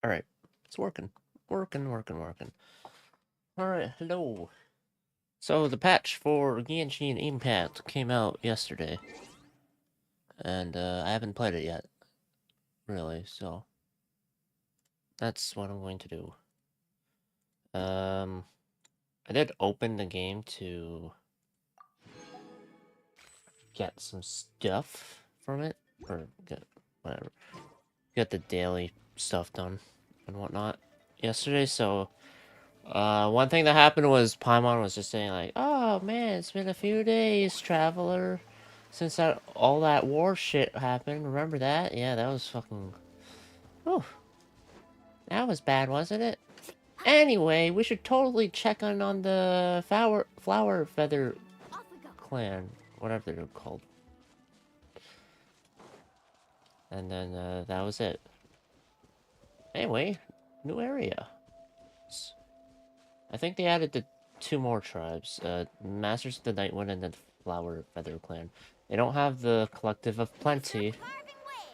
Alright. It's working. Working. Alright, hello. So, the patch for Genshin Impact came out yesterday. And, I haven't played it yet. Really, so... that's what I'm going to do. I did open the game to... get some stuff from it. Or get... whatever. Get the daily stuff done and whatnot yesterday, so... one thing that happened was Paimon was just saying like, "Oh man, it's been a few days, traveler, since all that war shit happened. Remember that? Yeah, that was fucking. Oh, that was bad, wasn't it? Anyway, we should totally check on the flower feather clan, whatever they're called." And then that was it. Anyway, new area. I think they added the 2 more tribes, Masters of the Nightwind and the Flower Feather Clan. They don't have the Collective of Plenty,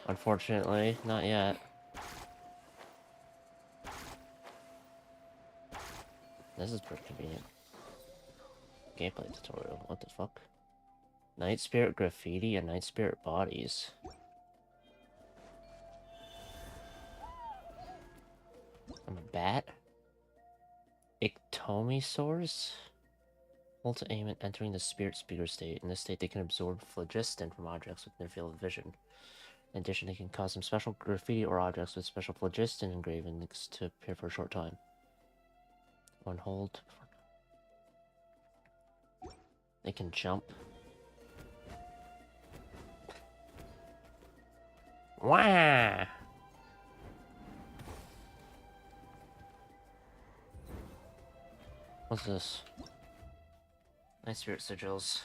unfortunately, not yet. This is pretty convenient. Gameplay tutorial, what the fuck? Night Spirit Graffiti and Night Spirit Bodies. I'm a bat? Ictomisaurs? Hold to aim at entering the Spirit Speaker state. In this state, they can absorb phlogiston from objects within their field of vision. In addition, they can cause some special graffiti or objects with special phlogiston engravings to appear for a short time. One hold. They can jump. Wah! What's this? Nice Spirit Sigils.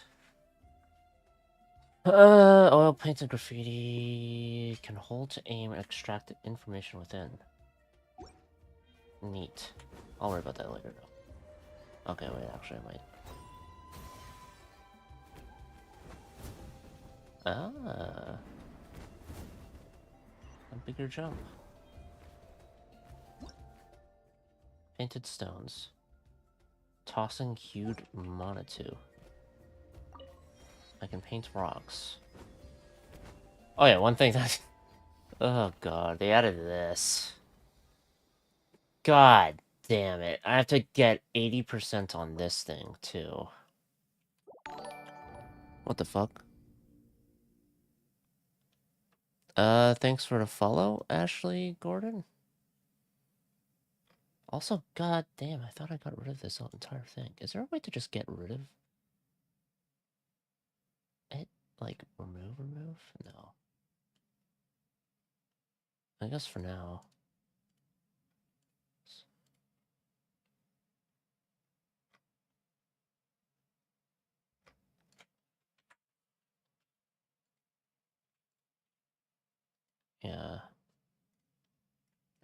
Oil painted graffiti can hold to aim and extract the information within. Neat. I'll worry about that later, though. Okay, wait, actually, I might. Ah. A bigger jump. Painted stones. Tossing hued Monitu. I can paint rocks. Oh yeah, one thing that... oh god, they added this. God damn it. I have to get 80% on this thing, too. What the fuck? Thanks for the follow, Ashley Gordon. Also, god damn, I thought I got rid of this entire thing. Is there a way to just get rid of it? Like, remove? No. I guess for now. Yeah.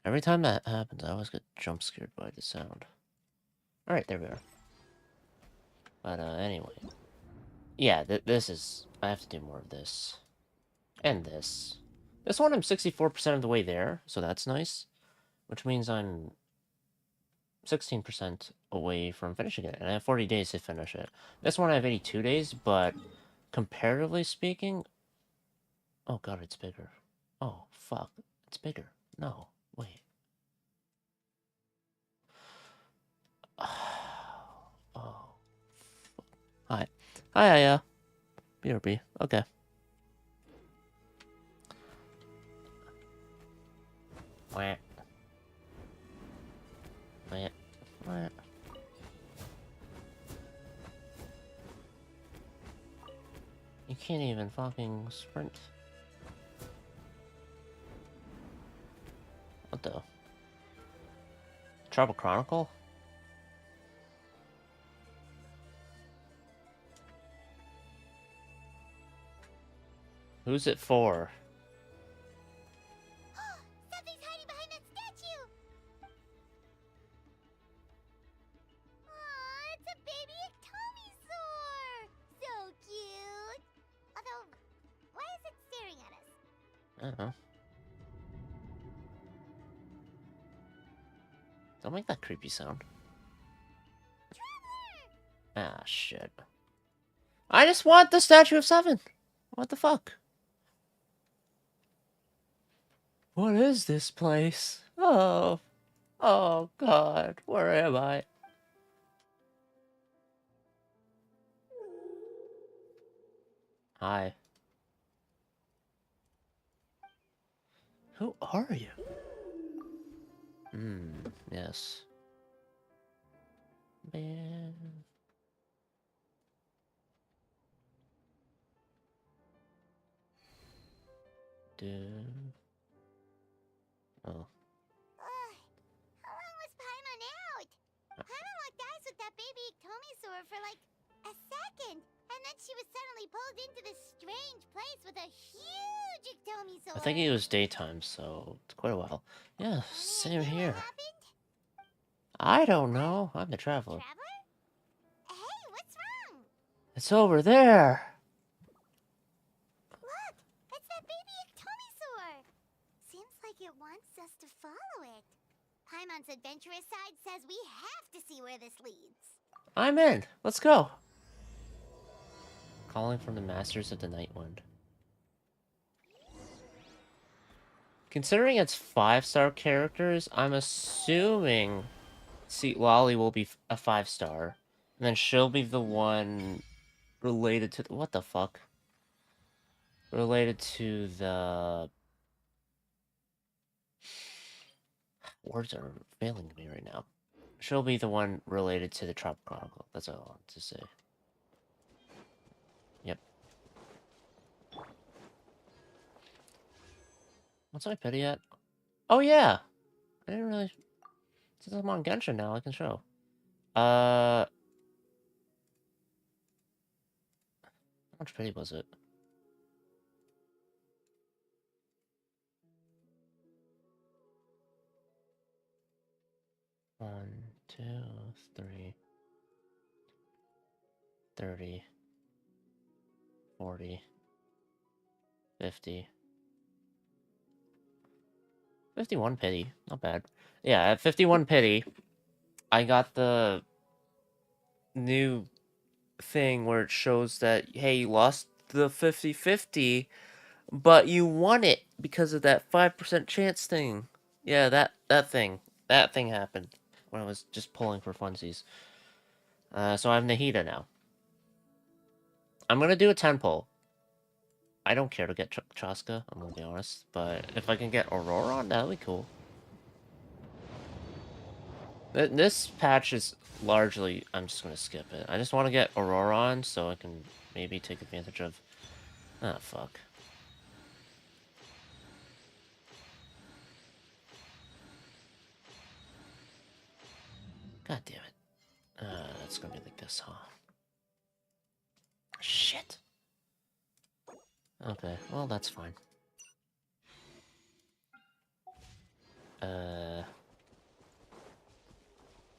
Every time that happens, I always get jump scared by the sound. Alright, there we are. But, anyway. Yeah, this is... I have to do more of this. And this. This one I'm 64% of the way there, so that's nice. Which means I'm 16% away from finishing it, and I have 40 days to finish it. This one I have 82 days, but comparatively speaking... oh god, it's bigger. Oh, fuck. It's bigger. No, wait. Oh. Hi. Hi, BRB. Okay. Wah. Wah. Wah. You can't even fucking sprint. What the? Trouble Chronicle? Who's it for? Something's hiding behind that statue! Aw, it's a baby Ectomisaur! So cute! Although, why is it staring at us? I don't know. Don't make that creepy sound. Ah, shit. I just want the Statue of Seven. What the fuck? What is this place? Oh. Oh, God. Where am I? Hi. Who are you? Yes. Man. Dude. Oh. How long was Paimon out? Paimon locked eyes with that baby Tomisaur for like a second, and then she was suddenly pulled into this strange place with a huge Tomisaur. I think it was daytime, so it's quite a while. Yeah, same Any idea here. what happened? I don't know. I'm the traveler. Traveler? Hey, what's wrong? It's over there. Look, it's that baby Tomisaur. Seems like it wants us to follow it. Paimon's adventurous side says we have to see where this leads. I'm in. Let's go. Calling from the Masters of the Nightwind. Considering it's 5-star characters, I'm assuming Seat Lolly will be a 5-star. And then she'll be the one related to... What the fuck? Related to the... Words are failing me right now. She'll be the one related to the Trop Chronicle. That's all I want to say. Yep. What's my pity at? Oh, yeah! I didn't really... Since I'm on Genshin now, I can show. How much pity was it? One, 2, 3, 30, 40, 50. 51 pity. Not bad. Yeah, at 51 pity, I got the new thing where it shows that, hey, you lost the 50-50, but you won it because of that 5% chance thing. Yeah, that thing. That thing happened when I was just pulling for funsies. So I have Nahida now. I'm gonna do a 10 pull. I don't care to get Chaska, I'm gonna be honest, but if I can get Aurora on, that would be cool. This patch is largely... I'm just gonna skip it. I just want to get Aurora on so I can maybe take advantage of... Ah, fuck. God damn it. That's gonna be like this, huh? Shit. Okay, well, that's fine.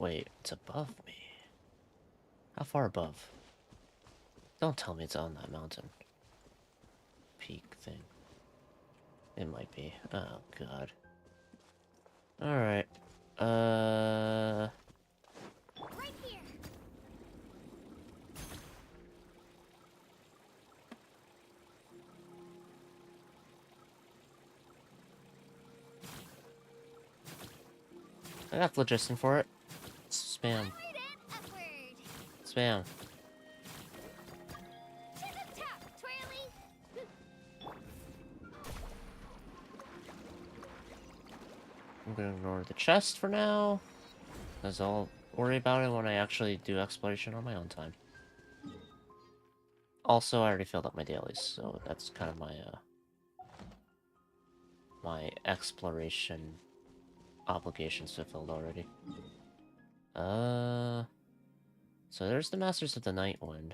Wait, it's above me. How far above? Don't tell me it's on that mountain. Peak thing. It might be. Oh, God. Alright. Right here. I got phlogiston for it. Spam. Onward and upward. Spam. To the top, Twirly. I'm gonna ignore the chest for now, because I'll worry about it when I actually do exploration on my own time. Also, I already filled up my dailies, so that's kind of my, my exploration obligations fulfilled already. So there's the Masters of the Nightwind.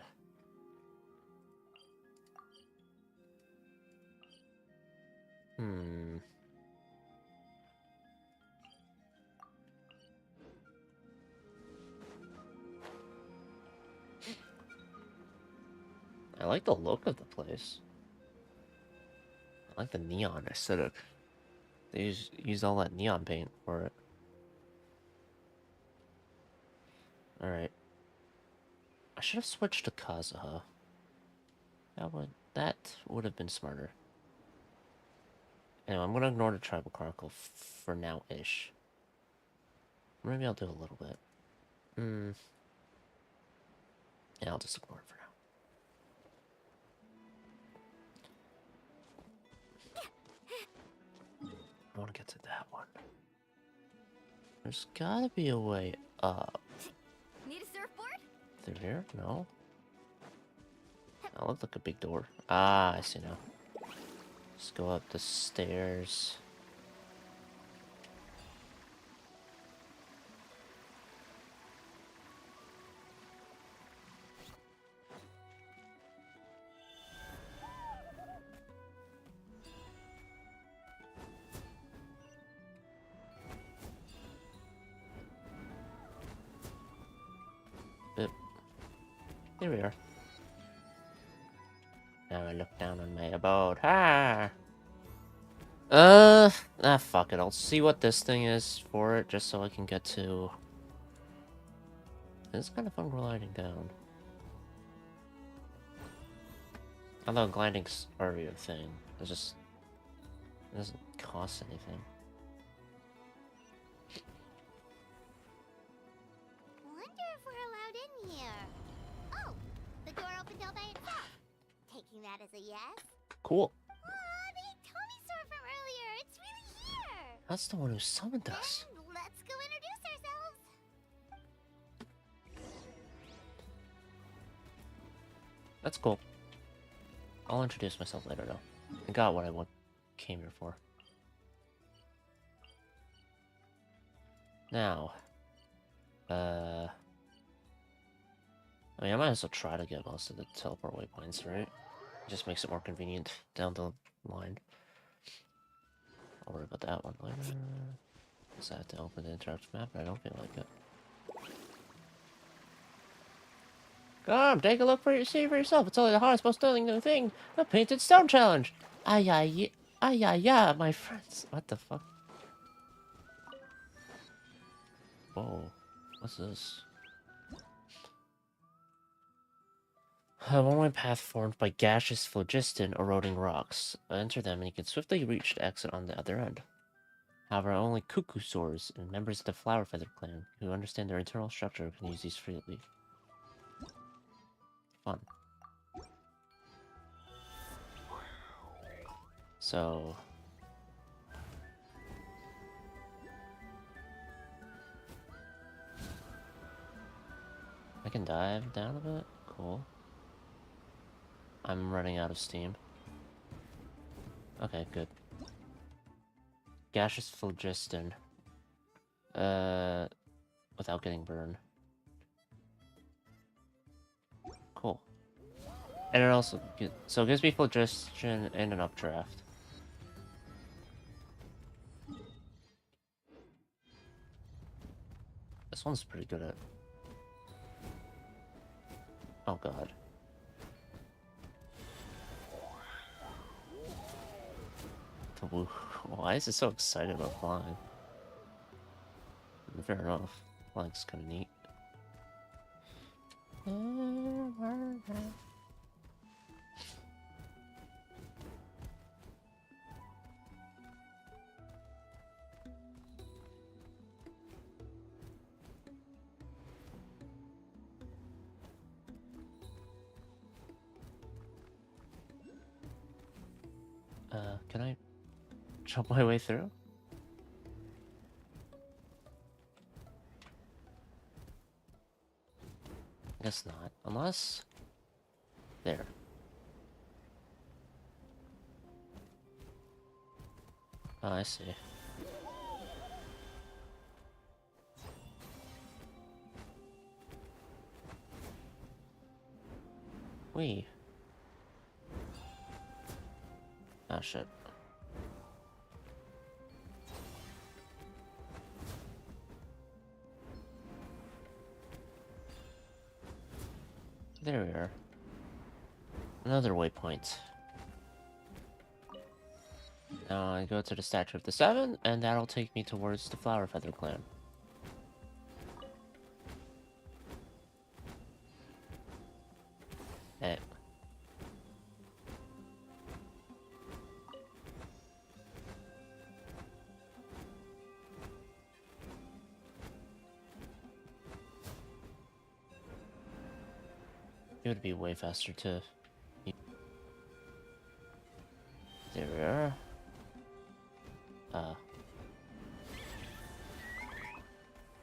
I like the look of the place. I like the neon aesthetic. They use all that neon paint for it. Alright. I should have switched to Kazuha. That would have been smarter. Anyway, I'm gonna ignore the Tribal Chronicle for now-ish. Maybe I'll do a little bit. Yeah, I'll just ignore it for now. I want to get to that one. There's gotta be a way up. Need a surfboard? Through here? No. That looked like a big door. Ah, I see now. Let's go up the stairs. Boop. Here we are. Now I look down on my abode. Ah! Fuck it. I'll see what this thing is for it, just so I can get to... It's kind of fun gliding down. Although gliding's already a thing. It doesn't cost anything. Wonder if we're allowed in here. Oh, the door opened all by itself. Taking that as a yes. Cool. The Tommy store from earlier. It's really here. That's the one who summoned us. Then let's go introduce ourselves. That's cool. I'll introduce myself later, though. I got what I came here for. Now, I mean, I might as well try to get most of the teleport waypoints, right? It just makes it more convenient down the line. I'll worry about that one later. Because I have to open the interactive map, but I don't feel like it. Come, take a look see for yourself. It's only the hardest, most thrilling new thing. The painted stone challenge. Ay, my friends. What the fuck? Whoa. What's this? A one-way path formed by gaseous phlogiston eroding rocks. Enter them and you can swiftly reach the exit on the other end. However, only cuckoo soars and members of the Flower Feather clan who understand their internal structure can use these freely. Fun. So... I can dive down a bit? Cool. I'm running out of steam. Okay, good. Gaseous phlogiston. Without getting burned. Cool. And it also it gives me phlogiston and an updraft. This one's pretty good at... Oh god. Why is it so excited about flying? Fair enough. Flying's kinda neat. Can I jump my way through? I guess not. Unless... There. Oh, I see. Wee. Oh, shit. There we are. Another waypoint. Now I go to the Statue of the Seven, and that'll take me towards the Flower Feather clan. It would be way faster to... There we are.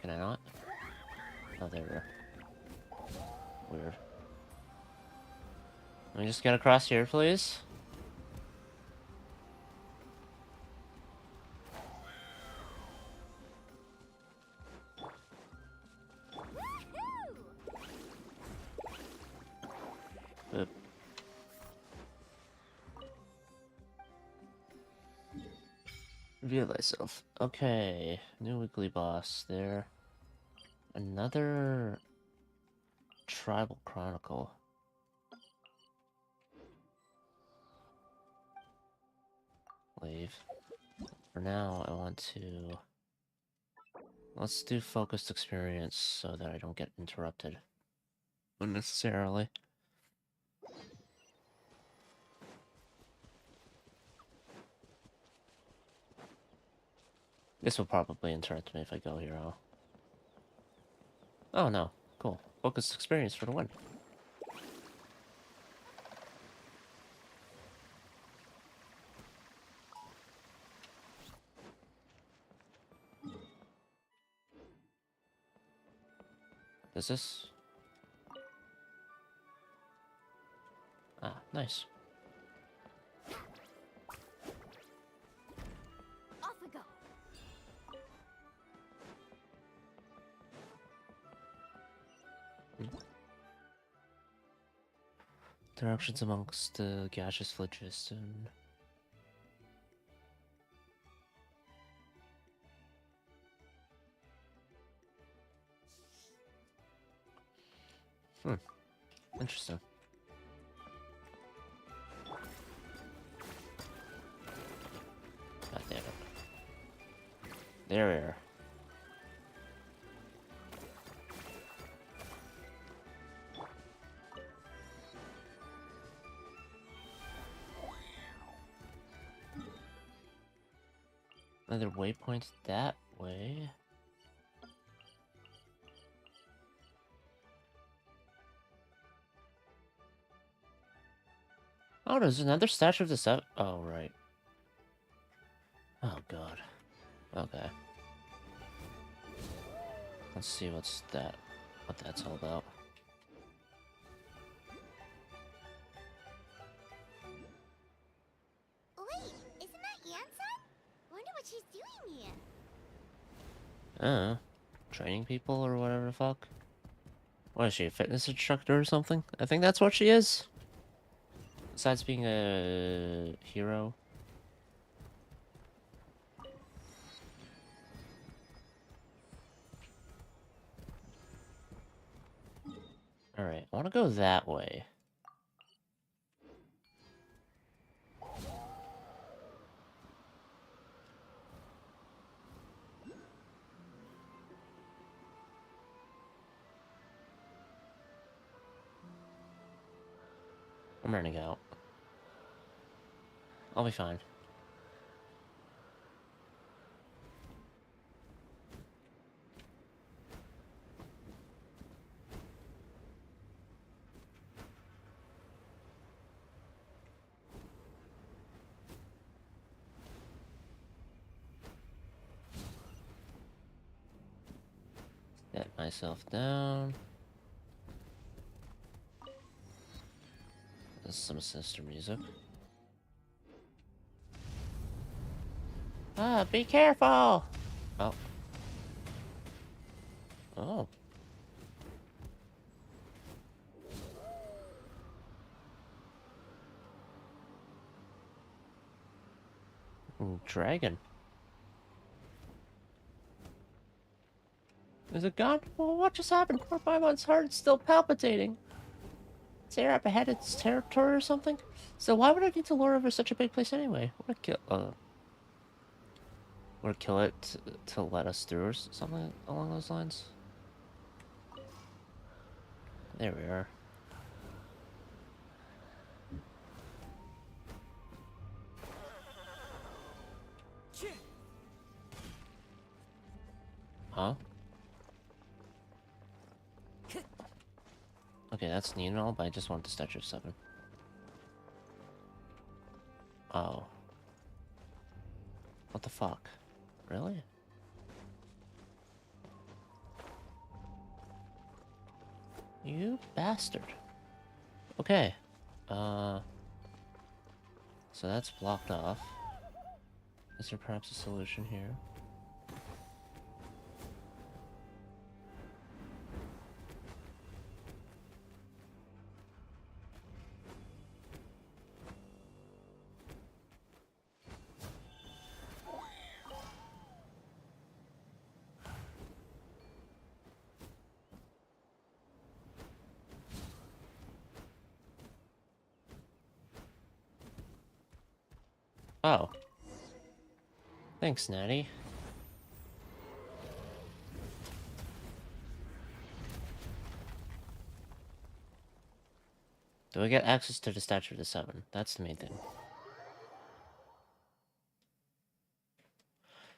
Can I not? Oh, there we are. Weird. Let me just get across here, please. Boop. Reveal thyself. Okay, new weekly boss there. Another tribal chronicle. Leave. For now, I want to... Let's do focused experience so that I don't get interrupted unnecessarily. This will probably interrupt me if I go here, huh? Oh no, cool. Focused experience for the win. Is this? Ah, nice. Off we go. Interactions amongst the gaseous phlogiston. Interesting. God damn it. There we are. Another waypoint that way. Oh, there's another statue of the seven. Oh, right. Oh, God. Okay. Let's see what that's all about. Wait, isn't that Yansan? Wonder what she's doing here. Training people or whatever the fuck. What is she, a fitness instructor or something? I think that's what she is. Besides being a hero. Alright, I want to go that way. I'm running out. I'll be fine. Set myself down. This is some sinister music. Ah, be careful! Oh. Oh. Dragon. Is it gone? Well, what just happened? Poor Paimon's heart is still palpitating. Is air up ahead its territory or something? So why would I need to lure over such a big place anyway? Would I kill it to let us through or something along those lines? There we are. Huh? Okay, that's neat and all, but I just want the Statue of 7. Oh. What the fuck? Really? You bastard. Okay. So that's blocked off. Is there perhaps a solution here? Oh. Thanks, Natty. Do I get access to the Statue of the 7? That's the main thing.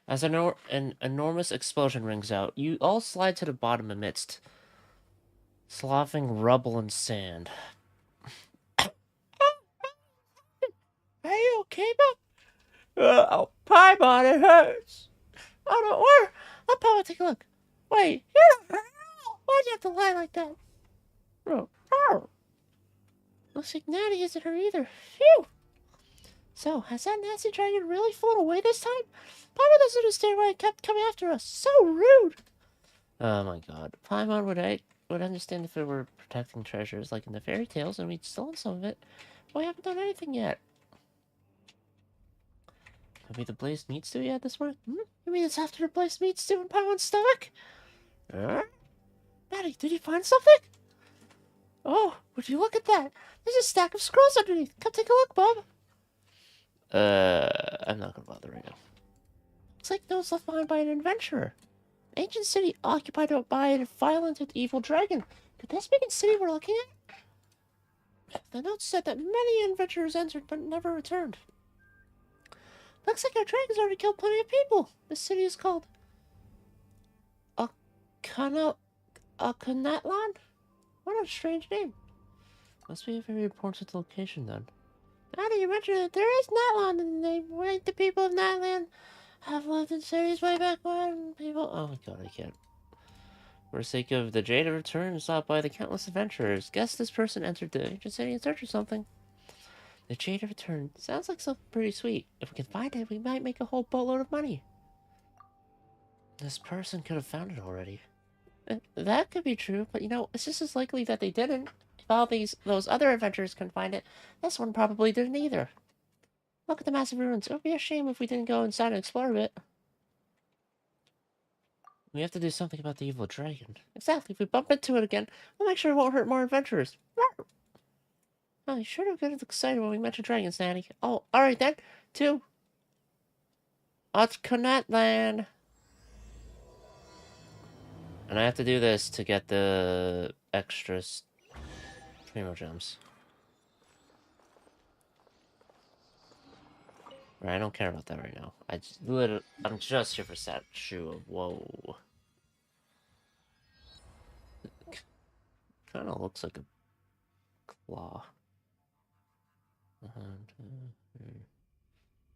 As an enormous explosion rings out, you all slide to the bottom amidst sloughing rubble and sand. Are you okay, Bob? Oh, Paimon, it hurts. Oh, don't worry. Let Paimon take a look. Wait, why'd you have to lie like that? Oh. Looks like Natty isn't her either. Phew. So, has that nasty dragon really flown away this time? Paimon doesn't understand why it kept coming after us. So rude. Oh my god. Paimon would understand if it were protecting treasures like in the fairy tales and we'd stolen some of it. But we haven't done anything yet. Maybe the blazed meat stew you had this morning? You mean it's after the blazed meat stew in Paimon's stomach? Maddie, did you find something? Oh, would you look at that? There's a stack of scrolls underneath. Come take a look, Bob. I'm not gonna bother right now. Looks like those left behind by an adventurer. Ancient city occupied by a violent and evil dragon. Could this be the city we're looking at? The note said that many adventurers entered but never returned. Looks like our dragon's already killed plenty of people. This city is called Natlan? What a strange name. Must be a very important location then. Now that you mention it, there is Natlan in the name. Right, the people of Natlan have lived in cities way back when people... Oh my god, I can't. For the sake of the Jade of Return sought by the countless adventurers, guess this person entered the ancient city in search of something. The Jade of Return sounds like something pretty sweet. If we can find it, we might make a whole boatload of money. This person could have found it already. That could be true, but you know, it's just as likely that they didn't. If all those other adventurers couldn't find it, this one probably didn't either. Look at the massive ruins. It would be a shame if we didn't go inside and explore a bit. We have to do something about the evil dragon. Exactly. If we bump into it again, we'll make sure it won't hurt more adventurers. Oh, you sure don't get excited when we mention dragons, Natty. Oh, alright then. 2. Natlan. And I have to do this to get the extras Primo gems. Right, I don't care about that right now. I'm just here for Statue of Whoa. Kind of looks like a claw.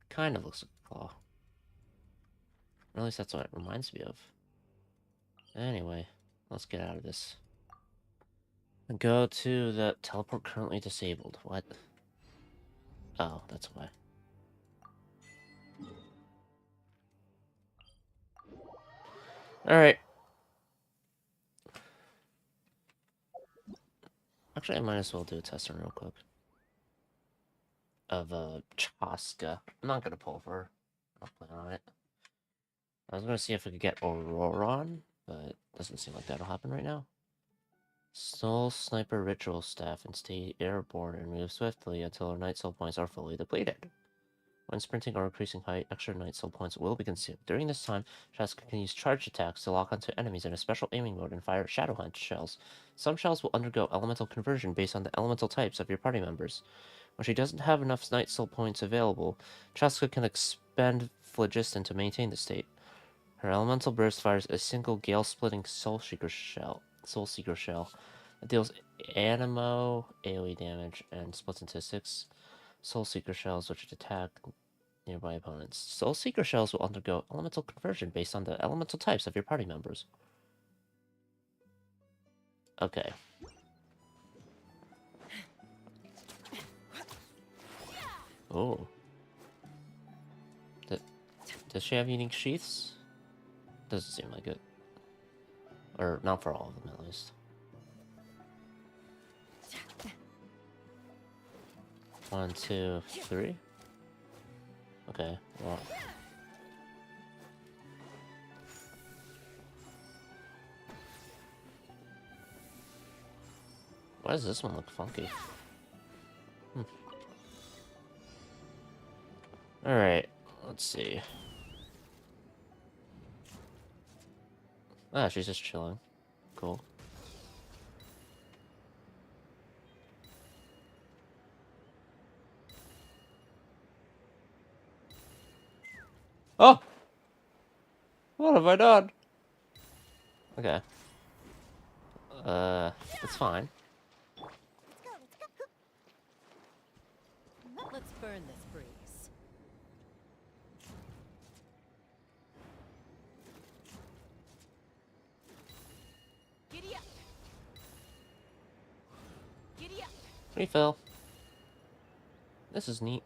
Kind of looks like a claw. Or at least that's what it reminds me of. Anyway, let's get out of this. And go to the teleport currently disabled. What? Oh, that's why. Alright. Actually, I might as well do a test run real quick. Of, Chaska. I'm not gonna pull for her. I'll plan on it. I was gonna see if we could get Auroron, but doesn't seem like that'll happen right now. Soul Sniper Ritual Staff and stay airborne and move swiftly until our Night Soul points are fully depleted. When sprinting or increasing height, extra Night Soul points will be consumed. During this time, Chaska can use charge attacks to lock onto enemies in a special aiming mode and fire Shadow Hunt shells. Some shells will undergo elemental conversion based on the elemental types of your party members. When she doesn't have enough Night Soul points available, Chaska can expend Phlogiston to maintain the state. Her elemental burst fires a single gale-splitting Soul Seeker shell. It deals Animo, AoE damage, and splits into 6 Soul Seeker shells, which attack nearby opponents. Soul Seeker shells will undergo elemental conversion based on the elemental types of your party members. Okay. Oh. Does she have unique sheaths? Doesn't seem like it. Or not for all of them, at least. One, two, three. Okay, well. Why does this one look funky? Alright, let's see. Ah, she's just chilling. Cool. Oh! What have I done? Okay. It's fine. Let's burn this breeze. Giddy up. Giddy up. Refill. This is neat.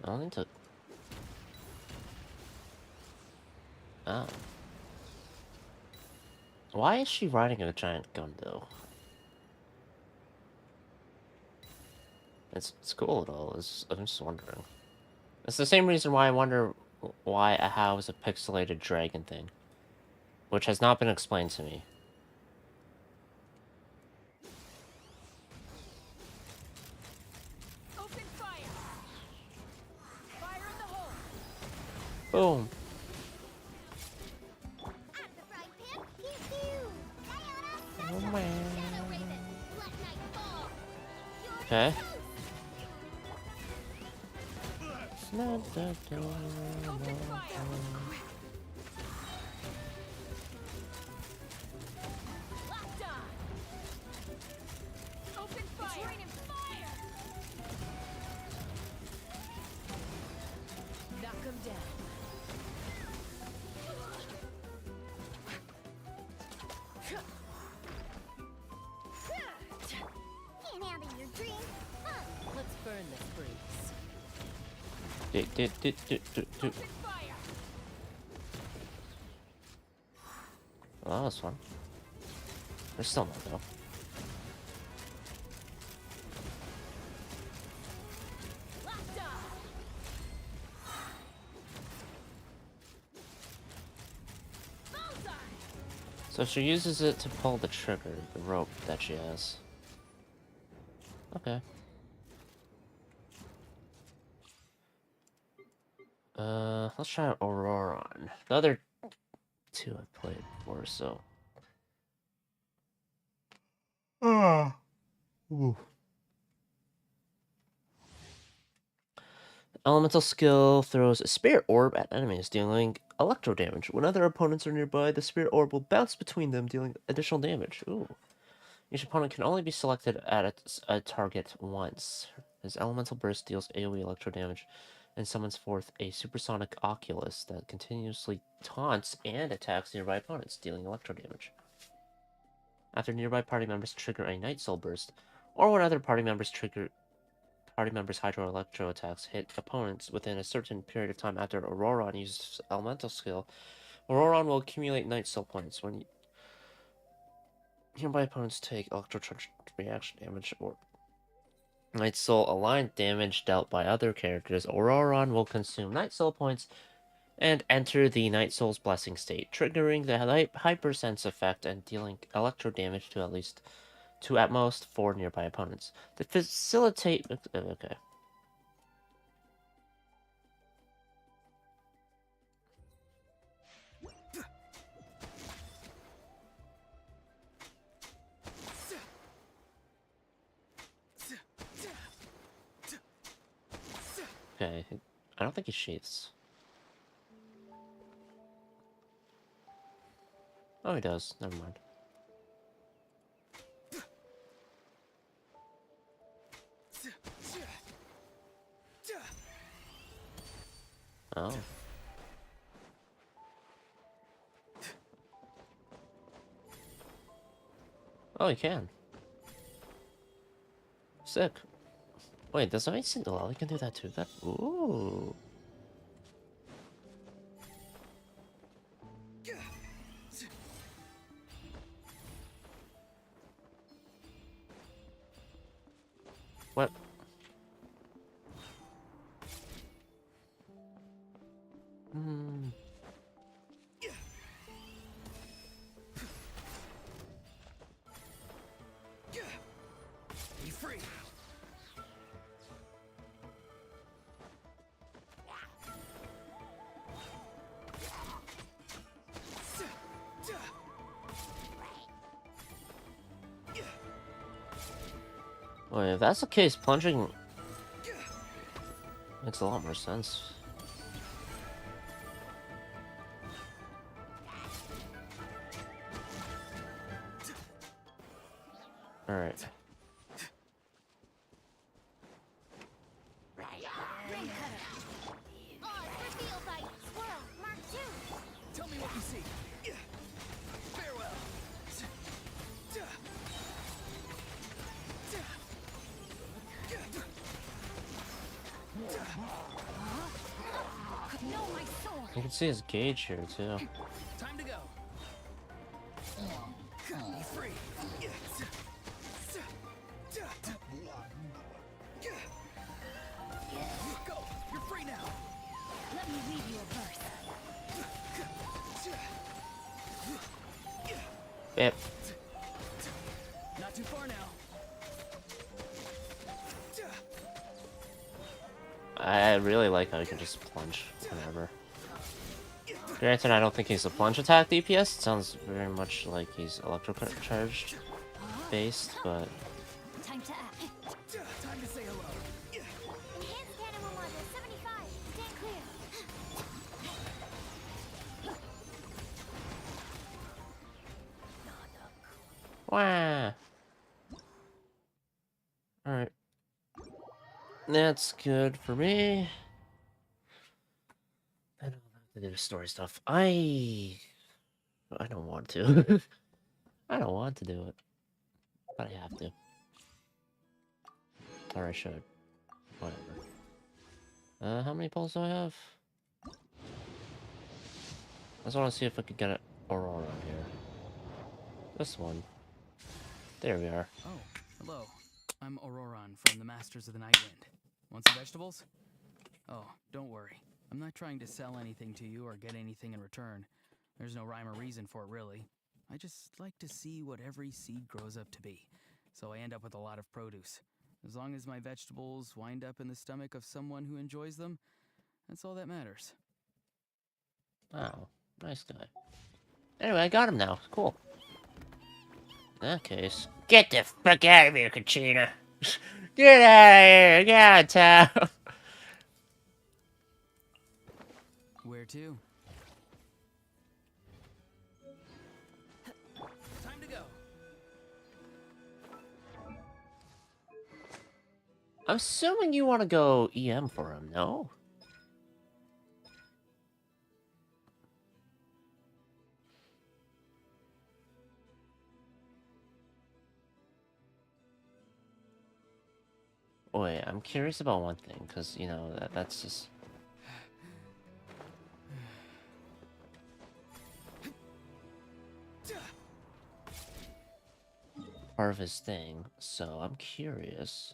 I don't need to... Oh. Why is she riding a giant gun, though? It's cool at all. I'm just wondering. It's the same reason why I wonder why a how is a pixelated dragon thing. Which has not been explained to me. Open fire. Fire in the hole. Boom. Oh man. Okay. Locked on. Open fire. It's raining fire. Knock him down. Can't handle your dream. Let's burn this breeze. Do. Open fire. Well, that was fun. There's still more, though. Locked on. Bullseye. So she uses it to pull the trigger, the rope that she has. Okay. Let's try Auroron. The other two I played before, so. Ooh. Elemental skill throws a spirit orb at enemies, dealing electro damage. When other opponents are nearby, the spirit orb will bounce between them, dealing additional damage. Ooh. Each opponent can only be selected at a target once. His elemental burst deals AoE electro damage and summons forth a supersonic oculus that continuously taunts and attacks nearby opponents, dealing electro damage. After nearby party members trigger a Night Soul burst, or when other party members hydro electro attacks hit opponents within a certain period of time after Auroron uses elemental skill, Auroron will accumulate Night Soul points. When nearby opponents take electro charge reaction damage or Night Soul aligned damage dealt by other characters, Auroron will consume Night Soul points and enter the Night Soul's blessing state, triggering the hypersense effect and dealing electro damage to at most 4 nearby opponents. To facilitate... Okay. Okay, I don't think he sheaths. Oh, he does. Never mind. Oh. Oh, he can. Sick. Wait, does I Cinderella can do that too? That ooh. What? Hmm. Be free. Wait, if that's the case, plunging makes a lot more sense. Alright. Tell me what you see. Farewell. You can see his gauge here too. Time to go. Be free. Go. You're free now. Let me read you a verse. Yep. Not too far now. I really like how you can just plunge whenever. Granted, I don't think he's a plunge attack DPS. It sounds very much like he's electrocharged based, but Time to act. Time to say hello. Enhanced animal module 75. Stand clear. wow. Alright. That's good for me. I don't have to do the story stuff. I don't want to. I don't want to do it. But I have to. Or I should. Whatever. How many pulls do I have? I just want to see if I could get an Aurora here. This one. There we are. Oh, hello. I'm Auroron from the Masters of the Nightwind. Want some vegetables? Oh, don't worry. I'm not trying to sell anything to you or get anything in return. There's no rhyme or reason for it, really. I just like to see what every seed grows up to be, so I end up with a lot of produce. As long as my vegetables wind up in the stomach of someone who enjoys them, that's all that matters. Wow. Nice guy. Anyway, I got him now. Cool. In that case, get the fuck out of here, Kachina. Get out of here. Get out of town. Where to? Time to go. I'm assuming you want to go EM for him, no? Wait, I'm curious about one thing, because, you know, that's just... part of his thing, so I'm curious.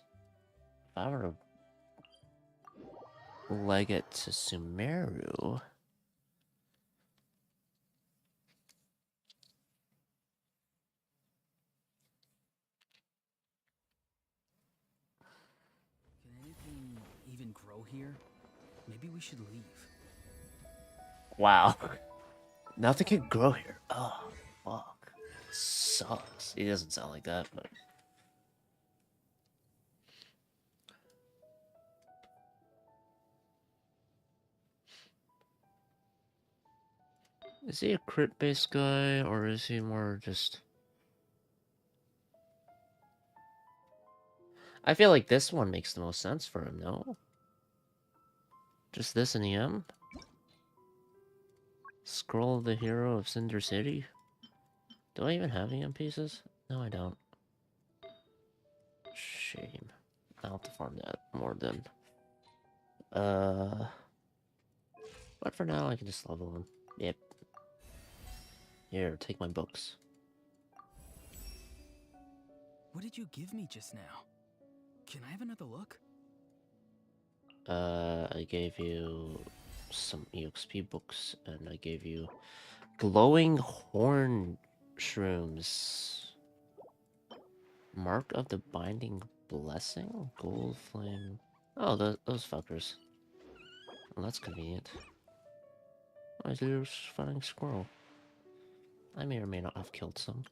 If I were to leg it to Sumeru... Can anything even grow here? Maybe we should leave. Wow. Nothing can grow here. Oh, fuck. Sucks. He doesn't sound like that, but... Is he a crit-based guy, or is he more just... I feel like this one makes the most sense for him, no? Just this and EM? Scroll of the Hero of Cinder City? Do I even have EM pieces? No, I don't. Shame. I'll have to farm that more then. But for now, I can just level him. Yep. Here, take my books. What did you give me just now? Can I have another look? I gave you some EXP books, and I gave you glowing horn shrooms. Mark of the Binding Blessing? Gold flame. Oh, those fuckers. Well, that's convenient. Oh, I see a fighting squirrel. I may or may not have killed some.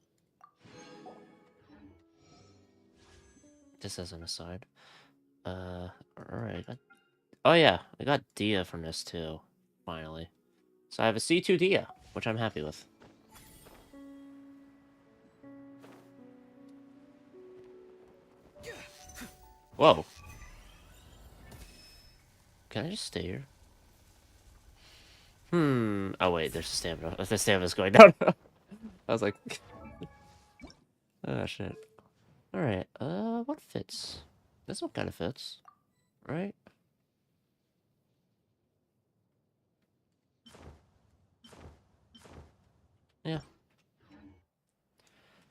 Just as an aside. Alright. Oh yeah, I got Dia from this too. Finally. So I have a C2 Dia, which I'm happy with. Whoa. Can I just stay here? Oh wait, there's a stamina. The stamina's going down. I was like... oh shit. Alright, what fits? This one kind of fits. Right? Yeah.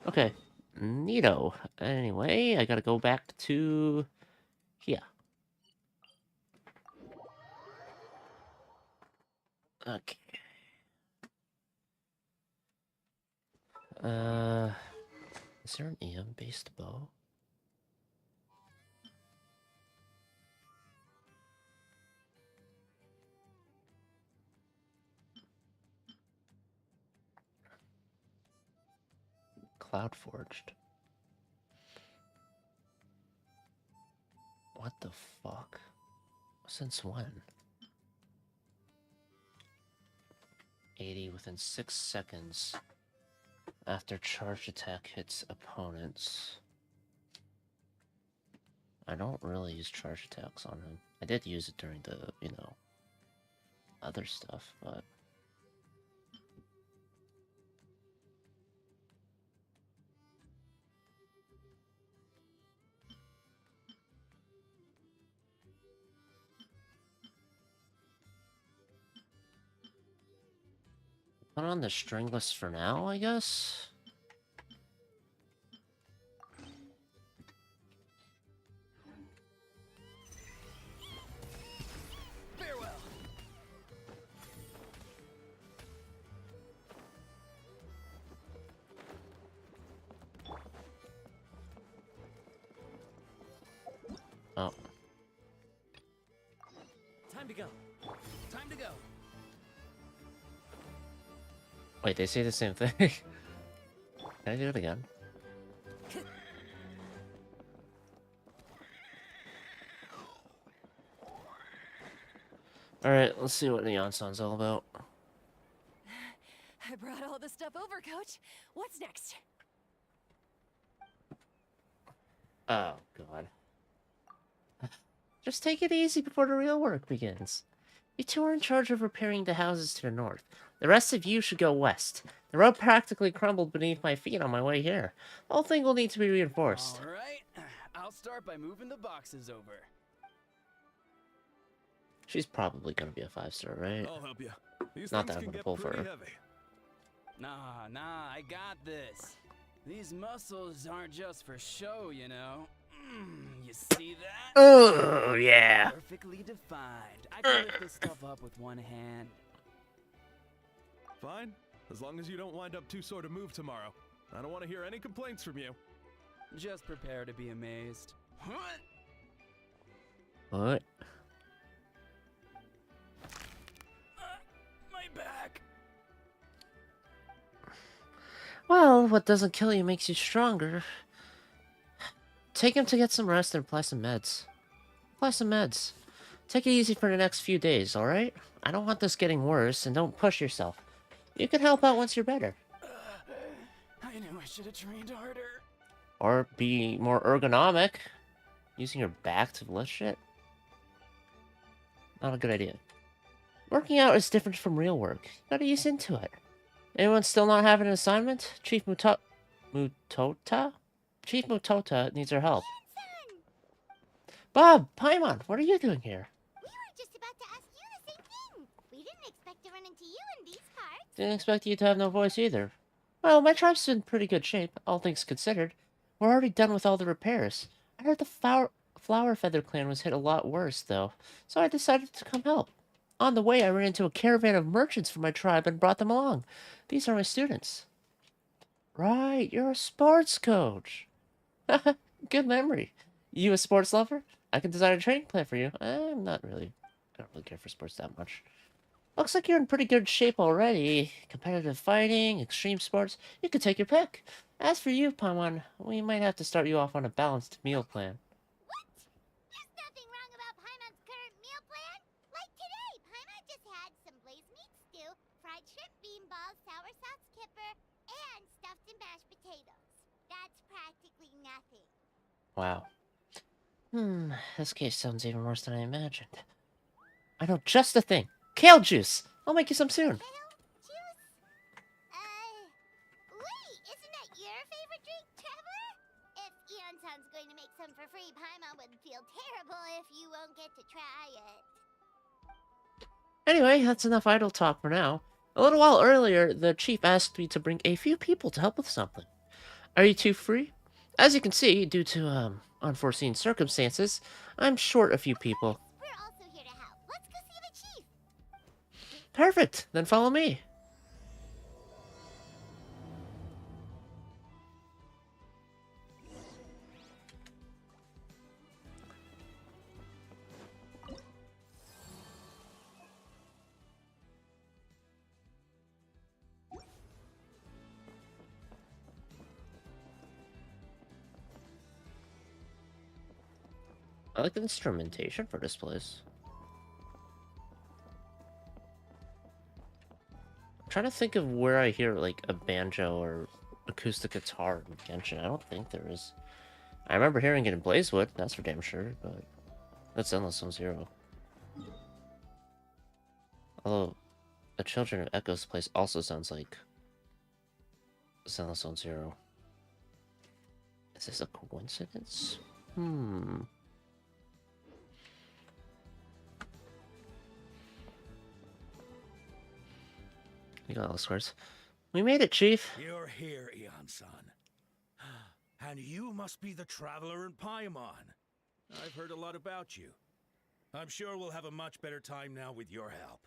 Okay. Neato. Anyway, I gotta go back to... here. Okay. Is there an EM-based bow? Cloud Forged. What the fuck? Since when? 80 within 6 seconds after charge attack hits opponents. I don't really use charge attacks on him. I did use it during the, you know, other stuff, but... put on the stringless for now, I guess? Farewell. Oh. Time to go. Time to go. Wait, they say the same thing? Can I do it again? Alright, let's see what Neon Sun's all about. I brought all the stuff over, Coach. What's next? Oh, God. Just take it easy before the real work begins. You two are in charge of repairing the houses to the north. The rest of you should go west. The road practically crumbled beneath my feet on my way here. The whole thing will need to be reinforced. All right. I'll start by moving the boxes over. She's probably gonna be a 5-star, right? I'll help you. These Not things that I'm can gonna get pull for pretty her. heavy. Nah, I got this. These muscles aren't just for show, you know. You see that? Oh, yeah. Perfectly defined. I can lift this stuff up with one hand. Fine, as long as you don't wind up too sore to move tomorrow. I don't want to hear any complaints from you. Just prepare to be amazed. What? My back. Well, what doesn't kill you makes you stronger. Take him to get some rest and apply some meds. Apply some meds. Take it easy for the next few days, alright? I don't want this getting worse, and don't push yourself. You can help out once you're better. I knew I should have trained harder. Or be more ergonomic. Using your back to lift shit. Not a good idea. Working out is different from real work. You gotta ease into it. Anyone still not having an assignment? Chief Mutota? Chief Mutota needs our help. Bob! Paimon! What are you doing here? We were just about to ask you the same thing. We didn't expect to run into you in these parts. Didn't expect you to have no voice either. Well, my tribe's in pretty good shape, all things considered. We're already done with all the repairs. I heard the Flower Feather clan was hit a lot worse, though, so I decided to come help. On the way, I ran into a caravan of merchants from my tribe and brought them along. These are my students. Right, you're a sports coach. Good memory. You a sports lover? I can design a training plan for you. I'm not really... I don't really care for sports that much. Looks like you're in pretty good shape already. Competitive fighting, extreme sports. You could take your pick. As for you, Paimon, we might have to start you off on a balanced meal plan. What? There's nothing wrong about Paimon's current meal plan. Like today, Paimon just had some blazed meat stew, fried shrimp bean balls, sour sauce kipper, and stuffed and mashed potatoes. That's practically nothing. Wow. This case sounds even worse than I imagined. I know just the thing. Kale juice! I'll make you some soon. Kale juice? Wait, isn't that your favorite drink, Traveler? If Eon-san's going to make some for free, Paimon would feel terrible if you won't get to try it. Anyway, that's enough idle talk for now. A little while earlier, the chief asked me to bring a few people to help with something. Are you two free? As you can see, due to, unforeseen circumstances, I'm short a few people. We're also here to help. Let's go see the chief. Perfect! Then follow me. I like the instrumentation for this place. I'm trying to think of where I hear, like, a banjo or acoustic guitar in Genshin. I don't think there is. I remember hearing it in Blazewood, that's for damn sure, but that's Endless Zone Zero. Although, the Children of Echoes place also sounds like Endless Zone Zero. Is this a coincidence? You got all the squares. We made it, Chief. You're here, Eon-san. And you must be the traveler in Paimon. I've heard a lot about you. I'm sure we'll have a much better time now with your help.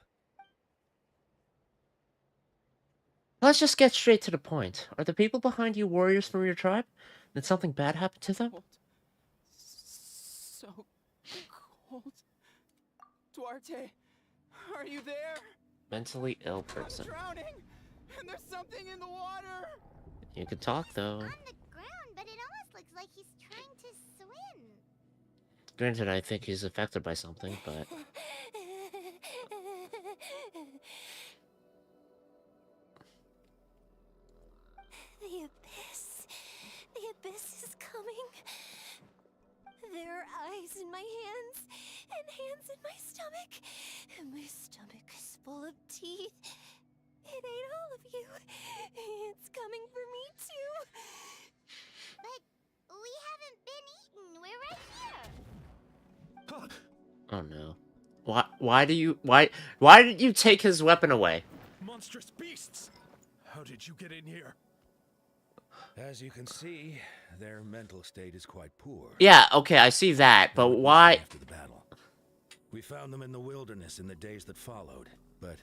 Let's just get straight to the point. Are the people behind you warriors from your tribe? Did something bad happen to them? So cold. Duarte, are you there? Mentally ill person. I'm drowning, and there's something in the water. You could talk, though. On the ground, but it almost looks like he's trying to swim. Granted, I think he's affected by something, but... The abyss. The abyss is coming. There are eyes in my hands, and hands in my stomach. And my stomach is full of teeth. It ate all of you. It's coming for me, too. But we haven't been eaten. We're right here. Oh no. Why did you take his weapon away? Monstrous beasts! How did you get in here? As you can see, their mental state is quite poor. Yeah, okay, I see that, but why? After the battle, we found them in the wilderness in the days that followed, but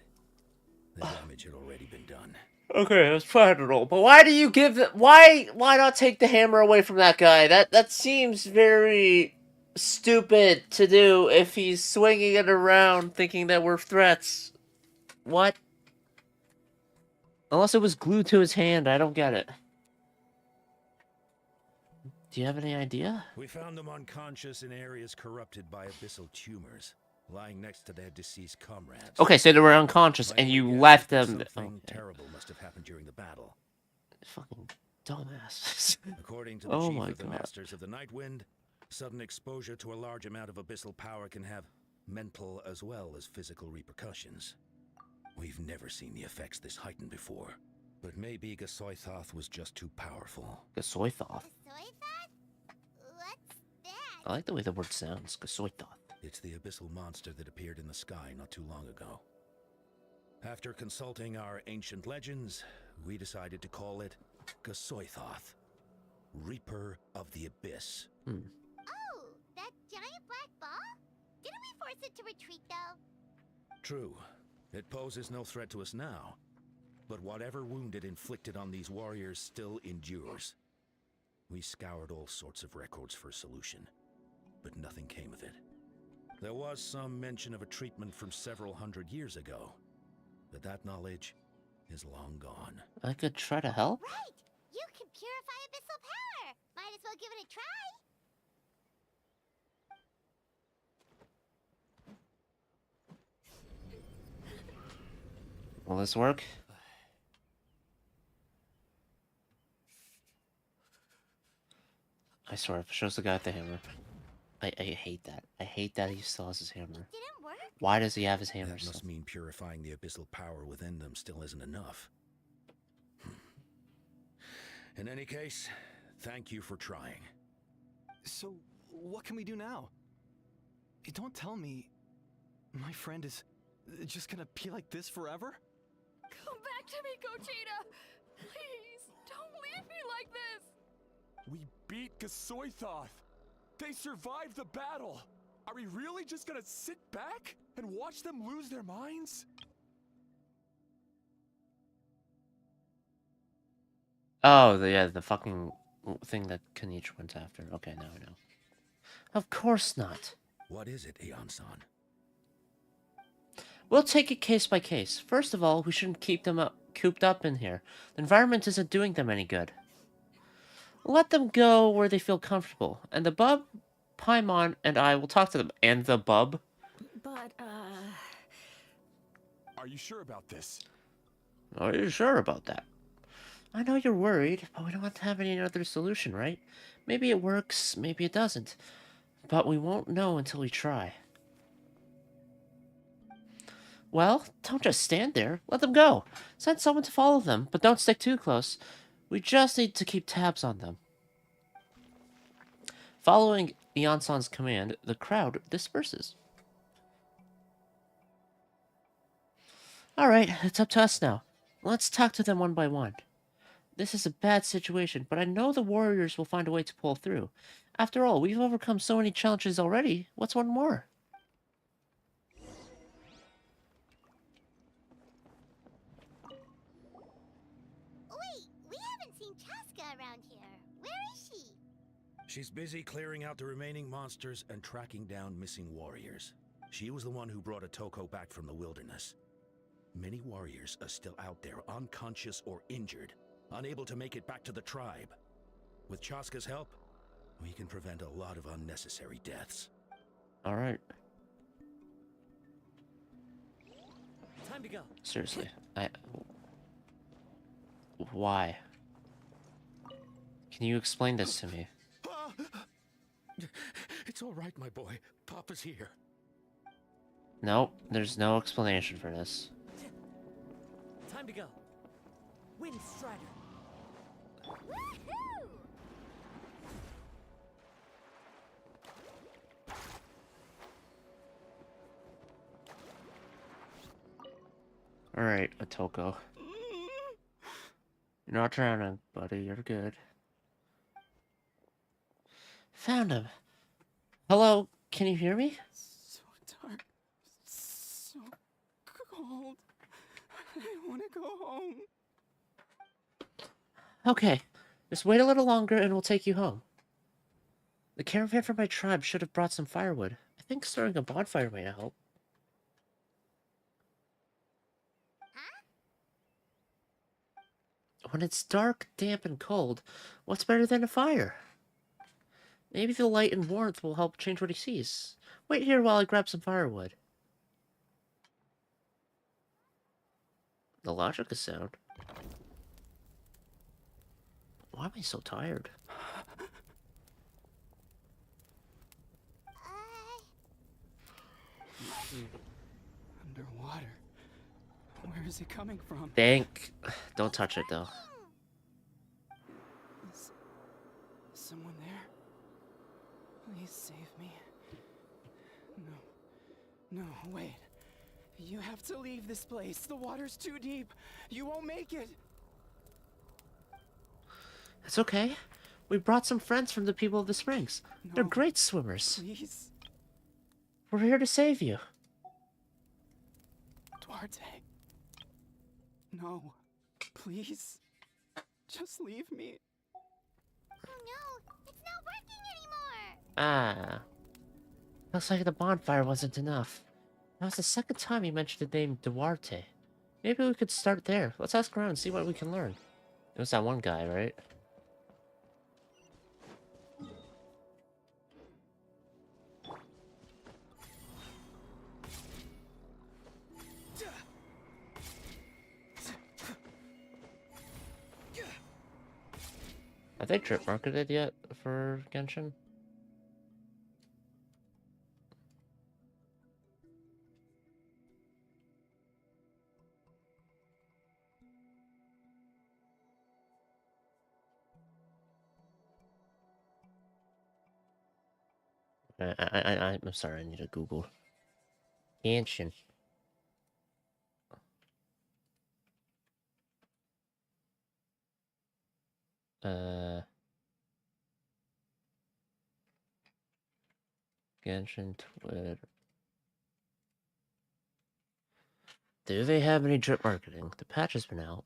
the damage had already been done. Okay, that's practical, but why do you give the... Why not take the hammer away from that guy? That seems very stupid to do if he's swinging it around thinking that we're threats. What? Unless it was glued to his hand, I don't get it. Do you have any idea? We found them unconscious in areas corrupted by abyssal tumors. lying next to their deceased comrades. Okay, so they were unconscious, and My you only guess left is that them. Something Okay. terrible must have happened during the battle. Fucking dumbasses. According to the Oh chief my of the God. Masters of the Nightwind, sudden exposure to a large amount of abyssal power can have mental as well as physical repercussions. We've never seen the effects this heightened before, but maybe Gasoithoth was just too powerful. Gasoithoth. Soy thought? What's that? I like the way the word sounds. Gasoithoth. It's the abyssal monster that appeared in the sky not too long ago. After consulting our ancient legends, we decided to call it Gasoithoth, Reaper of the Abyss. Oh, that giant black ball? Didn't we force it to retreat, though? True, it poses no threat to us now, but whatever wound it inflicted on these warriors still endures. We scoured all sorts of records for a solution, but nothing came of it. There was some mention of a treatment from several hundred years ago, but that knowledge is long gone. I could try to help. Right! You can purify abyssal power! Might as well give it a try! Will this work? I swear, if it shows the guy with the hammer. I hate that. I hate that he still has his hammer. Didn't work? Why does he have his hammer That still? must mean purifying the abyssal power within them still isn't enough. In any case, thank you for trying. So, what can we do now? Don't tell me my friend is just gonna be like this forever? Come back to me, Gogeta! Please, don't leave me like this! We beat Gasoithoth. They survived the battle. Are we really just gonna sit back and watch them lose their minds? Oh, the fucking thing that Kanichi went after. Okay, now I know. Of course not. What is it, Aeon-san? We'll take it case by case. First of all, we shouldn't keep them cooped up in here. The environment isn't doing them any good. Let them go where they feel comfortable. And the bub, Paimon, and I will talk to them. And the bub? But, Are you sure about this? Are you sure about that? I know you're worried, but we don't want to have any other solution, right? Maybe it works, maybe it doesn't. But we won't know until we try. Well, don't just stand there. Let them go. Send someone to follow them, but don't stick too close. We just need to keep tabs on them. Following Aeon-san's command, the crowd disperses. Alright, it's up to us now. Let's talk to them one by one. This is a bad situation, but I know the warriors will find a way to pull through. After all, we've overcome so many challenges already. What's one more? Wait, we haven't seen Chaska around here. Where is she? She's busy clearing out the remaining monsters and tracking down missing warriors. She was the one who brought Otoko back from the wilderness. Many warriors are still out there, unconscious or injured, unable to make it back to the tribe. With Chaska's help, we can prevent a lot of unnecessary deaths. Alright. Time to go. Seriously. Why? Can you explain this to me? It's all right, my boy. Papa's here. Nope, there's no explanation for this. Time to go. Wind Strider. Woohoo! Alright, Otoko. You're not drowning, buddy. You're good. Found him. Hello, can you hear me? So dark, so cold. I want to go home. Okay, just wait a little longer and we'll take you home. The caravan from my tribe should have brought some firewood. I think starting a bonfire might help. When it's dark, damp, and cold, what's better than a fire? Maybe the light and warmth will help change what he sees. Wait here while I grab some firewood. The logic is sound. Why am I so tired? Underwater. Where is it coming from? Thank. Don't touch it though. Is someone there? Please save me. No, wait. You have to leave this place. The water's too deep. You won't make it. It's okay. We brought some friends from the people of the springs. They're No, great swimmers. please. We're here to save you. Duarte. No, please. Just leave me. Oh no, it's not working anymore. Ah. Looks like the bonfire wasn't enough. That was the second time you mentioned the name Duarte. Maybe we could start there. Let's ask around and see what we can learn. It was that one guy, right? Have they trip marketed yet for Genshin? I'm sorry, I need to Google. Genshin. Genshin Twitter. Do they have any drip marketing? The patch has been out.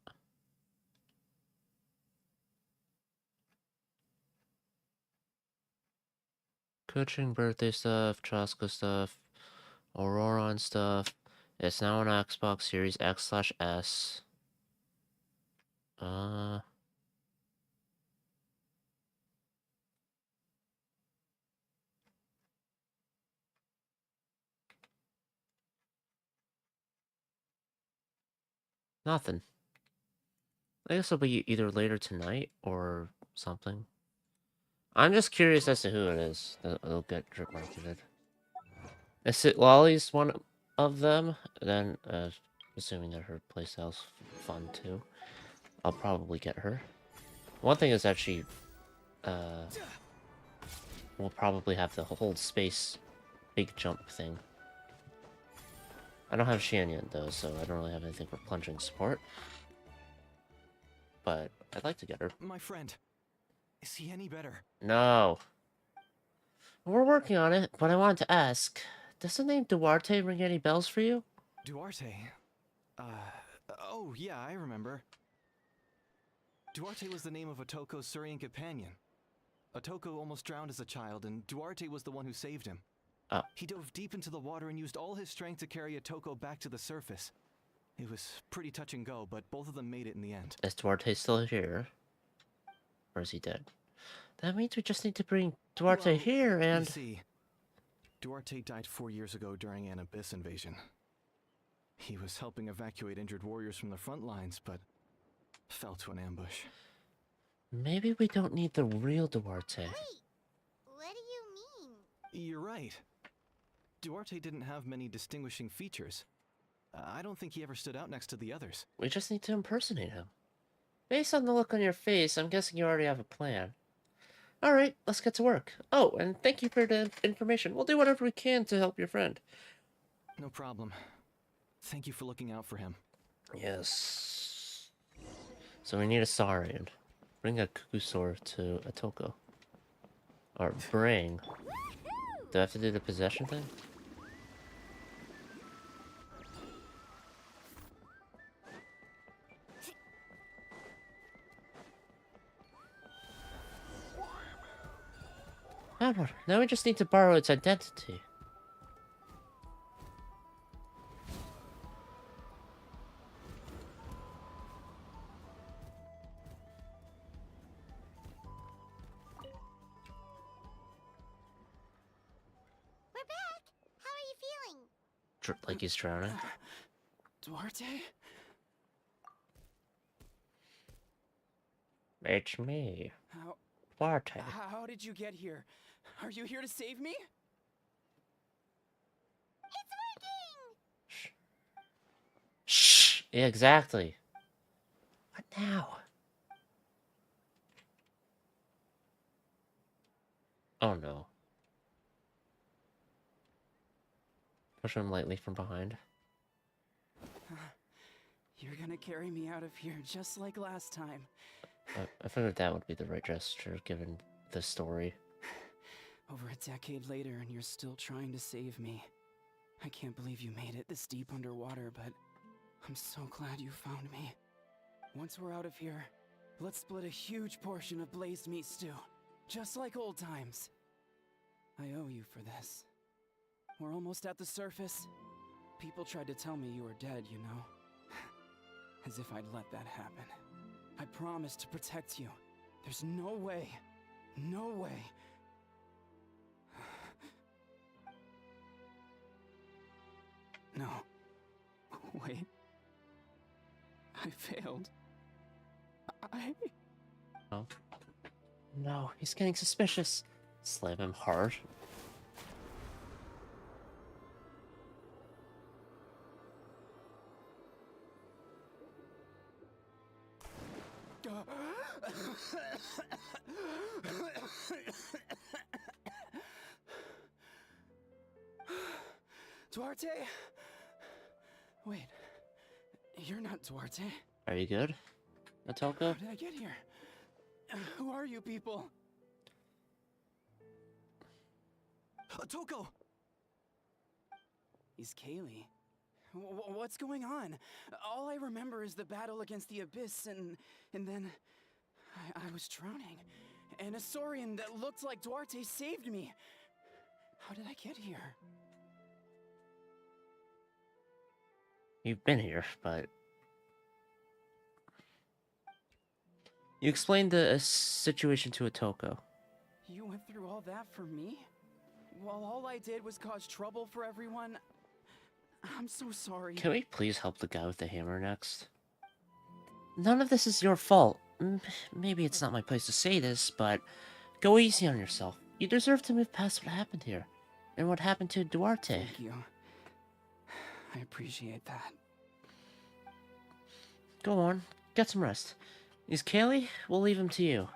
Coaching, birthday stuff, Chaska stuff, Auroron stuff. It's now on Xbox Series X/S. Nothing. I guess it'll be either later tonight or something. I'm just curious as to who it is that'll get drip marketed. Is it Lolly's one of them? Then, assuming that her playstyle's fun too, I'll probably get her. One thing is that she, will probably have the whole space big jump thing. I don't have Shan yet though, so I don't really have anything for plunging support. But I'd like to get her. My friend, is he any better? No. We're working on it, but I wanted to ask, does the name Duarte ring any bells for you? Duarte? Oh yeah, I remember. Duarte was the name of Otoko's Surian companion. Otoko almost drowned as a child, and Duarte was the one who saved him. He dove deep into the water and used all his strength to carry Otoko back to the surface. It was pretty touch and go, but both of them made it in the end. Is Duarte still here? Or is he dead? That means we just need to bring Duarte here and... You see, Duarte died 4 years ago during an Abyss invasion. He was helping evacuate injured warriors from the front lines, but fell to an ambush. Maybe we don't need the real Duarte. Wait, what do you mean? You're right. Duarte didn't have many distinguishing features. I don't think he ever stood out next to the others. We just need to impersonate him. Based on the look on your face, I'm guessing you already have a plan. Alright, let's get to work. Oh, and thank you for the information. We'll do whatever we can to help your friend. No problem. Thank you for looking out for him. Yes. So we need a Saurian. Bring a Kukusor to Otoko. Or bring. Do I have to do the possession thing? Now we just need to borrow its identity. We're back. How are you feeling? Like he's drowning. Duarte? It's me, How, Duarte. how did you get here? Are you here to save me? It's working! Shh! Yeah, exactly. What now? Oh no. Push him lightly from behind. You're gonna carry me out of here just like last time. I figured that would be the right gesture, given the story. Over a decade later, and you're still trying to save me. I can't believe you made it this deep underwater, but I'm so glad you found me. Once we're out of here, let's split a huge portion of blazed meat stew, just like old times. I owe you for this. We're almost at the surface. People tried to tell me you were dead, you know. As if I'd let that happen. I promised to protect you. There's no way. No way. No. Wait. I failed. Oh. No, he's getting suspicious. Slam him hard. Duarte? Wait. You're not Duarte. Are you good, Otoko? How did I get here? Who are you people? Otoko! Is Kaylee? What's going on? All I remember is the battle against the Abyss, and then I was drowning. And a Saurian that looked like Duarte saved me. How did I get here? You've been here, but... You explained the situation to Otoko. You went through all that for me? While all I did was cause trouble for everyone? I'm so sorry. Can we please help the guy with the hammer next? None of this is your fault. Maybe it's not my place to say this, but go easy on yourself. You deserve to move past what happened here, and what happened to Duarte. Thank you. I appreciate that. Go on, get some rest. Is Kaylee? We'll leave him to you.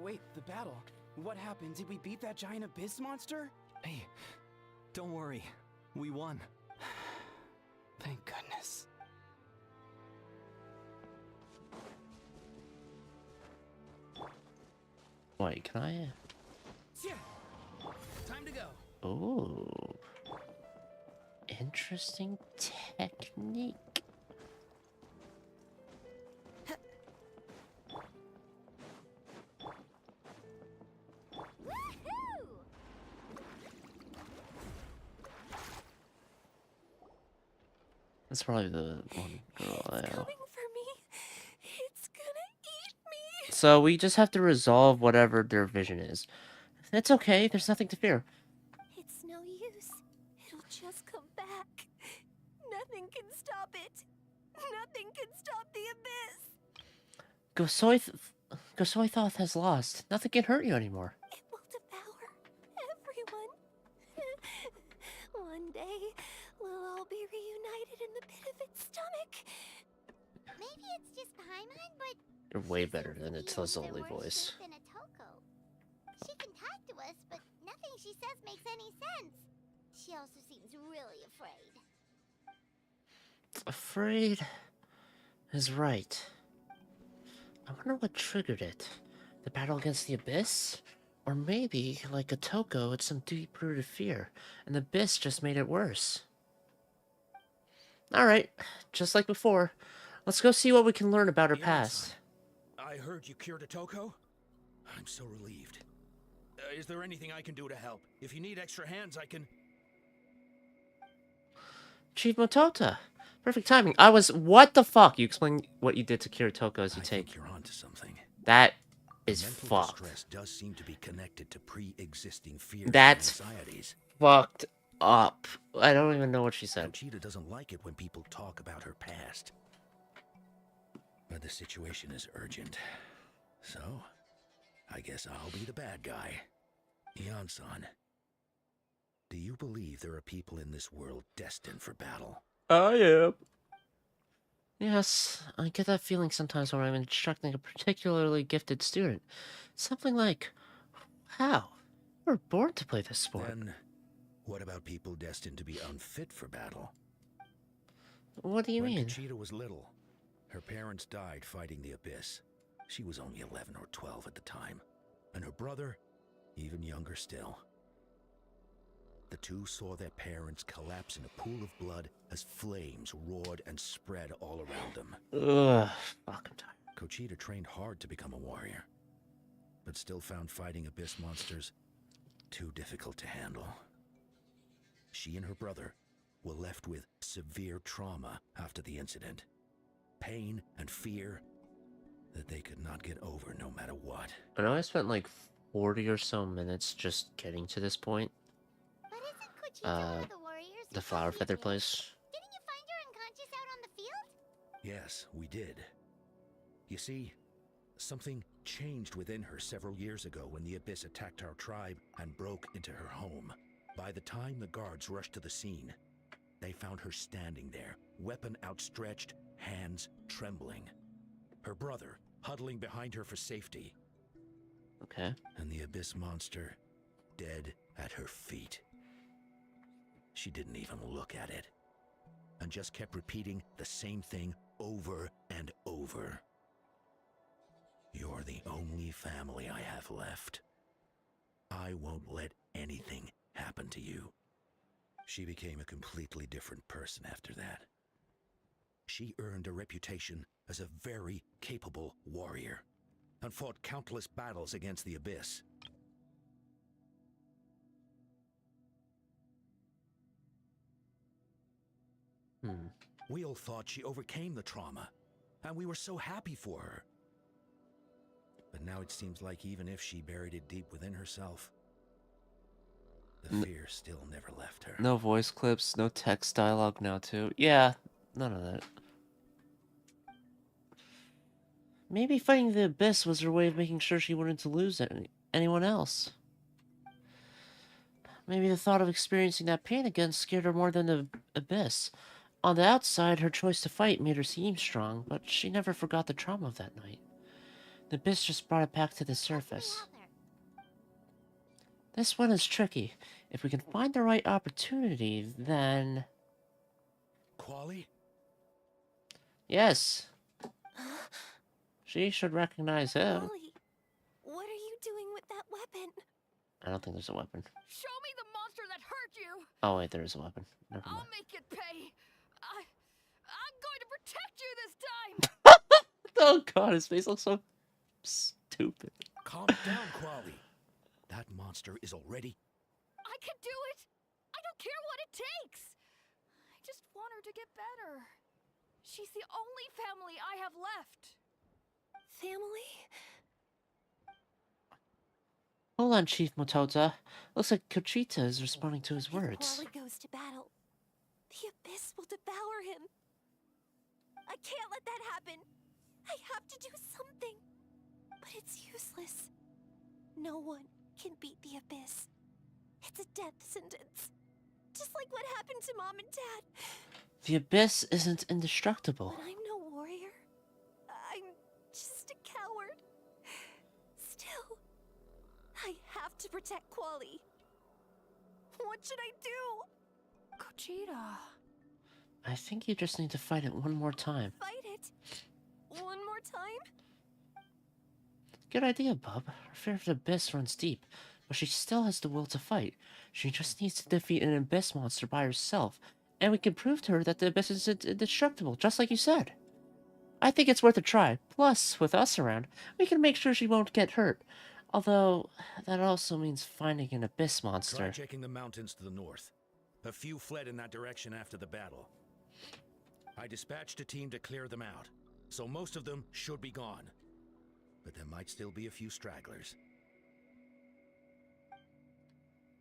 Wait, the battle. What happened? Did we beat that giant abyss monster? Hey, don't worry. We won. Thank goodness. Wait, can I? Time to go. Oh, interesting technique. Woohoo! That's probably the one girl I know. Coming for me. It's gonna eat me. So we just have to resolve whatever their vision is. It's okay, there's nothing to fear. It's no use. It'll just come back. Nothing can stop it. Nothing can stop the abyss. Gosoithoth has lost. Nothing can hurt you anymore. It will devour everyone. One day, we'll all be reunited in the pit of its stomach. Maybe it's just Paimon, but You're way better than feels its there Lazuli were voice. Than a Toko. She can talk to us, but nothing she says makes any sense. She also seems really afraid. Afraid is right. I wonder what triggered it. The battle against the Abyss? Or maybe, like a Toko, it's some deep-rooted fear, and the Abyss just made it worse. Alright, just like before, let's go see what we can learn about her past. I heard you cured Otoko. I'm so relieved. Is there anything I can do to help? If you need extra hands, I can... Chief Motota! Perfect timing. What the fuck? You explain what you did to Kiritoko as you I take. think you're onto something. That is Mental fucked. distress does seem to be connected to pre-existing fears and That's anxieties. fucked up. I don't even know what she said. Conchita doesn't like it when people talk about her past. But the situation is urgent. So, I guess I'll be the bad guy. Ian-san, do you believe there are people in this world destined for battle? I am. Yes, I get that feeling sometimes when I'm instructing a particularly gifted student. Something like, wow, we're born to play this sport. Then, what about people destined to be unfit for battle? What do you When mean? Conchita was little, her parents died fighting the Abyss. She was only 11 or 12 at the time, and her brother, even younger still. The two saw their parents collapse in a pool of blood as flames roared and spread all around them. Ugh, fuck, I'm tired. Conchita trained hard to become a warrior, but still found fighting Abyss monsters too difficult to handle. She and her brother were left with severe trauma after the incident. Pain and fear that they could not get over no matter what. I know I spent like 40 or so minutes just getting to this point. But isn't Conchita one of the warriors? The flower feather place. Didn't you find her unconscious out on the field? Yes, we did. You see, something changed within her several years ago when the Abyss attacked our tribe and broke into her home. By the time the guards rushed to the scene, they found her standing there, weapon outstretched, hands trembling. Her brother huddling behind her for safety. Okay. And the Abyss monster dead at her feet. She didn't even look at it, and just kept repeating the same thing over and over. You're the only family I have left. I won't let anything happen to you. She became a completely different person after that. She earned a reputation as a very capable warrior, and fought countless battles against the Abyss. We all thought she overcame the trauma, and we were so happy for her. But now it seems like even if she buried it deep within herself, the fear still never left her. No voice clips, no text dialogue now too. Yeah, none of that. Maybe fighting the Abyss was her way of making sure she wouldn't lose anyone else. Maybe the thought of experiencing that pain again scared her more than the Abyss. On the outside, her choice to fight made her seem strong, but she never forgot the trauma of that night. The Abyss just brought it back to the surface. This one is tricky. If we can find the right opportunity, then... Quali? Yes. She should recognize him. Molly, what are you doing with that weapon? I don't think there's a weapon. Show me the monster that hurt you. Oh wait, there is a weapon. Never mind. I'll make it pay. I'm going to protect you this time. Oh god, his face looks so stupid. Calm down, Quali. That monster is already... I can do it. I don't care what it takes. I just want her to get better. She's the only family I have left. Family? Hold on, Chief Motota. Looks like Conchita is responding to his If words. Quali goes to battle, the Abyss will devour him. I can't let that happen. I have to do something. But it's useless. No one can beat the Abyss. It's a death sentence. Just like what happened to Mom and Dad. The Abyss isn't indestructible. But I'm no warrior. I'm just a coward. Still, I have to protect Quali. What should I do? Conchita. I think you just need to fight it one more time. Fight it? One more time? Good idea, Bub. Her fear of the Abyss runs deep, but she still has the will to fight. She just needs to defeat an Abyss monster by herself, and we can prove to her that the Abyss is indestructible, just like you said. I think it's worth a try. Plus, with us around, we can make sure she won't get hurt. Although, that also means finding an Abyss monster. Try checking the mountains to the north. A few fled in that direction after the battle. I dispatched a team to clear them out, so most of them should be gone. But there might still be a few stragglers.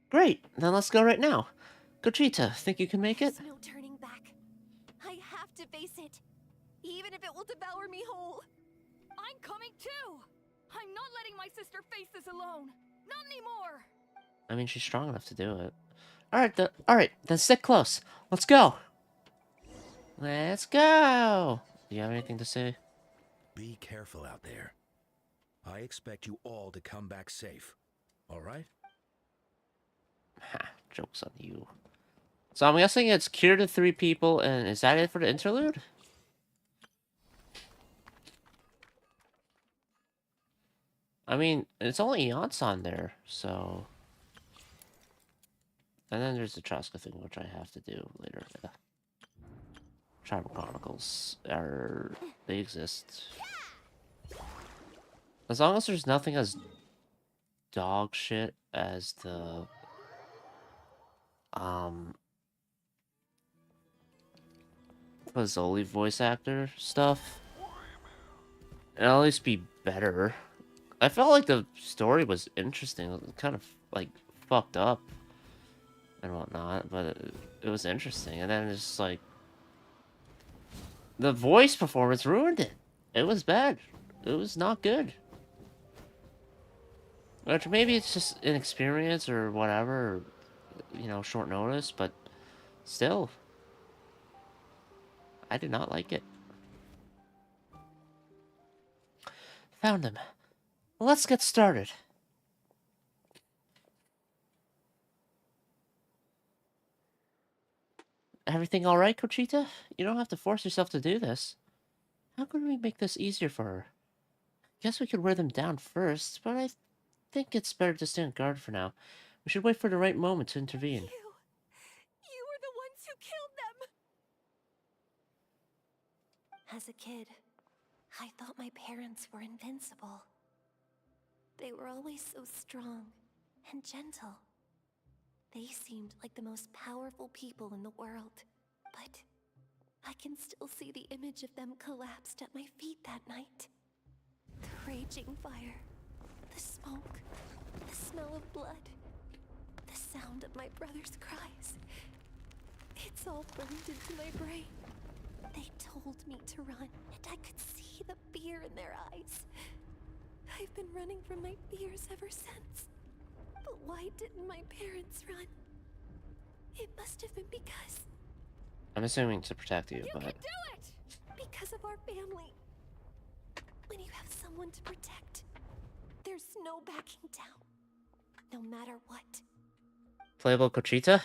Great, then let's go right now. Gogeta, think you can make it? There's no turning back. I have to face it, even if it will devour me whole. I'm coming too! I'm not letting my sister face this alone! Not anymore! I mean, she's strong enough to do it. Alright, then stick close. Let's go! Let's go! Do you have anything to say? Be careful out there. I expect you all to come back safe. All right? Ha, joke's on you. So I'm guessing it's cure to 3 people, and is that it for the interlude? I mean, it's only Yance on there, so... And then there's the Traska thing, which I have to do later. Yeah. Tribal Chronicles they exist. As long as there's nothing as dog shit as the Fazoli voice actor stuff, it'll at least be better. I felt like the story was interesting. It was kind of like fucked up and whatnot, but it was interesting. And then it's just like the voice performance ruined it. It was bad. It was not good. Which maybe it's just inexperience or whatever, or, you know, short notice, but still, I did not like it. Found him. Let's get started. Everything alright, Cochita? You don't have to force yourself to do this. How can we make this easier for her? Guess we could wear them down first, but I think it's better to stand guard for now. We should wait for the right moment to intervene. You were the ones who killed them! As a kid, I thought my parents were invincible. They were always so strong and gentle. They seemed like the most powerful people in the world. But I can still see the image of them collapsed at my feet that night. The raging fire, the smoke, the smell of blood, the sound of my brother's cries. It's all burned into my brain. They told me to run, and I could see the fear in their eyes. I've been running from my fears ever since. But why didn't my parents run? It must have been because... I'm assuming to protect you, but... You can do it! Because of our family. When you have someone to protect, there's no backing down. No matter what. Playable Cochita?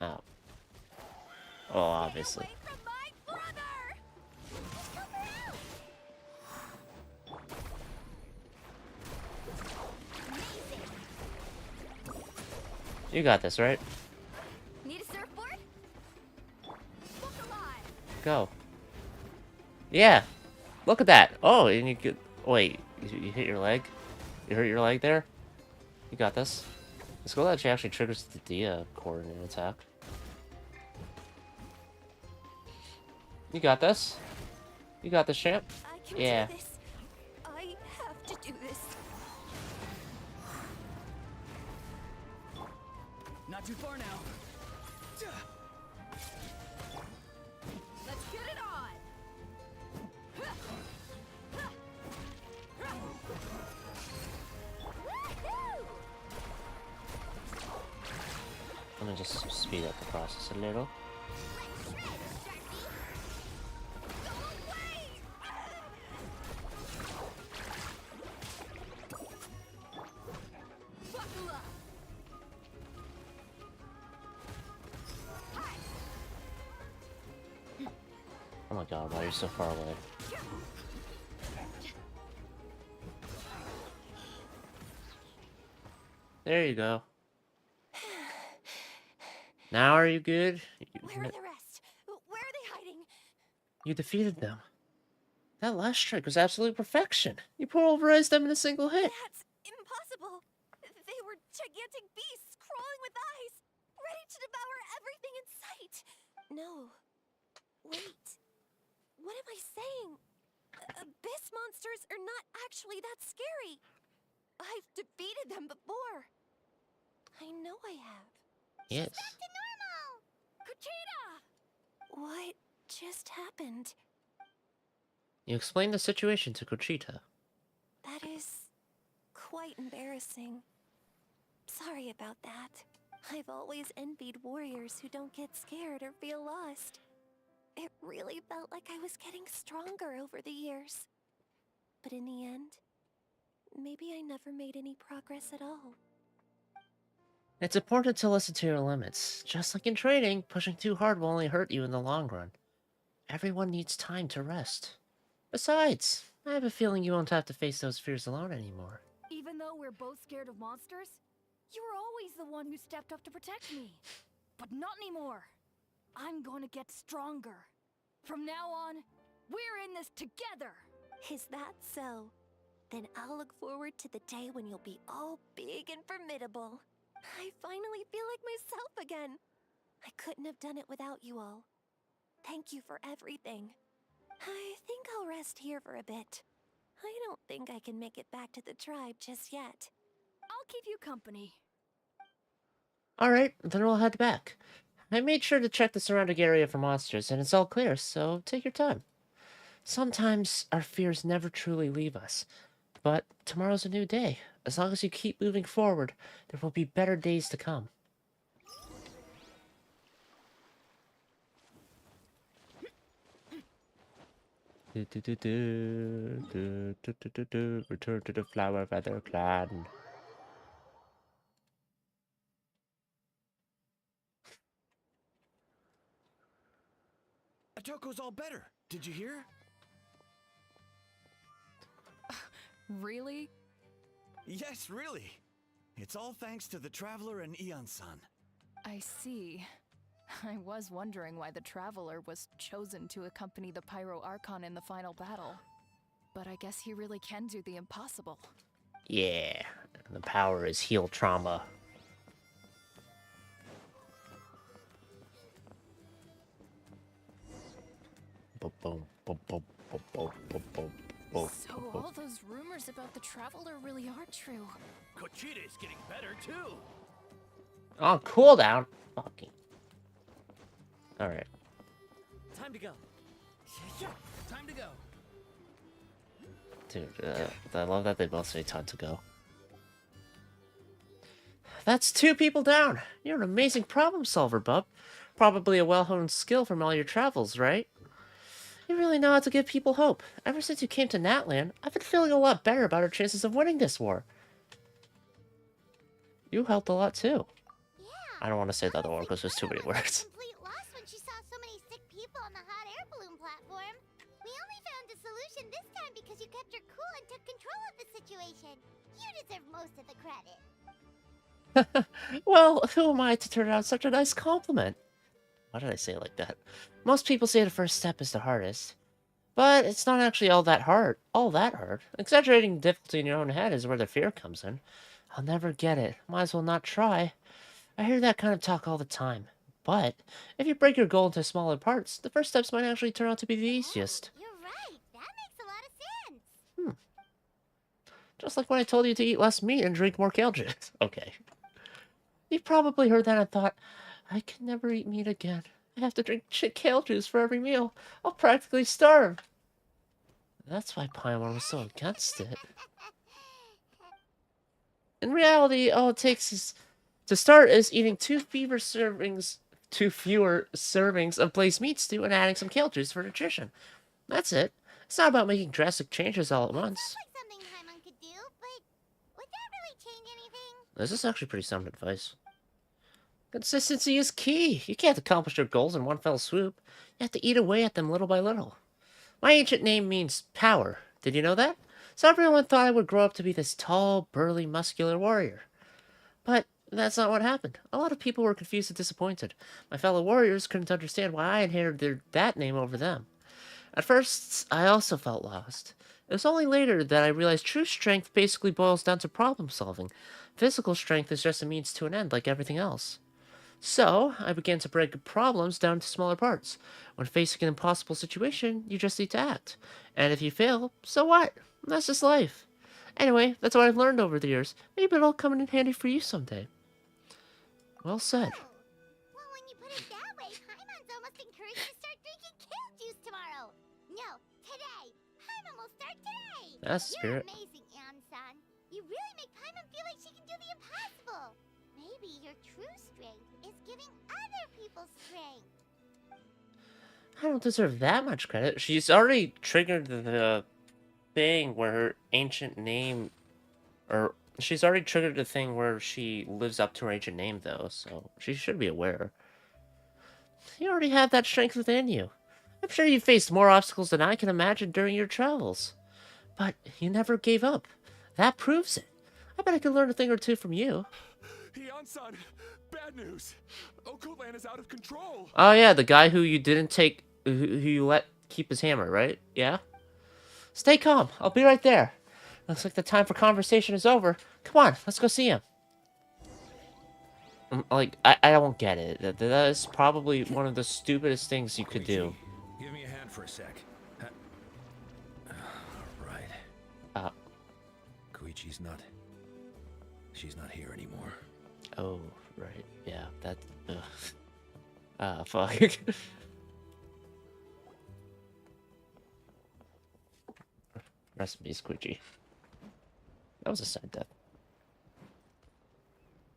Oh. Oh, obviously. Get away from my brother! You got this, right? Need a surfboard? Look alive! Go. Yeah. Look at that. Oh, and you could... Wait, you hit your leg? You hurt your leg there? You got this. Let's go that she actually triggers the Dia coordinate attack. You got this. You got this, champ. I can Yeah. do this. I have to do this. Not too far now. Let's get it on! Let me just speed up the process a little. Oh my god, why are you so far away? There you go. Now are you good? Where are the rest? Where are they hiding? You defeated them. That last strike was absolute perfection. You pulverized them in a single hit. That's impossible. They were gigantic beasts crawling with eyes, ready to devour everything in sight. No. Wait. What am I saying? Abyss monsters are not actually that scary. I've defeated them before. I know I have. Yes. Back to normal! Kuchita! What just happened? You explained the situation to Conchita. That is quite embarrassing. Sorry about that. I've always envied warriors who don't get scared or feel lost. It really felt like I was getting stronger over the years. But in the end, maybe I never made any progress at all. It's important to listen to your limits. Just like in training, pushing too hard will only hurt you in the long run. Everyone needs time to rest. Besides, I have a feeling you won't have to face those fears alone anymore. Even though we're both scared of monsters, you were always the one who stepped up to protect me. But not anymore. I'm going to get stronger. From now on, we're in this together. Is that so? Then I'll look forward to the day when you'll be all big and formidable. I finally feel like myself again. I couldn't have done it without you all. Thank you for everything. I think I'll rest here for a bit. I don't think I can make it back to the tribe just yet. I'll keep you company. Alright, then we'll head back. I made sure to check the surrounding area for monsters, and it's all clear, so take your time. Sometimes our fears never truly leave us. But tomorrow's a new day. As long as you keep moving forward, there will be better days to come. Return to the Flower Feather Clan. Atoko's all better. Did you hear? Really? Yes, really. It's all thanks to the Traveler and Ian-san. I see. I was wondering why the Traveler was chosen to accompany the Pyro Archon in the final battle. But I guess he really can do the impossible. Yeah, the power is heal trauma. So all those rumors about the Traveler really are true. Kuchita's getting better too. On cooldown? Fucking. Alright. Time to go. Time to go. Dude, I love that they both say time to go. That's 2 people down. You're an amazing problem solver, bub. Probably a well-honed skill from all your travels, right? You really know how to give people hope. Ever since you came to Natlan, I've been feeling a lot better about our chances of winning this war. You helped a lot, too. Yeah. I don't want to say that other word because there's too many words. Complete loss when she saw so many sick people on the hot air balloon platform. We only found a solution this time because you kept your cool and took control of the situation. You deserve most of the credit. Well, who am I to turn down such a nice compliment? Why did I say it like that? Most people say the first step is the hardest. But it's not actually all that hard. Exaggerating the difficulty in your own head is where the fear comes in. I'll never get it. Might as well not try. I hear that kind of talk all the time. But if you break your goal into smaller parts, the first steps might actually turn out to be the easiest. You're right. That makes a lot of sense. Just like when I told you to eat less meat and drink more kale juice. Okay. You probably heard that and thought, I can never eat meat again. I have to drink kale juice for every meal. I'll practically starve. That's why Paimon was so against it. In reality, all it takes is to start is eating 2 fewer servings of glazed meat stew and adding some kale juice for nutrition. That's it. It's not about making drastic changes all at once. Sounds like something Paimon could do, but would that really change anything? This is actually pretty sound advice. Consistency is key. You can't accomplish your goals in one fell swoop. You have to eat away at them little by little. My ancient name means power. Did you know that? So everyone thought I would grow up to be this tall, burly, muscular warrior. But that's not what happened. A lot of people were confused and disappointed. My fellow warriors couldn't understand why I inherited that name over them. At first, I also felt lost. It was only later that I realized true strength basically boils down to problem solving. Physical strength is just a means to an end, like everything else. So, I began to break problems down to smaller parts. When facing an impossible situation, you just need to act. And if you fail, so what? That's just life. Anyway, that's what I've learned over the years. Maybe it'll come in handy for you someday. Well said. Oh. Well, when you put it that way, Paimon's almost encouraged to start drinking kale juice tomorrow. No, today. Paimon will start today. That's You're spirit. amazing, Ansan. You really make Paimon feel like she can do the impossible. Maybe your true strength is giving other people strength. I don't deserve that much credit. She's already triggered the thing where her ancient name, or she's already triggered the thing where she lives up to her ancient name, though, so she should be aware. You already have that strength within you. I'm sure you faced more obstacles than I can imagine during your travels. But you never gave up. That proves it. I bet I could learn a thing or two from you. Ansan, bad news. Okoland is out of control. Oh yeah, the guy who you didn't take, who you let keep his hammer, right? Yeah? Stay calm. I'll be right there. Looks like the time for conversation is over. Come on, let's go see him. Like, I don't get it. That is probably one of the stupidest things you could do. Give me a hand for a sec. Right. Koichi's not... She's not here anymore. Oh, right. Yeah, that... Ugh. Ah, fuck. Rest in peace, Koichi. That was a sad death.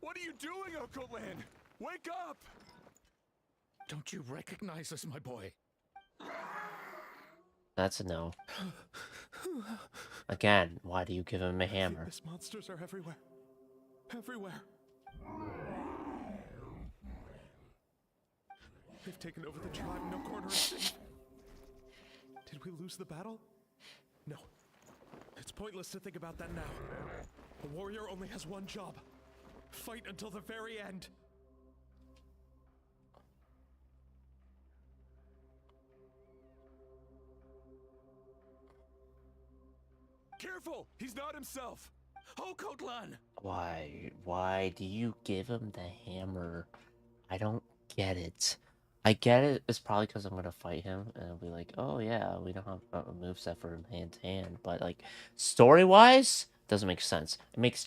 What are you doing, Okoland? Wake up! Don't you recognize us, my boy? That's a no. Again, why do you give him a hammer? These monsters are everywhere. Everywhere. They've taken over the tribe. No corner is safe. Did we lose the battle? No. It's pointless to think about that now. A warrior only has one job. Fight until the very end. Careful! He's not himself! Oh, Kotlan! Why do you give him the hammer? I don't get it. I get it. It's probably because I'm gonna fight him, and I'll be like, oh yeah, we don't have a moveset for him hand to hand. But like, story-wise, doesn't make sense. It makes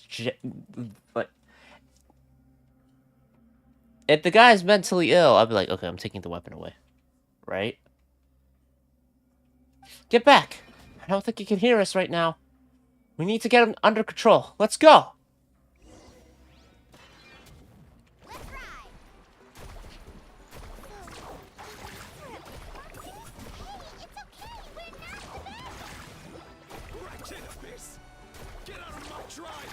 but if the guy's mentally ill, I'll be like, okay, I'm taking the weapon away, right? Get back! I don't think he can hear us right now. We need to get him under control. Let's go! Let's ride. Hey, it's okay. We're not the bad. Wretched abyss! Get out of my tribe!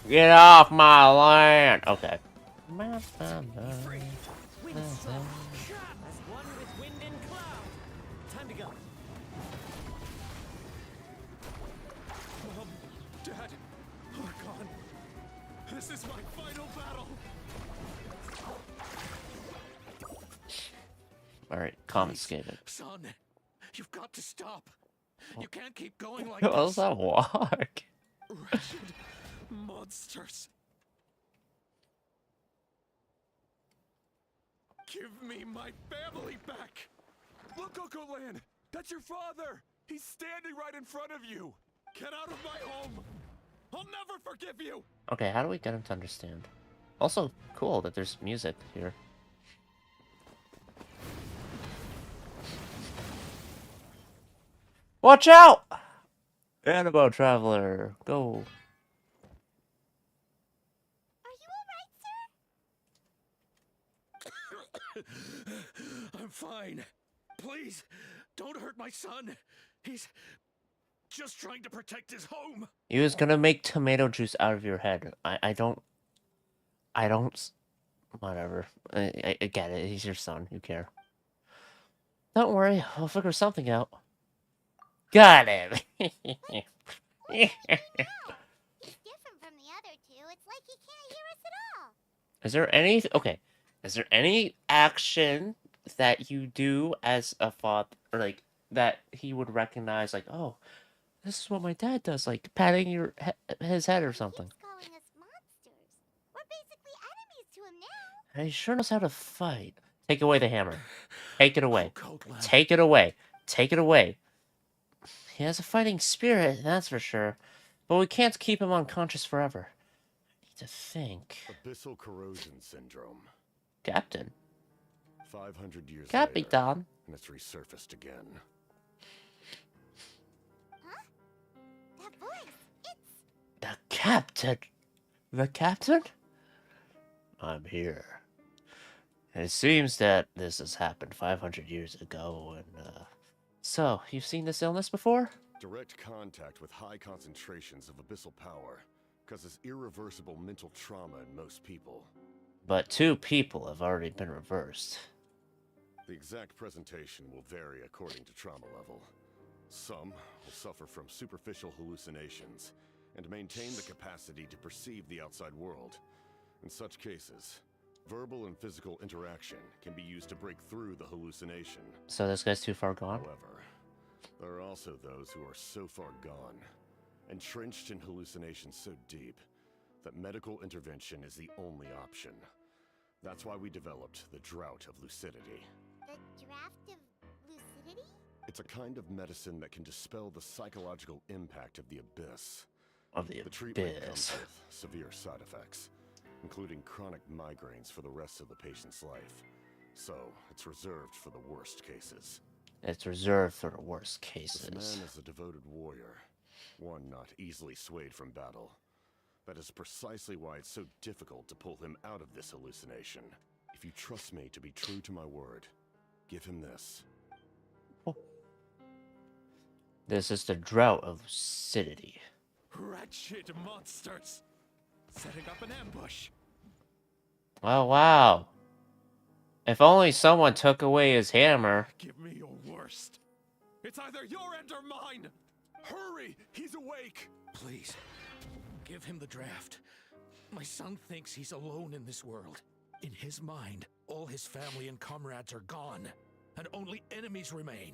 Get off my land! Okay. Free. Wind strong. As one with wind and cloud. Time to go. Mom, Dad, are gone. This is my final battle. Alright, confiscate it. Son, you've got to stop. You can't keep going like What was this. that walk? Wretched monsters. Give me my family back! Look, Okoland! That's your father! He's standing right in front of you! Get out of my home! I'll never forgive you! Okay, how do we get him to understand? Also, cool that there's music here. Watch out! Annabelle Traveler, go. Are you alright, sir? I'm fine. Please, don't hurt my son. He's just trying to protect his home. He was gonna make tomato juice out of your head. I don't... Whatever. I get it. He's your son. You care. Don't worry. We'll figure something out. Got him! He's different from the other two. It's like he can't hear us at all. Is there any... Okay. Is there any action that you do as a father, or like, that he would recognize, like, oh, this is what my dad does, like, patting his head or something? He's calling us monsters. We're basically enemies to him now. And he sure knows how to fight. Take away the hammer. Take it away. Kotlan. Take it away. Take it away. He has a fighting spirit, that's for sure. But we can't keep him unconscious forever. I need to think. Abyssal corrosion syndrome. Captain. 500 years Capitan. later, and it's resurfaced again. Huh? That voice, it's... The captain. The captain? I'm here. It seems that this has happened 500 years ago, and, So, you've seen this illness before? Direct contact with high concentrations of abyssal power causes irreversible mental trauma in most people. But 2 people have already been reversed. The exact presentation will vary according to trauma level. Some will suffer from superficial hallucinations and maintain the capacity to perceive the outside world. In such cases, verbal and physical interaction can be used to break through the hallucination. So this guy's too far gone? However, there are also those who are so far gone, entrenched in hallucinations so deep, that medical intervention is the only option. That's why we developed the Drought of Lucidity. The draft of lucidity? It's a kind of medicine that can dispel the psychological impact of the abyss. Of the treatment abyss. comes with severe side effects, including chronic migraines for the rest of the patient's life. So, it's reserved for the worst cases. It's reserved for the worst cases. This man is a devoted warrior, one not easily swayed from battle. That is precisely why it's so difficult to pull him out of this hallucination. If you trust me to be true to my word, give him this. Oh. This is the Drought of Lucidity. Wretched monsters! Setting up an ambush! Oh, wow. If only someone took away his hammer. Give me your worst. It's either your end or mine! Hurry! He's awake! Please, give him the draft. My son thinks he's alone in this world. In his mind, all his family and comrades are gone, and only enemies remain.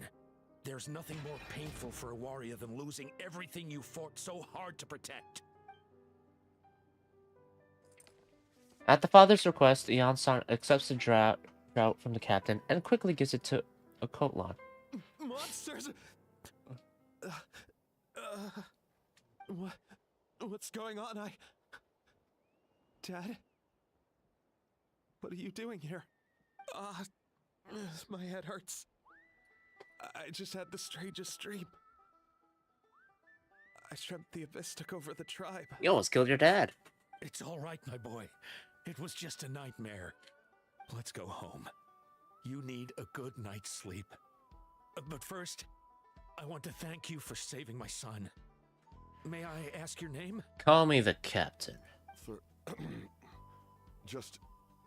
There's nothing more painful for a warrior than losing everything you fought so hard to protect. At the father's request, Ion-san accepts the drought from the captain and quickly gives it to a Kotlan. Monsters! What's going on? Dad? What are you doing here? My head hurts. I just had the strangest dream. I dreamt the abyss took over the tribe. You almost killed your dad. It's all right, my boy. It was just a nightmare. Let's go home. You need a good night's sleep. But first, I want to thank you for saving my son. May I ask your name? Call me the captain. Just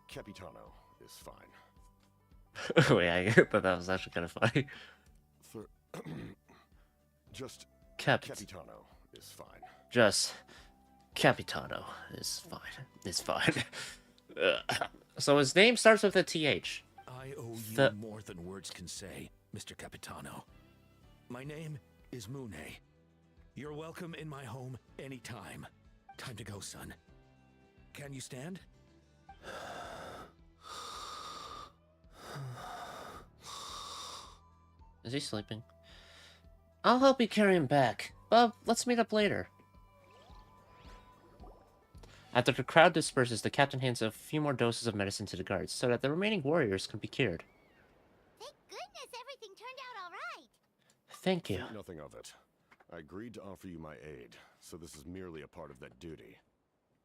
Capitano is fine. Wait, I thought that was actually kind of funny. Just Capitano is fine. Just Capitano is fine. It's fine. So his name starts with a TH. I owe you more than words can say, Mr. Capitano. My name is Mune. You're welcome in my home anytime. Time to go, son. Can you stand? Is he sleeping? I'll help you carry him back. But let's meet up later. After the crowd disperses, the captain hands a few more doses of medicine to the guards so that the remaining warriors can be cured. Thank goodness everything turned out all right. Thank you. Think nothing of it. I agreed to offer you my aid, so this is merely a part of that duty.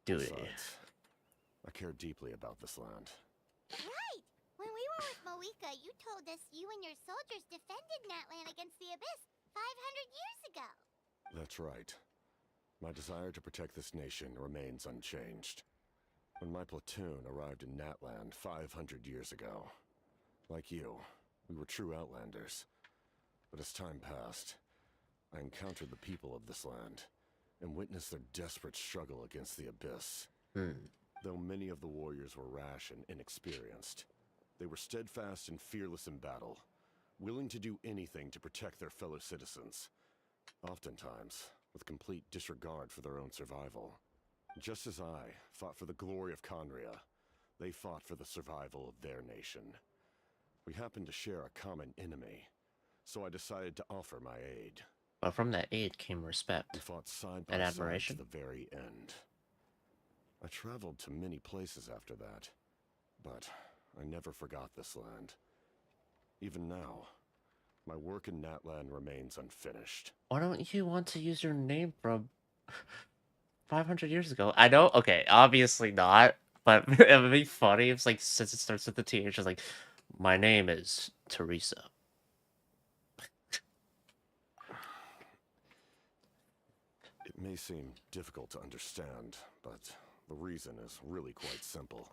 Besides, I care deeply about this land. Right! When we were with Moika, you told us you and your soldiers defended Natlan against the Abyss 500 years ago. That's right. My desire to protect this nation remains unchanged. When my platoon arrived in Natlan 500 years ago, like you, we were true outlanders. But as time passed, I encountered the people of this land and witnessed their desperate struggle against the Abyss. Though many of the warriors were rash and inexperienced, they were steadfast and fearless in battle, willing to do anything to protect their fellow citizens, oftentimes with complete disregard for their own survival. Just as I fought for the glory of Conria, they fought for the survival of their nation. We happened to share a common enemy, so I decided to offer my aid. But from that aid came respect We fought side by and side admiration. to the very end. I traveled to many places after that, but I never forgot this land. Even now, my work in Natlan remains unfinished. Why don't you want to use your name from 500 years ago? I know, okay, obviously not, but it would be funny if, like, since it starts with the TH, it's like, my name is Teresa. It may seem difficult to understand, but the reason is really quite simple.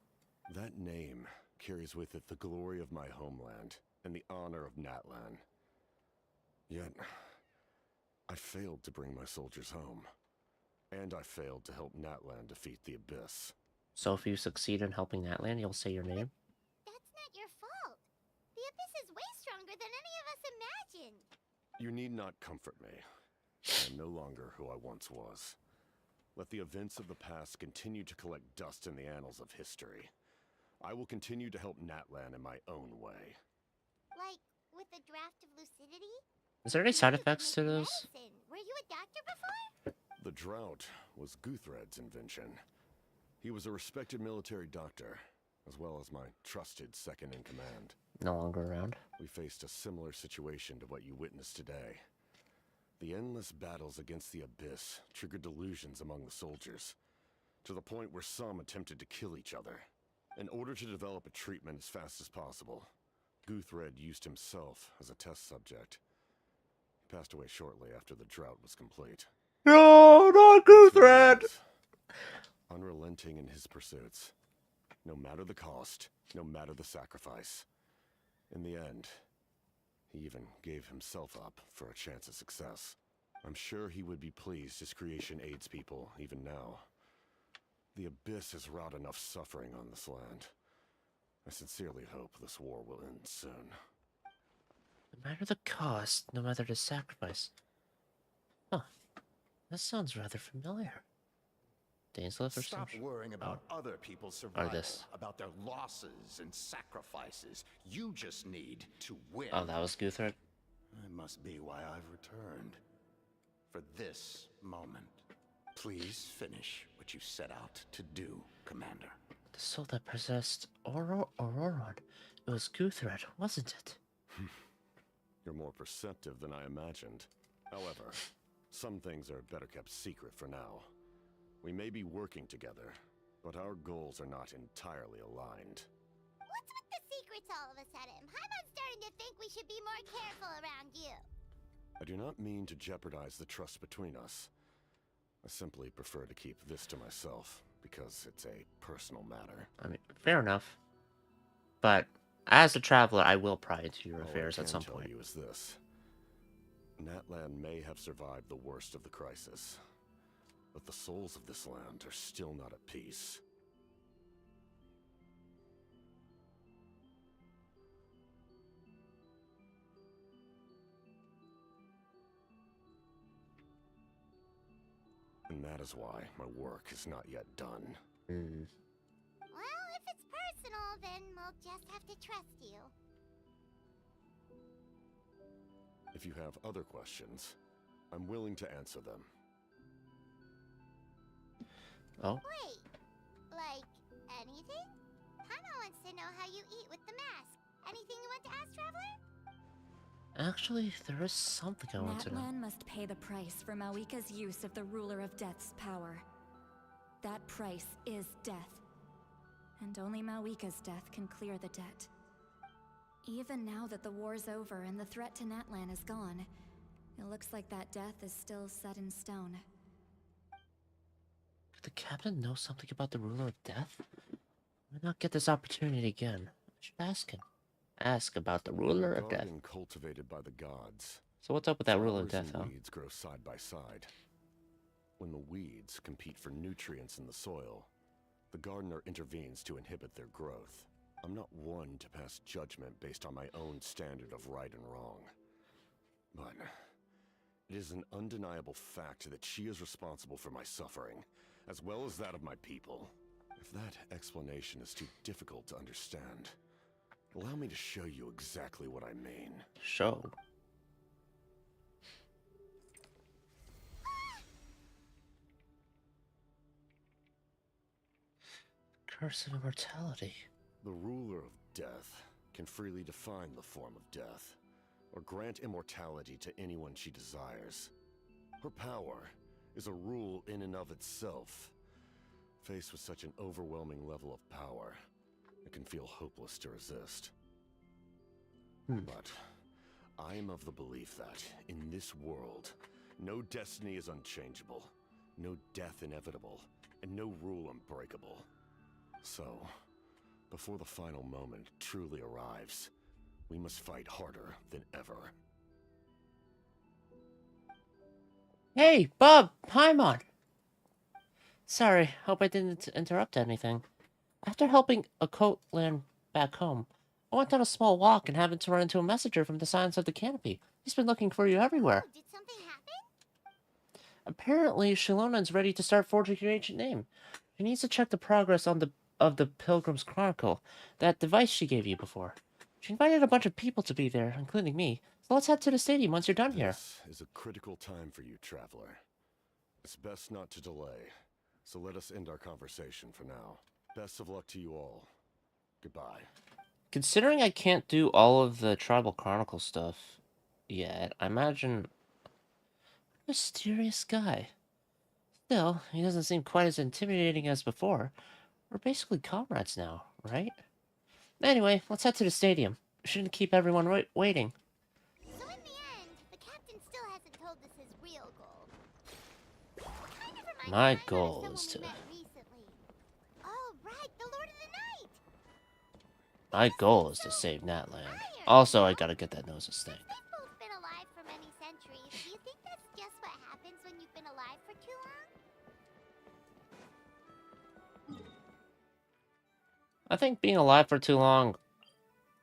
That name carries with it the glory of my homeland and the honor of Natlan. Yet, I failed to bring my soldiers home. And I failed to help Natlan defeat the Abyss. So if you succeed in helping Natlan, you'll say your name? That's not your fault. The Abyss is way stronger than any of us imagined. You need not comfort me. I am no longer who I once was. Let the events of the past continue to collect dust in the annals of history. I will continue to help Natlan in my own way. Like, with the draft of lucidity? Is there any side effects to those? Medicine. Were you a doctor before? The drought was Guthred's invention. He was a respected military doctor, as well as my trusted second-in-command. No longer around. We faced a similar situation to what you witnessed today. The endless battles against the Abyss triggered delusions among the soldiers, to the point where some attempted to kill each other. In order to develop a treatment as fast as possible, Guthred used himself as a test subject. He passed away shortly after the drought was complete. No, not Guthred! Unrelenting in his pursuits, no matter the cost, no matter the sacrifice. In the end, he even gave himself up for a chance of success. I'm sure he would be pleased his creation aids people even now. The Abyss has wrought enough suffering on this land. I sincerely hope this war will end soon. No matter the cost, no matter the sacrifice. Huh. That sounds rather familiar. Dainsliff or Stop some worrying about other people's survival, this. about their losses and sacrifices. You just need to win. Oh, that was Guthred? That must be why I've returned. For this moment. Please finish what you set out to do, Commander. The soul that possessed Auroron. It was Guthred, wasn't it? You're more perceptive than I imagined. However, some things are better kept secret for now. We may be working together, but our goals are not entirely aligned. What's with the secrets all of a sudden? I'm starting to think we should be more careful around you. I do not mean to jeopardize the trust between us. I simply prefer to keep this to myself, because it's a personal matter. I mean, fair enough. But, as a traveler, I will pry into your affairs at some point. All I can tell you is this. Natlan may have survived the worst of the crisis, but the souls of this land are still not at peace. And that is why my work is not yet done. Well, if it's personal, then we'll just have to trust you. If you have other questions, I'm willing to answer them. Oh? Wait, like anything? Paimon wants to know how you eat with the mask. Anything you want to ask, Traveler? Actually, there is something I want to know. Natlan must pay the price for Mawika's use of the Ruler of Death's power. That price is death. And only Mawika's death can clear the debt. Even now that the war's over and the threat to Natlan is gone, it looks like that death is still set in stone. Could the captain know something about the Ruler of Death? Why not get this opportunity again? I should ask him. Ask about the Ruler of Death. Garden cultivated by the gods. So what's up with that Ruler of Flowers Death, and huh? weeds grow side by side. When the weeds compete for nutrients in the soil, the gardener intervenes to inhibit their growth. I'm not one to pass judgment based on my own standard of right and wrong. But it is an undeniable fact that she is responsible for my suffering, as well as that of my people. If that explanation is too difficult to understand, allow me to show you exactly what I mean. Show. Curse of immortality. The ruler of death can freely define the form of death, or grant immortality to anyone she desires. Her power is a rule in and of itself. Faced with such an overwhelming level of power, it can feel hopeless to resist. But I am of the belief that, in this world, no destiny is unchangeable, no death inevitable, and no rule unbreakable. So, before the final moment truly arrives, we must fight harder than ever. Hey, Bob! Paimon! Sorry, hope I didn't interrupt anything. After helping a coat land back home, I went on a small walk and happened to run into a messenger from the Silence of the Canopy. He's been looking for you everywhere. Oh, did something happen? Apparently, Shalonan's ready to start forging your ancient name. She needs to check the progress on the Pilgrim's Chronicle, that device she gave you before. She invited a bunch of people to be there, including me. So let's head to the stadium once you're done here. This is a critical time for you, Traveler. It's best not to delay, so let us end our conversation for now. Best of luck to you all. Goodbye. Considering I can't do all of the Tribal Chronicle stuff yet, I imagine... mysterious guy. Still, he doesn't seem quite as intimidating as before. We're basically comrades now, right? Anyway, let's head to the stadium. We shouldn't keep everyone waiting. So in the end, the captain still hasn't told us his real goal. Kind of reminds My me goal of is to... someone we met recently. Oh, right, the Lord of the Night! My goal is to save Natlan. Also, I gotta get that Noses thing. They've both been alive for many centuries. Do you think that's just what happens when you've been alive for too long? I think being alive for too long,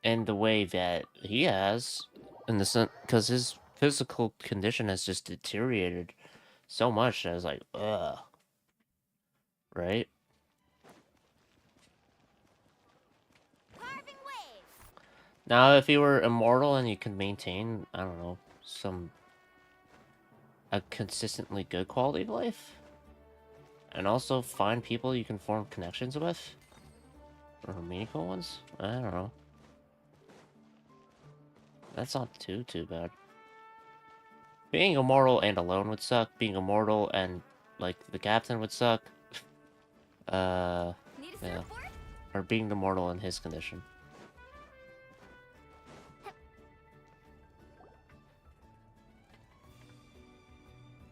in the way that he has, in the sense, because his physical condition has just deteriorated so much that I was like, ugh. Right? Carving waves. Now, if you were immortal and you could maintain, I don't know, a consistently good quality of life, and also find people you can form connections with, or meaningful ones, I don't know. That's not too bad. Being immortal and alone would suck. Being immortal and, like, the captain would suck. Yeah. Or being immortal in his condition.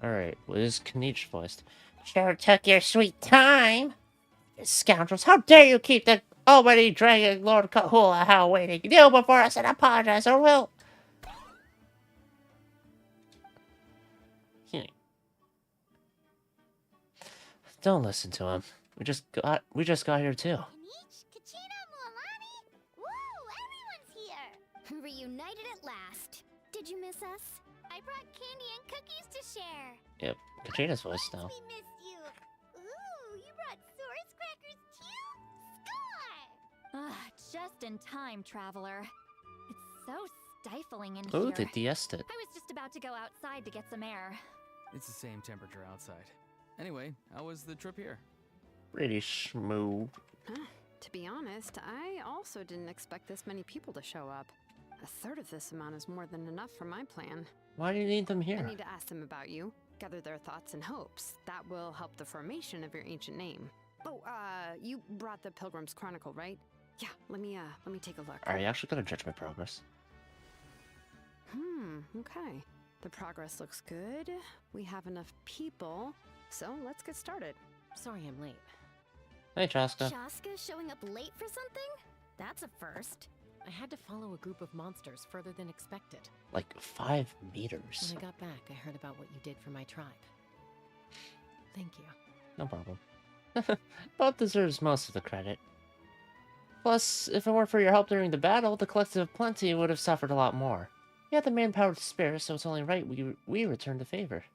Alright, what is Kniech voiced? Sure took your sweet time! Scoundrels, how dare you keep the almighty dragon Lord Kahula How waiting? Kneel before us and apologize, or we'll... Don't listen to him. We just got here too. Kniech, Kachina, Mualani? Woo, everyone's here! Reunited at last. Did you miss us? I brought candy and cookies to share. Yep, Kachina's voice now. We missed you. Ooh, you brought Source crackers too? Score! Just in time, Traveler. It's so stifling in Ooh, here. they de-essed it. I was just about to go outside to get some air. It's the same temperature outside. Anyway, how was the trip here? Pretty smooth. To be honest, I also didn't expect this many people to show up. A third of this amount is more than enough for my plan. Why do you need them I here? need to ask them about you, gather their thoughts and hopes. That will help the formation of your ancient name. Oh, you brought the Pilgrim's Chronicle, right? Yeah, let me take a look. Are you actually gonna judge my progress? Okay. The progress looks good. We have enough people, so let's get started. Sorry I'm late. Hey, Chaska. Chaska showing up late for something? That's a first. I had to follow a group of monsters further than expected. Like 5 meters. When I got back, I heard about what you did for my tribe. Thank you. No problem. Bob deserves most of the credit. Plus, if it weren't for your help during the battle, the Collective of Plenty would have suffered a lot more. We had the manpower to spare, so it's only right we returned the favor.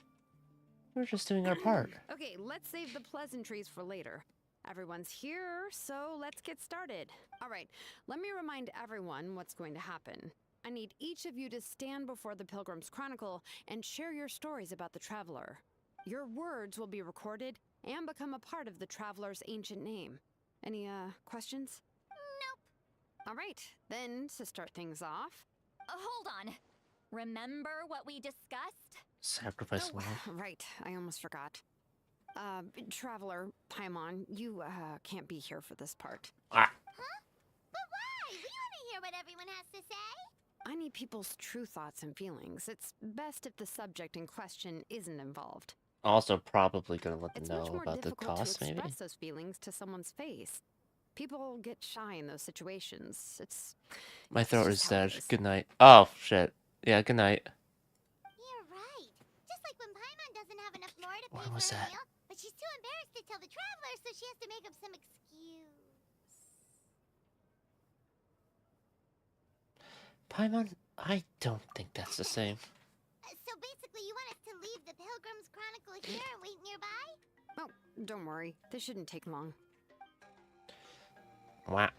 We're just doing our part. Okay, let's save the pleasantries for later. Everyone's here, so let's get started. All right, let me remind everyone what's going to happen. I need each of you to stand before the Pilgrim's Chronicle and share your stories about the Traveler. Your words will be recorded and become a part of the Traveler's ancient name. Any, questions? Nope. All right, then, to start things off. Hold on. Remember what we discussed? Sacrifice Oh, life. right, I almost forgot. Traveler, Paimon, you, can't be here for this part. Ah. Huh? But why? We want to hear what everyone has to say. I need people's true thoughts and feelings. It's best if the subject in question isn't involved. Also, probably gonna let them It's know much more about the difficult cost, to maybe? express those feelings to someone's face. People get shy in those situations. My throat is just how it dead. is. Good night. Oh, shit. Yeah, good night. You're right. Just like when Paimon doesn't have enough more to pay What for was her that? meal, but she's too embarrassed to tell the traveler, so she has to make up some excuse. Paimon, I don't think that's the same. So basically, you want us to leave the Pilgrim's Chronicle here and wait nearby? Oh, don't worry. This shouldn't take long. Wow.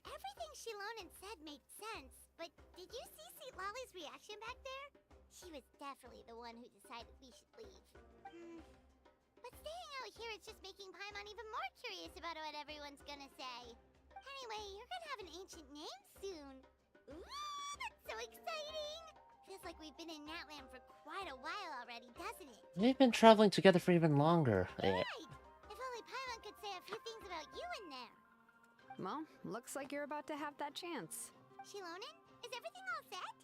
Everything Shilonen said made sense, but did you see St. Lolly's reaction back there? She was definitely the one who decided we should leave. But staying out here is just making Paimon even more curious about what everyone's gonna say. Anyway, you're gonna have an ancient name soon. Ooh, that's so exciting! Feels like we've been in Natlan for quite a while already, doesn't it? We've been traveling together for even longer. Yeah. Right! If only Paimon could say a few things about you in there. Well, looks like you're about to have that chance. Shilonen, is everything all set?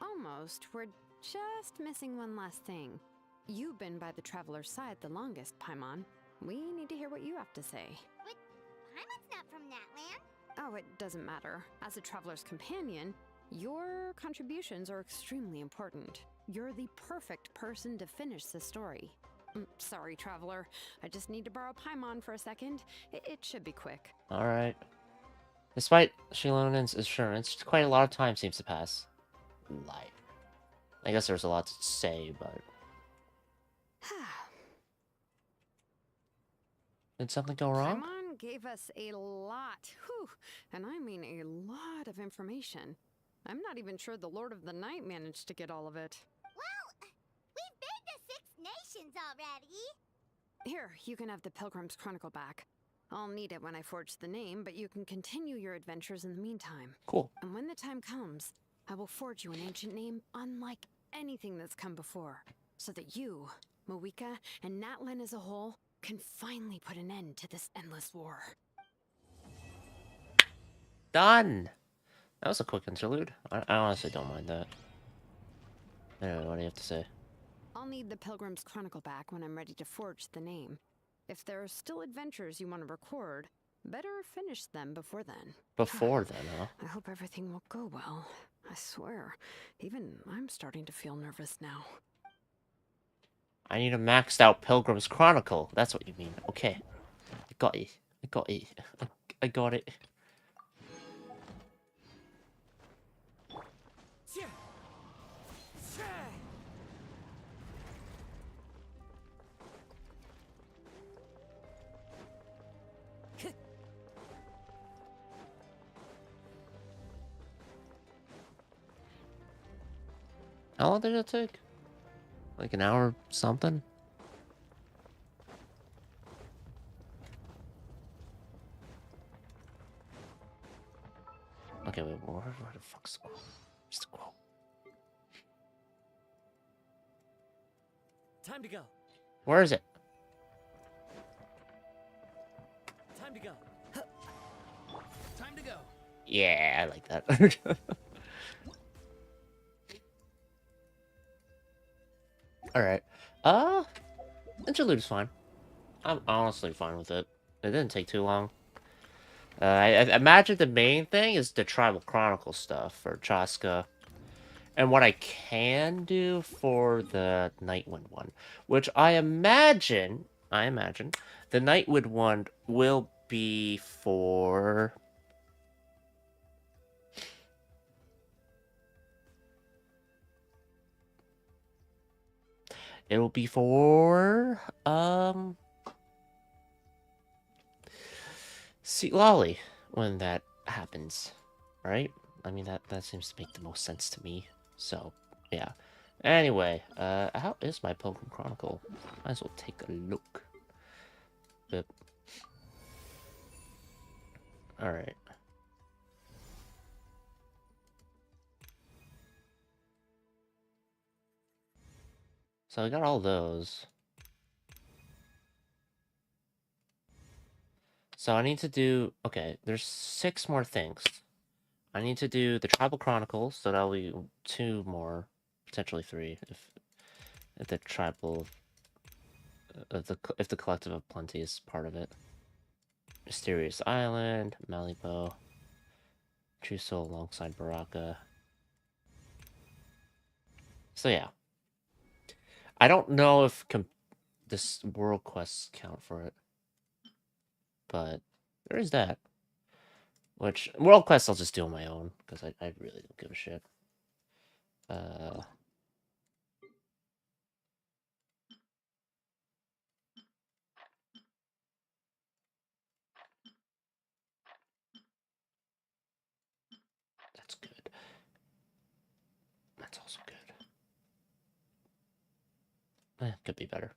Almost. We're just missing one last thing. You've been by the Traveler's side the longest, Paimon. We need to hear what you have to say. But Paimon's not from Natlan. Oh, it doesn't matter. As a Traveler's companion, your contributions are extremely important. You're the perfect person to finish the story. Sorry, Traveler. I just need to borrow Paimon for a second. It should be quick. Alright. Despite Shilonen's assurance, quite a lot of time seems to pass. Lie. I guess there's a lot to say, but... Did something go wrong? Paimon gave us a lot, and I mean a lot of information. I'm not even sure the Lord of the Night managed to get all of it. Well, we've been to 6 nations already. Here, you can have the Pilgrim's Chronicle back. I'll need it when I forge the name, but you can continue your adventures in the meantime. Cool. And when the time comes, I will forge you an ancient name unlike anything that's come before, so that you, Mawika, and Natlan as a whole can finally put an end to this endless war. Done! That was a quick interlude. I honestly don't mind that. Anyway, what do you have to say? I'll need the Pilgrim's Chronicle back when I'm ready to forge the name. If there are still adventures you want to record, better finish them before then. Before then, huh? I hope everything will go well. I swear, even I'm starting to feel nervous now. I need a maxed out Pilgrim's Chronicle. That's what you mean. Okay. I got it. I got it. I got it. How long did it take? Like an hour something? Okay, wait, where the fuck's the quote? Where's the quote? Time to go. Where is it? Time to go. Time to go. Yeah, I like that. Alright. Interlude is fine. I'm honestly fine with it. It didn't take too long. I imagine the main thing is the Tribal Chronicle stuff for Chaska. And what I can do for the Nightwind one. Which I imagine, the Nightwind one will be for... It'll be for, see Lolly when that happens, right? I mean, that seems to make the most sense to me. So, yeah. Anyway, how is my Pilgrim Chronicle? Might as well take a look. But, Alright. So I got all those. So I need to do... Okay, there's 6 more things. I need to do the Tribal Chronicles, so that'll be 2 more. Potentially 3, if the Tribal... if the Collective of Plenty is part of it. Mysterious Island, Malipo, True Soul alongside Baraka. So yeah. I don't know if this world quests count for it. But there is that. Which, world quests I'll just do on my own, because I really don't give a shit. That's good. That's also good. Could be better.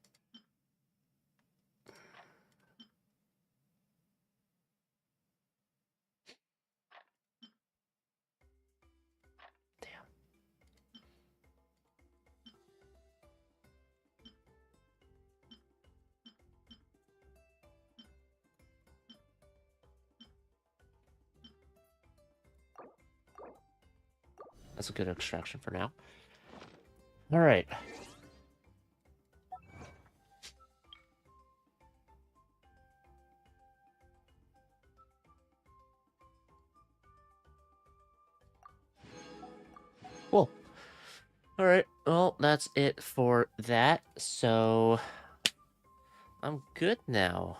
Damn. That's a good extraction for now. Alright. Cool. Alright, well, that's it for that. So, I'm good now.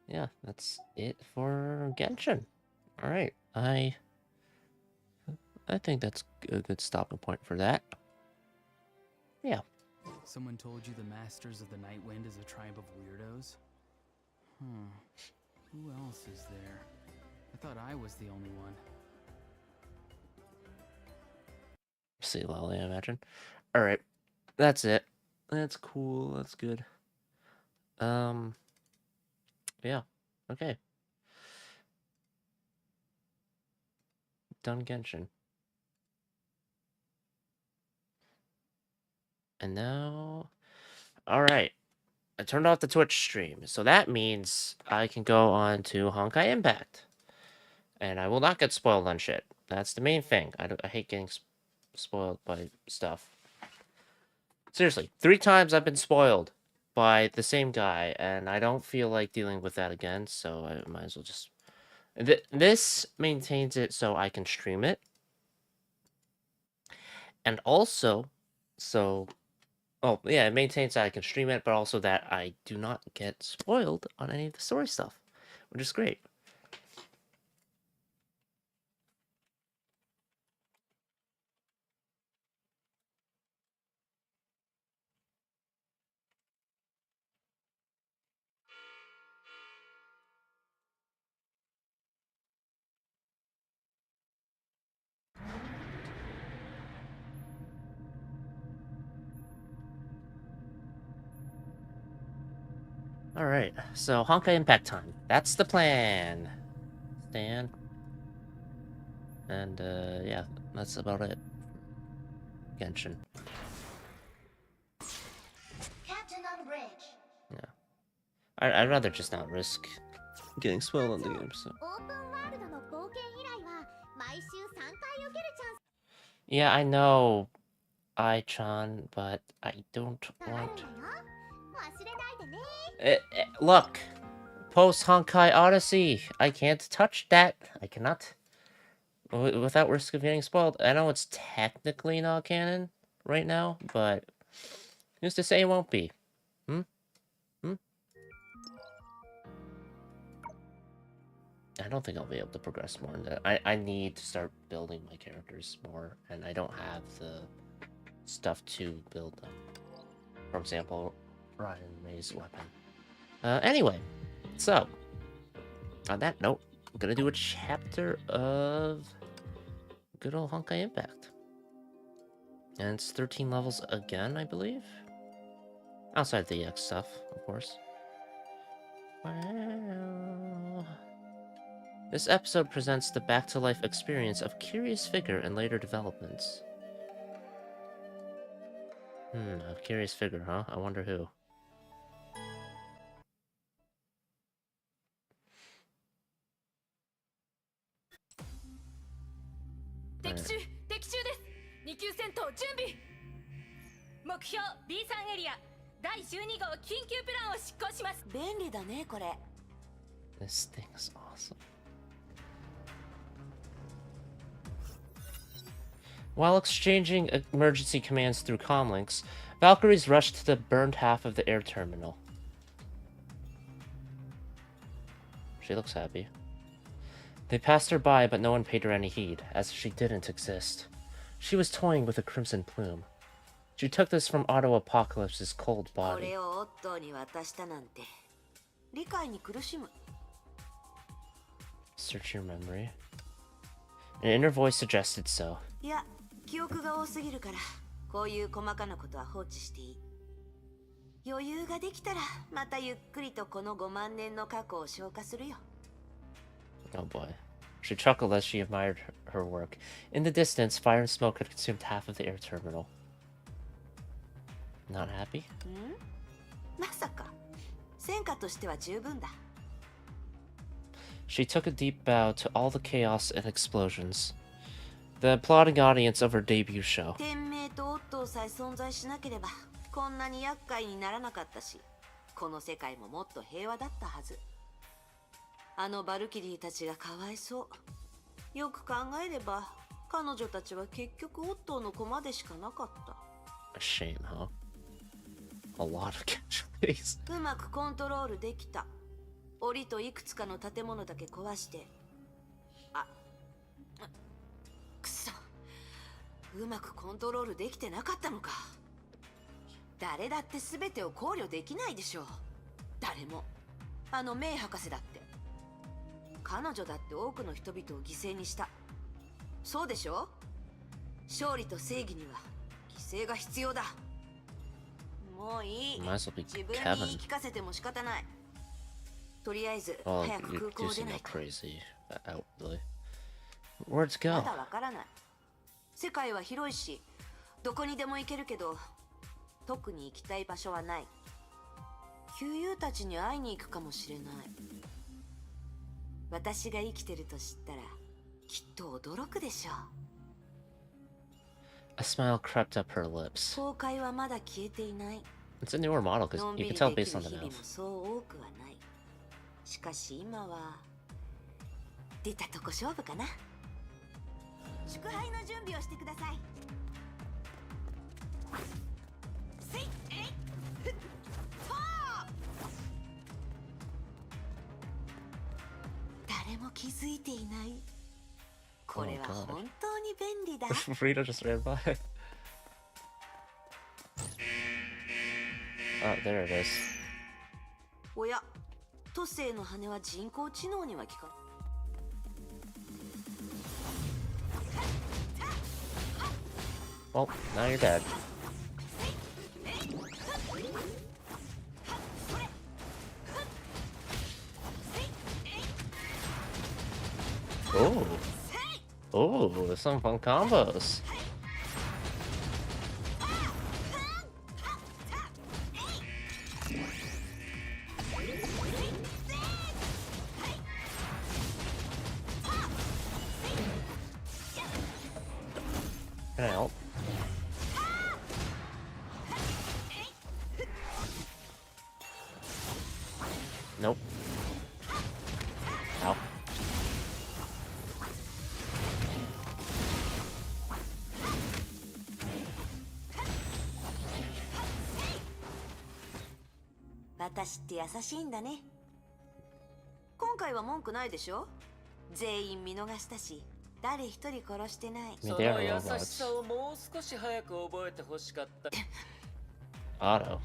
Yeah, that's it for Genshin. Alright, I think that's a good stopping point for that. Yeah. Someone told you the Masters of the Night Wind is a tribe of weirdos? Who else is there? I thought I was the only one. See Lolly, I imagine. Alright, that's it. That's cool, that's good. Yeah, okay. Done Genshin. And now... Alright. I turned off the Twitch stream, so that means I can go on to Honkai Impact. And I will not get spoiled on shit. That's the main thing. I hate getting spoiled by stuff. Seriously, 3 times I've been spoiled by the same guy, and I don't feel like dealing with that again, so I might as well just... This maintains it so I can stream it. And also, so... Oh, yeah, it maintains that I can stream it, but also that I do not get spoiled on any of the story stuff, which is great. Alright, so Honkai Impact time. That's the plan. Stan. And, yeah, that's about it. Genshin. Captain on bridge. Yeah. I'd rather just not risk getting spoiled on the game, so... Yeah, I know, I-chan, but I don't want... Look! Post Honkai Odyssey! I can't touch that! I cannot... Without risk of getting spoiled. I know it's technically not canon right now, but... who's to say it won't be? I don't think I'll be able to progress more in that. I need to start building my characters more, and I don't have the stuff to build them. For example, Ryan May's weapon. Anyway, so, on that note, I'm gonna do a chapter of good old Honkai Impact. And it's 13 levels again, I believe? Outside the EX stuff, of course. Wow. This episode presents the back-to-life experience of Curious Figure and later developments. A Curious Figure, huh? I wonder who. Right. 2級戦闘準備。目標 B3 エリア第12号緊急プランを執行します。便利だねこれ。This thing is awesome. While exchanging emergency commands through comlinks, Valkyries rushed to the burned half of the air terminal. She looks happy. They passed her by, but no one paid her any heed, as if she didn't exist. She was toying with a crimson plume. She took this from Auto Apocalypse's cold body. Search your memory. An inner voice suggested so. 記憶が多すぎるからこういう細かなことは放置していい。余裕ができたらまたゆっくりとこの5万年の過去を消化するよ。 Oh boy. She chuckled as she admired her work. In the distance, fire and smoke had consumed half of the air terminal. Not happy? まさか戦果としては十分だ。 She took a deep bow to all the chaos and explosions. The applauding audience of her debut show. 天命とオットーさえ存在しなければこんなに厄介にならなかったし、この世界ももっと平和だったはず。あのバルキリーたちがかわいそう。よく考えれば彼女たちは結局オットーの駒でしかなかった。 A shame, huh? A lot of casualties. うまくコントロールできた。檻といくつかの建物だけ壊して。くそ。うまくコントロールできてなかったのか。誰だって全てを考慮できないでしょう。誰も。あのメイ博士だって。彼女だって多くの人々を犠牲にした。そうでしょ？勝利と正義には犠牲が必要だ。もういい。自分に言い聞かせても仕方ない。とりあえず早く空港を出ないと。Where'd it go? まだわからない。世界は広いし、どこにでも行けるけど、特に行きたい場所はない。旧友たちに会いに行くかもしれない。私が生きてると知ったら、きっと驚くでしょう。A smile crept up her lips. 崩壊はまだ消えていない。 It's a newer model, because you can tell based on the mouth. そう多くはない。しかし今は出たとこ勝負かな。祝杯の準備をしてください。せいえいふっフォー。誰も気づいていない。これは本当に便利だ。Rita just ran by. Oh, there it is. おや、都政の羽は人工知能には効かない。Well, now you're dead. Oh. Oh, some fun combos. Can I help? Nope. Ow. "私って優しいんだね。今回は文句ないでしょ？全員見逃したし、誰一人殺してない。その優しさをもう少し早く覚えてほしかった。Auto.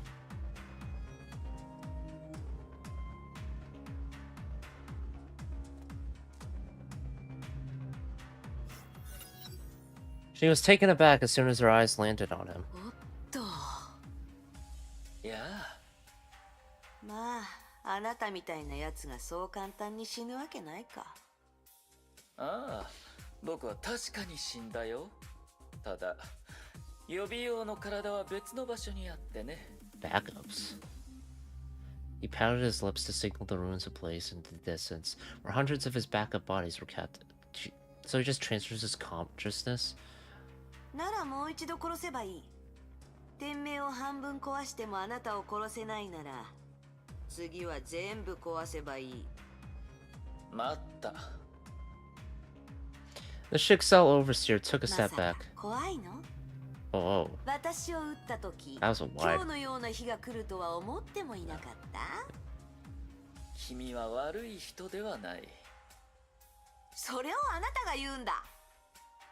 She was taken aback as soon as her eyes landed on him. おっと。いやまあ、あなたみたいなやつがそう簡単に死ぬわけないか。ああ、僕は確かに死んだよ。ただ、予備用の体は別の場所にあってね。Backups. He pouted his lips to signal the ruins of place in the distance, where hundreds of his backup bodies were kept. So he just transfers his consciousness? ならもう一度殺せばいい。天命を半分壊してもあなたを殺せないなら、次は全部壊せばいい。待った。The Shixel overseer took a step back. 怖いの？ Oh, 私を撃った時、 that was a 今 wide. 日のような日が来るとは思ってもいなかった。君は悪い人ではない。それをあなたが言うんだ。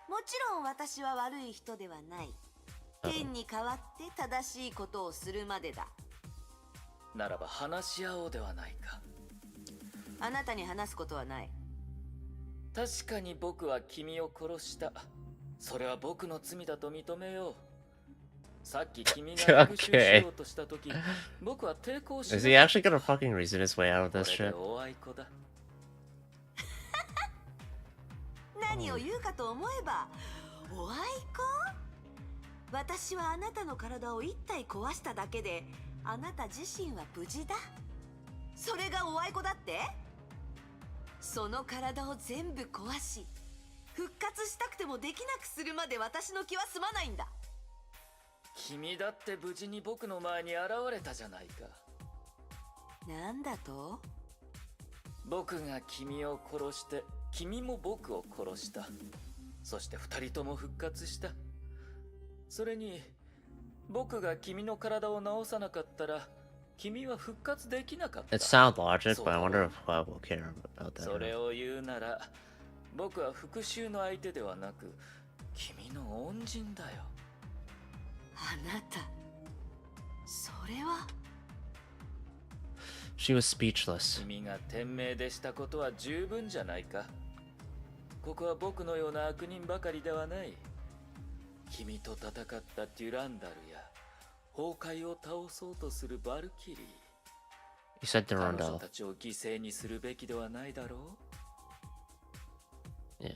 もちろん私は悪い人ではない。天に代わって正しいことをするまでだ。ならば話し合おうではないか。あなたに話すことはない。確かに僕は君を殺した。それは僕の罪だと認めよう。さっき君が復讐しようとしたとき、僕は抵抗しない。Is he actually gonna fucking reason his way out of this shit? おあいこだ。何を言うかと思えば、おあいこ？私はあなたの体を一体壊しただけで、あなた自身は無事だ。それがおあいこだって？その体を全部壊し、復活したくてもできなくするまで私の気は済まないんだ。君だって無事に僕の前に現れたじゃないか。なんだと？僕が君を殺して、君も僕を殺した。そして二人とも復活した。それに、僕が君の体を治さなかったら、君は復活できなかった。It sounds logic, but I wonder if I will care about that. それを言うなら、僕は復讐の相手ではなく、君の恩人だよ。あなた、それは。She was speechless. 君が天命でしたことは十分じゃないか。ここは僕のような悪人ばかりではない。君と戦ったデュランダルや崩壊を倒そうとするバルキリー。He said Durandal. 彼女たちを犠牲にするべきではないだろう。Yeah.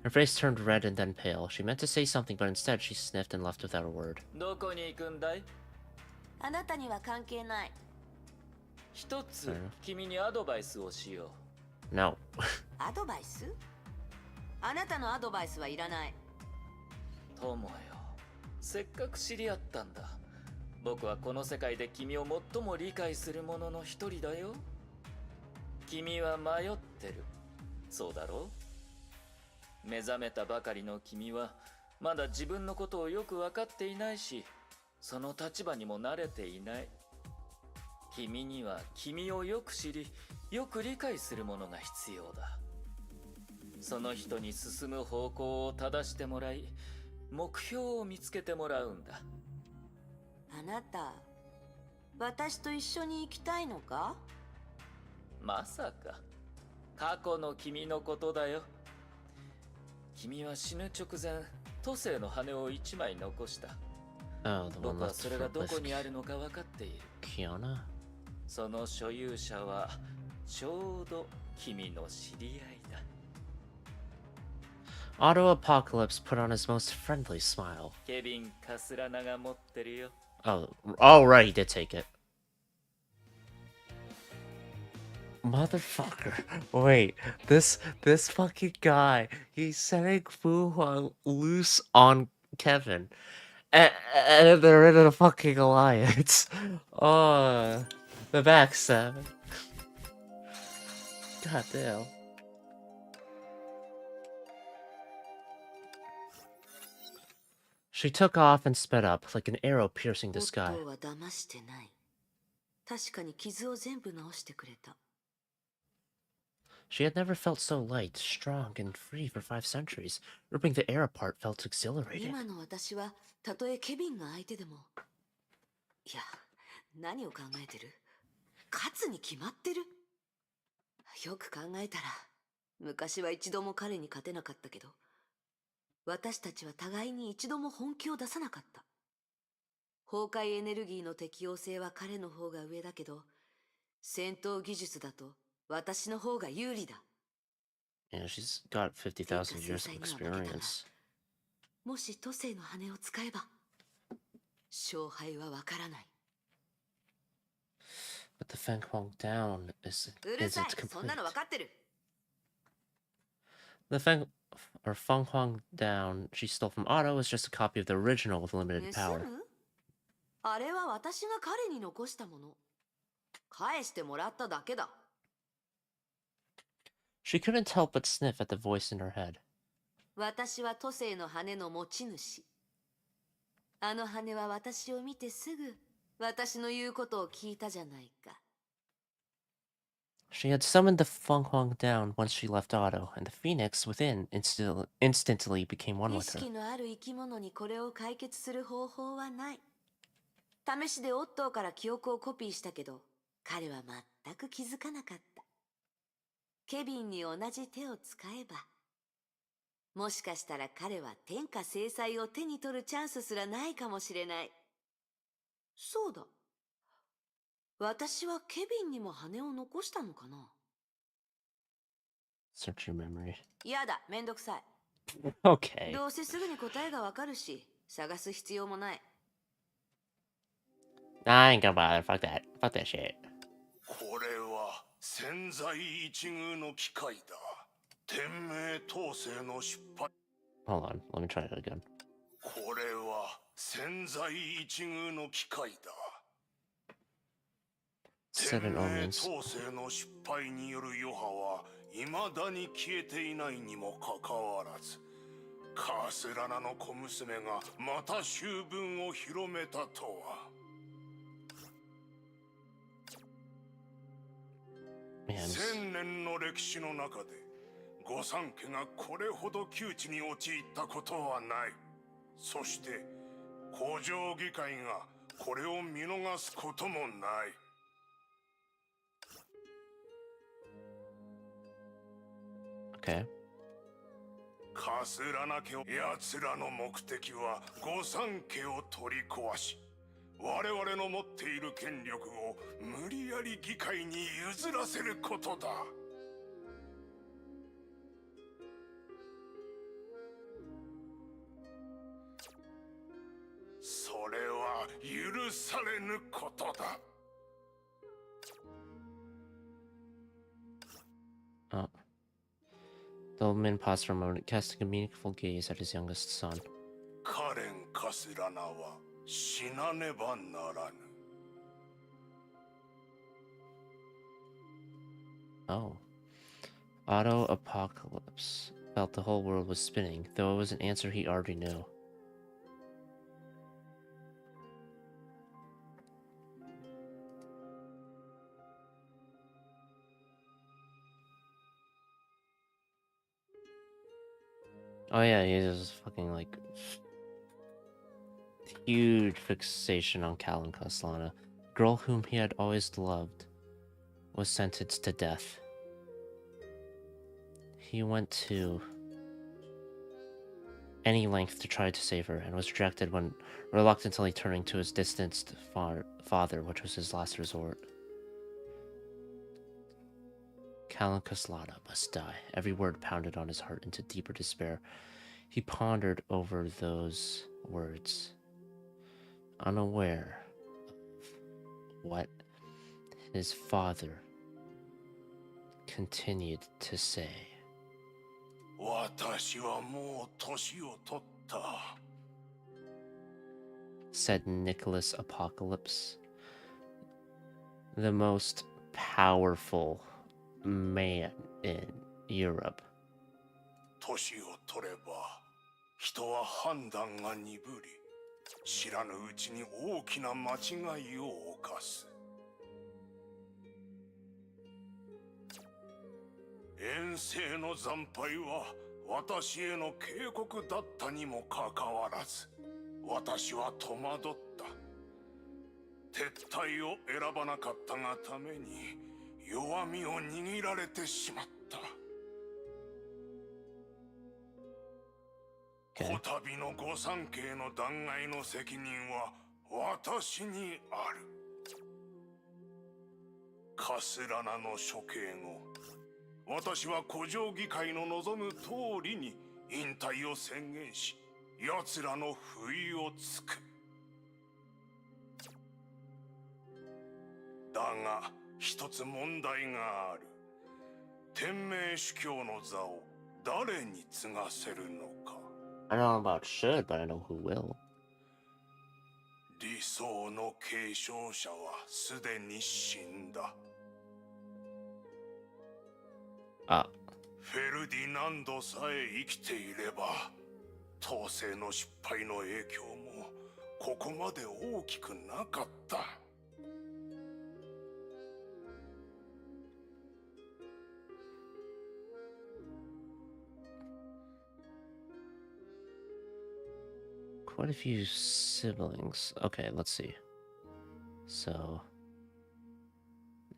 Her face turned red and then pale. She meant to say something, but instead she sniffed and left without a word. どこに行くんだい？あなたには関係ない。一つ君にアドバイスをしよう。No. アドバイス？あなたのアドバイスはいらない。友よ、せっかく知り合ったんだ。僕はこの世界で君を最も理解する者の一人だよ。君は迷ってる。そうだろう？目覚めたばかりの君はまだ自分のことをよく分かっていないし、その立場にも慣れていない。君には君をよく知り、よく理解するものが必要だ。その人に進む方向を正してもらい、目標を見つけてもらうんだ。あなた、私と一緒に行きたいのか？まさか。過去の君のことだよ。君は死ぬ直前、都政の羽を一枚残した。僕はそれがどこにあるのか分かっている。Kiana? その所有者はちょうど君の知り合いだ。Auto Apocalypse put on his most friendly smile. ケビン・カスラナが持ってるよ。Oh, right, he did take it. Motherfucker. Wait, this fucking guy, he's setting Fu Huang loose on Kevin. And they're in a fucking alliance. Oh, the backstab. God damn. She took off and sped up, like an arrow piercing the sky. 夫は騙してない。確かに傷を全部治してくれた。She had never felt so light, strong, and free for 5 centuries. Ripping the air apart felt exhilarating. 今の私は、たとえケビンが相手でも。いや、何を考えてる？勝つに決まってる。よく考えたら、昔は一度も彼に勝てなかったけど、私たちは互いに一度も本気を出さなかった。崩壊エネルギーの適応性は彼の方が上だけど、戦闘技術だと私の方が有利だ。Yeah, she's got 50,000 years of experience. もし都政の羽を使えば、勝敗はわからない。But the Feng Huang down isn't complete. そんなのわかってる。The Feng Huang down she stole from Otto is just a copy of the original with limited power. あれは私が彼に残したもの。返してもらっただけだ。She couldn't help but sniff at the voice in her head. 私は都政の羽の持ち主。あの羽は私を見てすぐ私の言うことを聞いたじゃないか。She had summoned the Feng Huang down once she left Otto, and the phoenix within instantly became one 意 with her. 識のある生き物にこれを解決する方法はない。試しでオットーから記憶をコピーしたけど、彼は全く気づかなかった。ケビンに同じ手を使えば、もしかしたら彼は天下制裁を手に取るチャンスすらないかもしれない。そうだ。私はケビンにも羽を残したのかな？ Search your memory. やだ、めんどくさい。Okay. どうせすぐに答えがわかるし、探す必要もない。I ain't gonna bother. Fuck that. Fuck that shit. これは千載一遇の機会だ。天命統制の失敗。Hold on. Let me try it again. これは千載一遇の機会だ。天 Seven 命 omens. 統制の失敗による余波は未だに消えていないにもかかわらず、カースラナの小娘がまた秋分を広めたとは。1000年の歴史の中で御三家がこれほど窮地に陥ったことはない。そして古城議会がこれを見逃すこともない。Okay. カスラナ家を奴らの目的は御三家を取り壊し、我々の持っている権力を無理やり議会に譲らせることだ。それは許されぬことだ。Oh. The old man paused for a moment, casting a meaningful gaze at his youngest son. カレン・カスラナは死なねばならぬ。Oh. Auto Apocalypse felt the whole world was spinning, though it was an answer he already knew. Oh yeah, he has fucking like huge fixation on Callan Kaslana, girl whom he had always loved, was sentenced to death. He went to any length to try to save her, and was rejected when reluctantly turning to his distanced father, which was his last resort. Callan Kaslana must die. Every word pounded on his heart into deeper despair. He pondered over those words, unaware of what his father continued to say. 私はもう年を取った。Said Nicholas Apocalypse, the most powerful man in Europe. 年を取れば人は判断が鈍り、知らぬうちに大きな間違いを犯す。遠征の惨敗は私への警告だったにもかかわらず、私は戸惑った。撤退を選ばなかったがために弱みを握られてしまった。こたびの御三家の弾劾の責任は私にある。カスラナの処刑後、私は古城議会の望む通りに引退を宣言し、奴らの不意をつく。だが一つ問題がある。天命主教の座を誰に継がせるのか。I don't know about should, but I know who will. 理想の継承者はすでに死んだ。あ。フェルディナンドさえ生きていれば、統制の失敗の影響もここまで大きくなかった。Quite a few siblings. Okay, let's see. So,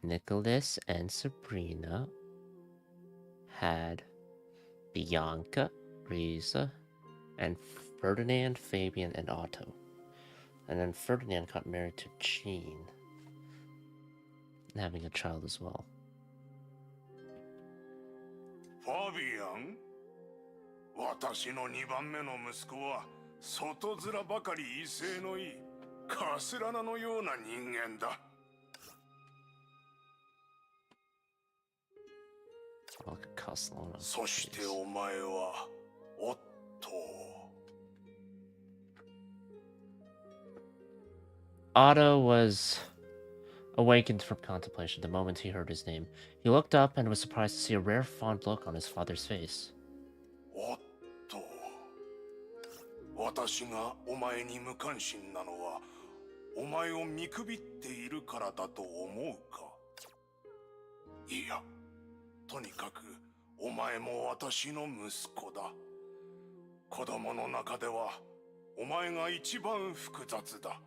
Nicholas and Sabrina had Bianca, Riza, and Ferdinand, Fabian, and Otto. And then Ferdinand got married to Jean, and having a child as well. Fabian? 私の2番目の息子は外面ばかり威勢のいいカスラナのような人間だ。そしてお前はおっと。Otto was awakened from contemplation the moment he heard his name. He looked up and was surprised to see a rare fond look on his father's face. おっと。私がお前に無関心なのはお前を見くびっているからだと思うか。いや、とにかくお前も私の息子だ。子供の中ではお前が一番複雑だ。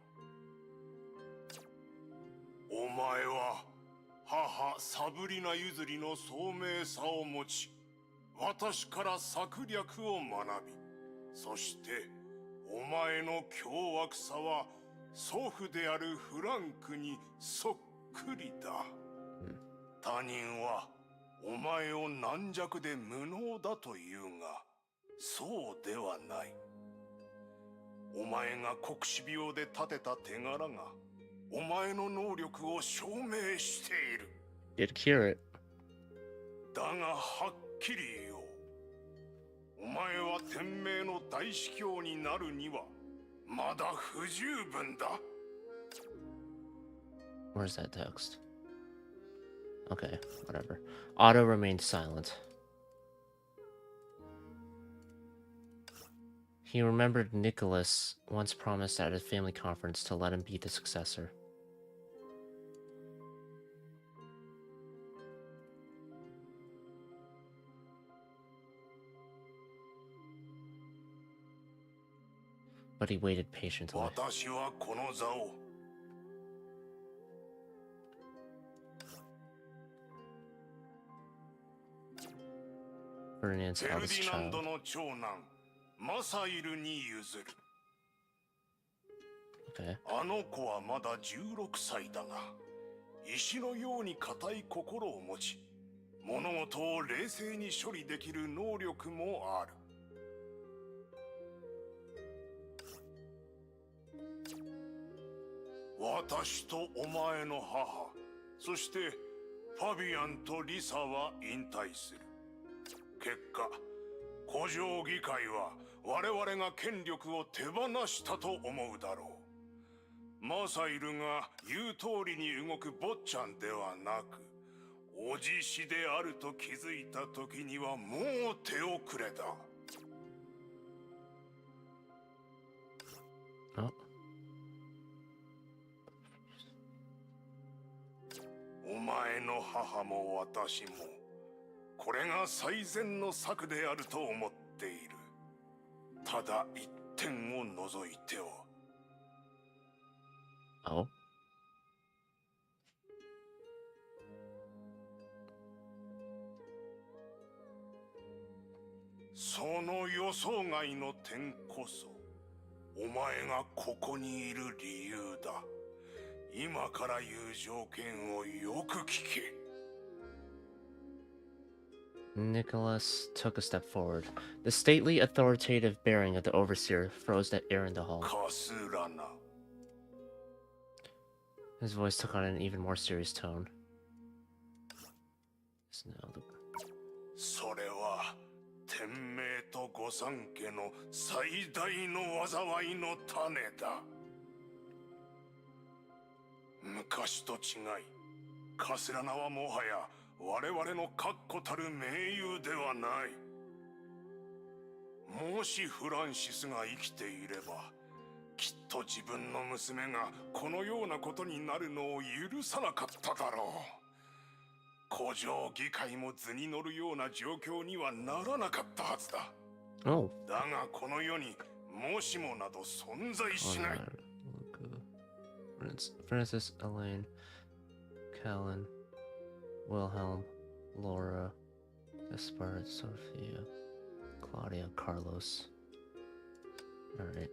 お前は母サブリナ譲りの聡明さを持ち、私から策略を学び、そしてお前の凶悪さは祖父であるフランクにそっくりだ。他人はお前を軟弱で無能だと言うが、そうではない。お前が黒死病で立てた手柄がお前の能力を証明している。Did cure it. だがはっきり言おう。お前は天命の大司教になるにはまだ不十分だ。Where's that text? Okay, whatever. Otto remained silent. He remembered Nicholas once promised at a family conference to let him be the successor. But he waited patiently. 私はこの座をFerdinand's フェル eldest ディナン child. ドの長男マサイルに譲る。Okay. あの子はまだ16歳だが、石のように固い心を持ち、物事を冷静に処理できる能力もある。私とお前の母、そしてファビアンとリサは引退する。結果、古城議会は我々が権力を手放したと思うだろう。マサイルが言う通りに動く坊ちゃんではなく、おじしであると気づいた時にはもう手遅れだ。Oh. お前の母も私もこれが最善の策であると思っている。ただ一点を除いては。Oh. その予想外の点こそお前がここにいる理由だ。今から言う条件をよく聞け。Nicholas took a step forward. The stately, authoritative bearing of the overseer froze at air in the hall. His voice took on an even more serious tone. それは天命と御三家の最大の災いの種だ。昔と違い、カスラナはもはや我々の確固たる盟友ではない。もしフランシスが生きていれば、きっと自分の娘がこのようなことになるのを許さなかっただろう。古城議会も図に乗るような状況にはならなかったはずだ。Oh. だがこの世にもしもなど存在しない。Francis, Elaine, Callan, Wilhelm, Laura, Gaspar, Sophia, Claudia, Carlos. Alright.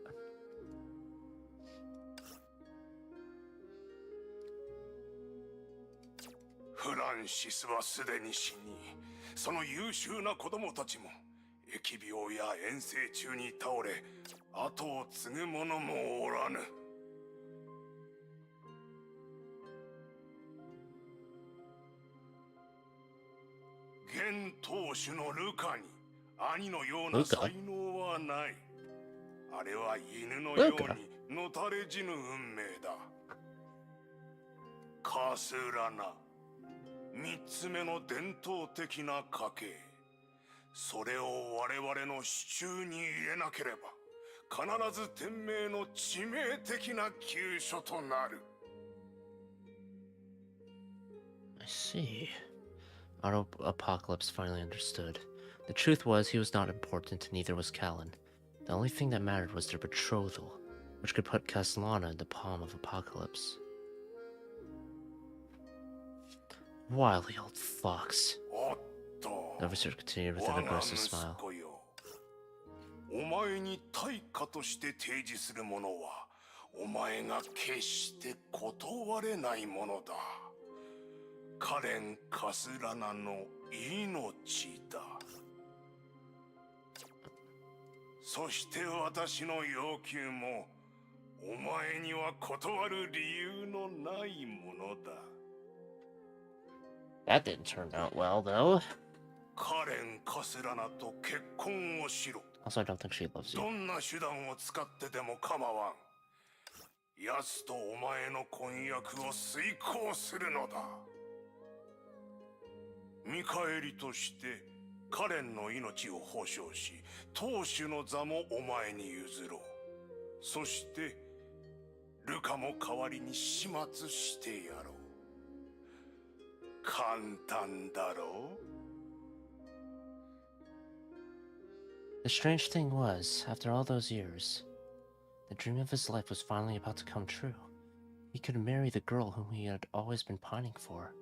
フランシスはすでに死に、その優秀な子供たちも疫病や遠征中に倒れ、後を継ぐ者もおらぬ。現当主のルカに兄のような才能はない。あれは犬のようにのたれ死ぬ運命だ。カスラナ、三つ目の伝統的な家系。それを我々の手中に入れなければ、必ず天命の致命的な急所となる。I see. Apocalypse finally understood. The truth was, he was not important, and neither was Callan. The only thing that mattered was their betrothal, which could put Castellana in the palm of Apocalypse. Wily old fox. The overseer continued with an aggressive smile. お前に対価として提示するものは、お前が決して断れないものだ。カレン・カスラナの命だ。そして私の要求も、お前には断る理由のないものだ。That didn't turn out well, though. カレン・カスラナと結婚をしろ。Also, I don't think she loves you. どんな手段を使ってでも構わん。奴とお前の婚約を遂行するのだ。見返りとしてカレンの命を保証し、当主の座もお前に譲ろう。そしてルカも代わりに始末してやろう。簡単だろう。The strange thing was, after all those years, the dream of his life was finally about to come true. He could marry the girl whom he had always been pining for.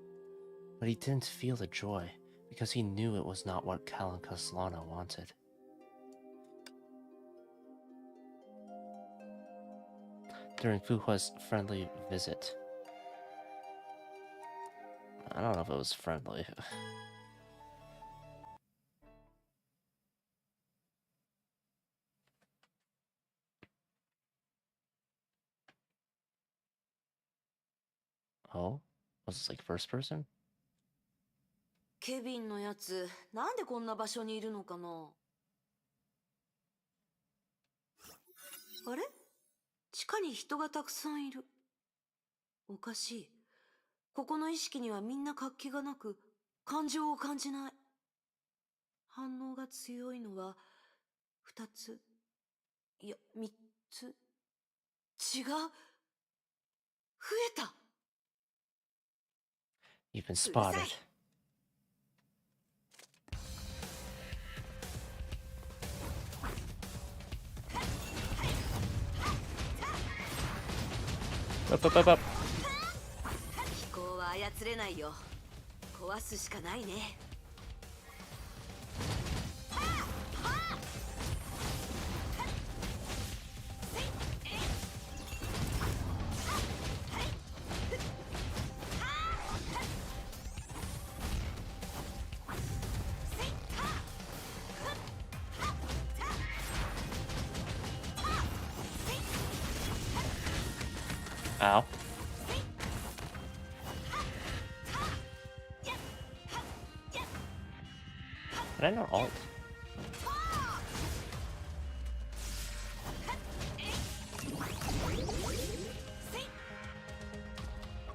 But he didn't feel the joy, because he knew it was not what Cal and Castellana wanted. During Fuhua's friendly visit. I don't know if it was friendly. Oh? Was this like first person? ケビンのやつ、なんでこんな場所にいるのかな。あれ？地下に人がたくさんいる。おかしい。ここの意識にはみんな活気がなく、感情を感じない。反応が強いのは2つ、いや3つ。違う。増えた。You've been spotted. Up, up, up, up. 飛行は操れないよ。壊すしかないね。Ow. Did I not alt?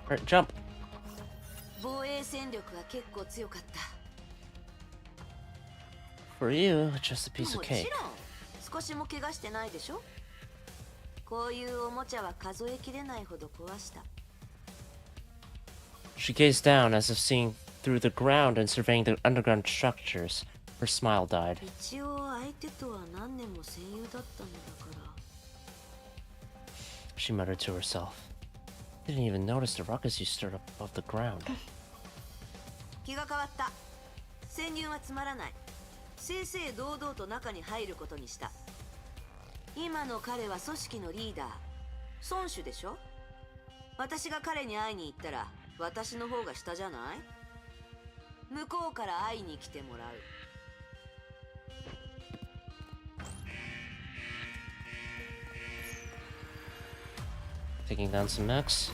Alright, jump. 防衛戦力は結構強かった。 For you, just a piece of もち cake. ろん少しも怪我してないでしょ。こういうおもちゃは数えきれないほど壊した。 She gazed down as if seeing through the ground and surveying the underground structures. Her smile died. 一応相手とは何年も戦友だったのだから。 She muttered to herself. Didn't even notice the ruckus you stirred up above the ground. 気が変わった。潜入はつまらない。正々堂々と中に入ることにした。今の彼は組織のリーダー、孫主でしょ。私が彼に会いに行ったら私の方が下じゃない？向こうから会いに来てもらう。 Taking down some mechs.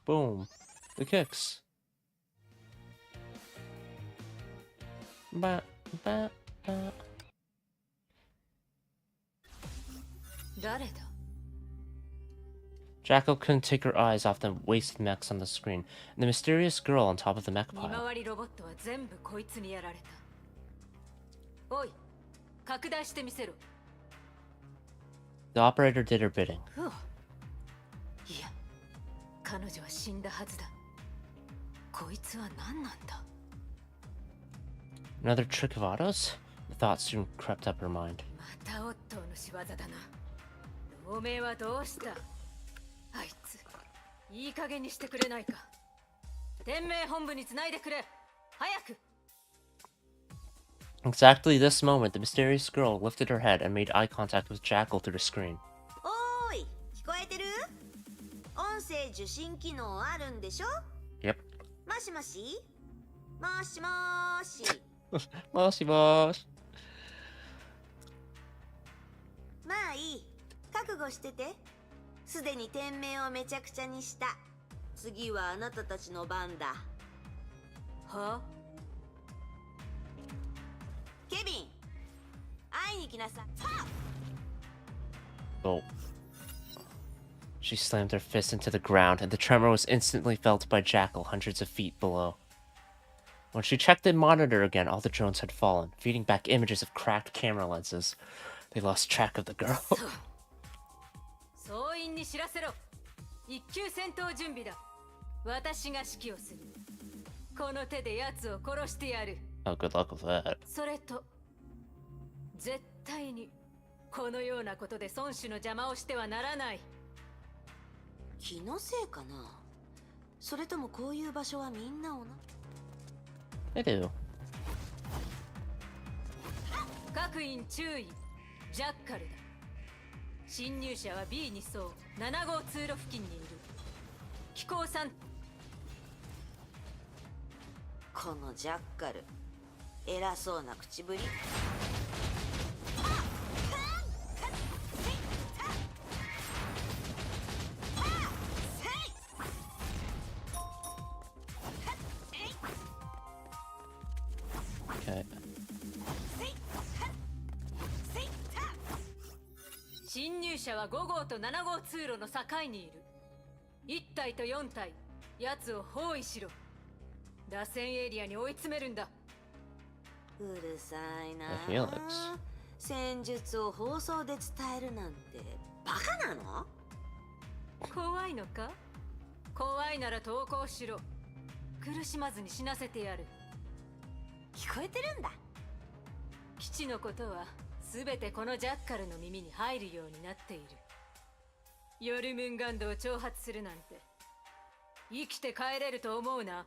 Boom. The kicks. Ba, ba, ba. 誰だ？ Jackal couldn't take her eyes off the wasted mechs on the screen and the mysterious girl on top of the mech 見 pile. 回りロボットは全部こいつにやられた。おい、拡大してみせろ。 The operator did her bidding. ふう。いや、彼女は死んだはずだ。こいつは何なんだ？ Another trick of Otto's? The thought soon crept up her mind. またオットーの仕業だな。同盟はどうした？あいつ、いい加減にしてくれないか。天命本部につないでくれ。早く。 Exactly this moment, the mysterious girl lifted her head and made eye contact with Jackal through the screen. おーい、聞こえてる？音声受信機能あるんでしょ？ Yep. もしもし？もしもーし。もしもし。まあいい。覚悟してて。すでに天命をめちゃくちゃにした。次はあなたたちの番だ。は？ケビン、会いに来なさい。 Oh. She slammed her fist into the ground, and the tremor was instantly felt by Jackal hundreds of feet below. When she checked the monitor again, all the drones had fallen, feeding back images of cracked camera lenses. They lost track of the girl. 総員に知らせろ。一級戦闘準備だ。私が指揮をする。この手で奴を殺してやる。 Oh, good luck with that. それと、絶対にこのようなことで孫子の邪魔をしてはならない。気のせいかな。それともこういう場所はみんな同じ。 They do. 各員注意。ジャッカルだ。侵入者は B2 層7号通路付近にいる。機構さん。このジャッカル、偉そうな口ぶり。 Okay. 侵入者は5号と7号通路の境にいる。1体と4体、奴を包囲しろ。螺旋エリアに追い詰めるんだ。うるさいな。 Felix. 戦術を放送で伝えるなんてバカなの？怖いのか？怖いなら投降しろ。苦しまずに死なせてやる。聞こえてるんだ。基地のことは全てこのジャッカルの耳に入るようになっている。ヨルムンガンドを挑発するなんて生きて帰れると思うな。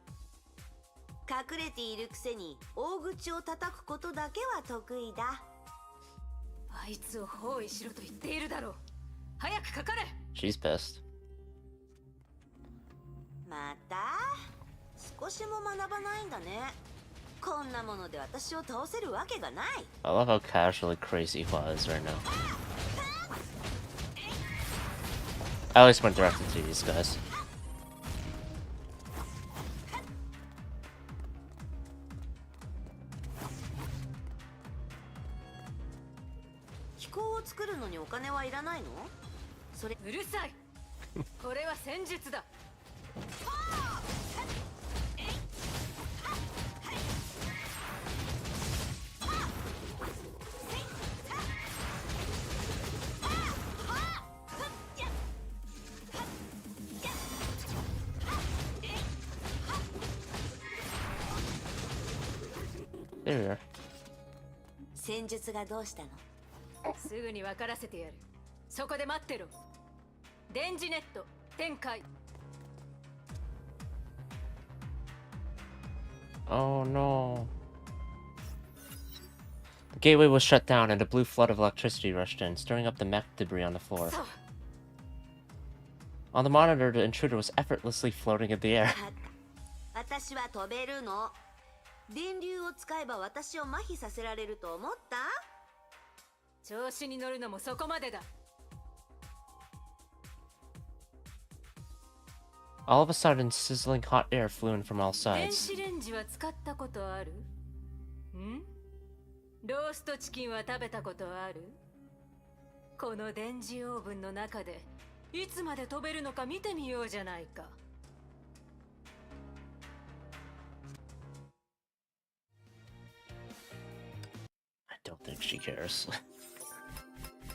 隠れているくせに大口を叩くことだけは得意だ。あいつを包囲しろと言っているだろう。早くかかれ。 She's pissed. また少しも学ばないんだね。こんなもので私を倒せるわけがない。I love how casually crazy Hua is right now. I always went directed to these guys. 気候を作るのにお金はいらないの？それうるさい。これは戦術だ。There we are. 戦術がどうしたの？すぐに分からせてやる。そこで待ってろ。電磁ネット展開。Oh no. The gateway was shut down and a blue flood of electricity rushed in, stirring up the mech debris on the floor. On the monitor, the intruder was effortlessly floating in the air. 私は飛べるの。電流を使えば私を麻痺させられると思った？調子に乗るのもそこまでだ。All of a sudden, sizzling hot air flew in from all 電 sides. 子レンジは使ったことある？ん？ローストチキンは食べたことある？この電磁オーブンの中でいつまで飛べるのか見てみようじゃないか。I don't think she cares.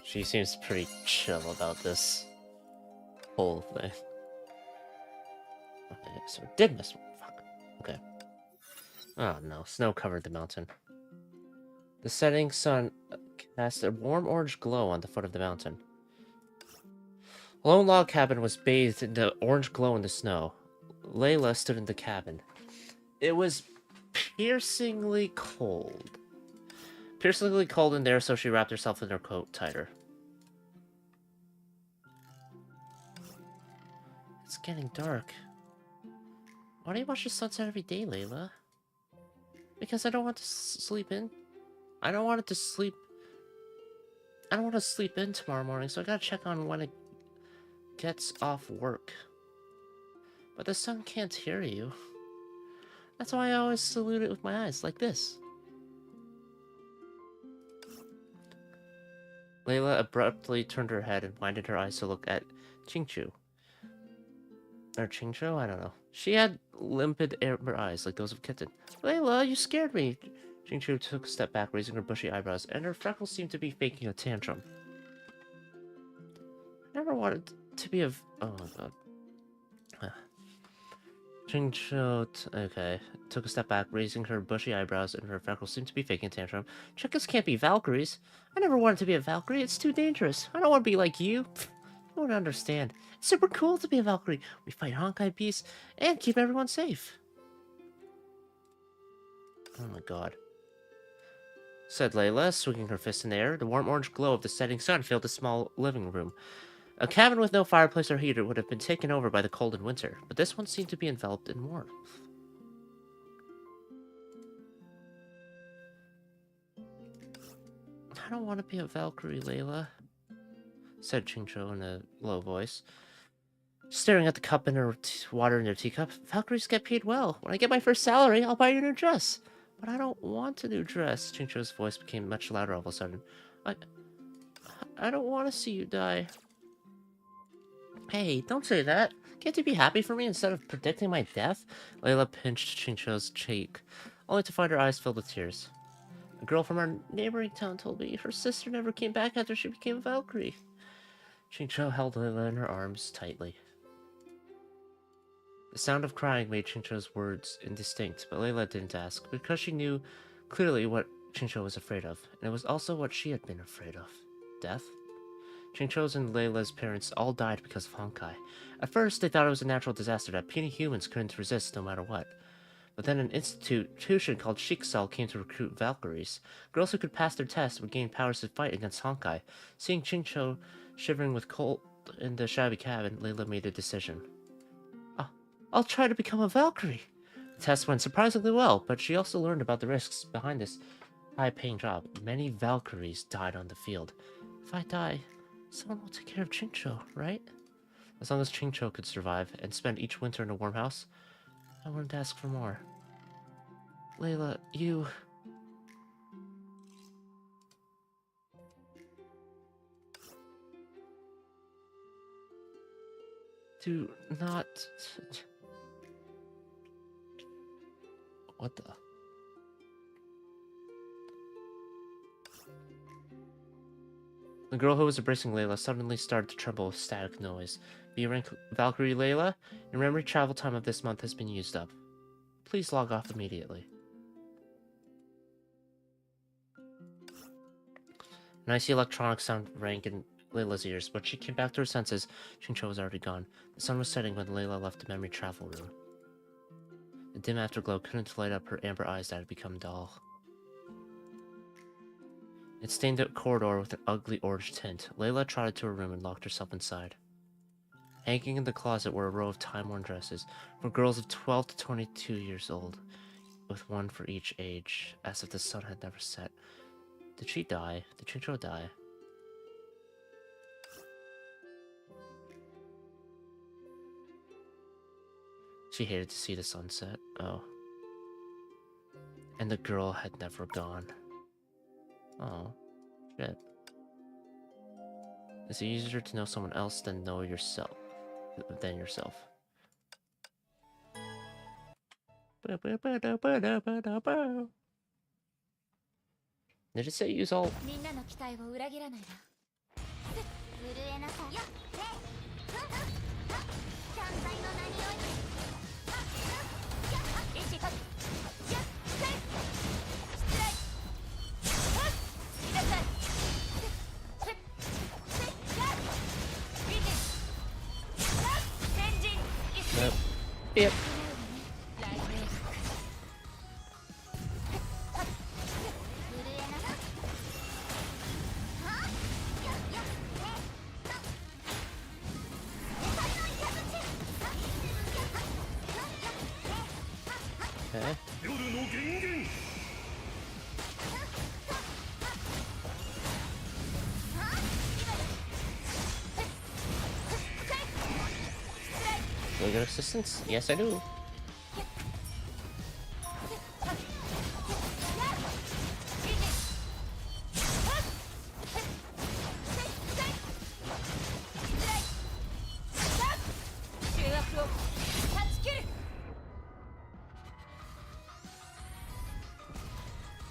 She seems pretty chill about this whole thing. Okay, so it did miss one. Fuck. Okay. Oh no, snow covered the mountain. The setting sun cast a warm orange glow on the foot of the mountain. A lone log cabin was bathed in the orange glow in the snow. Layla stood in the cabin. It was piercingly cold. Piercingly cold in there, so she wrapped herself in her coat tighter. It's getting dark. Why do you watch the sunset every day, Layla? Because I don't want to sleep in. I don't want it to sleep. I don't want to sleep in tomorrow morning, so I gotta check on when it gets off work. But the sun can't hear you. That's why I always salute it with my eyes, like this. Layla abruptly turned her head and winded her eyes to look at Chingchu. Or Chingcho? I don't know. She had limpid amber eyes like those of a kitten. Layla, you scared me! Chingchu took a step back, raising her bushy eyebrows, and her freckles seemed to be faking a tantrum. I never wanted to be a... Oh my god. Chingcho... Okay. Took a step back, raising her bushy eyebrows, and her freckles seemed to be faking a tantrum. Chickens can't be Valkyries. I never wanted to be a Valkyrie. It's too dangerous. I don't want to be like you. You won't understand. It's super cool to be a Valkyrie. We fight Honkai beasts and keep everyone safe. Oh my god. Said Layla, swinging her fist in the air. The warm orange glow of the setting sun filled the small living room. A cabin with no fireplace or heater would have been taken over by the cold in winter, but this one seemed to be enveloped in warmth. I don't want to be a Valkyrie, Layla, said Chingcho in a low voice. Staring at the cup in her water in her teacup, Valkyries get paid well. When I get my first salary, I'll buy you a new dress. But I don't want a new dress. Chingcho's voice became much louder all of a sudden. I don't want to see you die. Hey, don't say that. Can't you be happy for me instead of predicting my death? Layla pinched Chingcho's cheek, only to find her eyes filled with tears. A girl from our neighboring town told me her sister never came back after she became a Valkyrie. Chingcho held Layla in her arms tightly. The sound of crying made Chingcho's words indistinct, but Layla didn't ask, because she knew clearly what Chingcho was afraid of, and it was also what she had been afraid of. Death? Chingcho's and Layla's parents all died because of Honkai. At first, they thought it was a natural disaster that puny humans couldn't resist no matter what. But then an institution called Shiksal came to recruit Valkyries. Girls who could pass their tests would gain powers to fight against Honkai. Seeing Chingcho shivering with cold in the shabby cabin, Layla made a decision. I'll try to become a Valkyrie. The test went surprisingly well, but she also learned about the risks behind this high-paying job. Many Valkyries died on the field. If I die, someone will take care of Chincho, right? As long as Chincho could survive and spend each winter in a warm house, I wouldn't ask for more. Layla, you... do not... What the... The girl who was embracing Layla suddenly started to tremble with static noise. B-rank Valkyrie Layla, your memory travel time of this month has been used up. Please log off immediately. An icy electronic sound rang in Layla's ears, but she came back to her senses. Chincho was already gone. The sun was setting when Layla left the memory travel room. The dim afterglow couldn't light up her amber eyes that had become dull. It stained the corridor with an ugly orange tint. Layla trotted to her room and locked herself inside. Hanging in the closet were a row of time-worn dresses for girls of 12 to 22 years old, with one for each age, as if the sun had never set. Did she die? Did Chincho die? She hated to see the sunset. Oh. And the girl had never gone. Oh. Shit. It's easier to know someone else than know yourself. Than yourself. Did it say use all? Yep. Okay. Do I get assistance? Yes, I do.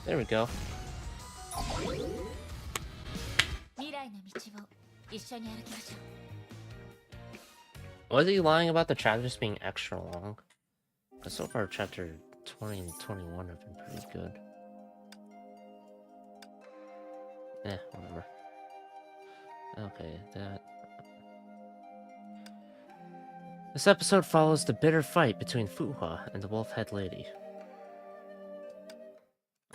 There we go. Was he lying about the chapters being extra long? Because so far chapter 20 and 21 have been pretty good. Whatever. Okay, that... This episode follows the bitter fight between Fuhua and the Wolf-Head Lady.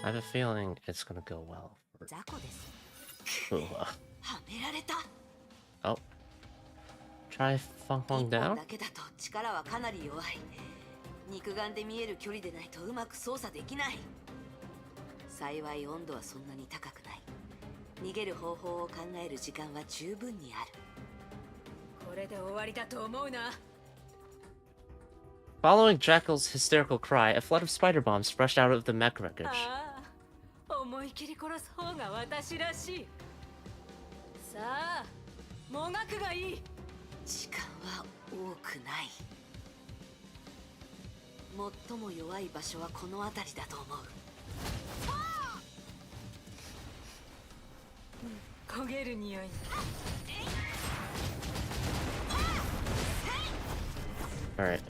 I have a feeling it's gonna go well for Fuhua. Oh. Try Feng Feng down? 肉眼で見える距離でないとうまく操作できない。幸い温度はそんなに高くない。逃げる方法を考える時間は十分にある。これで終わりだと思うな。 Following Jackal's hysterical cry, a flood of spider bombs rushed out of the mech wreckage. 思い切り殺す方が私らしい。さあ、もがくがいい。時間は多くない。最も弱い場所はこの辺りだと思う。焦げる匂い。All right.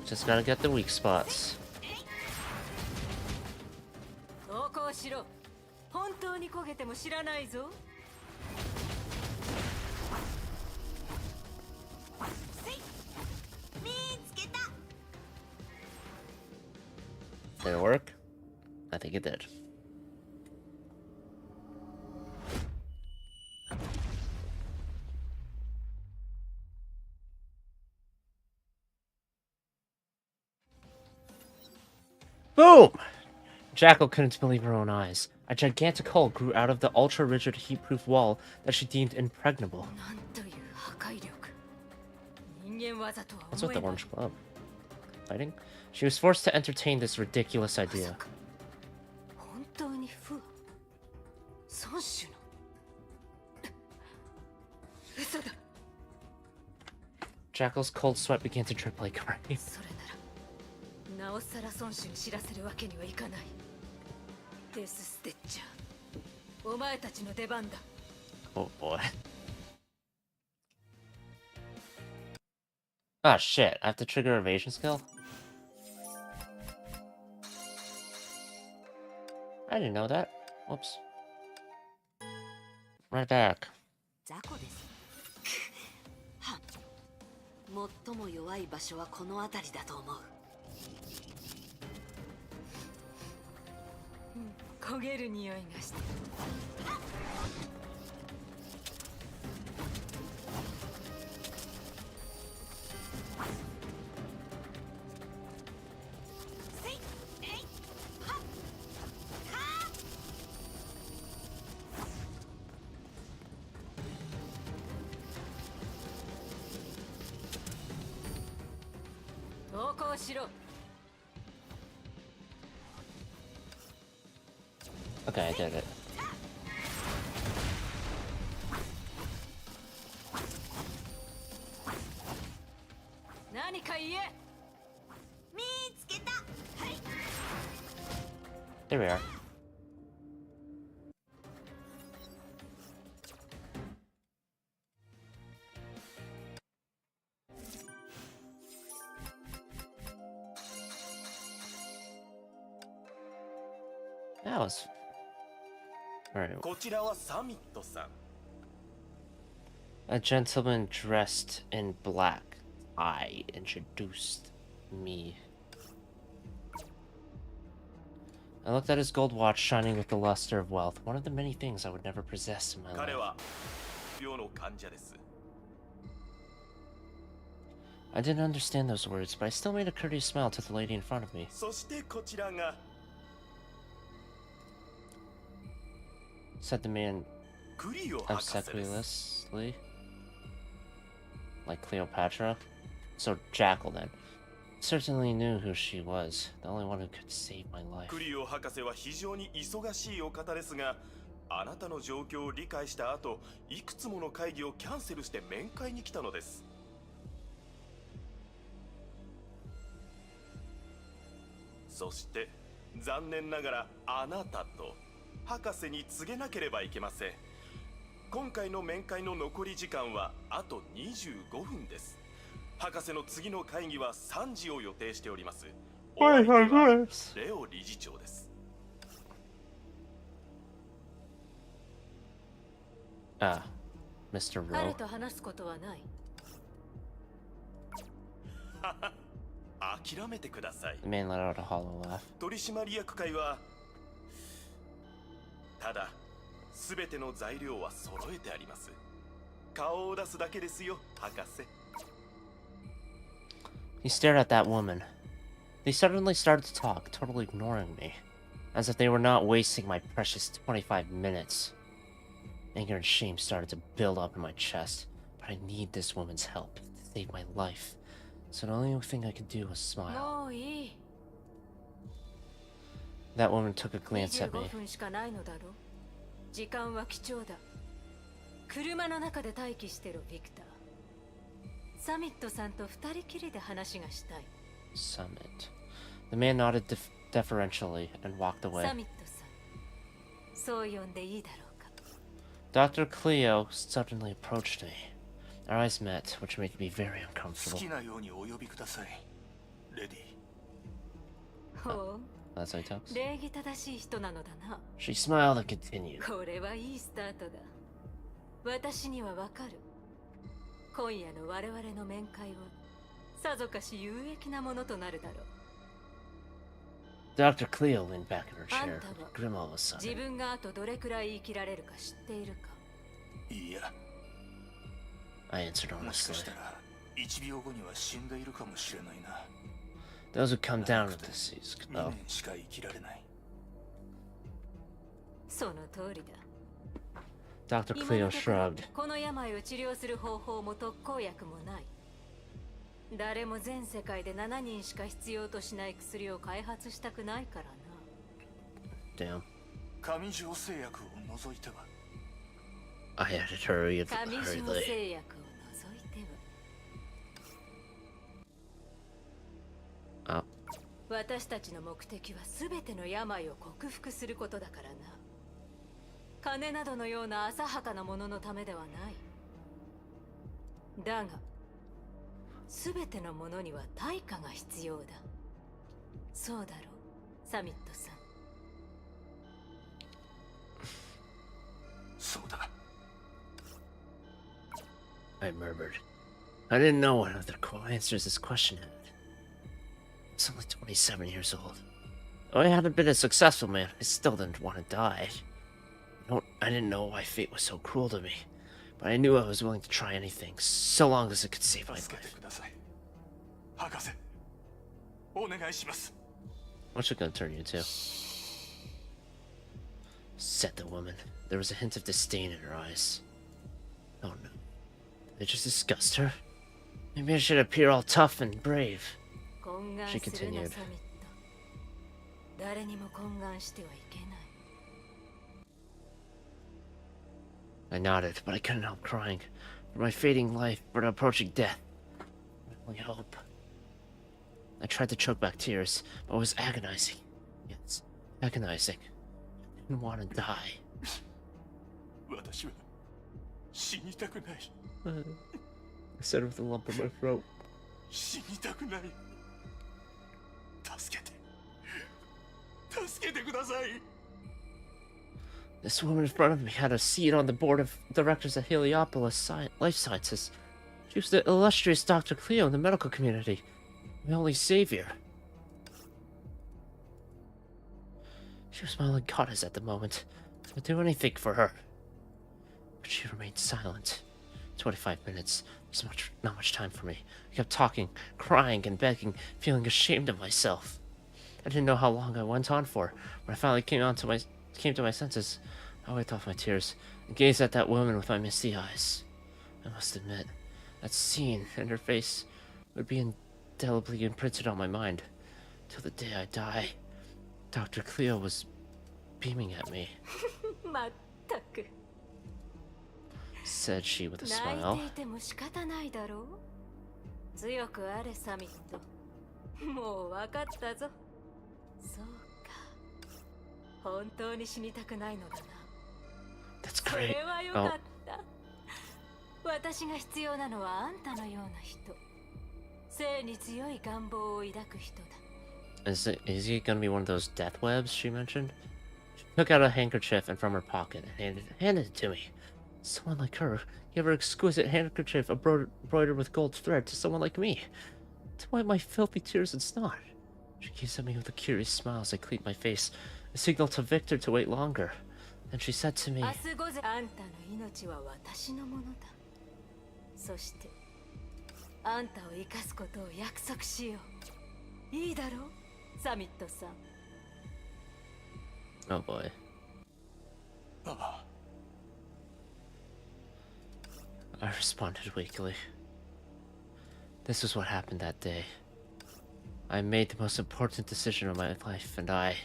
Just gotta get the weak spots. 投降しろ。本当に焦げても知らないぞ。Did it work? I think it did. Boom! Jackal couldn't believe her own eyes. A gigantic hole grew out of the ultra-rigid heat-proof wall that she deemed impregnable. What's with the orange glove? Fighting? She was forced to entertain this ridiculous idea. Jackal's cold sweat began to drip like rain. Oh boy. Ah shit, I have to trigger evasion skill? I didn't know that. Whoops. Right back. 最も弱い場所はこの辺りだと思う。焦げる匂いがして。投降しろ。 Okay, I did it. There we are. That was... Alright. A gentleman dressed in black tie introduced me. I looked at his gold watch shining with the luster of wealth, one of the many things I would never possess in my life. I didn't understand those words, but I still made a courteous smile to the lady in front of me. Said the man obsequiously. Like Cleopatra? So Jackal then. Certainly knew who she was, the only one who could save my life. あなたの状況を理解した後、いくつもの会議をキャンセルして面会に来たのです。そして残念ながらあなたと博士に告げなければいけません。今回の面会の残り時間はあと25分です。博士の次の会議は3時を予定しております。お相手はレオ理事長です。Ah, Mr. Rowe. 彼と話すことはない。諦めてください。 The man let out a hollow laugh. 取締役会はただ全ての材料は揃えてあります。顔を出すだけですよ、博士。He stared at that woman. They suddenly started to talk, totally ignoring me, as if they were not wasting my precious 25 minutes. Anger and shame started to build up in my chest, but I need this woman's help to save my life. So the only thing I could do was smile. That woman took a glance at me. 時間は貴重だ。車の中で待機してるビクター。サミットさんと二人きりで話がしたい。Summit. The man nodded deferentially and walked away. サミットさん、そう呼んでいいだろうか。Dr. Cleo suddenly approached me. Our eyes met, which made me very uncomfortable. 好きなようにお呼びください、レディ。ほう。That's how he talks. 礼儀正しい人なのだな。 She smiled and continued. これはいいスタートだ。私にはわかる。今夜の我々の面会はさぞかし有益なものとなるだろう。Dr. Cleo leaned back in her chair, grim all of a sudden. 自分があとどれくらい生きられるか知っているか。いや。I answered honestly. もしかしたら1秒後には死んでいるかもしれないな。Those who come down with disease. Oh. しか生きられない。その通りだ。 Dr. Cleo shrugged. この病を治療する方法も特効薬もない。誰も全世界で7人しか必要としない薬を開発したくないからな。Damn. 上条製薬を除いては。I had to hurry it 上条 hurriedly. 製薬を除いては。あ。私たちの目的は全ての病を克服することだからな。金などのような浅はかなもののためではない。だが、全てのものには対価が必要だ。そうだろう、サミットさん。そうだ。I murmured. I didn't know what other answers this question had. I was only 27 years old. Though I hadn't been a successful man, I still didn't want to die. I didn't know why fate was so cruel to me, but I knew I was willing to try anything, so long as it could save my life. What's it gonna turn you into? Said the woman. There was a hint of disdain in her eyes. Oh no. Did they just disgust her? Maybe I should appear all tough and brave. She continued. I nodded, but I couldn't help crying. For my fading life, but approaching death. My only hope. I tried to choke back tears, but it was agonizing. Yes, agonizing. I didn't want to die. I said with a lump in my throat. This woman in front of me had a seat on the board of directors at Heliopolis Life Sciences. She was the illustrious Dr. Cleo in the medical community. My only savior. She was my only goddess at the moment. I'd do anything for her. But she remained silent. 25 minutes. There's not much time for me. I kept talking, crying, and begging, feeling ashamed of myself. I didn't know how long I went on for. When I finally came to my senses, I wiped off my tears and gazed at that woman with my misty eyes. I must admit, that scene and her face would be indelibly imprinted on my mind till the day I die. Dr. Cleo was beaming at me. Said she with a smile. That's great. Oh. Is he gonna be one of those death webs she mentioned? She took out a handkerchief and from her pocket and handed it to me. Someone like her gave her exquisite handkerchief embroidered with gold thread to someone like me, to wipe my filthy tears and snot. She gazed at me with a curious smile as I cleaned my face, a signal to Victor to wait longer. Then she said to me, oh boy. I responded weakly. This was what happened that day. I made the most important decision of my life, and I...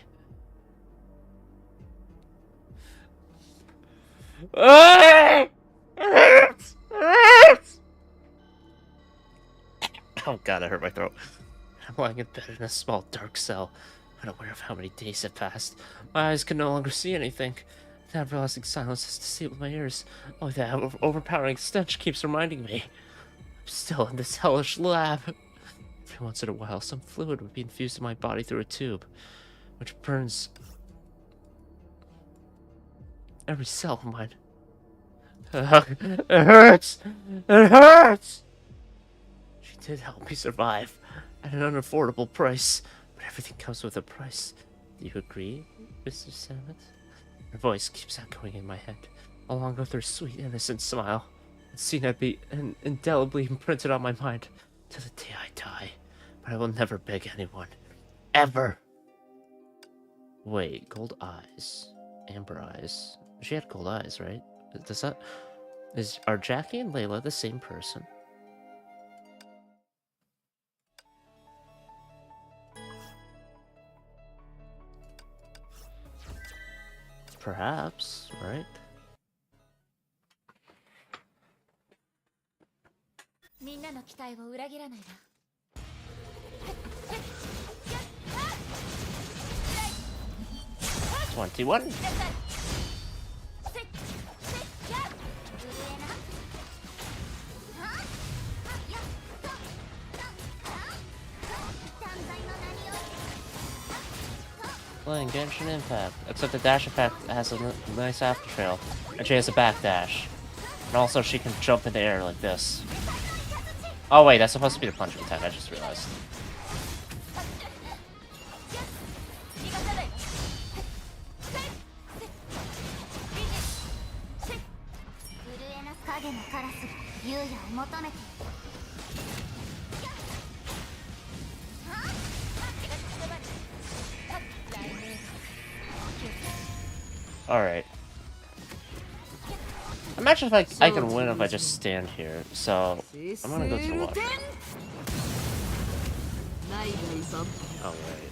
Oh god, I hurt my throat. I'm lying in bed in a small dark cell, unaware of how many days have passed. My eyes can no longer see anything. The everlasting silence has disabled my ears. Only that overpowering stench keeps reminding me. I'm still in this hellish lab. Every once in a while, some fluid would be infused in my body through a tube, which burns every cell of mine. It hurts! It hurts! She did help me survive at an unaffordable price, but everything comes with a price. Do you agree, Mr. Samet? Her voice keeps echoing in my head, along with her sweet, innocent smile. The scene had been indelibly imprinted on my mind till the day I die. But I will never beg anyone. Ever! Wait, gold eyes. Amber eyes. She had gold eyes, right? Does that... Are Jackie and Layla the same person? Perhaps, right? $21. Playing Genshin Impact, except the dash effect has a nice after trail, and she has a back dash. And also she can jump in the air like this. Oh wait, that's supposed to be the punch attack, I just realized. Alright. Imagine if I can win if I just stand here, so I'm gonna go to the water. Oh wait.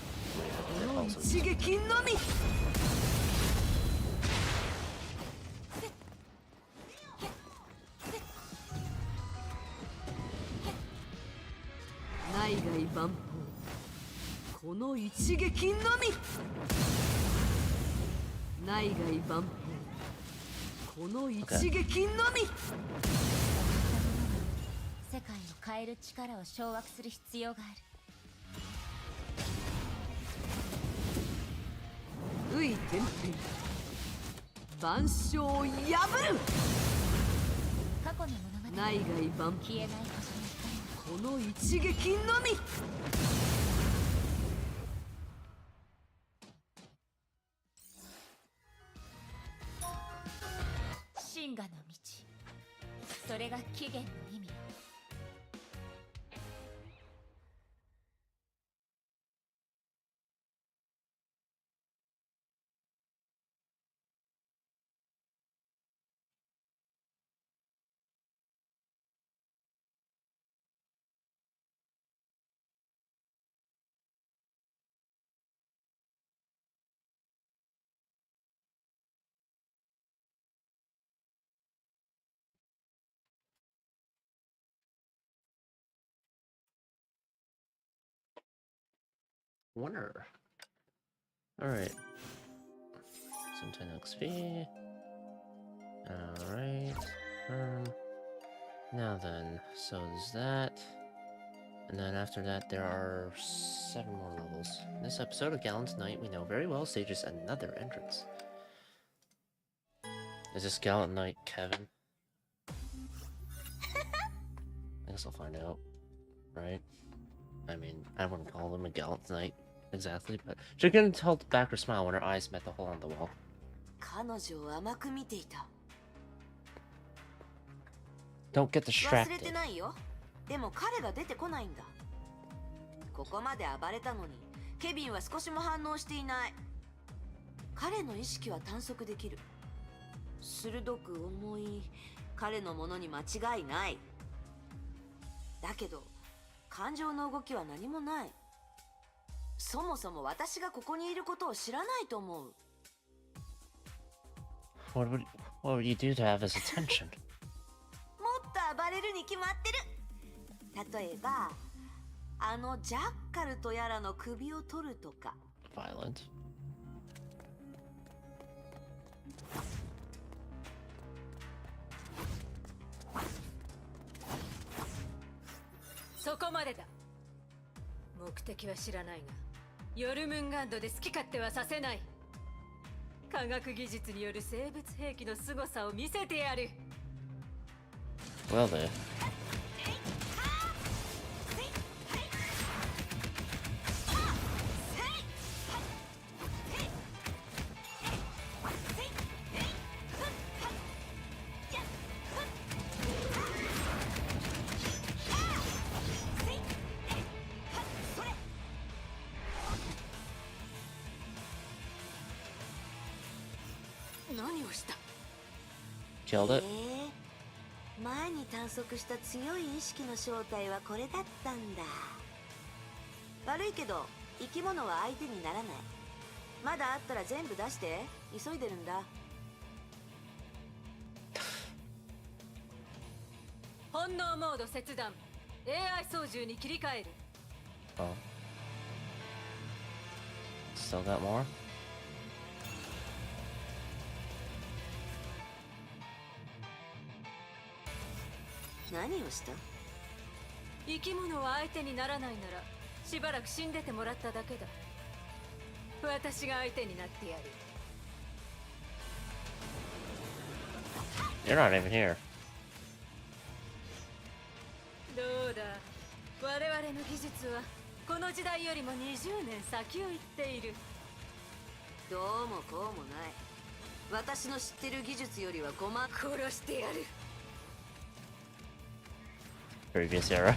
Winner. Alright. Some 10 XP. Alright. Now then, so there's that. And then after that, there are 7 more levels. In this episode of Gallant Knight, we know very well stages another entrance. Is this Gallant Knight Kevin? I guess I'll find out. Right? I mean, I wouldn't call him a Gallant Knight exactly, but she couldn't hold back her smile when her eyes met the hole on the wall. Don't get distracted. でも彼が出てこないんだ。ここまで暴れたのに、ケビンは少しも反応していない。彼の意識は探索できる。鋭く重い彼のものに間違いない。だけど、感情の動きは何もない。そもそも私がここにいることを知らないと思う。What would you do to have his attention? もっと暴れるに決まってる。例えば、あのジャッカルとやらの首を取るとか。Violent. そこまでだ。目的は知らないが、ヨルムンガンドで好き勝手はさせない。科学技術による生物兵器の凄さを見せてやる。Well then. Killed it. 前に探索した強い意識の正体はこれだったんだ。悪いけど生き物は相手にならない。まだあったら全部出して。急いでるんだ。本能モード切断。AI 操縦に切り替える。Oh. Still got more? 何をした？生き物は相手にならないならしばらく死んでてもらっただけだ。私が相手になってやる。 You're not even here. どうだ、我々の技術はこの時代よりも20年先を行っている。どうもこうもない。私の知ってる技術よりは5万殺してやる。 Previous era.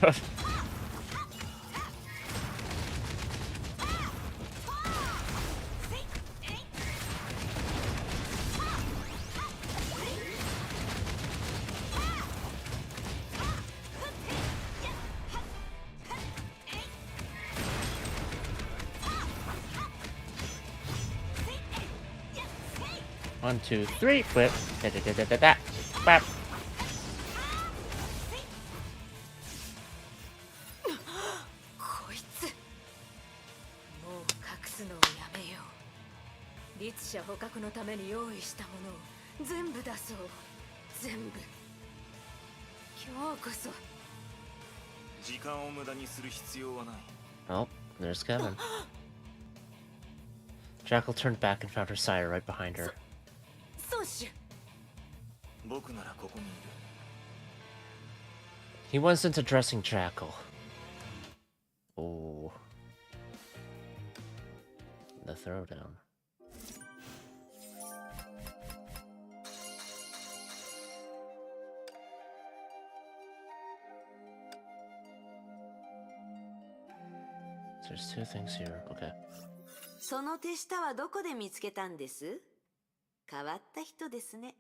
One, two, three, flip. Da da da da da da. Bap. こいつ、もう隠すのをやめよう。律者捕獲のために用意したものを全部出そう。全部。今日こそ。時間を無駄にする必要はない。 Oh, there's Kevin. Jackal turned back and found her sire right behind her. 孫子。僕ならここにいる。 He wasn't addressing Jackal. Oh. The throwdown. There's two things here. Okay. その手下はどこで見つけたんです？変わった人ですね。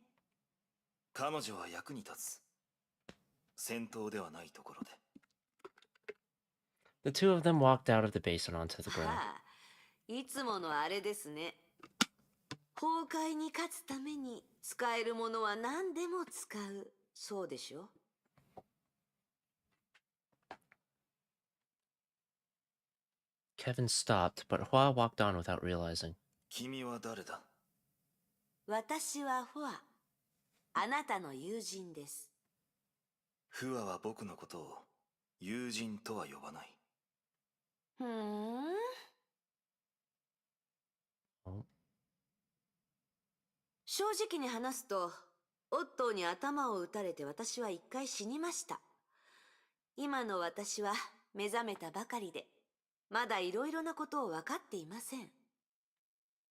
彼女は役に立つ。戦闘ではないところで。 The two of them walked out of the base and onto the ground. ああ、いつものあれですね。崩壊に勝つために使えるものは何でも使う。そうでしょ？ Kevin stopped, but Hua walked on without realizing. 君は誰だ？私はフォア。あなたの友人です。フアは僕のことを友人とは呼ばない。ふーん。正直に話すと、オットーに頭を撃たれて私は一回死にました。今の私は目覚めたばかりで、まだいろいろなことを分かっていません。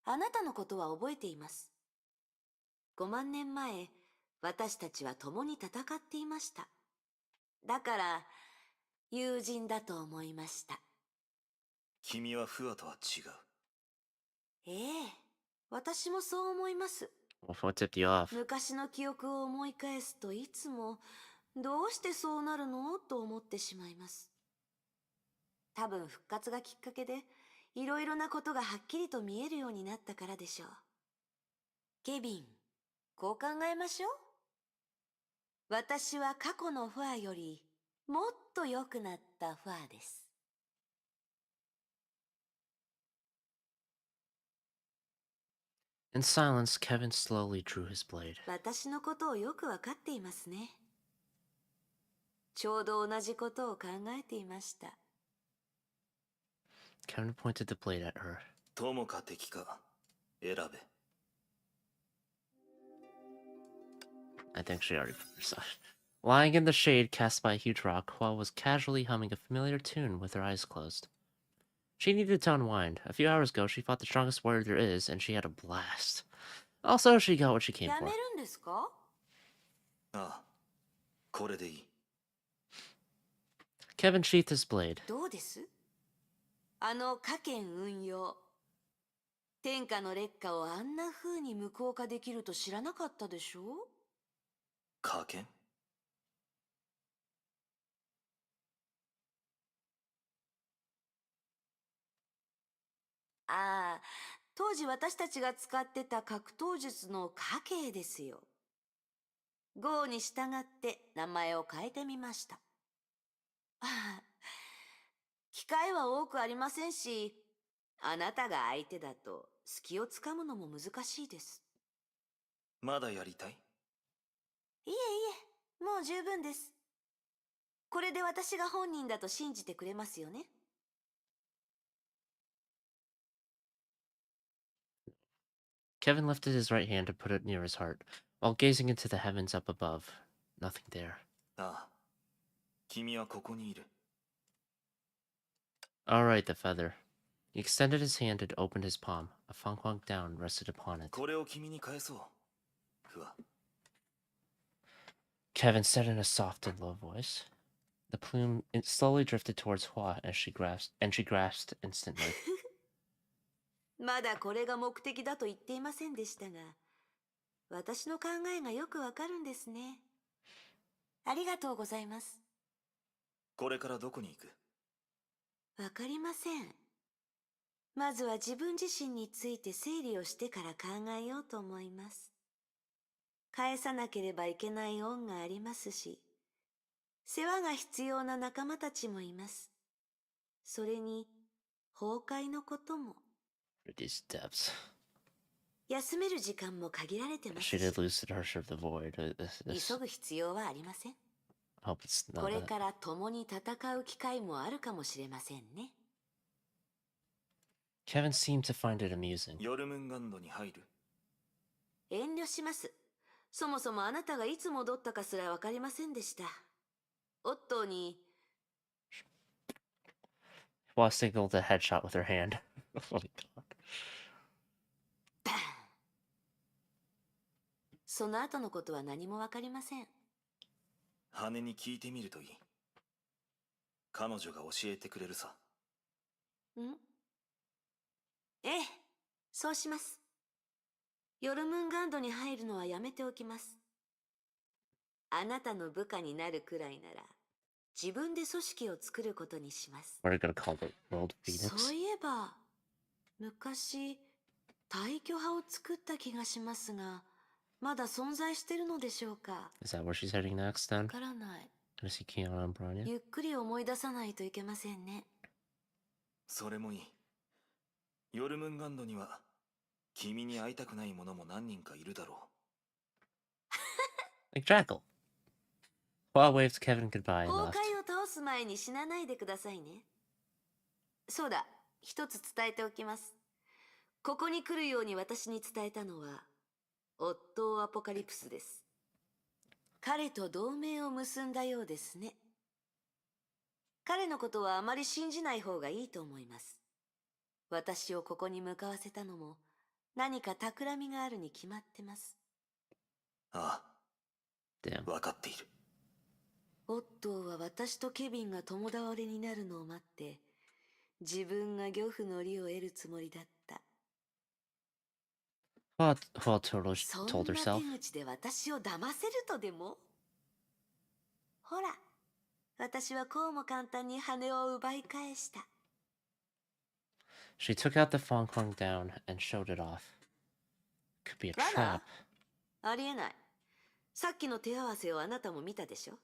あなたのことは覚えています。5万年前、私たちは共に戦っていました。だから、友人だと思いました。君はフアとは違う。ええ、私もそう思います。What tipped you off? 昔の記憶を思い返すといつも、どうしてそうなるのと思ってしまいます。多分復活がきっかけで、いろいろなことがはっきりと見えるようになったからでしょう。ケビン、こう考えましょう。私は過去のファーよりもっと良くなったファーです。In silence, Kevin slowly drew his blade. 私のことをよくわかっていますね。ちょうど同じことを考えていました。Kevin pointed the blade at her. 友か敵か選べ。I think she already put herself. Lying in the shade cast by a huge rock, Hua was casually humming a familiar tune with her eyes closed. She needed to unwind. A few hours ago, she fought the strongest warrior there is, and she had a blast. Also, she got what she came や for. めるんですか？ああ、これでいい。Kevin sheathed his blade. どうです？あの家権運用。天下の劣化をあんな風に無効化できると知らなかったでしょ？加減？ああ、当時私たちが使ってた格闘術の家系ですよ。号に従って名前を変えてみました。ああ、機会は多くありませんし、あなたが相手だと隙をつかむのも難しいです。まだやりたい？いえいえ、もう十分です。これで私が本人だと信じてくれますよね。Kevin lifted his right hand to put it near his heart, while gazing into the heavens up above. Nothing there. ああ、君はここにいる。All right, the feather. He extended his hand and opened his palm. A Fangquang down rested upon it. これを君に返そう。ふわ。Kevin said in a soft and low voice. The plume slowly drifted towards Hua as she grasped instantly. まだこれが目的だと言っていませんでしたが、私の考えがよくわかるんですね。ありがとうございます。これからどこに行く？わかりません。まずは自分自身について整理をしてから考えようと思います。返さなければいけない恩がありますし、世話が必要な仲間たちもいます。それに、崩壊のことも。These depths. 休める時間も限られてますし。 She did lose the Herrscher of the Void. 急ぐ必要はありません。I hope it's not これ that. から共に戦う機会もあるかもしれませんね。Kevin seemed to find it amusing. ヨルムンガンドに入る？遠慮します。そもそもあなたがいつ戻ったかすらわかりませんでした。オットーに。Hua signaled a headshot with her hand. Oh my god. その後のことは何もわかりません。羽に聞いてみるといい。彼女が教えてくれるさ。ん？ええ、そうします。ヨルムンガンドに入るのはやめておきます。あなたの部下になるくらいなら、自分で組織を作ることにします。What are you gonna call the World Phoenix? そういえば、昔、大巨派を作った気がしますが、まだ存在してるのでしょうか。 Is that where she's heading next then? わからない。 Gonna see Kiana and Bronya? ゆっくり思い出さないといけませんね。それもいい。ヨルムンガンドには君に会いたくない者も何人かいるだろう。Like Jackal. Hua waved Kevin goodbye and 崩 left. 壊を倒す前に死なないでくださいね。そうだ、一つ伝えておきます。ここに来るように私に伝えたのは、オットー・アポカリプスです。彼と同盟を結んだようですね。彼のことはあまり信じない方がいいと思います。私をここに向かわせたのも何か企みがあるに決まってます。ああ、わかっている。オットーは私とケビンが共倒れになるのを待って、自分が漁夫の利を得るつもりだった。Hua told そん herself. な手口で私を騙せるとでも？ほら、私はこうも簡単に羽を奪い返した。She took out the Fangquang down and showed it off. Could be a ラ trap. ナ？ありえない。さっきの手合わせをあなたも見たでしょ？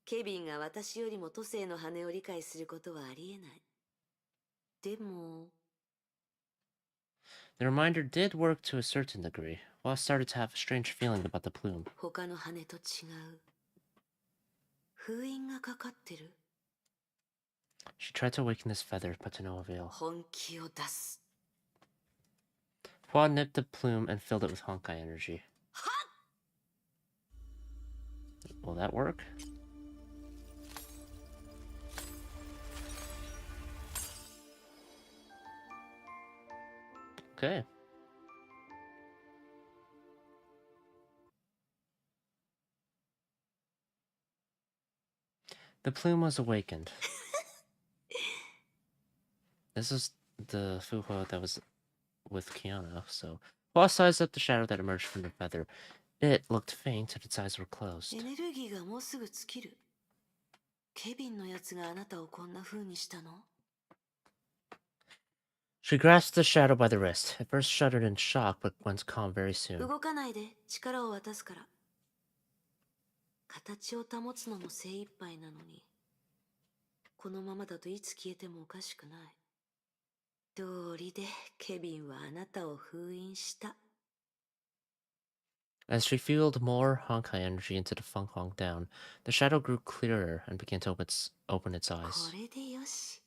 ケビンが私よりも都政の羽を理解することはありえない。でも。The reminder did work to a certain degree. Hua started to have a strange feeling about the plume. 他の羽と違う。封印がかかってる。She tried to awaken this feather, but to no avail. 本気を出す。Hua nipped the plume and filled it with Honkai energy. Will that work? Okay. The plume was awakened. This is the Fuhua that was with Kiana, so Hua sized up the shadow that emerged from the feather. It looked faint and its eyes were closed. エネルギーがもうすぐ尽きる。ケビンのやつがあなたをこんな風にしたの？ She grasped the shadow by the wrist. At first shuddered in shock, but went calm very soon. 動かないで、力を渡すから。形を保つのも精一杯なのに、このままだといつ消えてもおかしくない。道理でケビンはあなたを封印した。As she fueled more Honkai energy into the Feng Huang down, the shadow grew clearer and began to open its eyes. これでよし。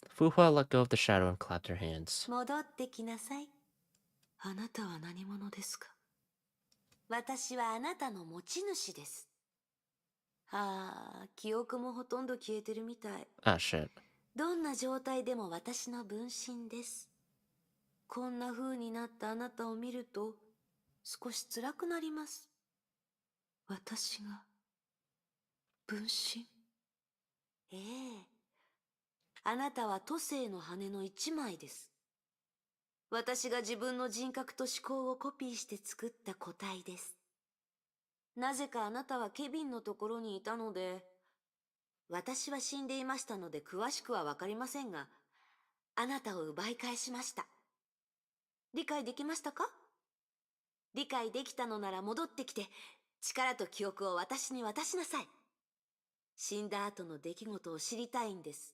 Fu Hua let go of the shadow and clapped her hands. 戻ってきなさい。あなたは何者ですか？私はあなたの持ち主です。ああ、記憶もほとんど消えてるみたい。Ah, shit. どんな状態でも私の分身です。こんな風になったあなたを見ると少し辛くなります。私が分身？ええ。あなたは都政の羽の一枚です。私が自分の人格と思考をコピーして作った個体です。なぜかあなたはケビンのところにいたので、私は死んでいましたので詳しくはわかりませんが、あなたを奪い返しました。理解できましたか？理解できたのなら戻ってきて、力と記憶を私に渡しなさい。死んだ後の出来事を知りたいんです。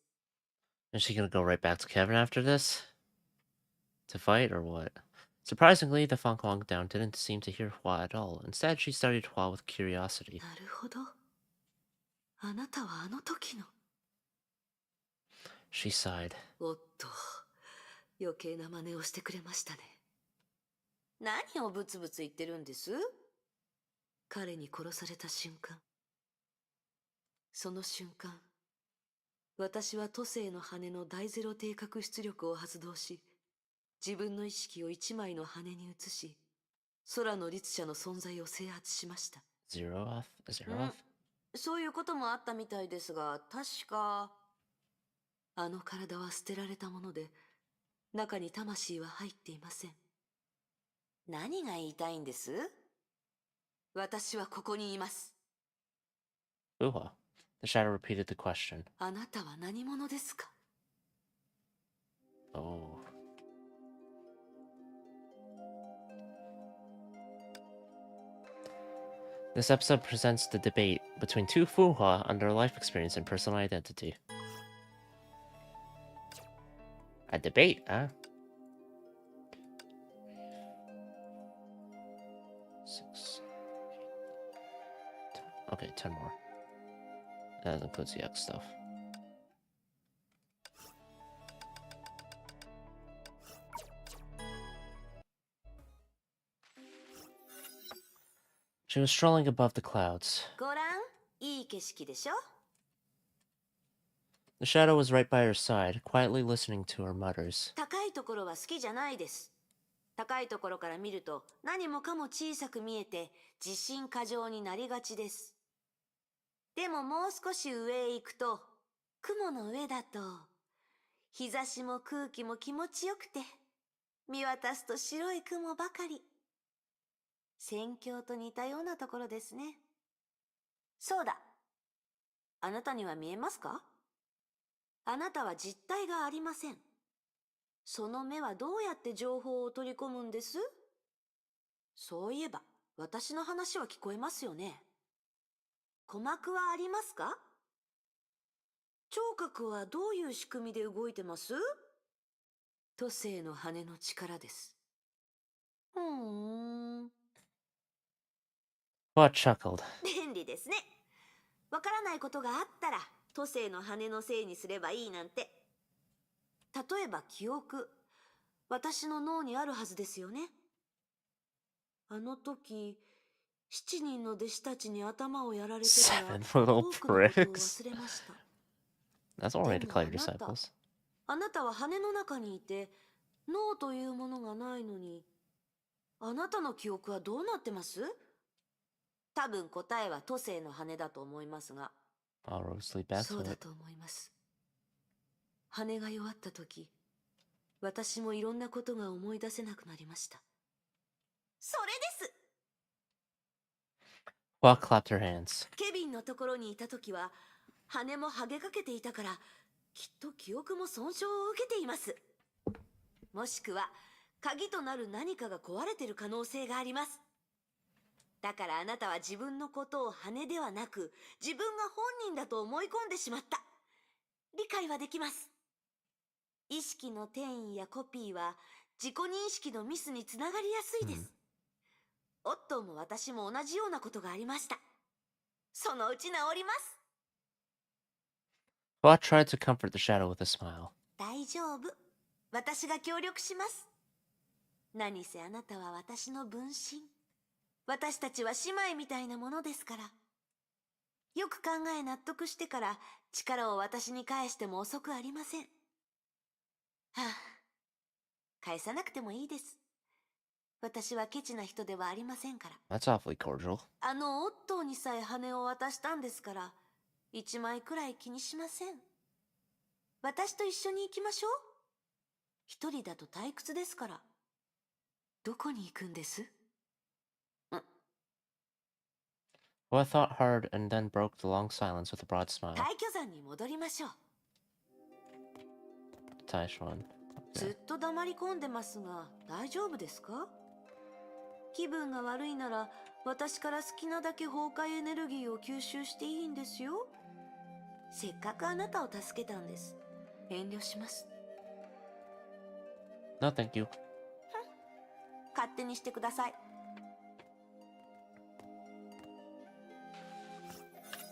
Is she gonna go right back to Kevin after this? To fight, or what? Surprisingly, the Feng Huang down didn't seem to hear Hua at all. Instead, she studied Hua with curiosity. なるほど。あなたはあの時の。She sighed. おっと、余計な真似をしてくれましたね。何をブツブツ言ってるんです？彼に殺された瞬間。その瞬間、私は都政の羽の大ゼロ定格出力を発動し、自分の意識を一枚の羽に移し、空の律者の存在を制圧しました。Zero off? Zero off? そういうこともあったみたいですが、確か、あの体は捨てられたもので、中に魂は入っていません。何が言いたいんです？私はここにいます。Fu Hua. The shadow repeated the question. あなたは何者ですか？ Oh. This episode presents the debate between two Fu Hua on their life experience and personal identity. A debate, huh? 6. 10. Okay, 10 more. That includes the X stuff. She was strolling above the clouds. ご覧、いい景色でしょ? The shadow was right by her side, quietly listening to her mutters. 高いところは好きじゃないです。高いところから見ると何もかも小さく見えて自信過剰になりがちです。でももう少し上へ行くと、雲の上だと、日差しも空気も気持ちよくて、見渡すと白い雲ばかり。宣教と似たようなところですね。そうだ。あなたには見えますか？あなたは実体がありません。その目はどうやって情報を取り込むんです？そういえば、私の話は聞こえますよね。鼓膜はありますか？聴覚はどういう仕組みで動いてます？都政の羽の力です。Hua chuckled. 便利ですね。わからないことがあったら、都政の羽のせいにすればいいなんて。例えば記憶、私の脳にあるはずですよね。あの時、7人の弟子たちに頭をやられてから、 7 little 多くのことを pricks. 忘れました。 That's one way to call your でも disciples. あなたは羽の中にいて、脳というものがないのに、あなたの記憶はどうなってます？多分答えは都政の羽だと思いますが。I'll sleep back そ to うだ it. と思います。羽が弱った時、私もいろんなことが思い出せなくなりました。それです。Well, clapped her hands. ケビンのところにいたときは、羽も剥げかけていたから、きっと記憶も損傷を受けています。もしくは、鍵となる何かが壊れている可能性があります。だからあなたは自分のことを羽ではなく、自分が本人だと思い込んでしまった。理解はできます。意識の転移やコピーは、自己認識のミスにつながりやすいです。オットーも私も同じようなことがありました。そのうち治ります。Hua tried to comfort the shadow with a smile. 大丈夫。私が協力します。何せあなたは私の分身。私たちは姉妹みたいなものですから。よく考え納得してから力を私に返しても遅くありません。はあ、返さなくてもいいです。私はケチな人ではありませんから。That's awfully cordial. オットーにさえ羽を渡したんですから、一枚くらい気にしません。私と一緒に行きましょう。一人だと退屈ですから。どこに行くんです？ Hua thought hard and then broke the long silence with a broad smile. 退去山に戻りましょう。Taishuan. ずっと黙り込んでますが、大丈夫ですか？気分が悪いなら、私から好きなだけ崩壊エネルギーを吸収していいんですよ。せっかくあなたを助けたんです。遠慮します。No, thank you. 勝手にしてください。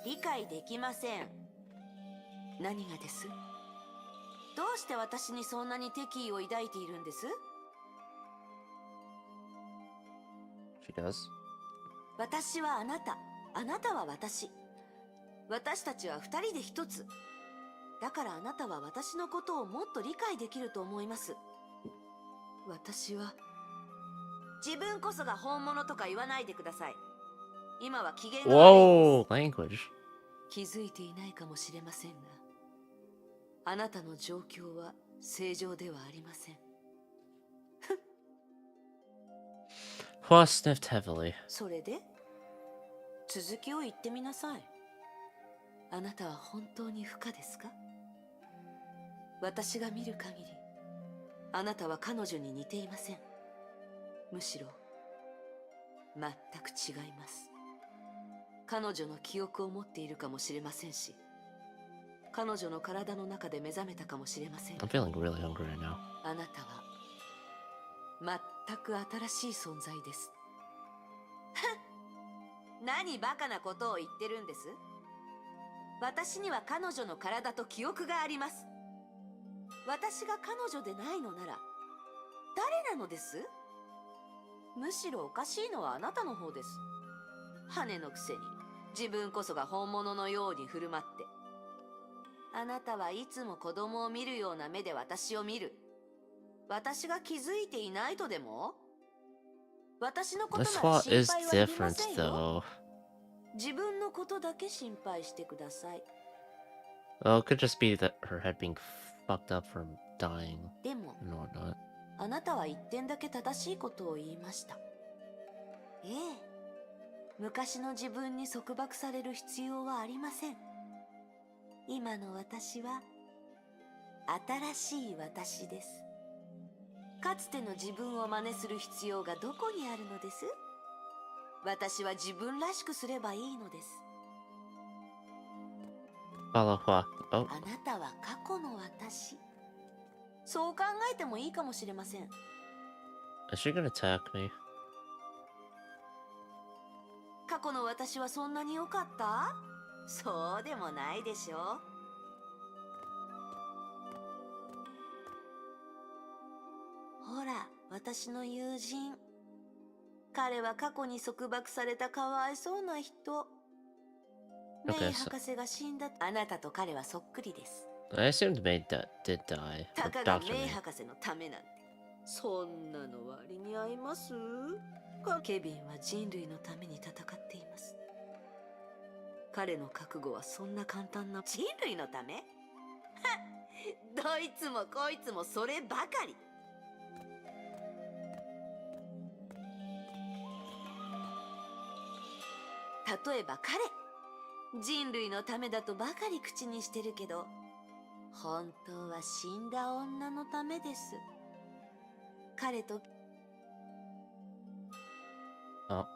理解できません。何がです？どうして私にそんなに敵意を抱いているんです？ She does. 私はあなた、あなたは私。私たちは二人で一つ。だからあなたは私のことをもっと理解できると思います。私は、自分こそが本物とか言わないでください。今は機嫌が悪いです。Whoa, language. 気づいていないかもしれませんが、あなたの状況は正常ではありません。Hua sniffed heavily. それで続きを言ってみなさい。あなたは本当に不可ですか？私が見る限り、あなたは彼女に似ていません。むしろ、全く違います。彼女の記憶を持っているかもしれませんし、彼女の体の中で目覚めたかもしれません。I'm feeling really hungry right now. あなたは、全く新しい存在です。何バカなことを言ってるんです？私には彼女の体と記憶があります。私が彼女でないのなら、誰なのです？むしろおかしいのはあなたの方です。羽のくせに、自分こそが本物のように振る舞って。あなたはいつも子供を見るような目で私を見る。私が気づいていないとでも？私のことな This ら Hua 心 is 配はいりま different せんよ。 though. 自分のことだけ心配してください。 Well, it could just be that her head being fucked up from dying でも、 and whatnot. あなたは一点だけ正しいことを言いました。ええ。昔の自分に束縛される必要はありません。今の私は、新しい私です。かつての自分を真似する必要がどこにあるのです？私は自分らしくすればいいのです。 Follow Hua. Oh, あなたは過去の私。そう考えてもいいかもしれません。 is she gonna attack me? 過去の私はそんなに良かった？そうでもないでしょ。ほら、私の友人。彼は過去に束縛されたかわいそうな人。メイ博士が死んだ。あなたと彼はそっくりです。 I assumed May did die. た Or かが Dr. メイ May. 博士のためなんて。そんなの割に合います？ケビンは人類のために戦っています。彼の覚悟はそんな簡単な。人類のため？はっ、どいつもこいつもそればかり。例えば彼、人類のためだとばかり口にしてるけど、本当は死んだ女のためです。彼とあ、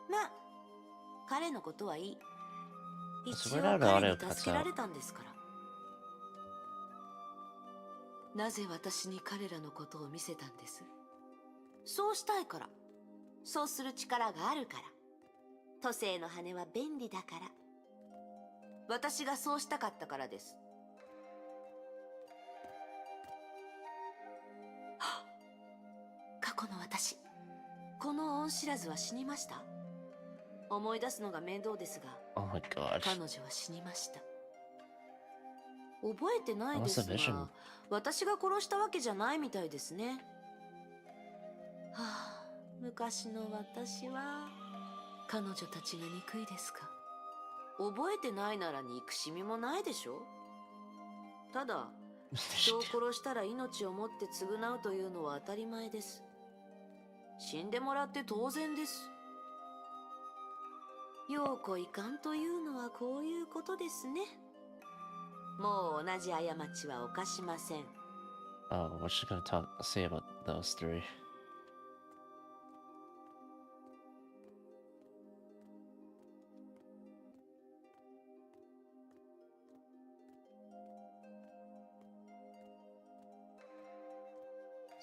まあ彼のことはいい。一 So 応 where did 彼 audio に cuts 助けら out? れたんですから。なぜ私に彼らのことを見せたんです？そうしたいから。そうする力があるから。都政の羽は便利だから。私がそうしたかったからです。はっ、過去の私、この恩知らずは死にました。思い出すのが面倒ですが、 Oh my gosh. 彼女は死にました。覚えてないです That was a vision. が、私が殺したわけじゃないみたいですね。はあ、昔の私は彼女たちが憎いですか。覚えてないなら憎しみもないでしょ。ただ人を殺したら命をもって償うというのは当たり前です。死んでもらって当然です。陽子いかんというのはこういうことですね。もう同じ過ちは犯しません。 Oh, what's she gonna say about those three?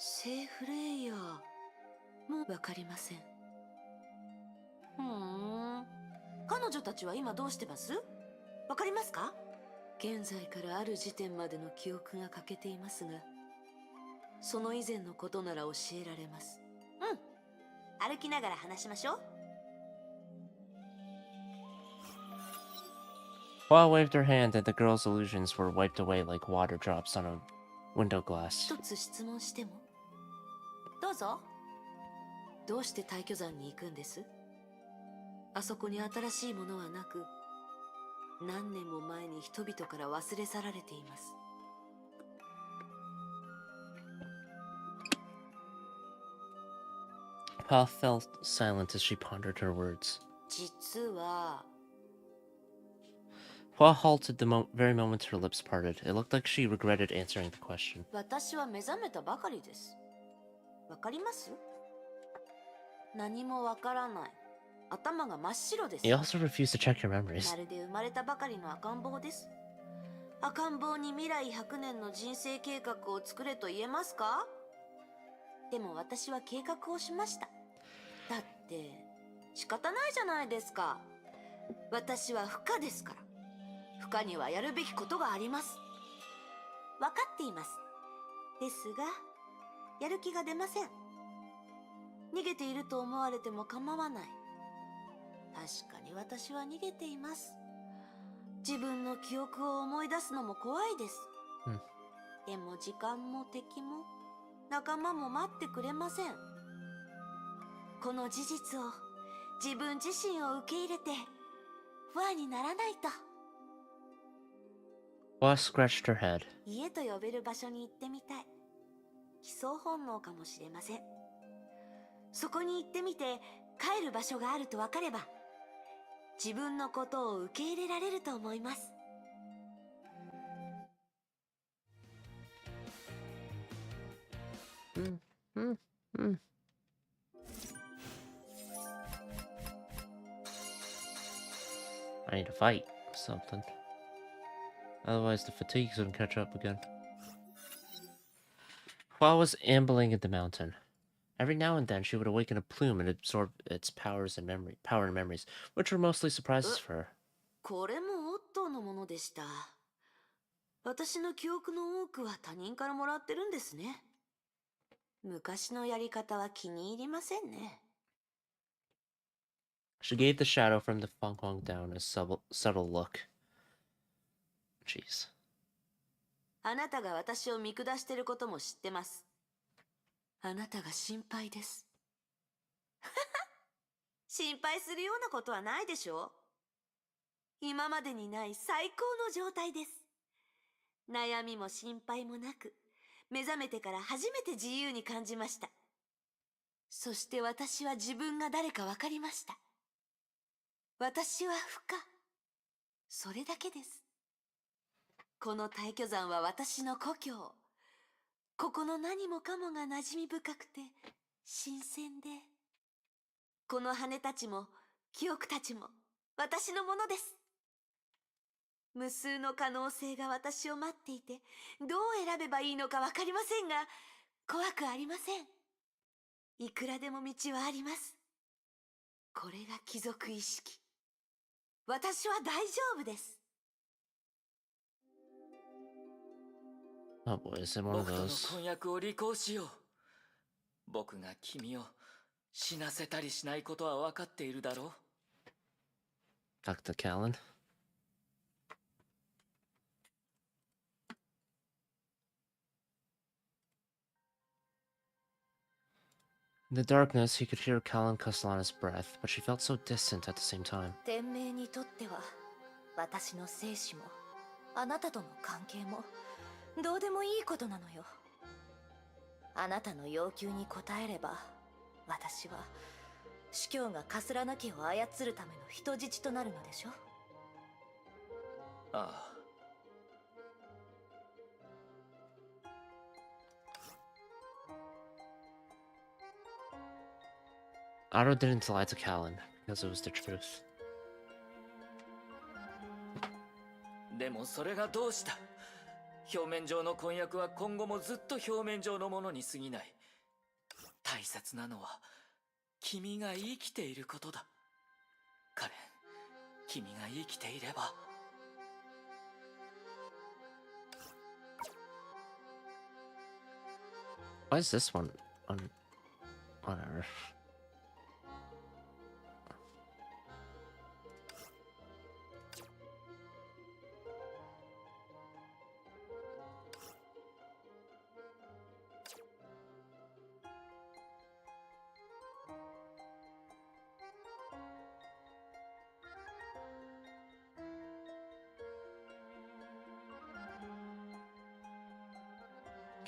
セーフレイヤーもうわかりません。彼女たちは今どうしてます？わかりますか？現在からある時点までの記憶が欠けていますが、その以前のことなら教えられます。歩きながら話しましょう。 Hua waved her hand and the girl's illusions were wiped away like water drops on a window glass. 一つ質問しても？どうぞ。どうして大巨山に行くんです？あそこに新しいものはなく、何年も前に人々から忘れ去られています。 Hua fell silent as she pondered her words. 実は Hua halted the very moment her lips parted. It looked like she regretted answering the question. 私は目覚めたばかりです。わかります？何もわからない。頭が真っ白です。 You also refused to check your memories. まるで生まれたばかりの赤ん坊です。赤ん坊に未来100年の人生計画を作れと言えますか？でも私は計画をしました。だって仕方ないじゃないですか。私は不可ですから。不可にはやるべきことがあります。分かっています。ですがやる気が出ません。逃げていると思われても構わない。確かに私は逃げています。自分の記憶を思い出すのも怖いです。でも時間も敵も仲間も待ってくれません。この事実を、自分自身を受け入れて不安にならないと。 Hua scratched her head. 家と呼べる場所に行ってみたい。帰巣本能かもしれません。そこに行ってみて帰る場所があると分かれば、自分のことを受け入れられると思います。 I need to fight something. Otherwise the fatigue's gonna catch up again. Hua was ambling in the mountain. Every now and then she would awaken a plume and absorb its power and memories, which were mostly surprises for her. これもオットーのものでした。私の記憶の多くは他人からもらってるんですね。昔のやり方は気に入りませんね。 She gave the shadow from the Feng Huang down a subtle look. Jeez. あなたが私を見下してることも知ってます。あなたが心配です。心配するようなことはないでしょう。今までにない最高の状態です。悩みも心配もなく、目覚めてから初めて自由に感じました。そして私は自分が誰か分かりました。私は不可。それだけです。この大巨山は私の故郷。ここの何もかもが馴染み深くて新鮮で、この羽たちも記憶たちも私のものです。無数の可能性が私を待っていて、どう選べばいいのかわかりませんが、怖くありません。いくらでも道はあります。これが貴族意識。私は大丈夫です。Oh boy, is it one of 僕との those? 婚約を履行しよう。僕が君を死なせたりしないことは分かっているだろう。Dr. Callan. In the darkness, he could hear Callan Castellana's breath, but she felt so distant at the same time. 天命にとっては、私の生死も、あなたとの関係も、どうでもいいことなのよ。あなたの要求に応えれば、私は司教がカスラナ家を操るための人質となるのでしょ。ああ。Otto didn't lie to Callan, because it was the truth. でもそれがどうした？表面上の婚約は今後もずっと表面上のものに過ぎない。大切なのは君が生きていることだ。カレン、君が生きていれば。Why is this one on whatever?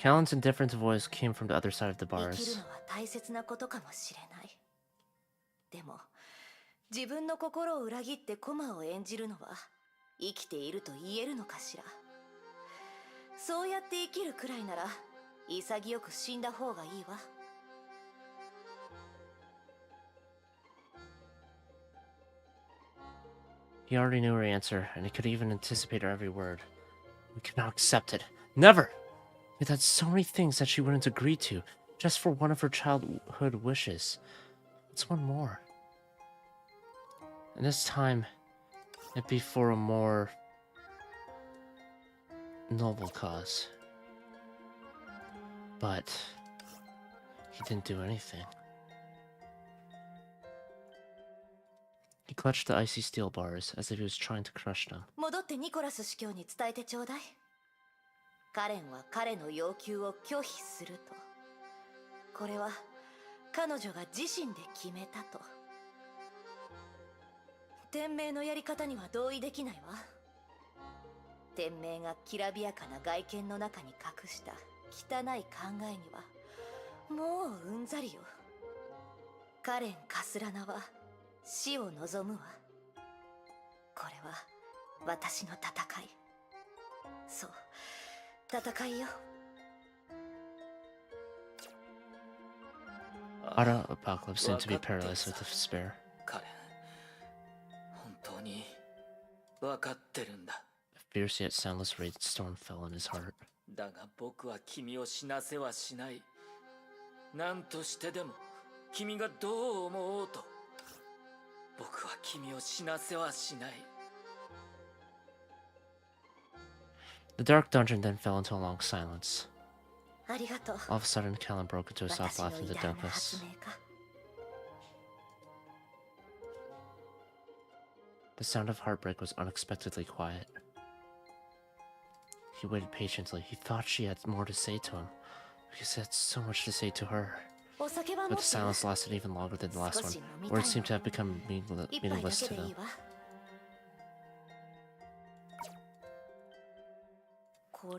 Callan's indifferent voice came from the other side of the 生きる bars. のは大切なことかもしれない。でも、自分の心を裏切って駒を演じるのは生きていると言えるのかしら。そうやって生きるくらいなら潔く死んだ方がいいわ。He already knew her answer, and he could even anticipate her every word. We could not accept it. Never! We'd had so many things that she wouldn't agree to, just for one of her childhood wishes. What's one more? And this time, it'd be for a more noble cause. But he didn't do anything. He clutched the icy steel bars as if he was trying to crush them. 戻ってニコラス司教に伝えてちょうだい。カレンは彼の要求を拒否すると。これは彼女が自身で決めたと。天命のやり方には同意できないわ。天命がきらびやかな外見の中に隠した汚い考えにはもううんざりよ。カレン・カスラナは死を望むわ。これは私の戦い。そう、戦いよ。Otto Apocalypse seemed to be paralyzed with despair. カレン、本当に分かってるんだ。A fierce yet soundless rage storm fell in his heart. だが僕は君を死なせはしない。何としてでも君がどう思おうと、僕は君を死なせはしない。The dark dungeon then fell into a long silence. ありがとう。 All of a sudden, Callan broke into a soft 私の laugh in 偉 the 大な darkness. 発明か。The sound of heartbreak was unexpectedly quiet. He waited patiently. He thought she had more to say to him, because he had so much to say to her. お酒は持 But っ the てる。 silence lasted even longer than the last 少し one. 飲みたい Words seemed to have become 一杯だ meaningless け to でい them. いわ。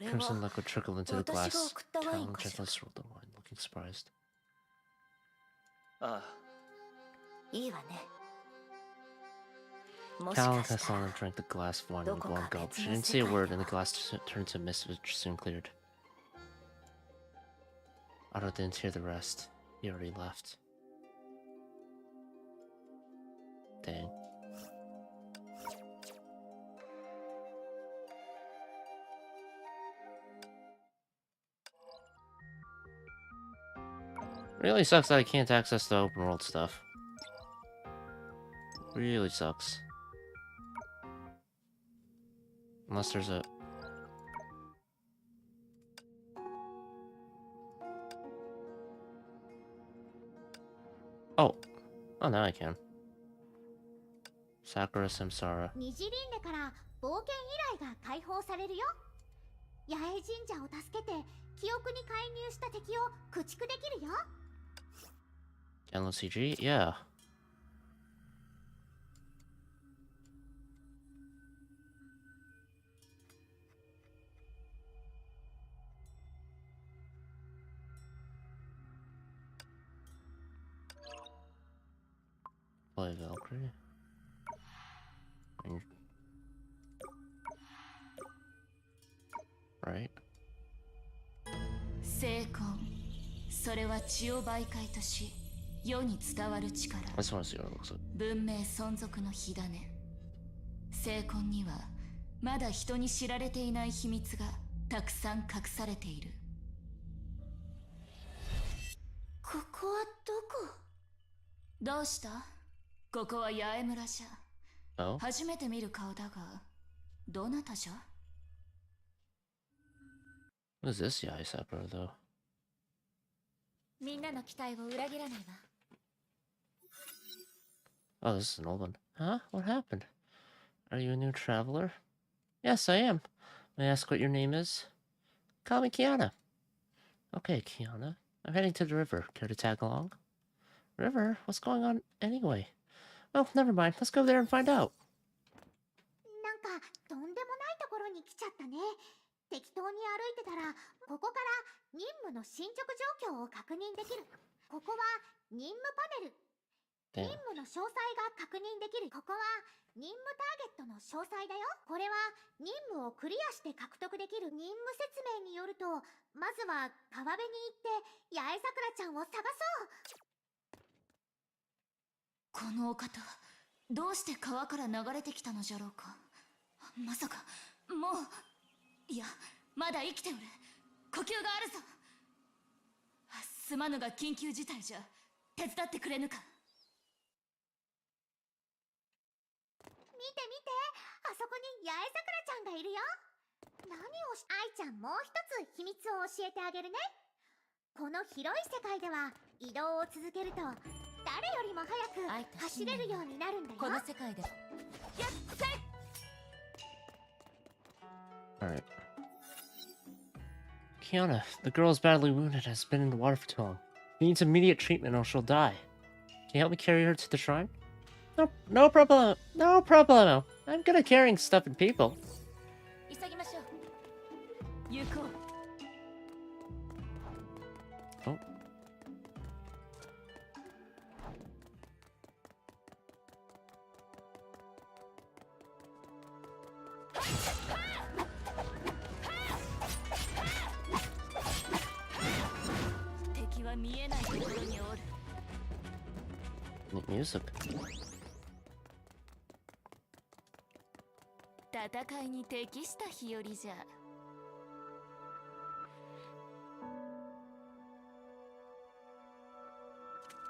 Crimson liquid trickled into the glass. Talon gently swirled the wine, looking surprised. ああ Talon passed on and drank the glass of wine with one gulp. She didn't say a word, and the glass turned to mist, which soon cleared. Otto didn't hear the rest. He already left. Dang. Really sucks that I can't access the open world stuff. Really sucks. Unless there's a... Oh. Oh, now I can. Sakura Samsara. 二次輪廻から冒険依頼が解放されるよ。八重神社を助けて記憶に介入した敵を駆逐できるよ。Download CG? Yeah. Play Valkyrie. Right. 聖魂、それは血を媒介とし、世に伝わる力。I just want to see what it looks like. 文明存続の火種。聖魂にはまだ人に知られていない秘密がたくさん隠されている。ここはどこ？どうした？ここは八重村じゃ。Oh? 初めて見る顔だが、どなたじゃ？ What is this Yai Sakura, though? みんなの期待を裏切らないわ。Oh, this is an old one. Huh? What happened? Are you a new traveler? Yes, I am. May I ask what your name is? Call me Kiana. Okay, Kiana. I'm heading to the river. Care to tag along? River? What's going on anyway? Well, never mind. Let's go there and find out. なんかとんでもないところに来ちゃったね。適当に歩いてたら、ここから任務の進捗状況を確認できる。ここは任務パネル。任務の詳細が確認できる。ここは任務ターゲットの詳細だよ。これは任務をクリアして獲得できる任務説明によると、まずは川辺に行って八重桜ちゃんを探そう。このお方、どうして川から流れてきたのじゃろうか。まさか、もう、いや、まだ生きておる。呼吸があるぞ。すまぬが緊急事態じゃ。手伝ってくれぬか。見て見て、あそこに八重桜ちゃんがいるよ。何をし、愛ちゃんもう一つ秘密を教えてあげるね。この広い世界では移動を続けると誰よりも早く走れるようになるんだよ。この世界で。やっせい。 Alright. Kiana, the girl is badly wounded and has been in the water for too long. She needs immediate treatment or she'll die. Can you help me carry her to the shrine? No problem. No problemo. I'm good at carrying stuff and people. 急ぎましょう。行こう。Oh. Music. 戦いに適した日和じゃ。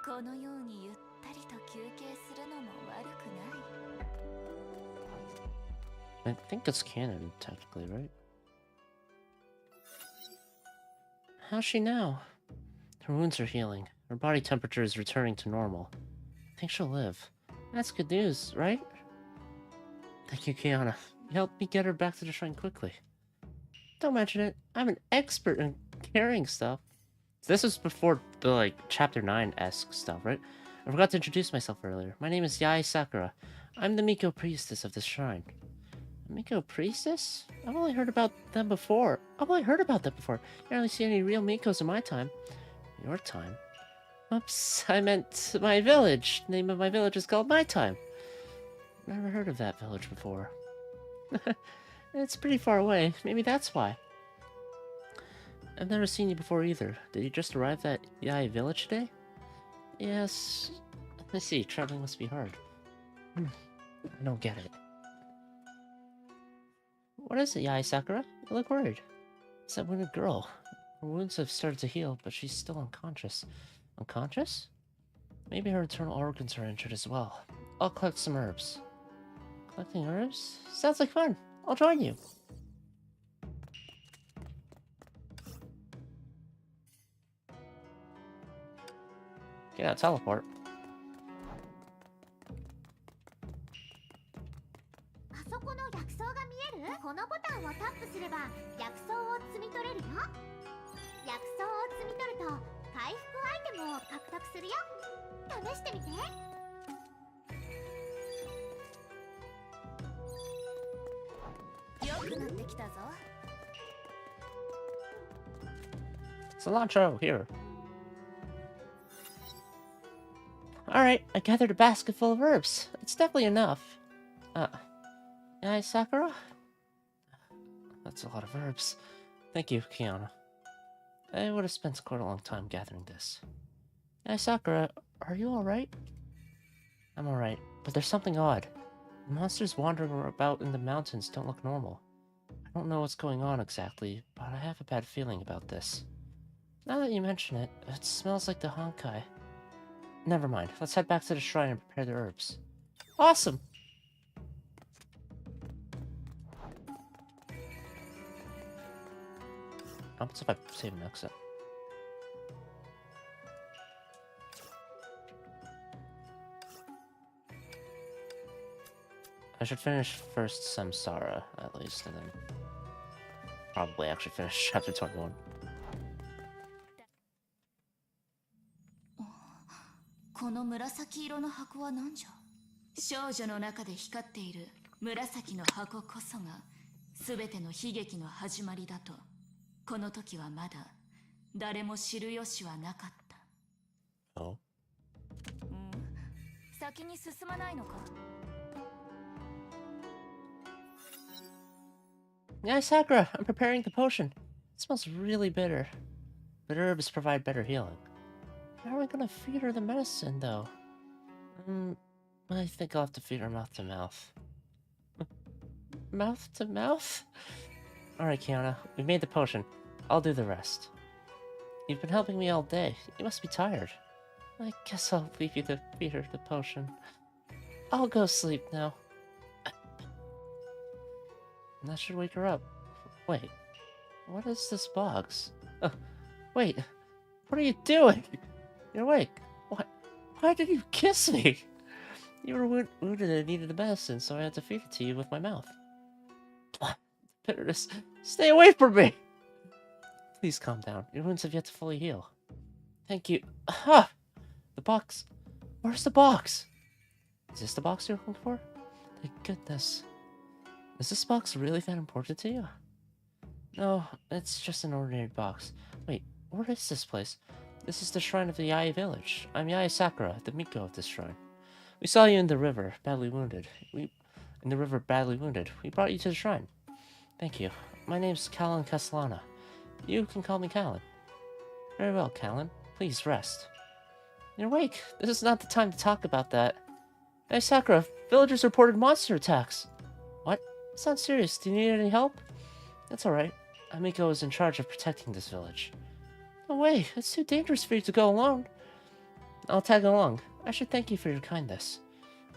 このようにゆったりと休憩するのも悪くない。 I think it's canon, technically, right? How's she now? Her wounds are healing. Her body temperature is returning to normal. I think she'll live. That's good news, right? Thank you, Kiana. You helped me get her back to the shrine quickly. Don't mention it. I'm an expert in carrying stuff. This was before the, like, Chapter 9-esque stuff, right? I forgot to introduce myself earlier. My name is Yai Sakura. I'm the Miko priestess of this shrine. Miko Priestess? I've only heard about them before. I've only heard about them before. I didn't really see any real Mikos in my time. Your time? Oops, I meant my village. The name of my village is called My Time. Never heard of that village before. It's pretty far away. Maybe that's why. I've never seen you before either. Did you just arrive at Yai village today? Yes. I see. Traveling must be hard. I don't get it. What is it, Yai Sakura? You look worried. It's that wounded girl. Her wounds have started to heal, but she's still unconscious. Unconscious? Maybe her internal organs are injured as well. I'll collect some herbs. Collecting herbs? Sounds like fun. I'll join you. Okay, now teleport. あそこの薬草が見える？このボタンをタップすれば薬草を摘み取れるよ。薬草を摘み取ると回復アイテムを獲得するよ。試してみて。良くなってきたぞ。Cilantro, here. Alright, I gathered a basket full of herbs. It's definitely enough. Yai Sakura? That's a lot of herbs. Thank you, Kiana. I would have spent quite a long time gathering this. Yai Sakura, are you alright? I'm alright, but there's something odd. The monsters wandering about in the mountains don't look normal. I don't know what's going on exactly, but I have a bad feeling about this. Now that you mention it, it smells like the Honkai. Never mind, let's head back to the shrine and prepare the herbs. Awesome! How about if I save an exit? I should finish first Samsara, at least, and then probably actually finish chapter 21. この紫色の箱は何じゃ？少女の中で光っている紫の箱こそが全ての悲劇の始まりだと、この時はまだ誰も知る由はなかった。Oh? 先に進まないのかYeah, Sakura, I'm preparing the potion. It smells really bitter. But herbs provide better healing. How are we gonna feed her the medicine, though? I think I'll have to feed her mouth to mouth. Mouth to mouth? Alright, Kiana, we made the potion. I'll do the rest. You've been helping me all day. You must be tired. I guess I'll leave you to feed her the potion. I'll go sleep now. And that should wake her up. Wait, what is this box? Wait, what are you doing? You're awake. Why did you kiss me? You were wounded and needed the medicine, so I had to feed it to you with my mouth. Bitterness, stay away from me! Please calm down. Your wounds have yet to fully heal. Thank you. Ah! The box. Where's the box? Is this the box you're looking for? Thank goodness. Is this box really that important to you? No, it's just an ordinary box. Wait, what is this place? This is the shrine of the Yai village. I'm Yai Sakura, the Miko of this shrine. We saw you in the river, badly wounded. We brought you to the shrine. Thank you. My name's Callan Castellana. You can call me Callan. Very well, Callan. Please rest. You're awake. This is not the time to talk about that. Hey, Sakura, villagers reported monster attacks. What? Sounds serious. Do you need any help? That's alright. Amiko is in charge of protecting this village. No way. It's too dangerous for you to go alone. I'll tag along. I should thank you for your kindness.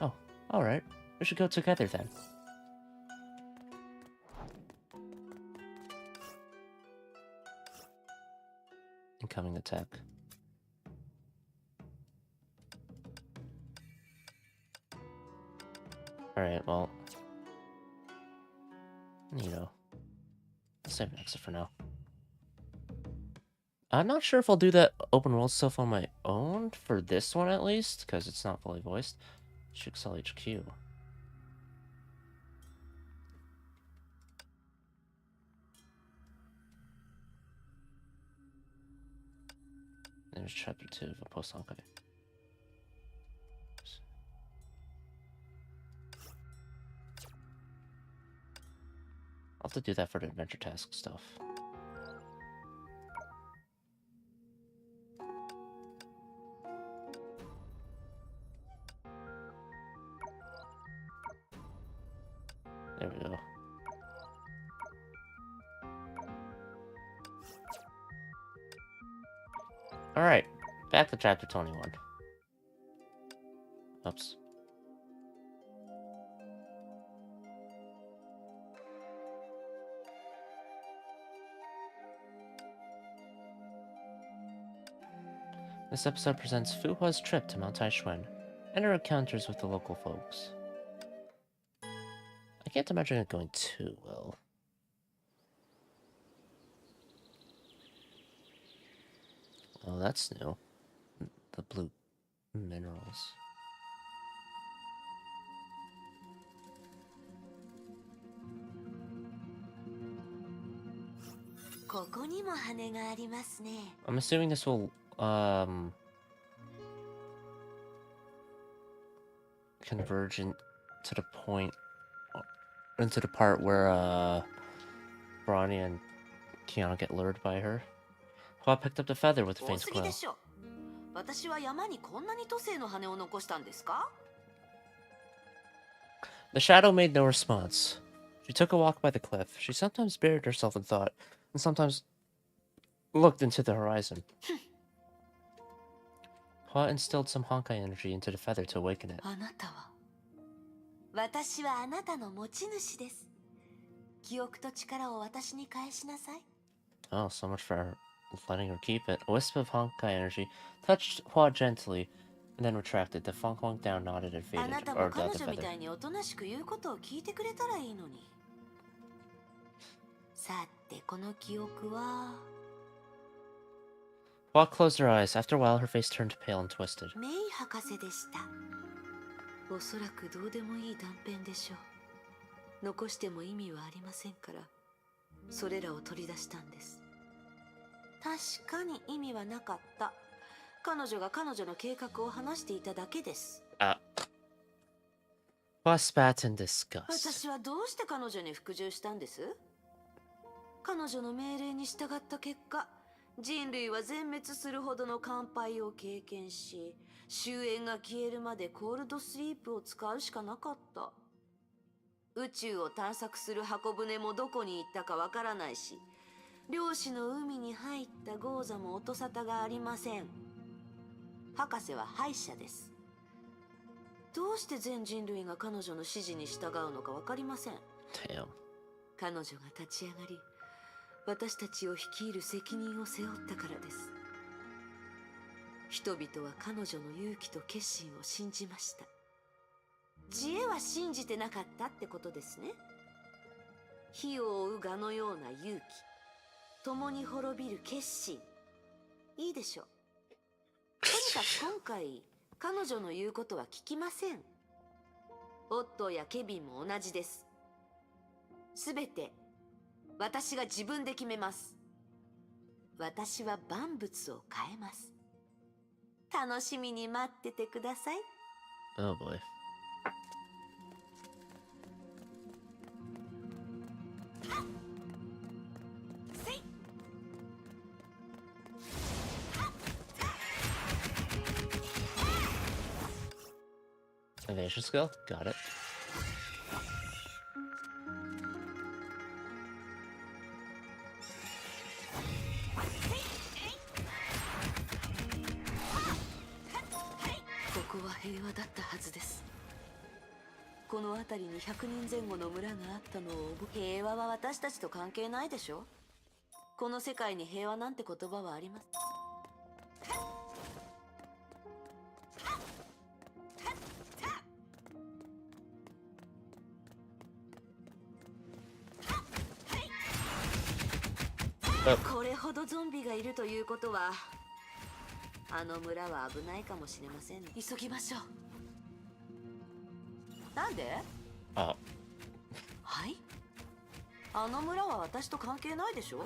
Oh, alright. We should go together then. Incoming attack. Alright, well... I'll save an exit for now. I'm not sure if I'll do that open world stuff on my own, for this one at least, because it's not fully voiced. Shuxel HQ. There's chapter 2 of a post Honkai. I'll have to do that for the adventure task stuff. There we go. Alright, back to chapter 21. Oops. This episode presents Fuhua's trip to Mount Taishuan and her encounters with the local folks. I can't imagine it going too well. Oh, that's new. The blue minerals. I'm assuming this will converge into the point, into the part where Bronny and Kiana get lured by her. Hua picked up the feather with a faint glow. The shadow made no response. She took a walk by the cliff. She sometimes buried herself in thought, and sometimes looked into the horizon. Hua instilled some Honkai energy into the feather to awaken it. Oh, so much for letting her keep it. A wisp of Honkai energy touched Hua gently, and then retracted. The funk went down, nodded, and faded, or the other feather. Hua closed her eyes. After a while, her face turned pale and twisted. Hua spat in disgust. 私はどうして彼女に服従したんです？彼女の命令に従った結果、人類は全滅するほどの乾杯を経験し、終焉が消えるまでコールドスリープを使うしかなかった。宇宙を探索する箱舟もどこに行ったかわからないし、漁師の海に入ったゴーザも音沙汰がありません。博士は敗者です。どうして全人類が彼女の指示に従うのかわかりません。彼女が立ち上がり、私たちを率いる責任を背負ったからです。人々は彼女の勇気と決心を信じました。知恵は信じてなかったってことですね。火を追う蛾のような勇気、共に滅びる決心。いいでしょう。とにかく今回、彼女の言うことは聞きません。オットーやケビンも同じです。すべて私が自分で決めます。私は万物を変えます。楽しみに待っててください。Oh boy. Evasion skill? Got it. This was peaceful. この辺りに100人前後の村があったのを平和は私たちと関係ないでしょ。この世界に平和なんて言葉はあります。これほどゾンビがいるということは、あの村は危ないかもしれません。急ぎましょう。なんで？あ。はい？あの村は私と関係ないでしょ？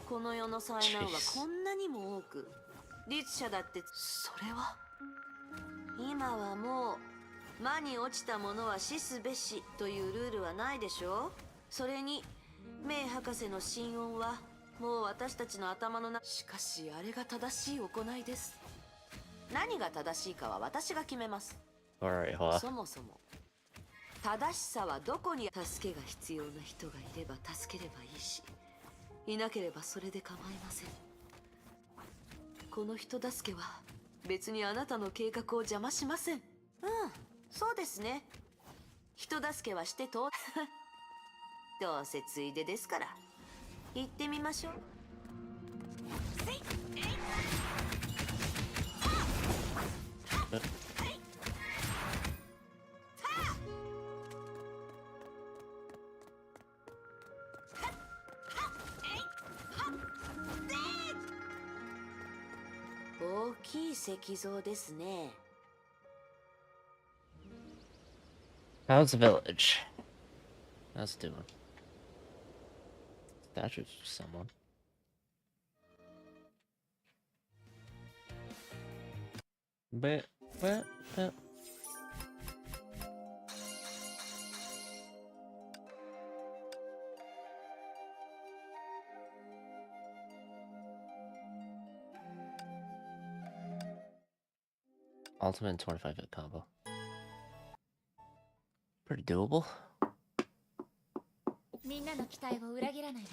この世の災難はこんなにも多く、律者だって。それは今はもう魔に落ちた者は死すべしというルールはないでしょ。それにメイ博士の心音はもう私たちの頭の中。しかしあれが正しい行いです。何が正しいかは私が決めます。そもそも正しさはどこに。助けが必要な人がいれば助ければいいし、いなければそれで構いません。この人助けは別にあなたの計画を邪魔しません。そうですね。人助けはしてとどうせついでですから。行ってみましょう。大きい石像ですね。How's the village? How's it doing? Statues of someone. But ultimate 25-hit combo. Pretty doable. みんなの期待を裏切らないわ。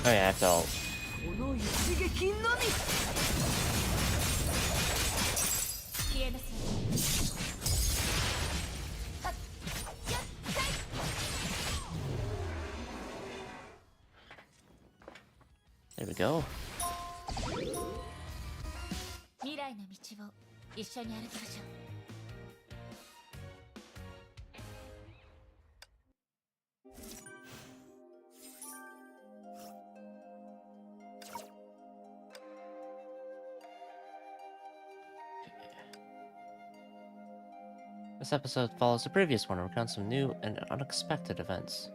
Oh yeah, I felt. There we go. 未来の道を一緒に歩きましょう。This episode follows the previous one and recounts some new and unexpected events.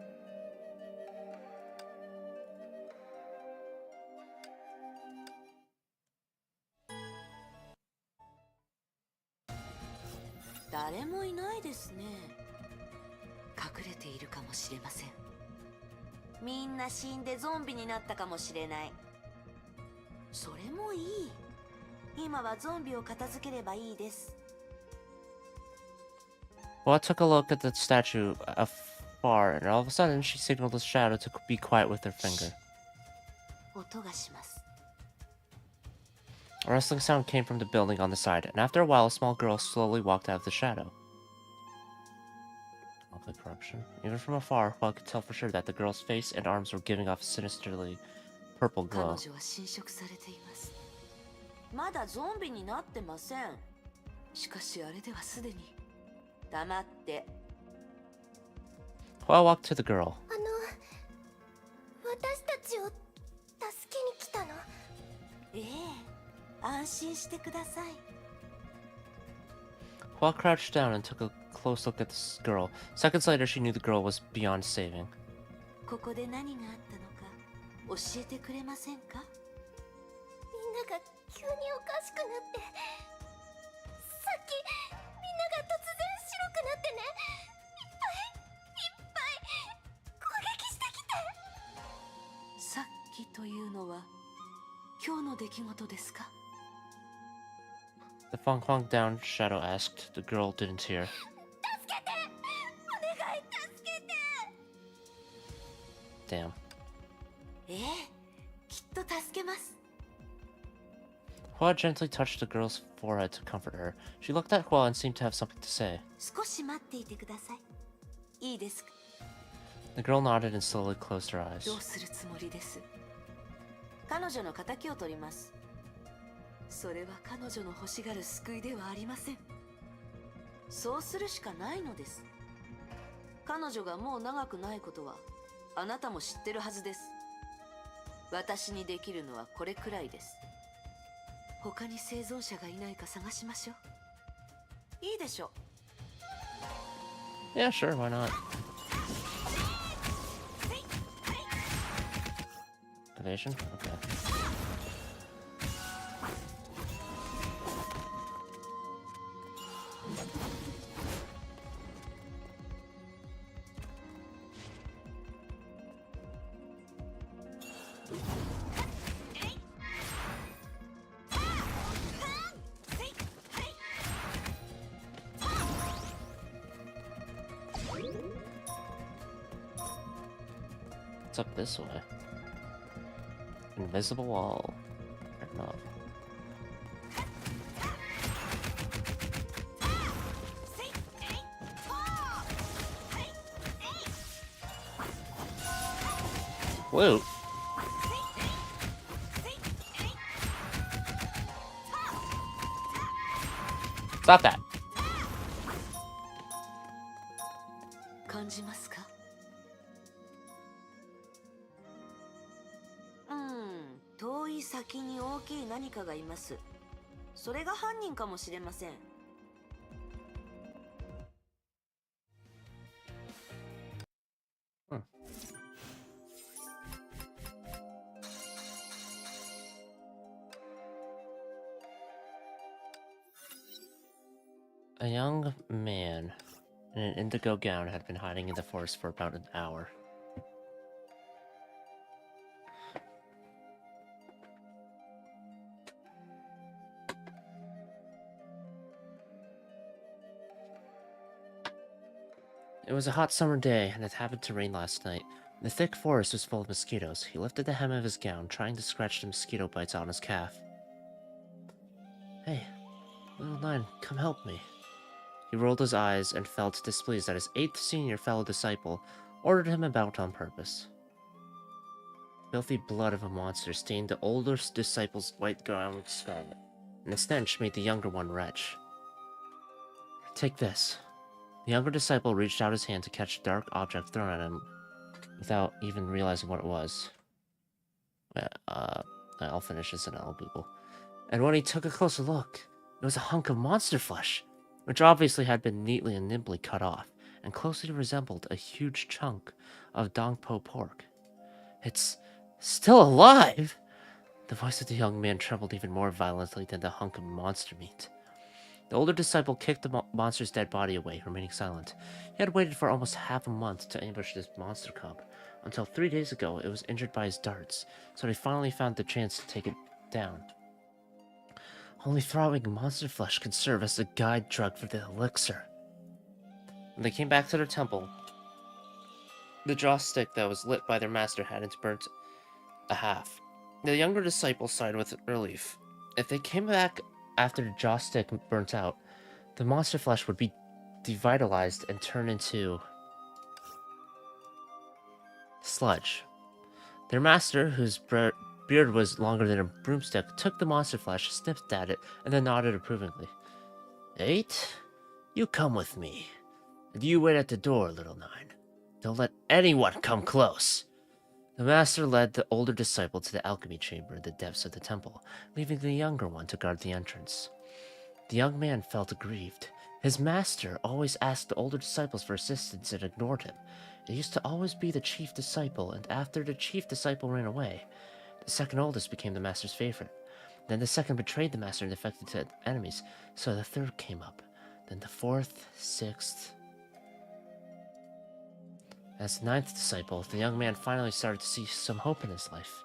Well, I took a look at the statue afar, and all of a sudden she signaled the shadow to be quiet with her finger. A rustling sound came from the building on the side, and after a while, a small girl slowly walked out of the shadow. Okay, corruption. Even from afar, Hua could tell for sure that the girl's face and arms were giving off a sinisterly purple glow. Hua walked to the girl. Hua crouched down and took a close look at this girl. Seconds later, she knew the girl was beyond saving. The Fong Fong down shadow asked. The girl didn't hear. Damn. Hua gently touched the girl's forehead to comfort her. She looked at Hua and seemed to have something to say. いいですか? The girl nodded and slowly closed her eyes. どうするつもりです? 彼女の仇を取ります。それは彼女の欲しがる救いではありません。そうするしかないのです。彼女がもう長くないことはあなたも知ってるはずです。私にできるのはこれくらいです。他に生存者がいないか探しましょう。いいでしょう。 Yeah, sure, why not? Evasion? Okay. What's up this way? Invisible wall. Fair enough. Whoa! Stop that! 感じますか? 遠い先に大きい何かがいます。それが犯人かもしれません。 A young man in an indigo gown had been hiding in the forest for about an hour. It was a hot summer day, and it happened to rain last night. The thick forest was full of mosquitoes. He lifted the hem of his gown, trying to scratch the mosquito bites on his calf. Hey, little Nine, come help me. He rolled his eyes and felt displeased that his 8th senior fellow disciple ordered him about on purpose. The filthy blood of a monster stained the older disciple's white gown with scarlet, and the stench made the younger one retch. Take this. The younger disciple reached out his hand to catch a dark object thrown at him without even realizing what it was. I'll finish this and I'll Google. And when he took a closer look, it was a hunk of monster flesh, which obviously had been neatly and nimbly cut off, and closely resembled a huge chunk of Dongpo pork. It's still alive! The voice of the young man trembled even more violently than the hunk of monster meat. The older disciple kicked the monster's dead body away, remaining silent. He had waited for almost half a month to ambush this monster cub, until 3 days ago it was injured by his darts, so he finally found the chance to take it down. Only throbbing monster flesh could serve as a guide drug for the elixir. When they came back to their temple, the joss stick that was lit by their master hadn't burnt a half. The younger disciple sighed with relief. If they came back after the joss stick burnt out, the monster flesh would be devitalized and turn into sludge. Their master, whose beard was longer than a broomstick, took the monster flesh, sniffed at it, and then nodded approvingly. 8, you come with me. And you wait at the door, little Nine. Don't let anyone come close. The master led the older disciple to the alchemy chamber in the depths of the temple, leaving the younger one to guard the entrance. The young man felt aggrieved. His master always asked the older disciples for assistance and ignored him. It used to always be the chief disciple, and after the chief disciple ran away, the second oldest became the master's favorite. Then the second betrayed the master and defected to enemies, so the third came up. Then the 4th, 6th... As the 9th disciple, the young man finally started to see some hope in his life.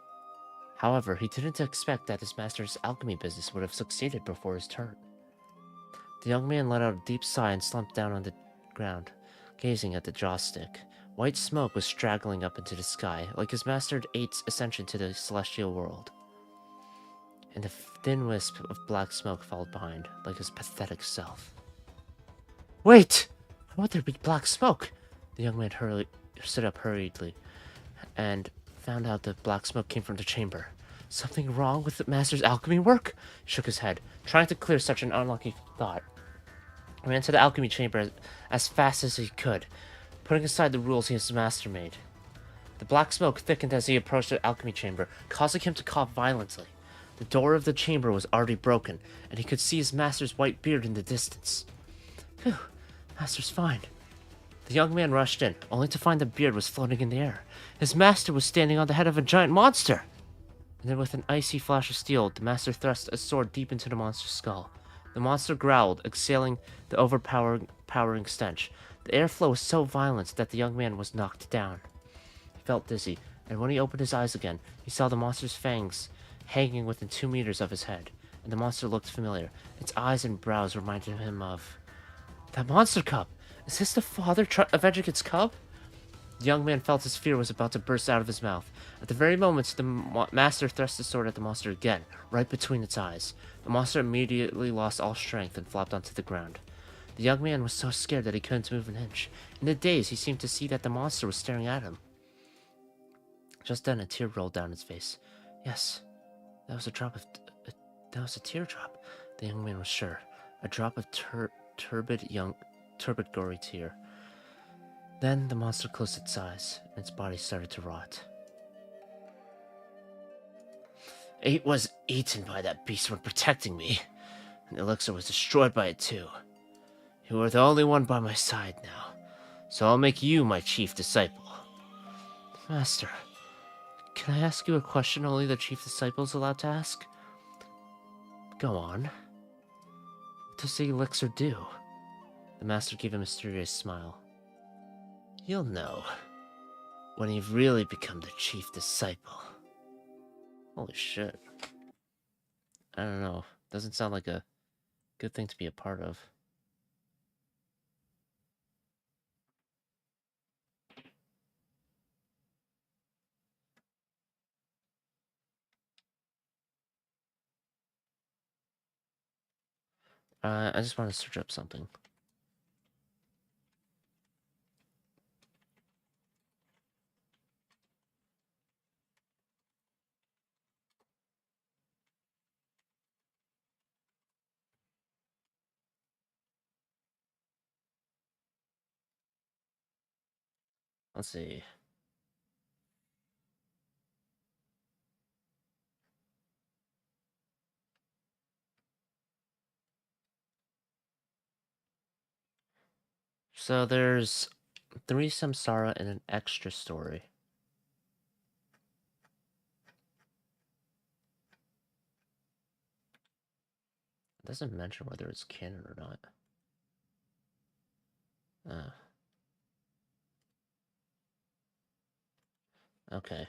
However, he didn't expect that his master's alchemy business would have succeeded before his turn. The young man let out a deep sigh and slumped down on the ground, gazing at the joss stick. White smoke was straggling up into the sky, like his master 8's ascension to the celestial world. And a thin wisp of black smoke followed behind, like his pathetic self. Wait! How would there be black smoke? The young man stood up hurriedly and found out the black smoke came from the chamber. Something wrong with the master's alchemy work? He shook his head, trying to clear such an unlucky thought. He ran to the alchemy chamber as fast as he could, putting aside the rules his master made. The black smoke thickened as he approached the alchemy chamber, causing him to cough violently. The door of the chamber was already broken, and he could see his master's white beard in the distance. Phew, master's fine. The young man rushed in, only to find the beard was floating in the air. His master was standing on the head of a giant monster! And then with an icy flash of steel, the master thrust a sword deep into the monster's skull. The monster growled, exhaling the overpowering stench. The airflow was so violent that the young man was knocked down. He felt dizzy, and when he opened his eyes again, he saw the monster's fangs hanging within 2 meters of his head, and the monster looked familiar. Its eyes and brows reminded him of... That monster cub! Is this the father of Edric's cub? The young man felt his fear was about to burst out of his mouth. At the very moment, the master thrust the sword at the monster again, right between its eyes. The monster immediately lost all strength and flopped onto the ground. The young man was so scared that he couldn't move an inch. In a daze, he seemed to see that the monster was staring at him. Just then, a tear rolled down his face. Yes, that was a teardrop. The young man was sure. A drop of turbid, gory tear. Then the monster closed its eyes, and its body started to rot. It was eaten by that beast when protecting me, and the elixir was destroyed by it too. You are the only one by my side now, so I'll make you my chief disciple. Master, can I ask you a question only the chief disciple is allowed to ask? Go on. What does the elixir do? The master gave a mysterious smile. You'll know when you've really become the chief disciple. Holy shit. I don't know. Doesn't sound like a good thing to be a part of. I just want to search up something. Let's see. So there's 3 Samsara and an extra story. It doesn't mention whether it's canon or not. Okay.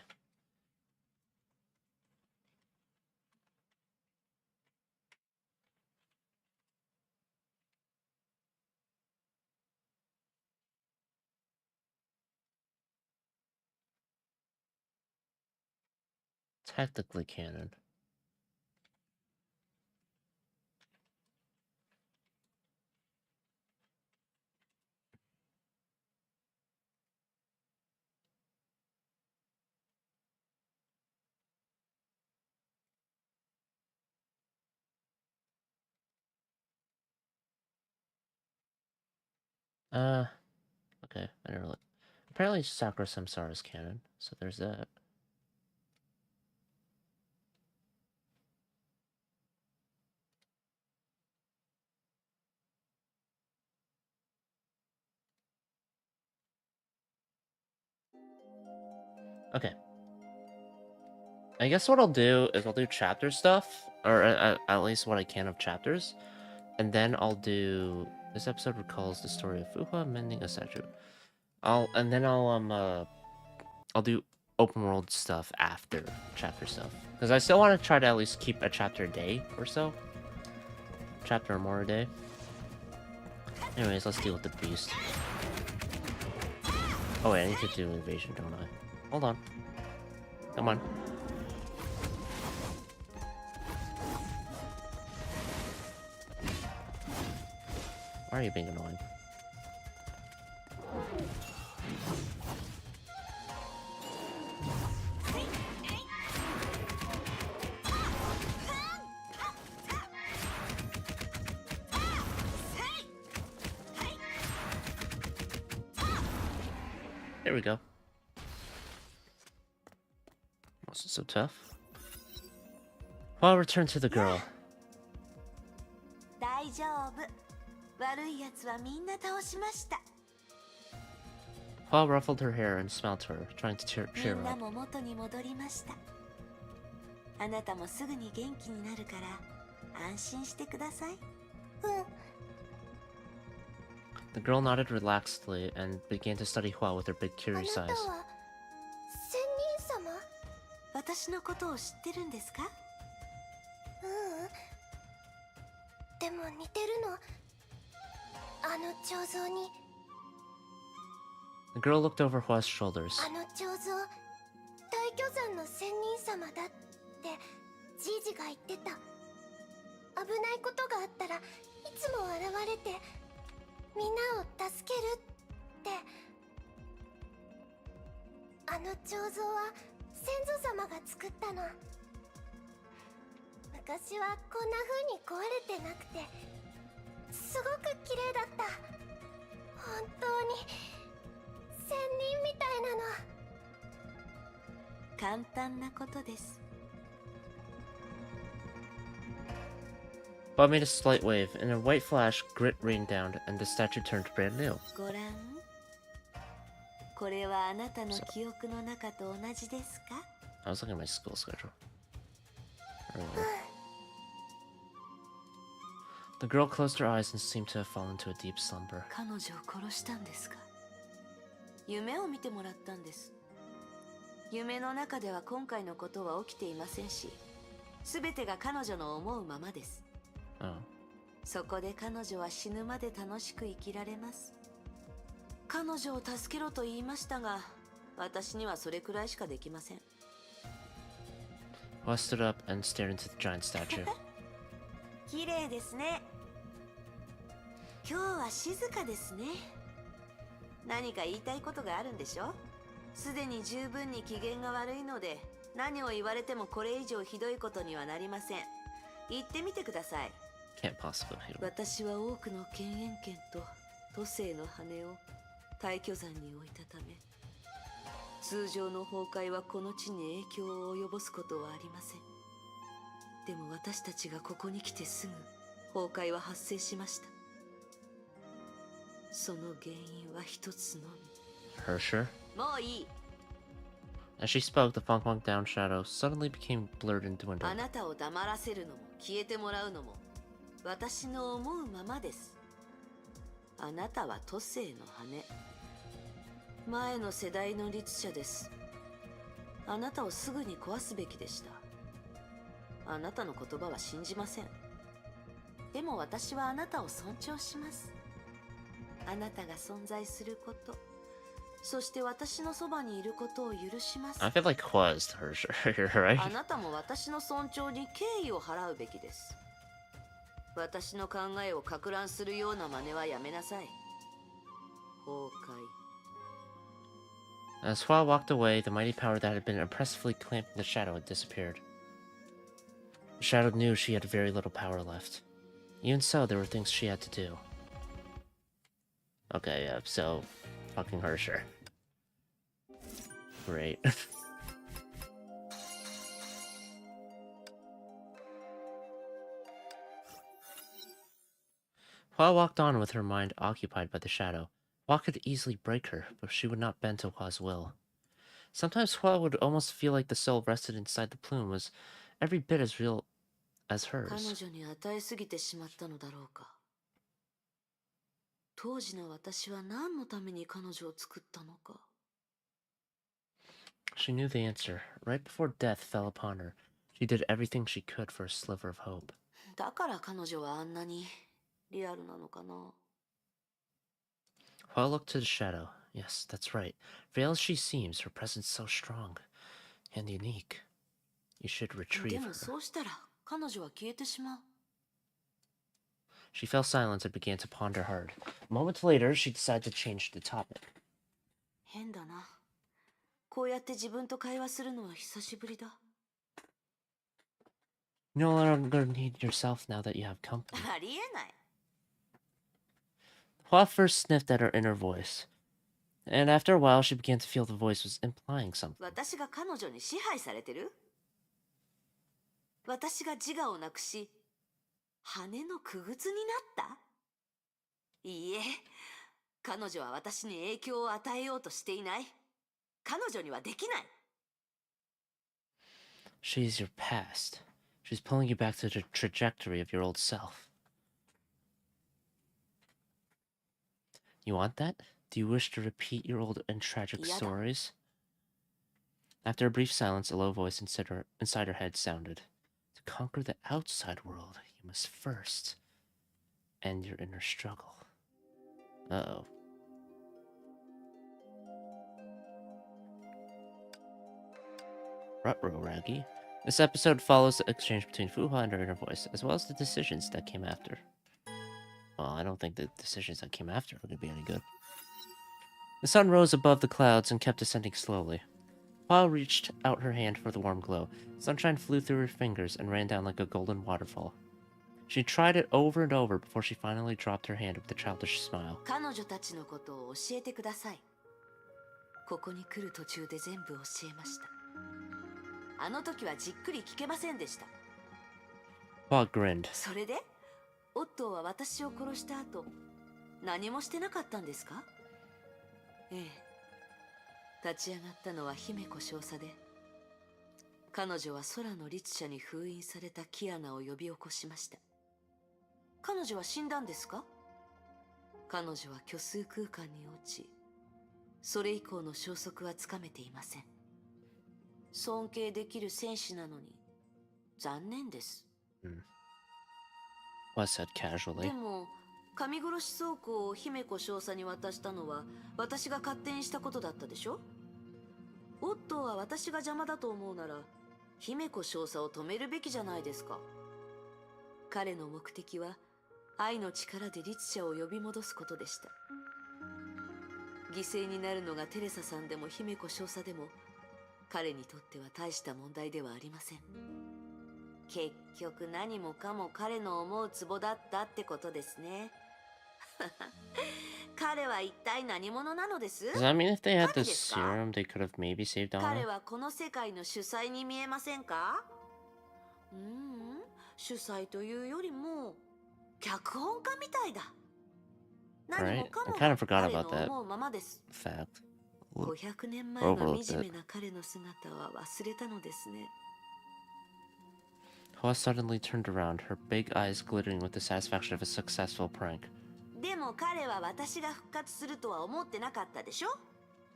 Technically canon. Okay, I never looked. Apparently Sakura Samsara is canon, so there's that. Okay. I guess what I'll do is I'll do chapter stuff, or at least what I can of chapters, and then I'll do... This episode recalls the story of Fuha mending a statue. I'll do open world stuff after chapter stuff, because I still want to try to at least keep a chapter a day or so. Chapter or more a day. Anyways, let's deal with the beast. Oh wait, I need to do invasion, don't I? Hold on. Come on. Why are you being annoying? There we go. Wasn't so tough. I'll return to the girl. 大丈夫。悪い奴はみんな倒しました。Paul ruffled her hair and smelled her, trying to cheer み her んな up. も元に戻りました。あなたもすぐに元気になるから安心してください。うん。The girl nodded relaxedly and began to study Hua with her big curious eyes. 仙人様？私のことを知ってるんですか？でも似てるの。あの彫像に。The girl looked over Hua's shoulders. あの彫像、大巨山の仙人様だってじいじが言ってた。危ないことがあったらいつも現れてみんなを助けるって。あの彫像は先祖様が作ったの。昔はこんな風に壊れてなくてすごく綺麗だった。本当に仙人みたいなの。簡単なことです。Bob made a slight wave. In a white flash, grit rained down, and the statue turned brand new. ご覧。これはあなたの記憶の中と同じですか？ I was looking at my school schedule. The girl closed her eyes and seemed to have fallen into a deep slumber. 彼女を殺したんですか？夢を見てもらったんです。夢の中では今回のことは起きていませんし、すべてが彼女の思うままです。Oh. そこで彼女は死ぬまで楽しく生きられます。彼女を助けろと言いましたが、私にはそれくらいしかできません。Hua stood up and stared into the giant statue. 綺麗ですね。今日は静かですね。何か言いたいことがあるんでしょ？すでに十分に機嫌が悪いので、何を言われてもこれ以上ひどいことにはなりません。言ってみてください。Can't possibly hit him. 私は多くの権限権と都政の羽を大巨山に置いたため、通常の崩壊はこの地に影響を及ぼすことはありません。でも私たちがここに来てすぐ崩壊は発生しました。その原因は一つのみ。Hersher? もういい。 As she spoke, the funk down shadow suddenly became blurred and あ dwindled. なたを黙らせるのも消えてもらうのも私の思うままです。あなたは都政の羽。前の世代の律者です。あなたをすぐに壊すべきでした。あなたの言葉は信じません。でも私はあなたを尊重します。あなたが存在すること、そして私のそばにいることを許します。 I feel like Hua is the Hersher. You're right. あなたも私の尊重に敬意を払うべきです。私の考えを撹乱するような真似はやめなさい。崩壊。 As Hua walked away, the mighty power that had been oppressively clamping the shadow had disappeared. The shadow knew she had very little power left. Even so, there were things she had to do. Okay, yeah, so fucking Hersher. Great. Hua walked on with her mind occupied by the shadow. Hua could easily break her, but she would not bend to Hua's will. Sometimes Hua would almost feel like the soul rested inside the plume was every bit as real as 彼 hers. 女に与えすぎてしまったのだろうか。当時の私は何のために彼女を作ったのか。 She knew the answer. Right before death fell upon her, she did everything she could for a sliver of hope. だから彼女はあんなにリアルなのかな。 Hua looked to the shadow. Yes, that's right. Veiled as she seems, her presence so strong and unique. You should で retrieve も her. そうしたら彼女は消えてしまう。 She fell silent and began to ponder hard. Moments later, she decided to change the topic. 変だな。こうやって自分と会話するのは久しぶりだ。You no longer need yourself now that you have company. ありえない。Hua first sniffed at her inner voice, and after a while she began to feel the voice was implying something. 私が彼女に支配されてる？私が自我をなくし、羽のくぐつになった？いいえ、彼女は私に影響を与えようとしていない。彼女にはできない。She's your past. She's pulling you back to the trajectory of your old self. You want that? Do you wish to repeat your old and tragic stories? After a brief silence, a low voice inside her head sounded. To conquer the outside world, you must first end your inner struggle. Uh-oh. Ruh-roh, Raggy. This episode follows the exchange between Fuha and her inner voice, as well as the decisions that came after. Well, I don't think the decisions that came after are going to be any good. The sun rose above the clouds and kept descending slowly. Fuha reached out her hand for the warm glow. Sunshine flew through her fingers and ran down like a golden waterfall. She tried it over and over before she finally dropped her hand with a childish smile. 彼女たちのことを教えてください。ここに来る途中で全部教えました。あの時はじっくり聞けませんでした。Fuha grinned. それで、オットーは私を殺した後、何もしてなかったんですか？ええ。立ち上がったのは姫子少佐で、彼女は空の律者に封印されたキアナを呼び起こしました。彼女は死んだんですか？彼女は虚数空間に落ち、それ以降の消息はつかめていません。尊敬できる戦士なのに残念です。Fuha said casually. でも神殺し倉庫を姫子少佐に渡したのは私が勝手にしたことだったでしょ？オットーは私が邪魔だと思うなら姫子少佐を止めるべきじゃないですか。彼の目的は愛の力で律者を呼び戻すことでした。犠牲になるのがテレサさんでも姫子少佐でも彼にとっては大した問題ではありません。結局何もかも彼の思うツボだったってことですね。彼は一体何者なのです？ Does that mean if they had the serum, they could have maybe saved Anna? 彼はこの世界の主催に見えませんか？主催というよりも脚本家みたいだ。何もかも彼の思うままです。500年前の惨めな彼の姿は忘れたのですね。Hua suddenly turned around, her big eyes glittering with the satisfaction of a successful prank. でも彼は私が復活するとは思ってなかったでしょ？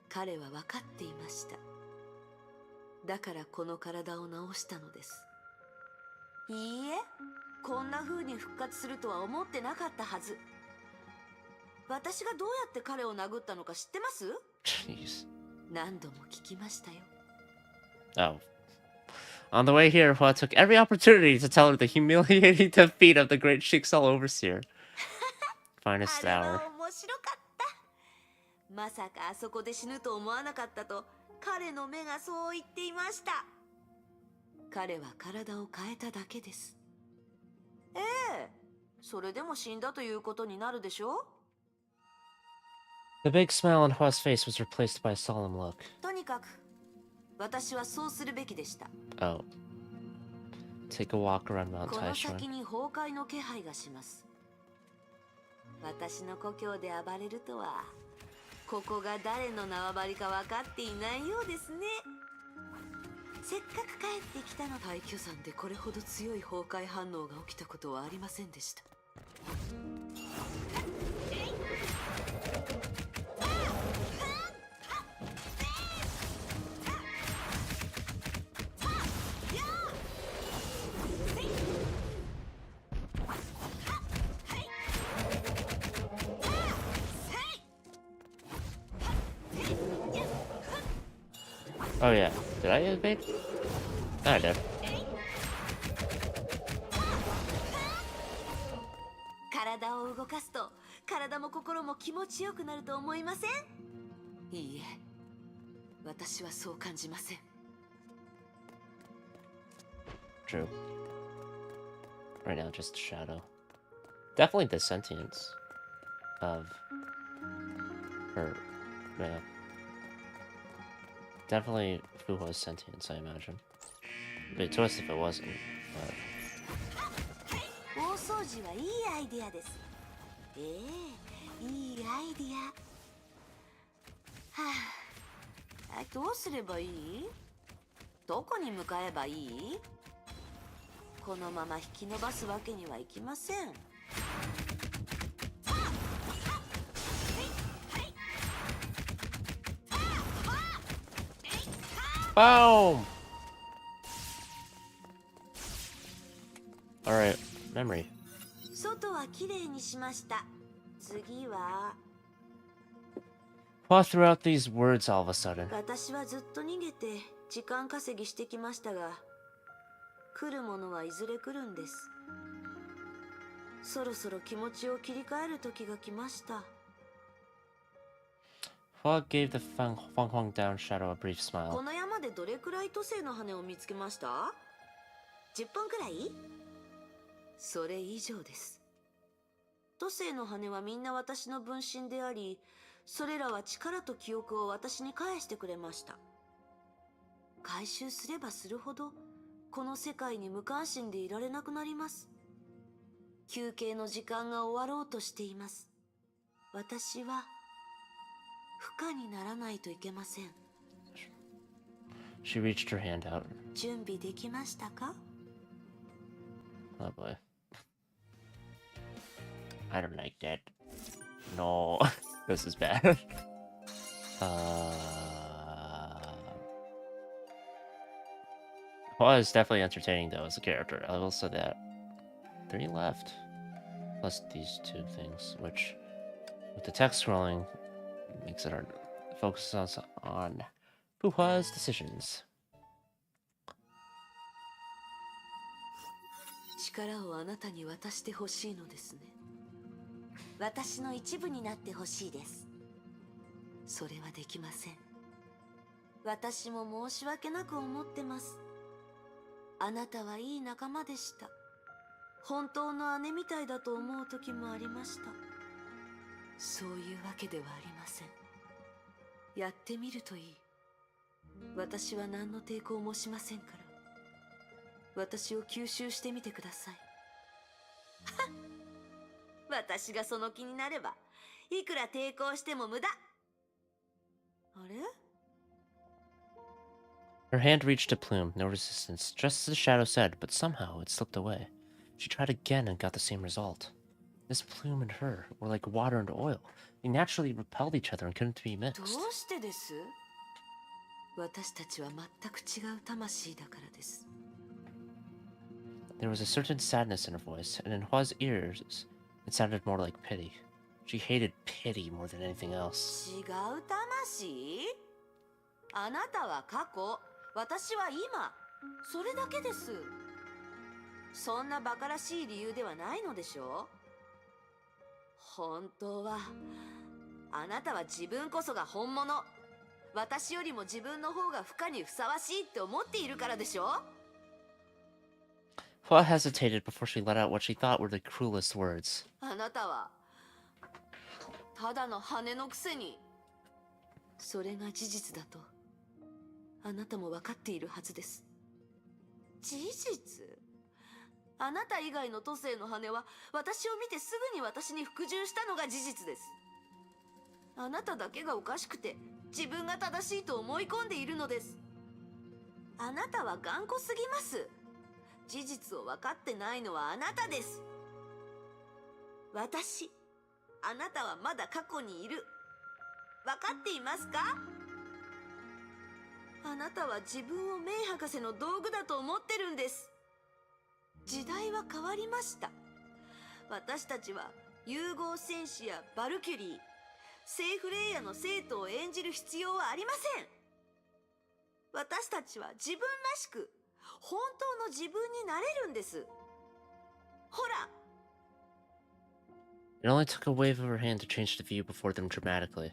彼は分かっていました。だからこの体を治したのです。いいえ、こんな風に復活するとは思ってなかったはず。私がどうやって彼を殴ったのか知ってます？ Jeez. 何度も聞きましたよ。 Oh. On the way here, Hua took every opportunity to tell her the humiliating defeat of the great Jigsaw Overseer. Finest hour. あれは面白かった。まさかあそこで死ぬと思わなかったと彼の目がそう言っていました。彼は体を変えただけです。ええ、それでも死んだということになるでしょ？ The big smile on Hua's face was replaced by a solemn look. とにかく私はそうするべきでした。Oh. Take a walk around Mount この Taishuan. 先に崩壊の気配がします。私の故郷で暴れるとは、ここが誰の縄張りか分かっていないようですね。せっかく帰ってきたの。大巨山でこれほど強い崩壊反応が起きたことはありませんでした。Oh yeah. Did I evade? I did. 体を動かすと体も心も気持ちよくなると思いません？いいえ、私はそう感じません。 True. Right now, just a shadow. Definitely the sentience of her. Yeah. Definitely Fuhua's sentience, I imagine. It'd be a twist if it wasn't, but. 大掃除はいいアイデアです。いいアイデア。はあ、どうすればいい？どこに向かえばいい？このまま引き伸ばすわけにはいきません。Boom! Alright, memory. 外はきれいにしました。次は。Why threw out these words all of a sudden? 私はずっと逃げて時間稼ぎしてきましたが、来るものはいずれ来るんです。そろそろ気持ちを切り替える時が来ました。Hua gave the Fang Huang down shadow a brief smile. この山でどれくらい都政の羽を見つけました？ 10 本くらい？それ以上です。都政の羽はみんな私の分身であり、それらは力と記憶を私に返してくれました。回収すればするほど、この世界に無関心でいられなくなります。休憩の時間が終わろうとしています。私は不可にならないといけません。She reached her hand out. 準備できましたか？ Oh boy. I don't like that. No, this is bad. Hua is definitely entertaining though as a character. I will say that. 3 left. Plus these 2 things, which with the text scrolling makes it hard to focus us on Fuhua's decisions. 力をあなたに渡してほしいのですね。私の一部になってほしいです。それはできません。私も申し訳なく思ってます。あなたはいい仲間でした。本当の姉みたいだと思う時もありました。そういうわけではありません。やってみるといい。私は何の抵抗もしませんから。私を吸収してみてください。私がその気になれば、いくら抵抗しても無駄。あれ？ Her hand reached a plume, no resistance, just as the shadow said, but somehow it slipped away. She tried again and got the same result. This plume and her were like water and oil. They naturally repelled each other and couldn't be mixed. どうしてです？私たちは全く違う魂だからです。There was a certain sadness in her voice, and in Hua's ears, it sounded more like pity. She hated pity more than anything else. 違う魂？あなたは過去、私は今。それだけです。そんな馬鹿らしい理由ではないのでしょう？本当は、あなたは自分こそが本物。私よりも自分の方が不可にふさわしいって思っているからでしょ？ Hua hesitated before she let out what she thought were the cruelest words. あなたはただの羽のくせに。それが事実だとあなたも分かっているはずです。事実？あなた以外の都政の羽は私を見てすぐに私に服従したのが事実です。あなただけがおかしくて自分が正しいと思い込んでいるのです。あなたは頑固すぎます。事実を分かってないのはあなたです。私、あなたはまだ過去にいる。分かっていますか？あなたは自分をメイ博士の道具だと思ってるんです。時代は変わりました。私たちは融合戦士やバルキュリー、セーフレイヤの生徒を演じる必要はありません。私たちは自分らしく本当の自分になれるんです。ほら。 It only took a wave of her hand to change the view before them dramatically.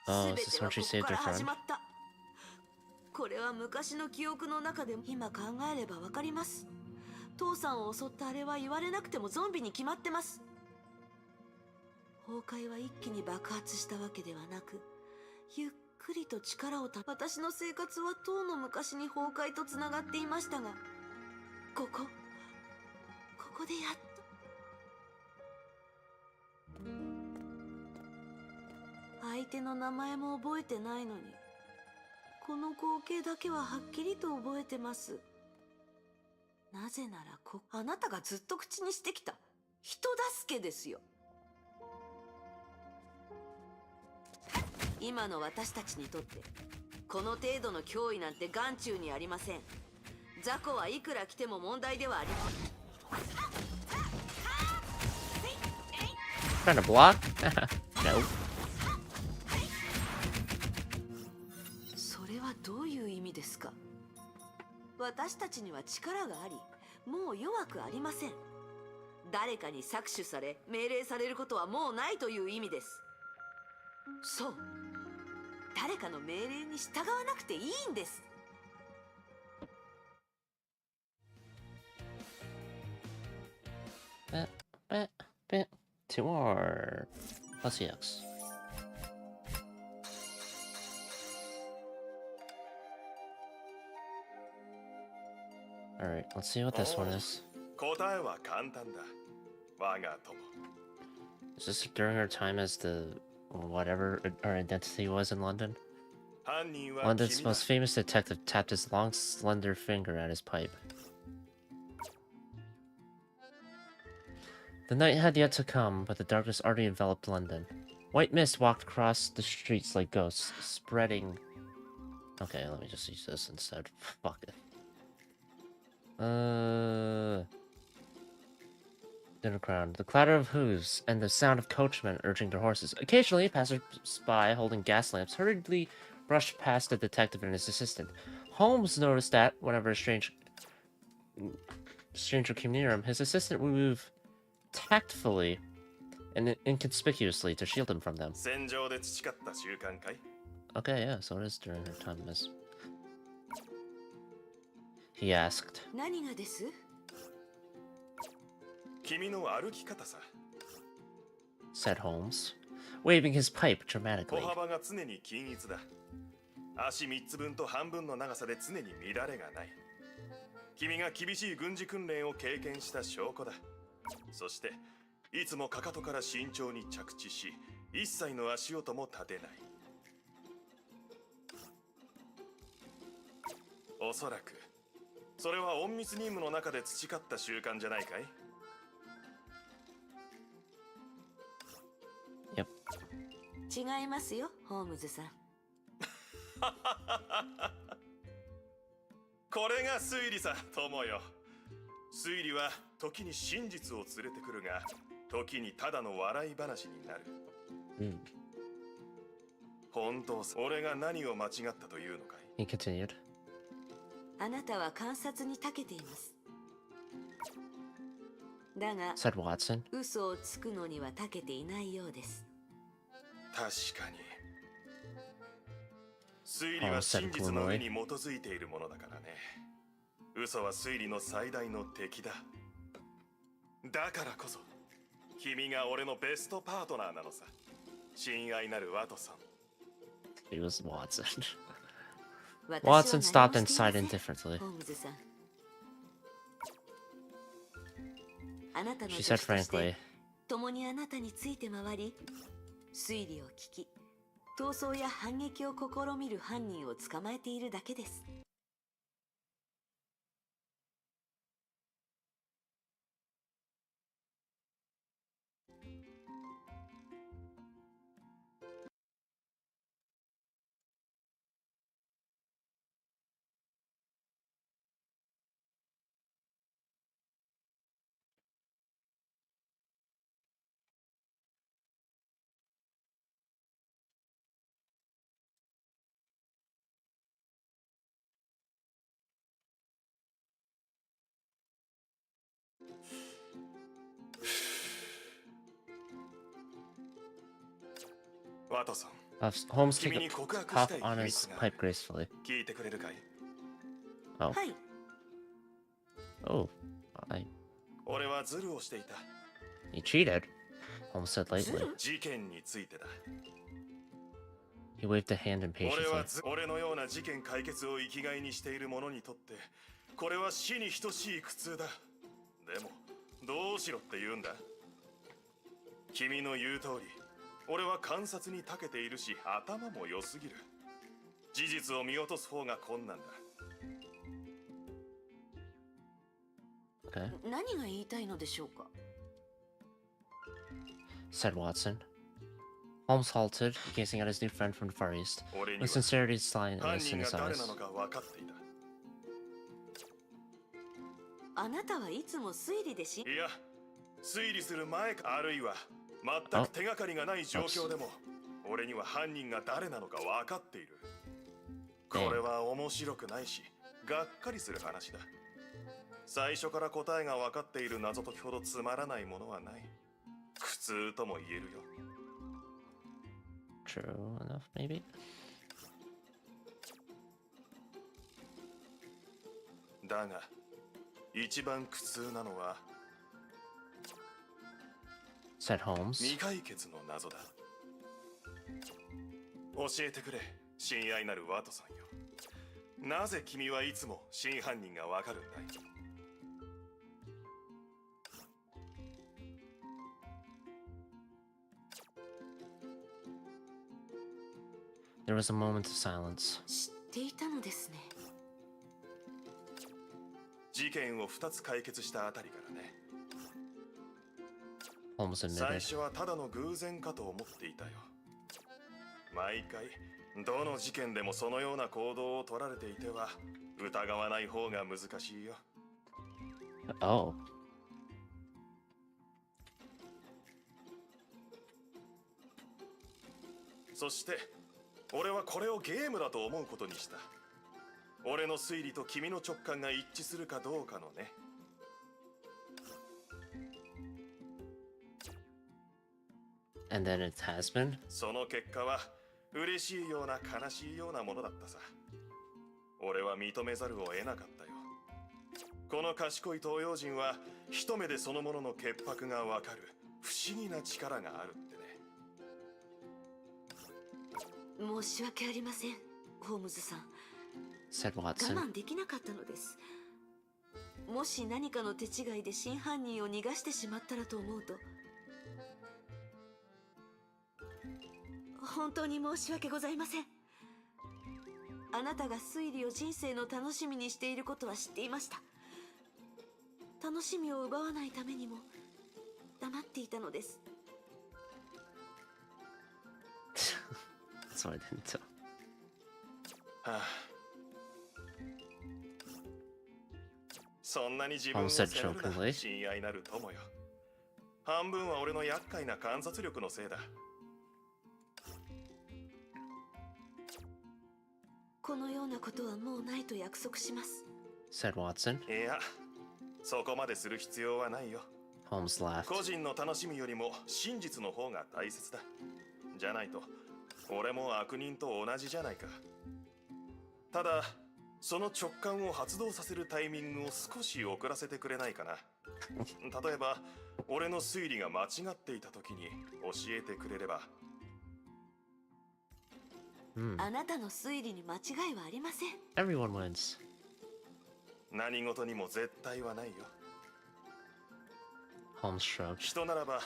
Oh, is this when she saved her friend? これは昔の記憶の中で今考えればわかります。父さんを襲ったあれは言われなくてもゾンビに決まってます。崩壊は一気に爆発したわけではなく、ゆっくりと力を私の生活はとうの昔に崩壊とつながっていましたが、ここでやっと。相手の名前も覚えてないのに、この光景だけははっきりと覚えてます。なぜならあなたがずっと口にしてきた人助けですよ。今の私たちにとってこの程度の脅威なんて眼中にありません。雑魚はいくら来ても問題ではありません。 Trying to block? No. それはどういう意味ですか？私たちには力があり、もう弱くありません。誰かに搾取され命令されることはもうないという意味です。そう、誰かの命令に従わなくていいんです。Bit to our plus EX. Alright, let's see what this one is. Is this during her time as the whatever her identity was in London? London's most famous detective tapped his long, slender finger at his pipe. The night had yet to come, but the darkness already enveloped London. White mist walked across the streets like ghosts, spreading... Okay, let me just use this instead. Fuck it. Dinner crowd. The clatter of hooves and the sound of coachmen urging their horses. Occasionally, a passerby holding gas lamps hurriedly brushed past the detective and his assistant. Holmes noticed that whenever a stranger came near him, his assistant would move tactfully and inconspicuously to shield him from them. Okay, yeah, so it is during her time as... He asked. Said Holmes, waving his pipe dramatically. Yep. 違いますよ、ホームズさん。これが推理さ、友よ。推理は時に真実を連れてくるが、時にただの笑い話になる。本当、俺が何を間違ったというのかい？ He continued. あなたは観察に長けています。だが、said Watson. 嘘をつくのには長けていないようです。確かに。推理は真実の上に基づいているものだからね。嘘は推理の最大の敵だ。だからこそ、君が俺のベストパートナーなのさ。親愛なるワトソン。It was Watson. Watson stopped and sighed indifferently. She said frankly, 共にあなたについて回り、推理を聞き、逃走や反撃を試みる犯人を捕まえているだけです。ワトソン、Holmes take a cough on his pipe gracefully. 聞いてくれるかい？ Oh. はい。 Oh.俺はズルをしていた。 He cheated, Holmes said lightly. 事件についてだ。 He waved a hand 俺は impatiently. 俺のような事件解決を生きがいにしている者にとって、これは死に等しい苦痛だ。でも、どうしろって言うんだ？君の言う通り、俺は観察に長けているし、頭も良すぎる。事実を見落とす方が困難だ。 Okay. 何が言いたいのでしょうか? Said Watson. Holmes halted, gazing at his new friend from the Far East, with sincerity slyness in his eyes. あなたはいつも推理でし？いや、推理する前か、あるいは全く手がかりがない状況でも、俺には犯人が誰なのか分かっている。これは面白くないし、がっかりする話だ。最初から答えが分かっている謎解きほどつまらないものはない。苦痛とも言えるよ。 True enough, maybe. だが、一番苦痛なのは said Holmes. 未解決の謎だ。教えてくれ、親愛なるワトさんよ。なぜ君はいつも真犯人がわかるんだい？ There was a moment of silence. 知っていたのですね。事件を2つ解決したあたりからね。 Holmes 最 admitted. 初はただの偶然かと思っていたよ。毎回どの事件でもそのような行動を取られていては疑わない方が難しいよ。 Oh. そして俺はこれをゲームだと思うことにした。俺の推理と君の直感が一致するかどうかのね。 And then it has been? その結果は嬉しいような悲しいようなものだったさ。俺は認めざるを得なかったよ。この賢い東洋人は一目でそのものの潔白がわかる不思議な力があるってね。申し訳ありません、ホームズさん。 said 我 Watson. 慢できなかったのです。もし何かの手違いで真犯人を逃がしてしまったらと思うと、本当に申し訳ございません。あなたが推理を人生の楽しみにしていることは知っていました。楽しみを奪わないためにも黙っていたのです。So I didn't tell. はあ、そんなに自分を責めるな、親愛なる友よ。半分は俺の厄介な観察力のせいだ。このようなことはもうないと約束します。 said Watson. いや、そこまでする必要はないよ。 Holmes laughed. 個人の楽しみよりも真実の方が大切だ。じゃないと、俺も悪人と同じじゃないか。ただ、その直感を発動させるタイミングを少し遅らせてくれないかな。例えば、俺の推理が間違っていた時に教えてくれれば。あなたの推理に間違いはありません。 Everyone wins. 何事にも絶対はないよ。 Holmes shrugged. 人ならば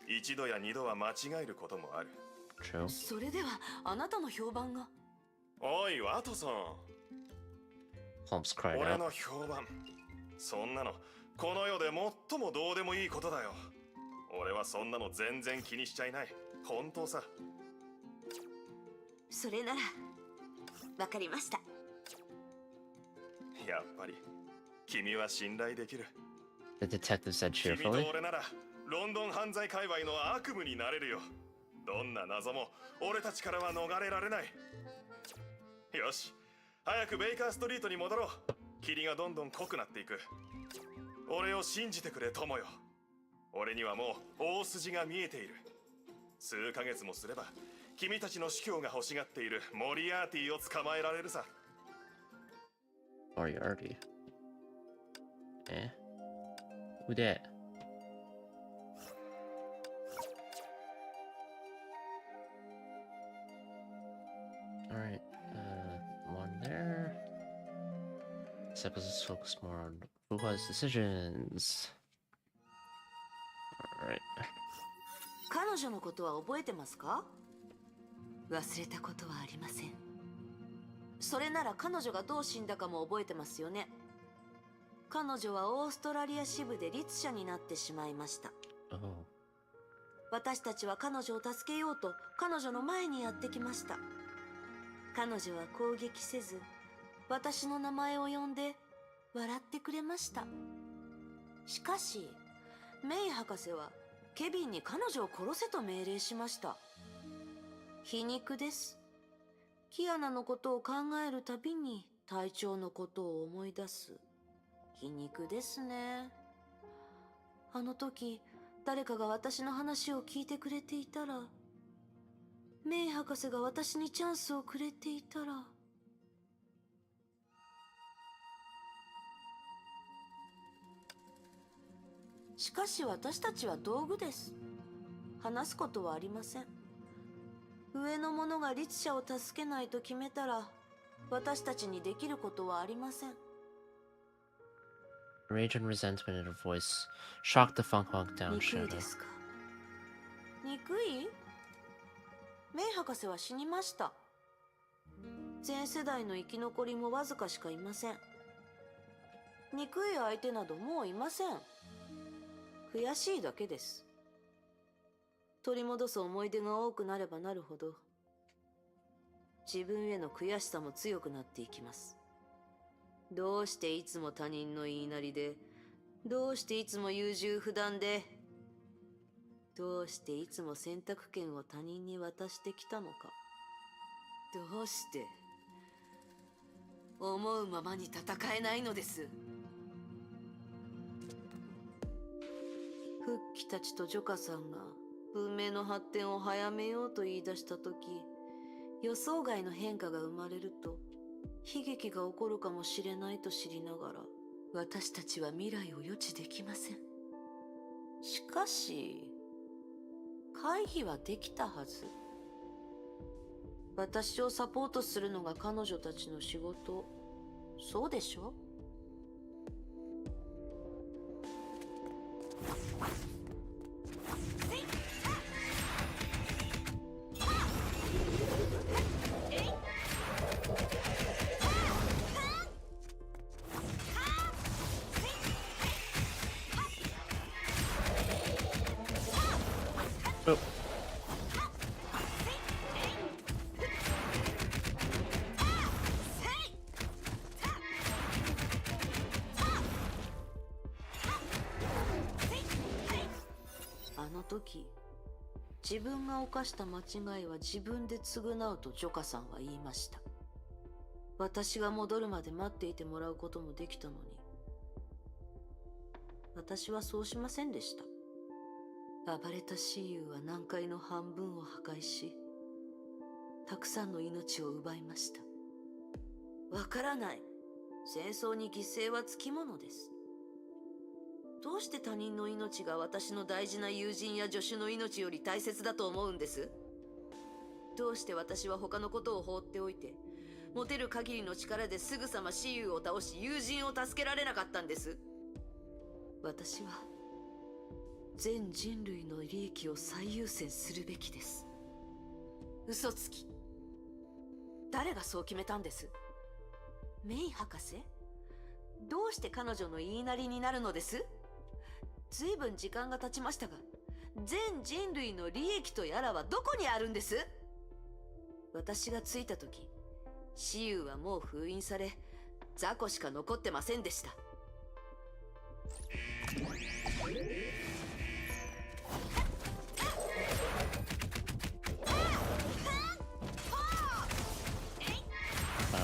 一度や二度は間違えることもある。 True. それではあなたの評判が。おい、ワトソン。 Holmes cried 俺 out. の評判。そんなのこの世で最もどうでもいいことだよ。俺はそんなの全然気にしちゃいない。本当さ。それならわかりました。やっぱり君は信頼できる。 The detective said 君 cheerfully. と俺ならロンドン犯罪界隈の悪夢になれるよ。どんな謎も俺たちからは逃れられない。よし、早くベイカーストリートに戻ろう。霧がどんどん濃くなっていく。俺を信じてくれ、友よ。俺にはもう大筋が見えている。数ヶ月もすれば君たちの司教が欲しがっているモリアーティを捕まえられるさ。Moriarty. Who that? Alright, one there. This episode is focused more on Fuha's decisions. Alright. 彼女のことは覚えてますか？忘れたことはありません。それなら彼女がどう死んだかも覚えてますよね。彼女はオーストラリア支部で律者になってしまいました。私たちは彼女を助けようと彼女の前にやってきました。彼女は攻撃せず、私の名前を呼んで笑ってくれました。しかし、メイ博士はケビンに彼女を殺せと命令しました。皮肉です。キアナのことを考えるたびに隊長のことを思い出す。皮肉ですね。あの時、誰かが私の話を聞いてくれていたら、メイ博士が私にチャンスをくれていたら。しかし私たちは道具です。話すことはありません。上の者が律者を助けないと決めたら、私たちにできることはありません。Rage and resentment in her voice shocked the funk down 憎い shadow. ですか？憎い？メイ博士は死にました。前世代の生き残りもわずかしかいません。憎い相手などもういません。悔しいだけです。取り戻す思い出が多くなればなるほど、自分への悔しさも強くなっていきます。どうしていつも他人の言いなりで、どうしていつも優柔不断で、どうしていつも選択権を他人に渡してきたのか。どうして思うままに戦えないのです。フッキたちとジョカさんが文明の発展を早めようと言い出したとき、予想外の変化が生まれると悲劇が起こるかもしれないと知りながら、私たちは未来を予知できません。しかし回避はできたはず。私をサポートするのが彼女たちの仕事、そうでしょ？時、自分が犯した間違いは自分で償うとジョカさんは言いました。私が戻るまで待っていてもらうこともできたのに、私はそうしませんでした。暴れた雌雄は南海の半分を破壊し、たくさんの命を奪いました。わからない。戦争に犠牲はつきものです。どうして他人の命が私の大事な友人や助手の命より大切だと思うんです？どうして私は他のことを放っておいて、持てる限りの力ですぐさま雌雄を倒し友人を助けられなかったんです？私は全人類の利益を最優先するべきです。嘘つき。誰がそう決めたんです？メイ博士？どうして彼女の言いなりになるのです？ずいぶん時間が経ちましたが、全人類の利益とやらはどこにあるんです？私が着いた時、雌雄はもう封印され、雑魚しか残ってませんでした。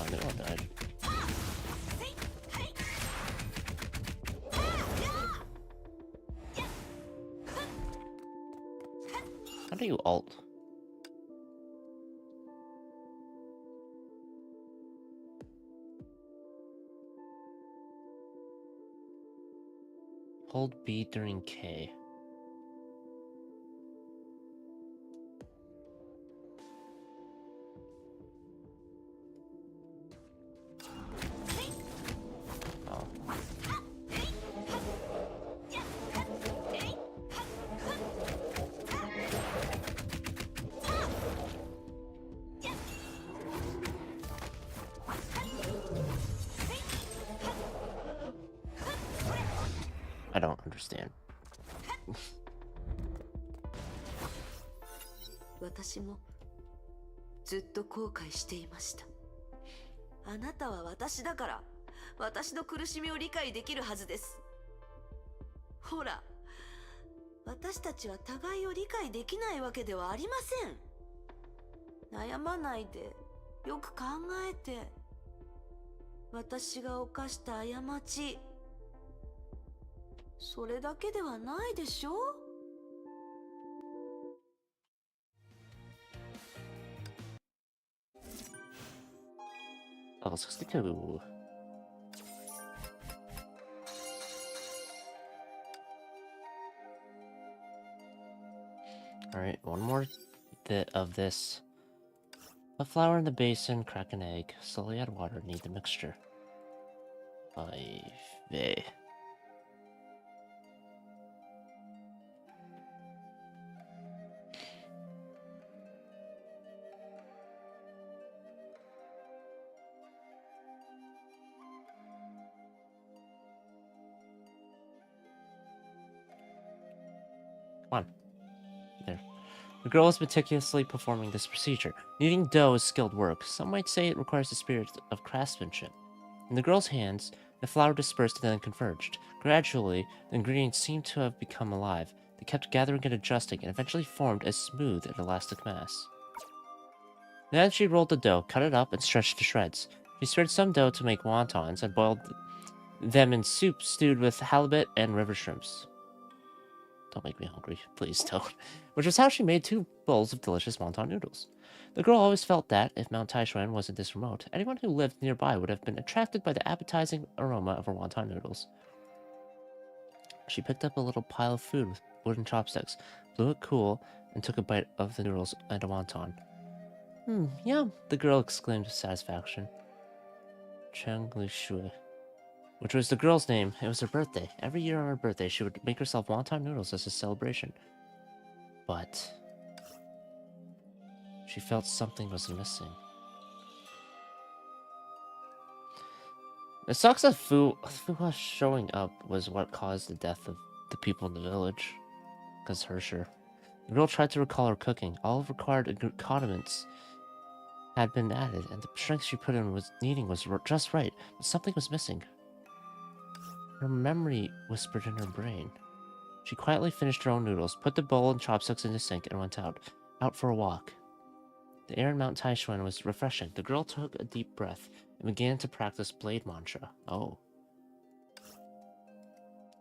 They all died. How do you alt? Hold B during K. Oh. I don't understand. 私もずっと後悔していました。あなたは私だから、私の苦しみを理解できるはずです。ほら、私たちは互いを理解できないわけではありません。悩まないで、よく考えて。私が犯した過ち、それだけではないでしょ? Level 62. Alright, one more bit of this. A flour in the basin, crack an egg, slowly add water, knead the mixture. 5. Come on. There. The girl is meticulously performing this procedure. Kneading dough is skilled work. Some might say it requires the spirit of craftsmanship. In the girl's hands, the flour dispersed and then converged. Gradually, the ingredients seemed to have become alive. They kept gathering and adjusting, and eventually formed a smooth and elastic mass. Then she rolled the dough, cut it up, and stretched to shreds. She spread some dough to make wontons, and boiled them in soup stewed with halibut and river shrimps. Don't make me hungry, please don't. Which was how she made 2 bowls of delicious wonton noodles. The girl always felt that, if Mount Taishuan wasn't this remote, anyone who lived nearby would have been attracted by the appetizing aroma of her wonton noodles. She picked up a little pile of food with wooden chopsticks, blew it cool, and took a bite of the noodles and a wonton. Yum, the girl exclaimed with satisfaction. Cheng Li Shui. Which was the girl's name. It was her birthday. Every year on her birthday, she would make herself wonton noodles as a celebration. But she felt something was missing. It sucks that Fuwa showing up was what caused the death of the people in the village. Because Hersher. The girl tried to recall her cooking. All of required condiments had been added, and the strength she put in was kneading was just right, but something was missing. Her memory whispered in her brain. She quietly finished her own noodles, put the bowl and chopsticks in the sink, and went out for a walk. The air in Mount Taishuan was refreshing. The girl took a deep breath and began to practice blade mantra. Oh.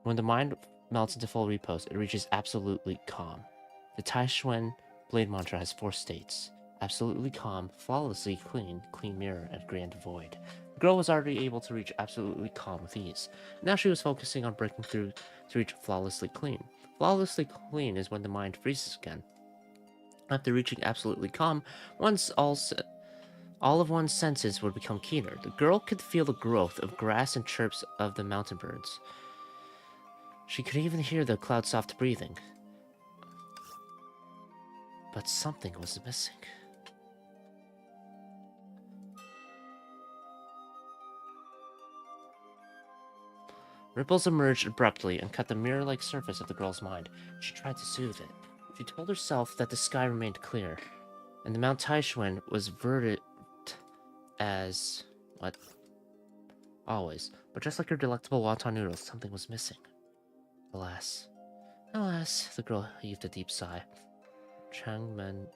When the mind melts into full repose, it reaches absolutely calm. The Taishuan blade mantra has 4 states. Absolutely calm, flawlessly clean, clean mirror, and grand void. The girl was already able to reach absolutely calm with ease. Now she was focusing on breaking through to reach flawlessly clean. Flawlessly clean is when the mind freezes again. After reaching absolutely calm, all of one's senses would become keener. The girl could feel the growth of grass and chirps of the mountain birds. She could even hear the cloud's soft breathing. But something was missing. Ripples emerged abruptly and cut the mirror-like surface of the girl's mind. She tried to soothe it. She told herself that the sky remained clear, and the Mount Taishuan was verdant as... what? Always. But just like her delectable wonton noodles, something was missing. Alas. Alas, the girl heaved a deep sigh. Chengmen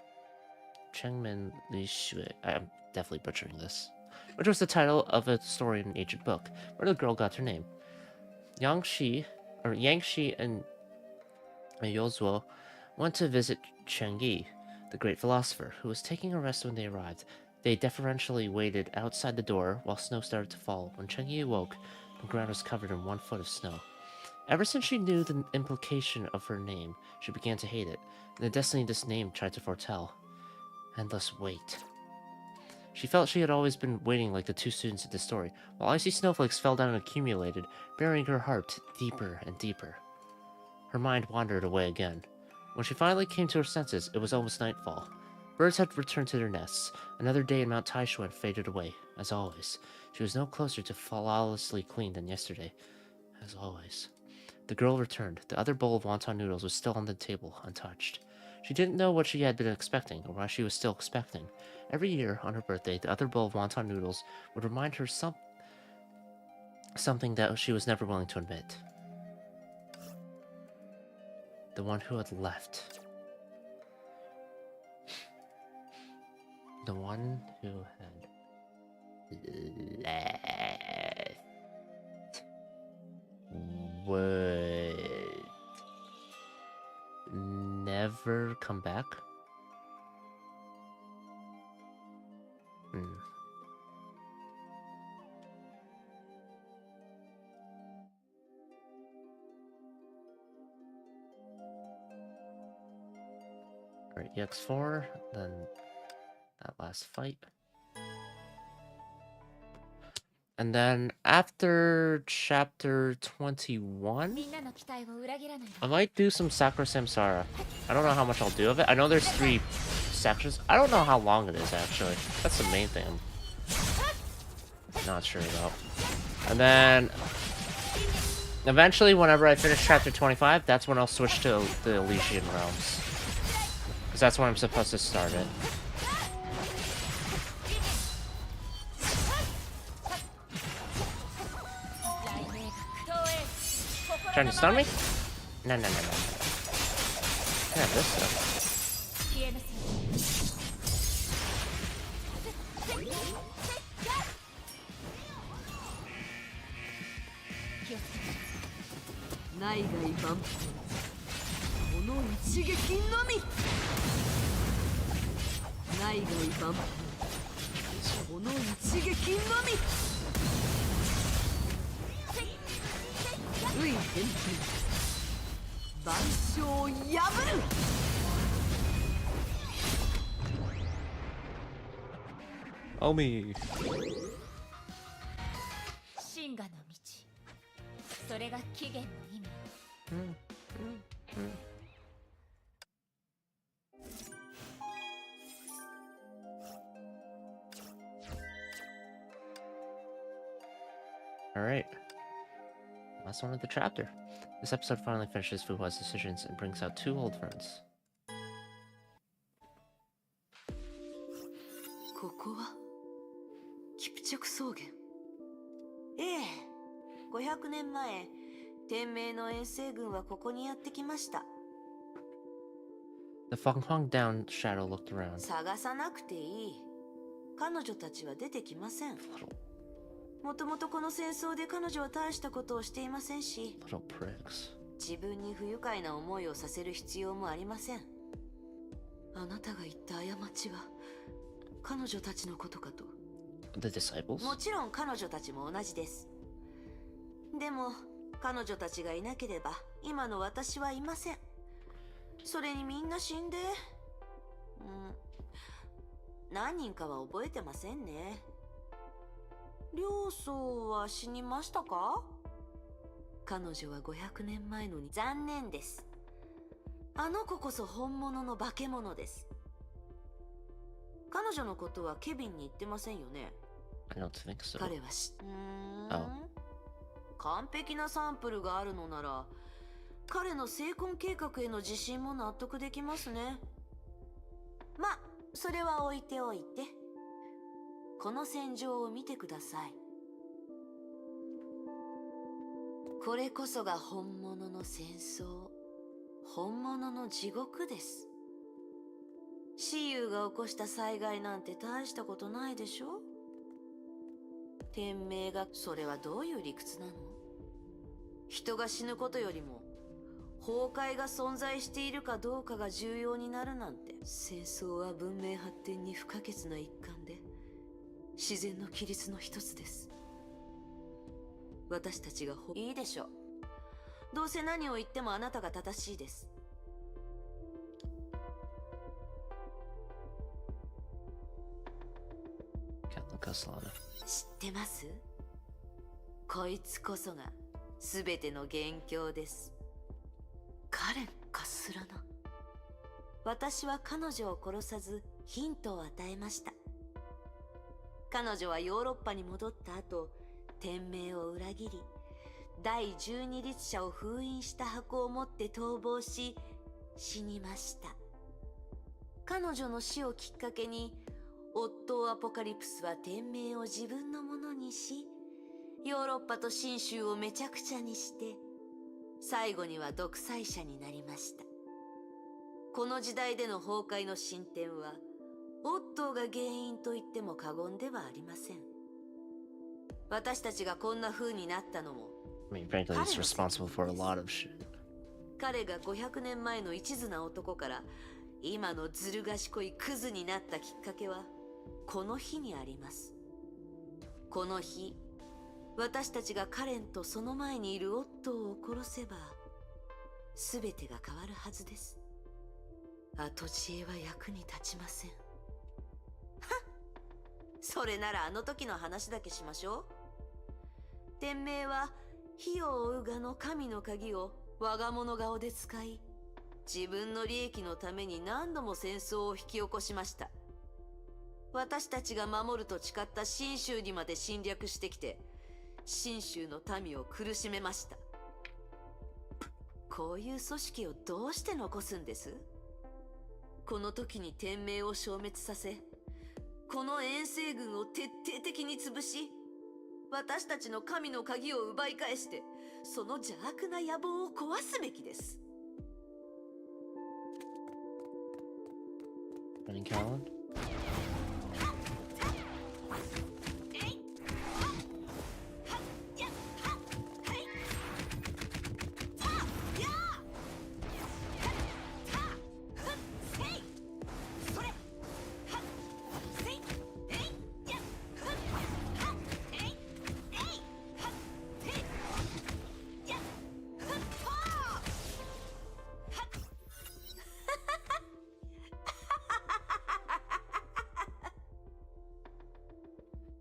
Li Shui. I'm definitely butchering this. Which was the title of a story in an ancient book, where the girl got her name. Yang Shi and Yozuo went to visit Cheng Yi, the great philosopher, who was taking a rest when they arrived. They deferentially waited outside the door while snow started to fall. When Cheng Yi awoke, the ground was covered in 1 foot of snow. Ever since she knew the implication of her name, she began to hate it, and the destiny this name tried to foretell. Endless wait. She felt she had always been waiting like the two students in the story, while icy snowflakes fell down and accumulated, burying her heart deeper and deeper. Her mind wandered away again. When she finally came to her senses, it was almost nightfall. Birds had returned to their nests. Another day in Mount Taishuan faded away, as always. She was no closer to flawlessly clean than yesterday, as always. The girl returned. The other bowl of wonton noodles was still on the table, untouched. She didn't know what she had been expecting, or why she was still expecting. Every year, on her birthday, the other bowl of wonton noodles would remind her something that she was never willing to admit. The one who had left. The one who had left would never come back? Alright, EX4, then that last fight. And then after chapter 21, I might do some Sakura Samsara. I don't know how much I'll do of it. I know there's 3 sections. I don't know how long it is, actually. That's the main thing I'm not sure about. And then eventually, whenever I finish chapter 25, that's when I'll switch to the Elysian Realms. Because that's when I'm supposed to start it. Trying to stun me? No. Yeah, this stuff. Oh me. Alright. Last one of the chapter. This episode finally finishes Fuhua's decisions and brings out 2 old friends. ここはキプチョク草原。ええ、500年前、天明の遠征軍はここにやってきました。The Feng Down shadow looked around. 探さなくていい。彼女たちは出てきません。もともとこの戦争で彼女は大したことをしていませんし、自分に不愉快な思いをさせる必要もありません。あなたが言った過ちは彼女たちのことかと。The disciples? もちろん彼女たちも同じです。でも彼女たちがいなければ今の私はいません。それにみんな死んで、何人かは覚えてませんね。両僧は死にましたか？彼女は500年前のに残念です。あの子こそ本物の化け物です。彼女のことはケビンに言ってませんよね。I don't think so. 彼は完璧なサンプルがあるのなら、彼の成婚計画への自信も納得できますね。ま、それは置いておいて。この戦場を見てください。これこそが本物の戦争、本物の地獄です。蚩尤が起こした災害なんて大したことないでしょ？天明が、それはどういう理屈なの？人が死ぬことよりも崩壊が存在しているかどうかが重要になるなんて。戦争は文明発展に不可欠な一環で、自然の規律の一つです。私たちがいいでしょう。どうせ何を言ってもあなたが正しいです。知ってます？こいつこそが全ての元凶です。カレンかすらな。私は彼女を殺さずヒントを与えました。彼女はヨーロッパに戻った後、天命を裏切り、第12律者を封印した箱を持って逃亡し、死にました。彼女の死をきっかけに、オットー・アポカリプスは天命を自分のものにし、ヨーロッパと信州をめちゃくちゃにして、最後には独裁者になりました。この時代での崩壊の進展は、オットーが原因と言っても過言ではありません。私たちがこんな風になったのも、I mean, frankly, he's responsible for a lot of shit. 彼が500年前の一途な男から今のずる賢いクズになったきっかけはこの日にあります。この日、私たちがカレンとその前にいるオットーを殺せば全てが変わるはずです。後知恵は役に立ちません。はっ、それならあの時の話だけしましょう。天命は火を追うがの神の鍵を我が物顔で使い、自分の利益のために何度も戦争を引き起こしました。私たちが守ると誓った信州にまで侵略してきて、信州の民を苦しめました。こういう組織をどうして残すんです？この時に天命を消滅させ、この遠征軍を徹底的に潰し、私たちの神の鍵を奪い返して、その邪悪な野望を壊すべきです。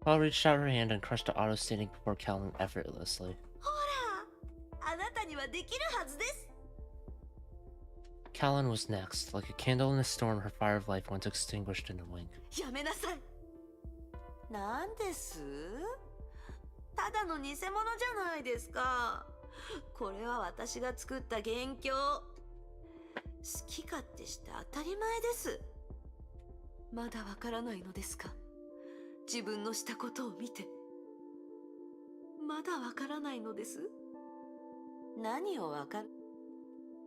Paul reached out her hand and crushed the auto-standing before Callan effortlessly. ほら、あなたにはできるはずです。Callan was next. Like a candle in a storm, her fire of life went extinguished in a wink. やめなさい。なんです？ただの偽物じゃないですか。これは私が作った元凶。好き勝手して当たり前です。まだわからないのですか？自分のしたことを見て。まだわからないのです。何をわかる？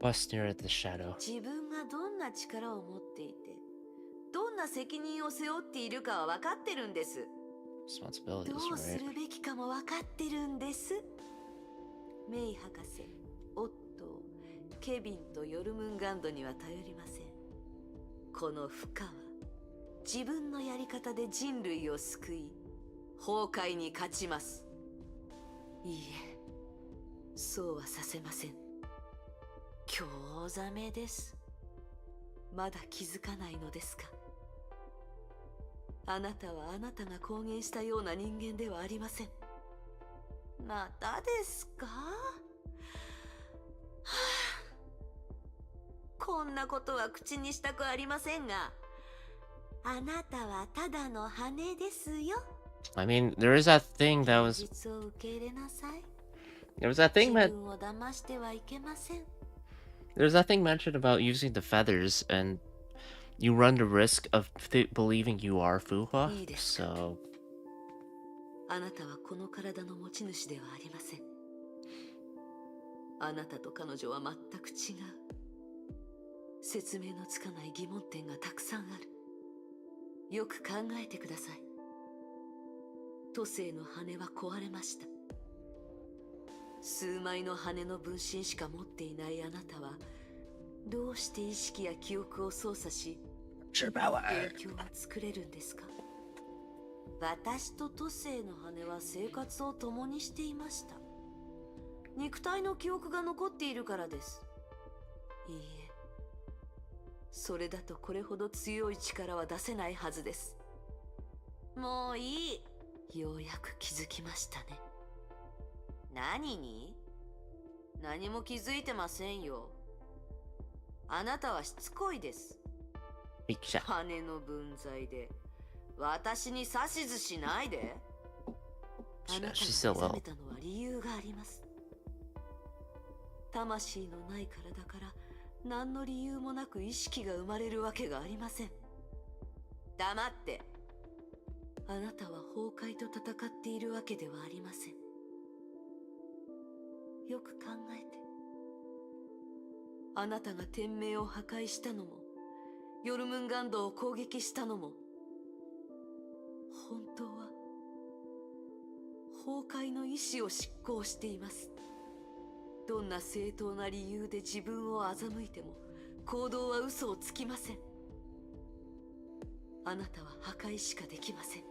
Wes stared at the shadow. 自分がどんな力を持っていて、どんな責任を背負っているかはわかってるんです。どうするべきかもわかってるんです。メイ博士、オットー、ケビンとヨルムンガンドには頼りません。この負荷は自分のやり方で人類を救い、崩壊に勝ちます。いいえ、そうはさせません。興ざめです。まだ気づかないのですか？あなたはあなたが公言したような人間ではありません。またですか？はあ、こんなことは口にしたくありませんが、あなたはただの羽ですよ。I mean, there is that thing that was... 実を受け入れなさい。 There was that thing that... 自分を騙してはいけません。 There's that thing mentioned about using the feathers, and you run the risk of believing you are Fuhua, so... あなたはこの体の持ち主ではありません。あなたと彼女は全く違う。説明のつかない疑問点がたくさんある。よく考えてください。都政の羽は壊れました。数枚の羽の分身しか持っていないあなたは、どうして意識や記憶を操作し、影響を作れるんですか？私と都政の羽は生活を共にしていました。肉体の記憶が残っているからです。いいえ、それだとこれほど強い力は出せないはずです。もういい。ようやく気づきましたね。何に？何も気づいてませんよ。あなたはしつこいです。金の分際で私に指図しないで。あなたが目覚めたのは理由があります。魂のない体から何の理由もなく意識が生まれるわけがありません。黙って。あなたは崩壊と戦っているわけではありません。よく考えて。あなたが天命を破壊したのも、ヨルムンガンドを攻撃したのも、本当は崩壊の意志を執行しています。どんな正当な理由で自分を欺いても行動は嘘をつきません。あなたは破壊しかできません。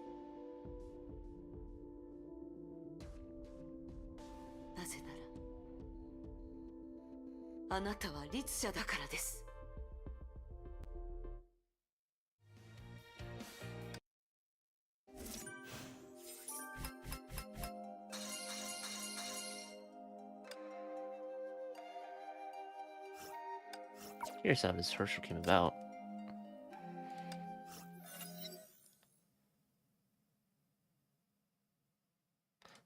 なぜならあなたは律者だからです。Here's how this Herschel came about.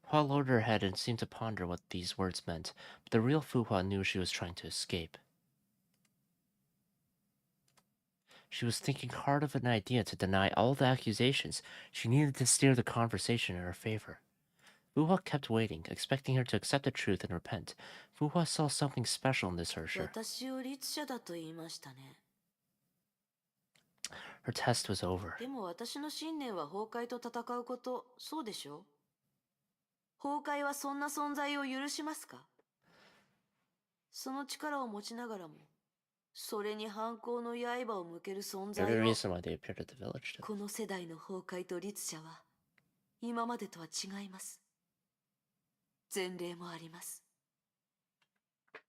Hua lowered her head and seemed to ponder what these words meant, but the real Fu Hua knew she was trying to escape. She was thinking hard of an idea to deny all the accusations. She needed to steer the conversation in her favor. Fu Hua kept waiting, expecting her to accept the truth and repent. Fu Hua saw something special in this Herschel. 私を律者だと言いましたね。Her test was over. でも私の信念は崩壊と戦うこと、そうでしょ？崩壊はそんな存在を許しますか？その力を持ちながらも、それに反抗の刃を向ける存在を、 The reason why they appeared at the village. この世代の崩壊と律者は、今までとは違います。前例もあります。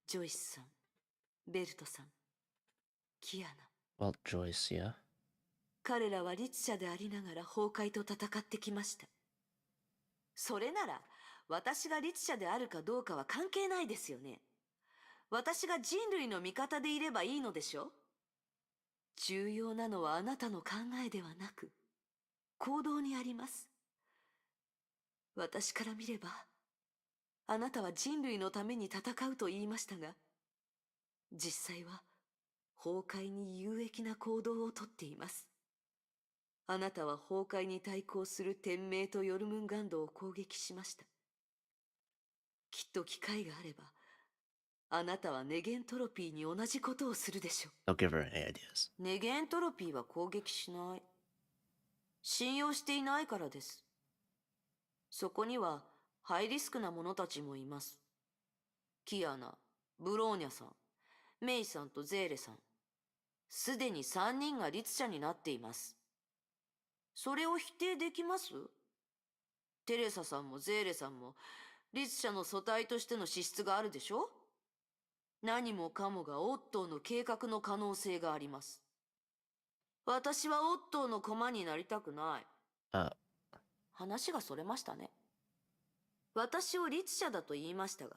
ジョイスさん、ベルトさん、キアナ。Well, Joyce, yeah. 彼らは律者でありながら崩壊と戦ってきました。それなら、私が律者であるかどうかは関係ないですよね。私が人類の味方でいればいいのでしょ？重要なのはあなたの考えではなく、行動にあります。私から見れば、あなたは人類のために戦うと言いましたが、実際は崩壊に有益な行動をとっています。あなたは崩壊に対抗する天命とヨルムンガンドを攻撃しました。きっと機会があれば、あなたはネゲントロピーに同じことをするでしょう。Don't give her any ideas. ネゲントロピーは攻撃しない。信用していないからです。そこにはハイリスクな者たちもいます。キアナ、ブローニャさん、メイさんとゼーレさん。すでに3人が律者になっています。それを否定できます？テレサさんもゼーレさんも律者の素体としての資質があるでしょ？何もかもがオットーの計画の可能性があります。私はオットーの駒になりたくない。話がそれましたね。私を律者だと言いましたが、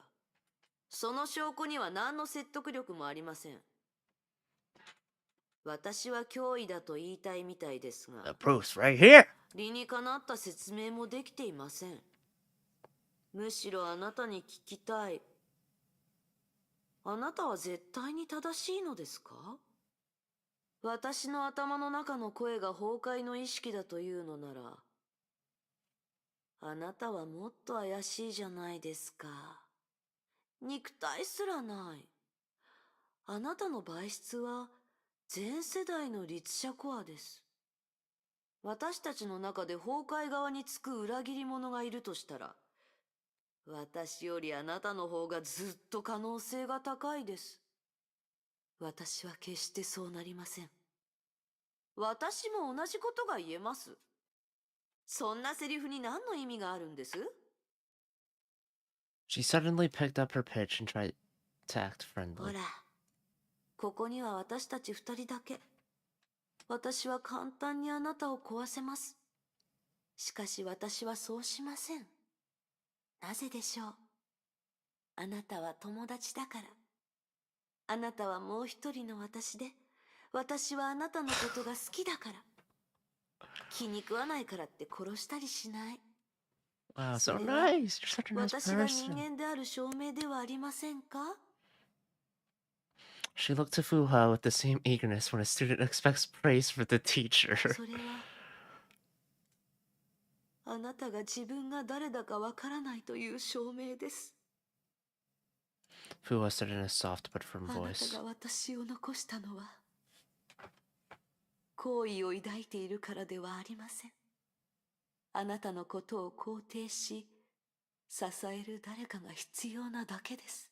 その証拠には何の説得力もありません。私は脅威だと言いたいみたいですが、 The proof's right here. 理にかなった説明もできていません。むしろあなたに聞きたい。あなたは絶対に正しいのですか？私の頭の中の声が崩壊の意識だというのなら、あなたはもっと怪しいじゃないですか。肉体すらない。あなたの媒質は前世代の律者コアです。私たちの中で崩壊側につく裏切り者がいるとしたら、私よりあなたの方がずっと可能性が高いです。私は決してそうなりません。私も同じことが言えます。そんなセリフに何の意味があるんです？ She suddenly picked up her pitch and tried to act ほ friendly. ら、ここには私たち二人だけ。私は簡単にあなたを壊せます。しかし私はそうしません。なぜでしょう。あなたは友達だから。あなたはもう一人の私で、私はあなたのことが好きだから。気に食わないからって殺したりしない。Wow, そ so れは nice. You're such a nice 私が人 person. 間である証明ではありませんか？ She looked to Fuha with the same eagerness when a student expects praise for the teacher. それはあなたが自分が誰だかわからないという証明です。Fuha said in a soft but firm あなた voice. が私を残したのは好意を抱いているからではありません。あなたのことを肯定し、支える誰かが必要なだけです。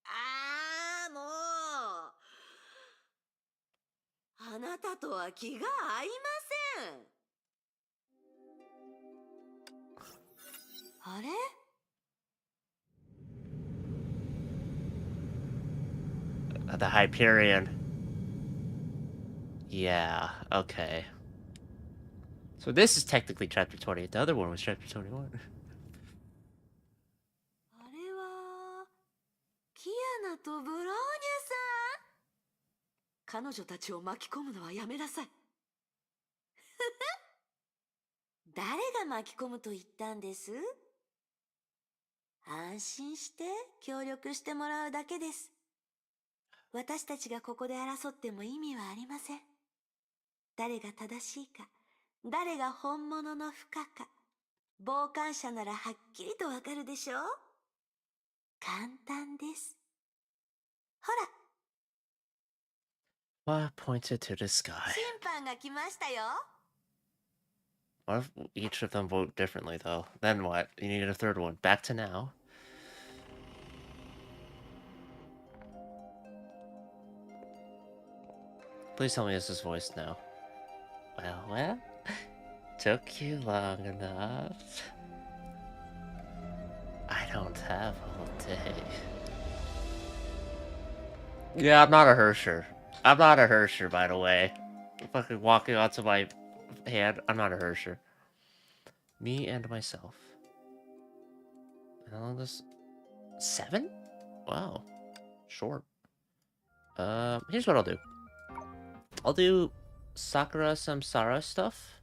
ああ、もう。あなたとは気が合いません。あれ？ The Hyperion. Yeah, okay. So this is technically chapter 20. The other one was chapter 21. あれはキアナとブローニャさん。彼女たちを巻き込むのはやめなさい。誰が巻き込むと言ったんです？安心して協力してもらうだけです。私たちがここで争っても意味はありません。誰が正しいか、誰が本物の不可か、傍観者ならはっきりとわかるでしょう？簡単です。ほら。 Fuha pointed to the sky. 審判が来ましたよ。 What if each of them vote differently, though? Then what? You needed a third one. Back to now. Please tell me this is voiced now. Well, took you long enough. I don't have all day. Yeah, I'm not a Hersher. I'm not a Hersher, by the way. I'm fucking walking onto my hand. I'm not a Hersher. Me and myself. How long this? 7? Wow. Short. Here's what I'll do. I'll do Sakura Samsara stuff.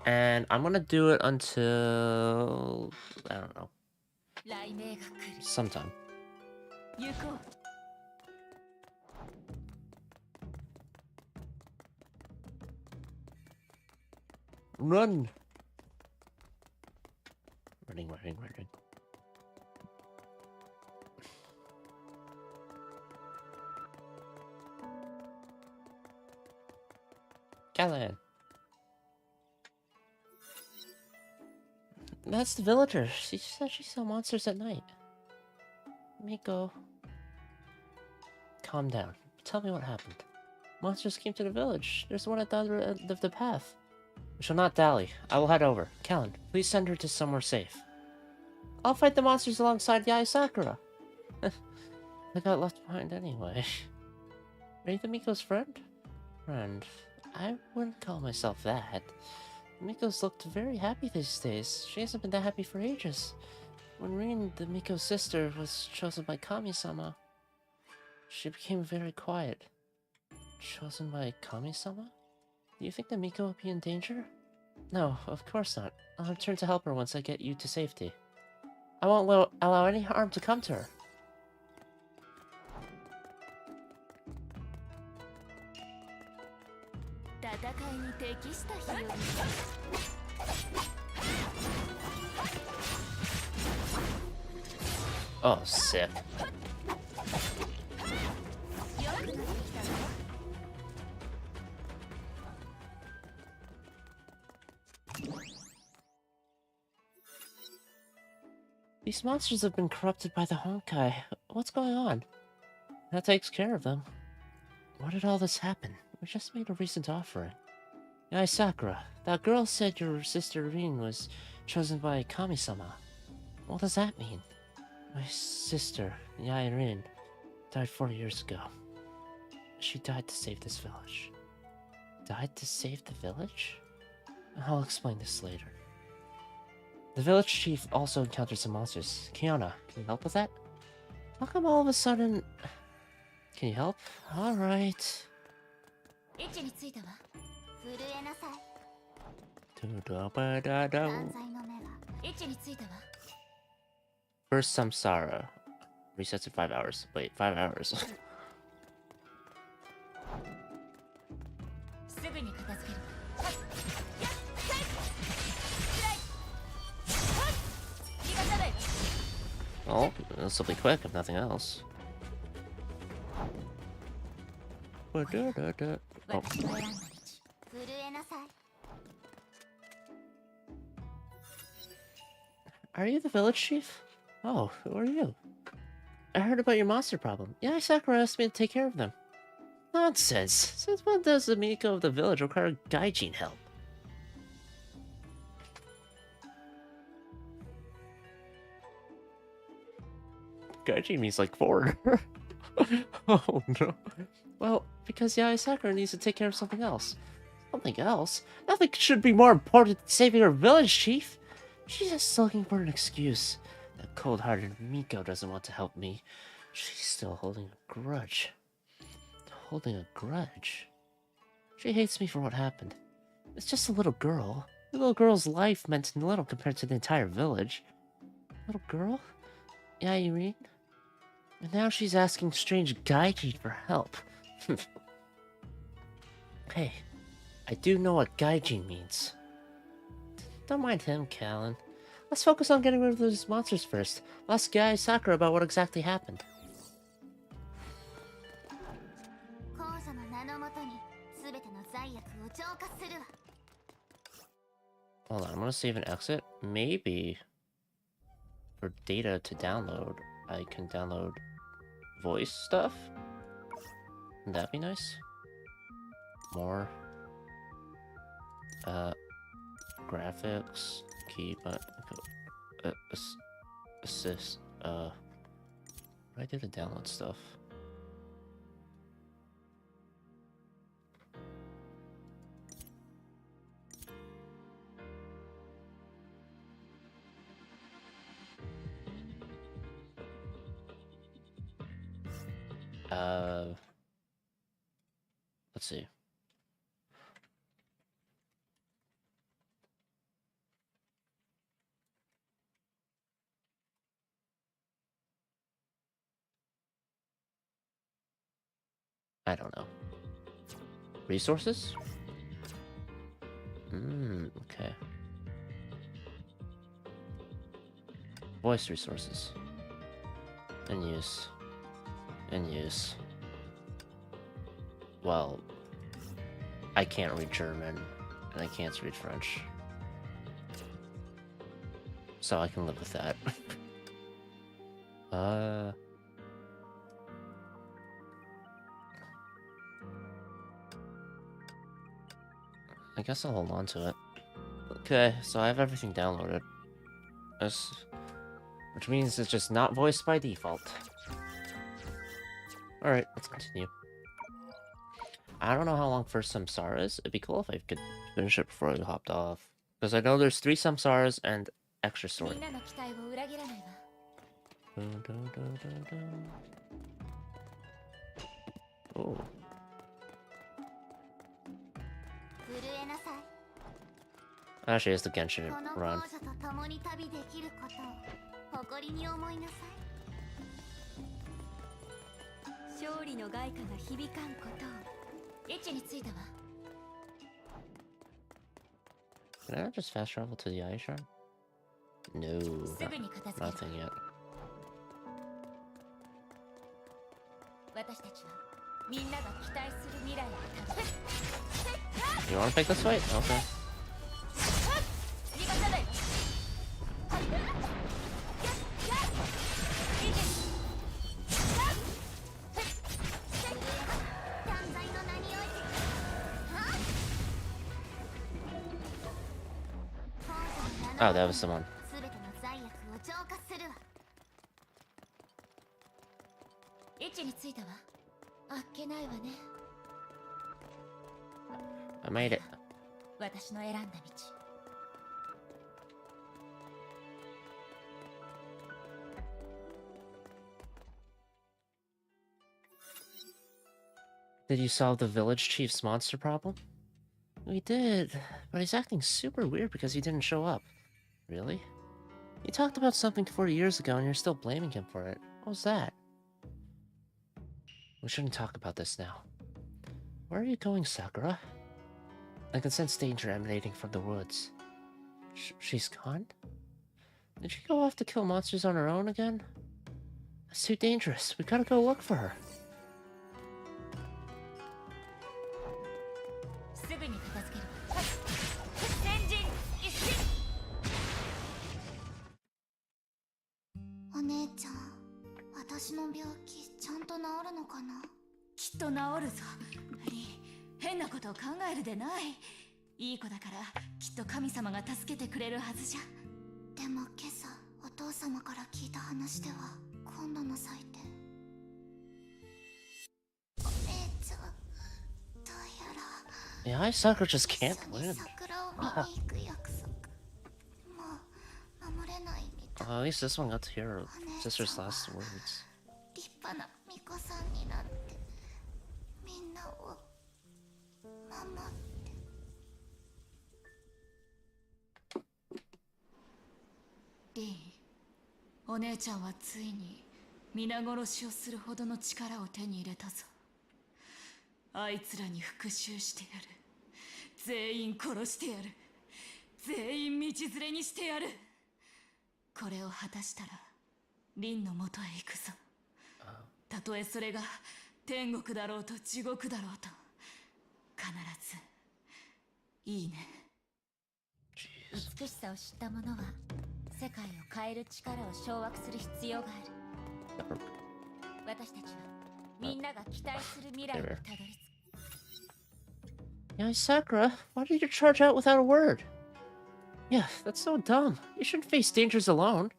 And I'm gonna do it until... I don't know. Sometime. Run! Running. Callan. That's the villager. She said she saw monsters at night. Miko. Calm down. Tell me what happened. Monsters came to the village. There's one at the other end of the path. We shall not dally. I will head over. Callan, please send her to somewhere safe. I'll fight the monsters alongside Yai Sakura. I got left behind anyway. Are you the Miko's friend? Friend. I wouldn't call myself that. Miko's looked very happy these days. She hasn't been that happy for ages. When Rin, the Miko's sister, was chosen by Kami-sama, she became very quiet. Chosen by Kami-sama? Do you think that Miko will be in danger? No, of course not. I'll return to help her once I get you to safety. I won't allow any harm to come to her. Oh, sick. These monsters have been corrupted by the Honkai. What's going on? That takes care of them. Why did all this happen? We just made a recent offering. Yai Sakura, that girl said your sister Rin was chosen by Kami-sama. What does that mean? My sister, Yairin, died 4 years ago. She died to save this village. Died to save the village? I'll explain this later. The village chief also encountered some monsters. Kiana, can you help with that? How come all of a sudden... Can you help? Alright. First Samsara. Resets in 5 hours. Wait, 5 hours. Well, this will be quick if nothing else. Oh. Are you the village chief? Oh, who are you? I heard about your monster problem. Yeah, Sakura asked me to take care of them. Nonsense. Since when does the Miko of the village require gaijin help? Gaijin means like foreigner. Oh no. Well, because Yae Sakura needs to take care of something else. Something else? Nothing should be more important than saving her village, chief. She's just looking for an excuse. That cold-hearted Miko doesn't want to help me. She's still holding a grudge. Holding a grudge? She hates me for what happened. It's just a little girl. The little girl's life meant little compared to the entire village. Little girl? Yeah, you mean? And now she's asking strange gaijin for help. Hey, I do know what gaijin means. Don't mind him, Callan. Let's focus on getting rid of those monsters first. Ask Yae Sakura about what exactly happened. Hold on, I'm gonna save and exit. Maybe for data to download, I can download voice stuff. Wouldn't that be nice? More graphics, keep assist. I did the download stuff. Let's see. I don't know. Resources? Okay. Voice resources. In use. In use. Well, I can't read German, and I can't read French. So I can live with that. I guess I'll hold on to it. Okay, so I have everything downloaded. Which means it's just not voiced by default. Alright, let's continue. I don't know how long first Samsara is. It'd be cool if I could finish it before I hopped off. Because I know there's 3 Samsaras and extra story. Oh. Actually, it's the Genshin run. Can I just fast travel to the Aishan? No, nothing yet. You wanna pick this fight? Okay. Oh, that was someone. I made it. Did you solve the village chief's monster problem? We did, but he's acting super weird because he didn't show up. Really? You talked about something 40 years ago and you're still blaming him for it. What was that? We shouldn't talk about this now. Where are you going, Sakura? I can sense danger emanating from the woods. She's gone? Did she go off to kill monsters on her own again? That's too dangerous. We gotta go look for her. Yeah, Sakura just can't win. At least this one got to hear her sister's last words. Lin, お姉ちゃんはついに皆殺しをするほどの力を手に入れたぞ。あいつらに復讐してやる。全員殺してやる。全員道連れにしてやる。これを果たしたら、リンの元へ行くぞ。たとえそれが天国だろうと地獄だろうと、必ずいいね。美しさを知った者は世界を変える力を掌握する必要がある。私たちはみんなが期待する未来にたどり着く。Yeah, Sakura, why did you charge out without a word? Yeah, that's so dumb. You shouldn't face dangers alone.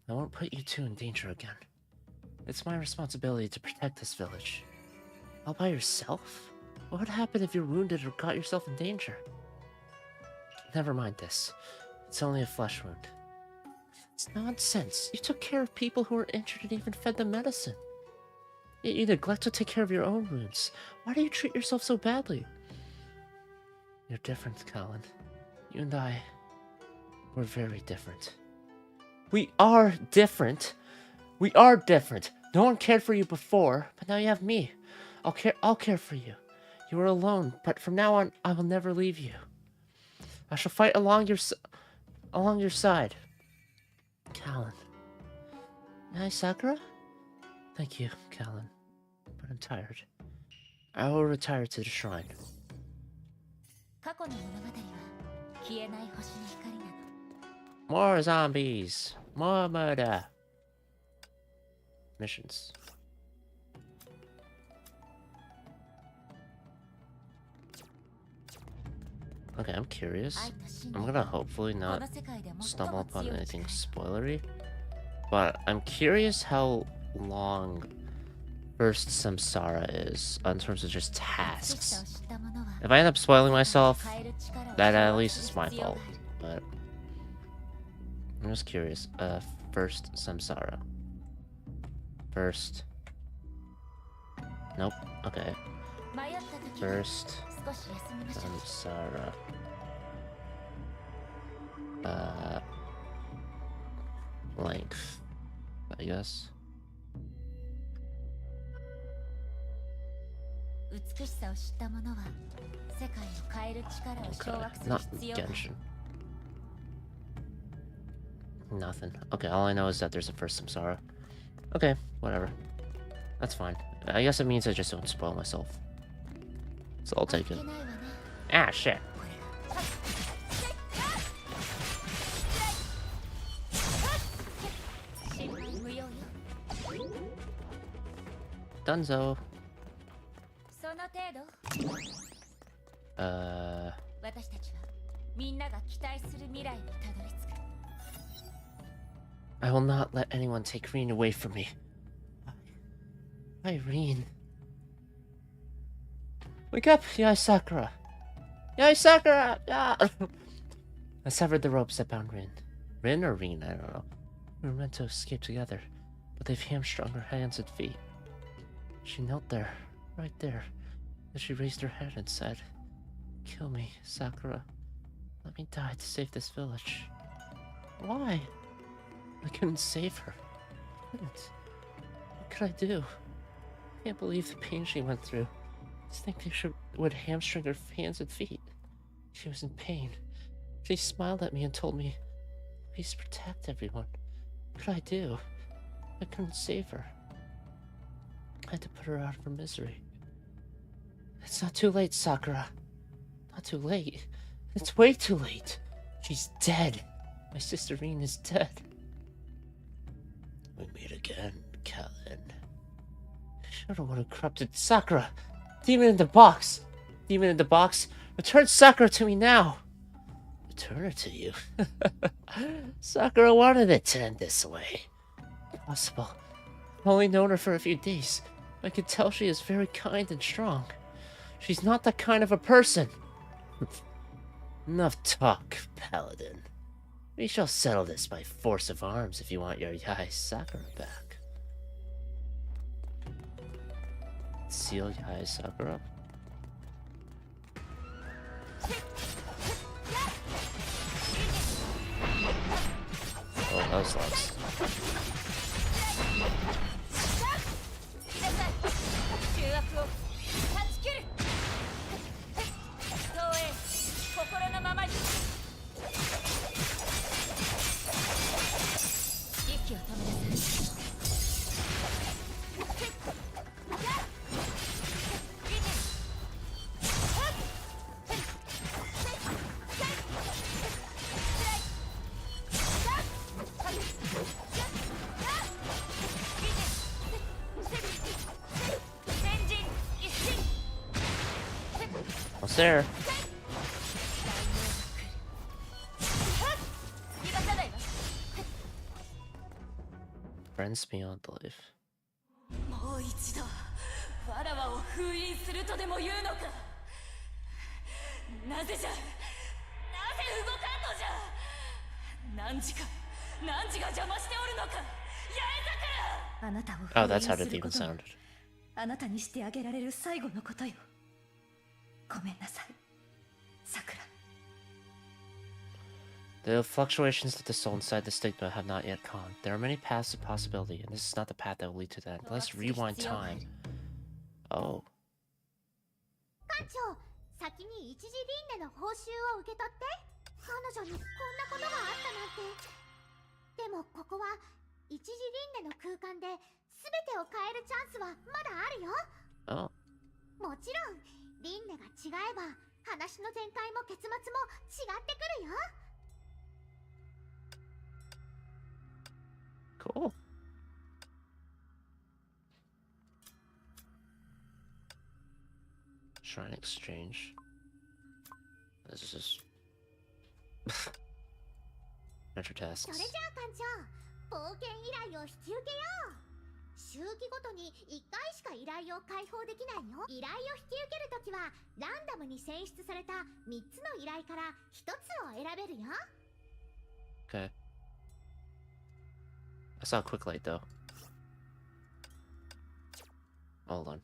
I won't put you two in danger again. It's my responsibility to protect this village. All by yourself? What would happen if you're wounded or got yourself in danger? Never mind this. It's only a flesh wound. It's nonsense. You took care of people who were injured and even fed them medicine. Yet you neglect to take care of your own wounds. Why do you treat yourself so badly? You're different, Colin. You and I, we're very different. We are different. We are different. No one cared for you before, but now you have me. I'll care for you. You were alone, but from now on, I will never leave you. I shall fight along your side. Callan. Hi, Sakura? Thank you, Callan. But I'm tired. I will retire to the shrine. More zombies. More murder. Missions. Okay, I'm curious. I'm gonna hopefully not stumble upon anything spoilery. But I'm curious how long first Samsara is in terms of just tasks. If I end up spoiling myself, that at least is my fault. But I'm just curious. First Samsara. First. Nope. Okay. First Samsara. Length, I guess. Okay, not Genshin. Nothing. Okay, all I know is that there's a first Samsara. Okay, whatever. That's fine. I guess it means I just don't spoil myself. So I'll take it. Ah, shit. Dunzo. I will not let anyone take Reen away from me. Irene. Wake up, Yai Sakura! Yai Sakura! Yeah! I severed the ropes that bound Rin. Rin or Reen, I don't know. We were meant to escape together, but they've hamstrung her hands and feet. She knelt there, right there. Then she raised her head and said, "Kill me, Sakura. Let me die to save this village." Why? I couldn't save her. I couldn't. What could I do? I can't believe the pain she went through. I just think they would hamstring her hands and feet. She was in pain. She smiled at me and told me, "Please protect everyone." What could I do? I couldn't save her. I had to put her out of her misery. It's not too late, Sakura. Not too late. It's way too late. She's dead. My sister Reen is dead. We meet again, Callan. You're the one who corrupted Sakura. Demon in the box. Demon in the box. Return Sakura to me now. Return her to you? Sakura wanted it to end this way. Impossible. I've only known her for a few days. I can tell she is very kind and strong. She's not that kind of a person. Enough talk, Paladin. We shall settle this by force of arms if you want your Yai Sakura back. Seal Yai Sakura. Oh, that was lost. There. Friends beyond life. もう一度わらわを封印するとでも言うのか。なぜじゃ。なぜ動かんのじゃ。何時が邪魔しておるのか。八重桜。あなたを Oh, that's how the demon sounded. あなたにしてあげられる最後のことよ。ごめんなさい、Sakura. The fluctuations of the soul inside the stigma have not yet calmed. There are many paths of possibility, and this is not the path that will lead to that. Let's rewind time. Oh. 館長、先に一時輪廻の報酬を受け取って。彼女にこんなことがあったなんて。でもここは一時輪廻の空間で全てを変えるチャンスはまだあるよ。Oh. もちろん。輪廻が違えば話の展開も結末も違ってくるよ。Cool. Shrine exchange. This is just Metro tasks. それじゃあ館長、冒険依頼を引き受けよう。周期ごとに1回しか依頼を開放できないよ。依頼を引き受けるときはランダムに選出された3つの依頼から1つを選べるよ。Okay. I saw a quick light though. Hold on.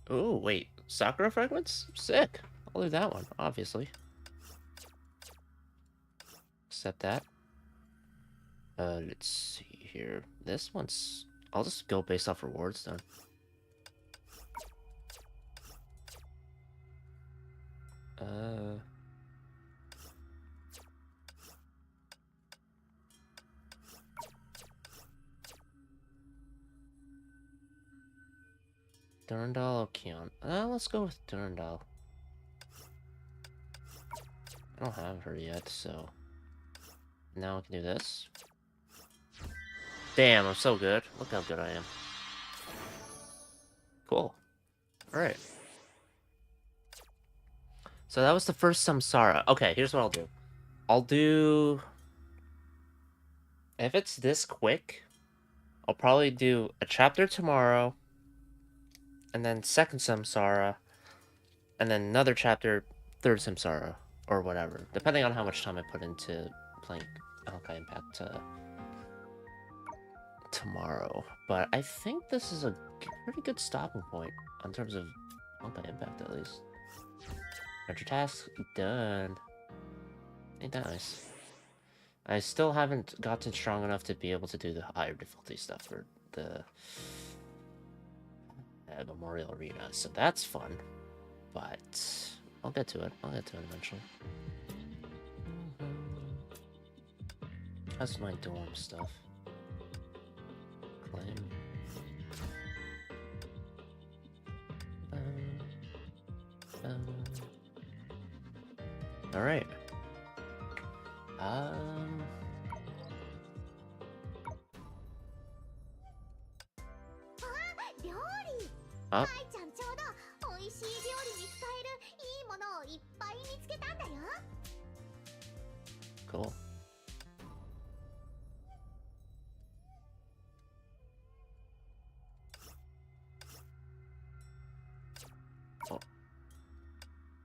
Oh, wait. Sakura fragments? Sick. I'll do that one, obviously. Accept that. Let's see here. This one's... I'll just go based off rewards then. Durandal Okeon. Let's go with Durandal. I don't have her yet, so... Now we can do this. Damn, I'm so good. Look how good I am. Cool. Alright. So that was the first Samsara. Okay, here's what I'll do. I'll do... If it's this quick, I'll probably do a chapter tomorrow, and then second Samsara, and then another chapter, third Samsara, or whatever, depending on how much time I put into playing Honkai Impact tomorrow. But I think this is a pretty good stopping point in terms of Honkai Impact, at least. Major task done. Ain't that nice? I still haven't gotten strong enough to be able to do the higher difficulty stuff for the Memorial Arena, so that's fun. But I'll get to it. I'll get to it eventually. That's my dorm stuff. Claim. All right. Up. Cool. Oh.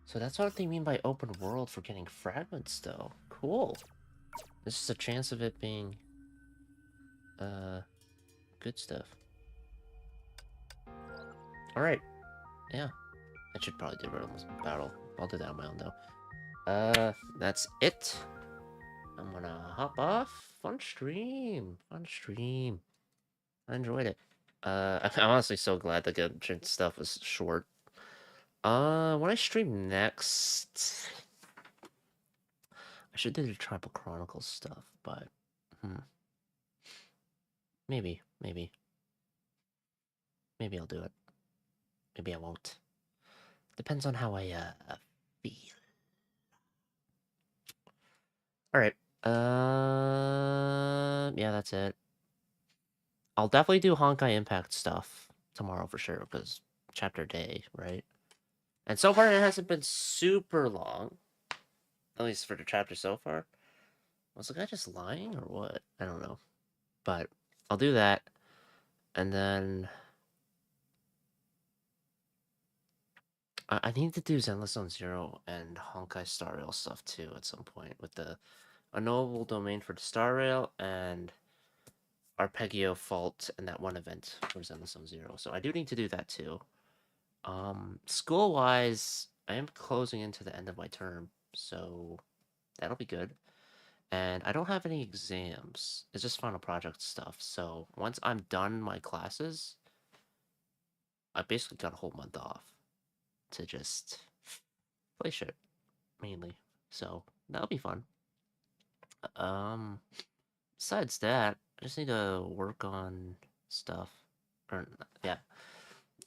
So that's what they mean by open world for getting fragments, though. Cool. This is a chance of it being, good stuff. Alright. Yeah. I should probably do Realms Battle. I'll do that on my own, though. That's it. I'm gonna hop off. Fun stream. Fun stream. I enjoyed it. I'm honestly so glad the Genshin stuff was short. When I stream next... I should do the Tribal Chronicles stuff, but... Maybe. Maybe I'll do it. Maybe I won't. Depends on how I, feel. Alright. Yeah, that's it. I'll definitely do Honkai Impact stuff tomorrow for sure, because chapter day, right? And so far it hasn't been super long. At least for the chapter so far. Was the guy just lying or what? I don't know. But I'll do that. And then... I need to do Zenless Zone Zero and Honkai Star Rail stuff too at some point with the unknowable domain for the Star Rail and Arpeggio Fault and that one event for Zenless Zone Zero. So I do need to do that too. School-wise, I am closing into the end of my term, so that'll be good. And I don't have any exams. It's just final project stuff. So once I'm done my classes, I basically got a whole month off to just play shit, mainly. So that'll be fun. Besides that, I just need to work on stuff. Or, yeah.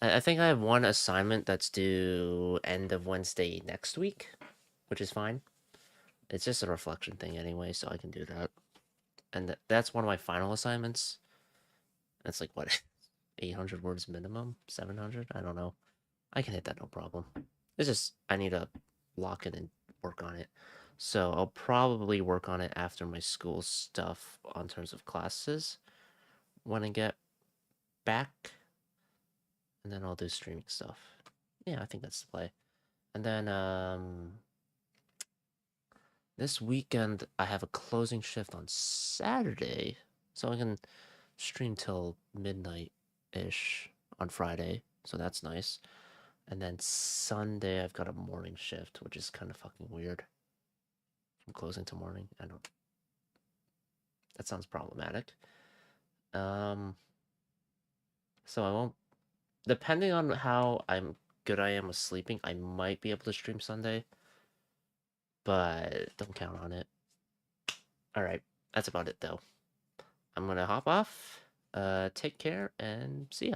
I think I have one assignment that's due end of Wednesday next week, which is fine. It's just a reflection thing anyway, so I can do that. And that's one of my final assignments. That's like, what, 800 words minimum? 700? I don't know. I can hit that no problem. It's just, I need to lock it and work on it. So I'll probably work on it after my school stuff on terms of classes when I get back. And then I'll do streaming stuff. Yeah, I think that's the play. And then, this weekend, I have a closing shift on Saturday, so I can stream till midnight-ish on Friday, so that's nice. And then Sunday, I've got a morning shift, which is kind of fucking weird. From closing to morning, I don't... That sounds problematic. So I won't... Depending on how good I am with sleeping, I might be able to stream Sunday. But don't count on it. Alright, that's about it though. I'm gonna hop off. Take care and see ya.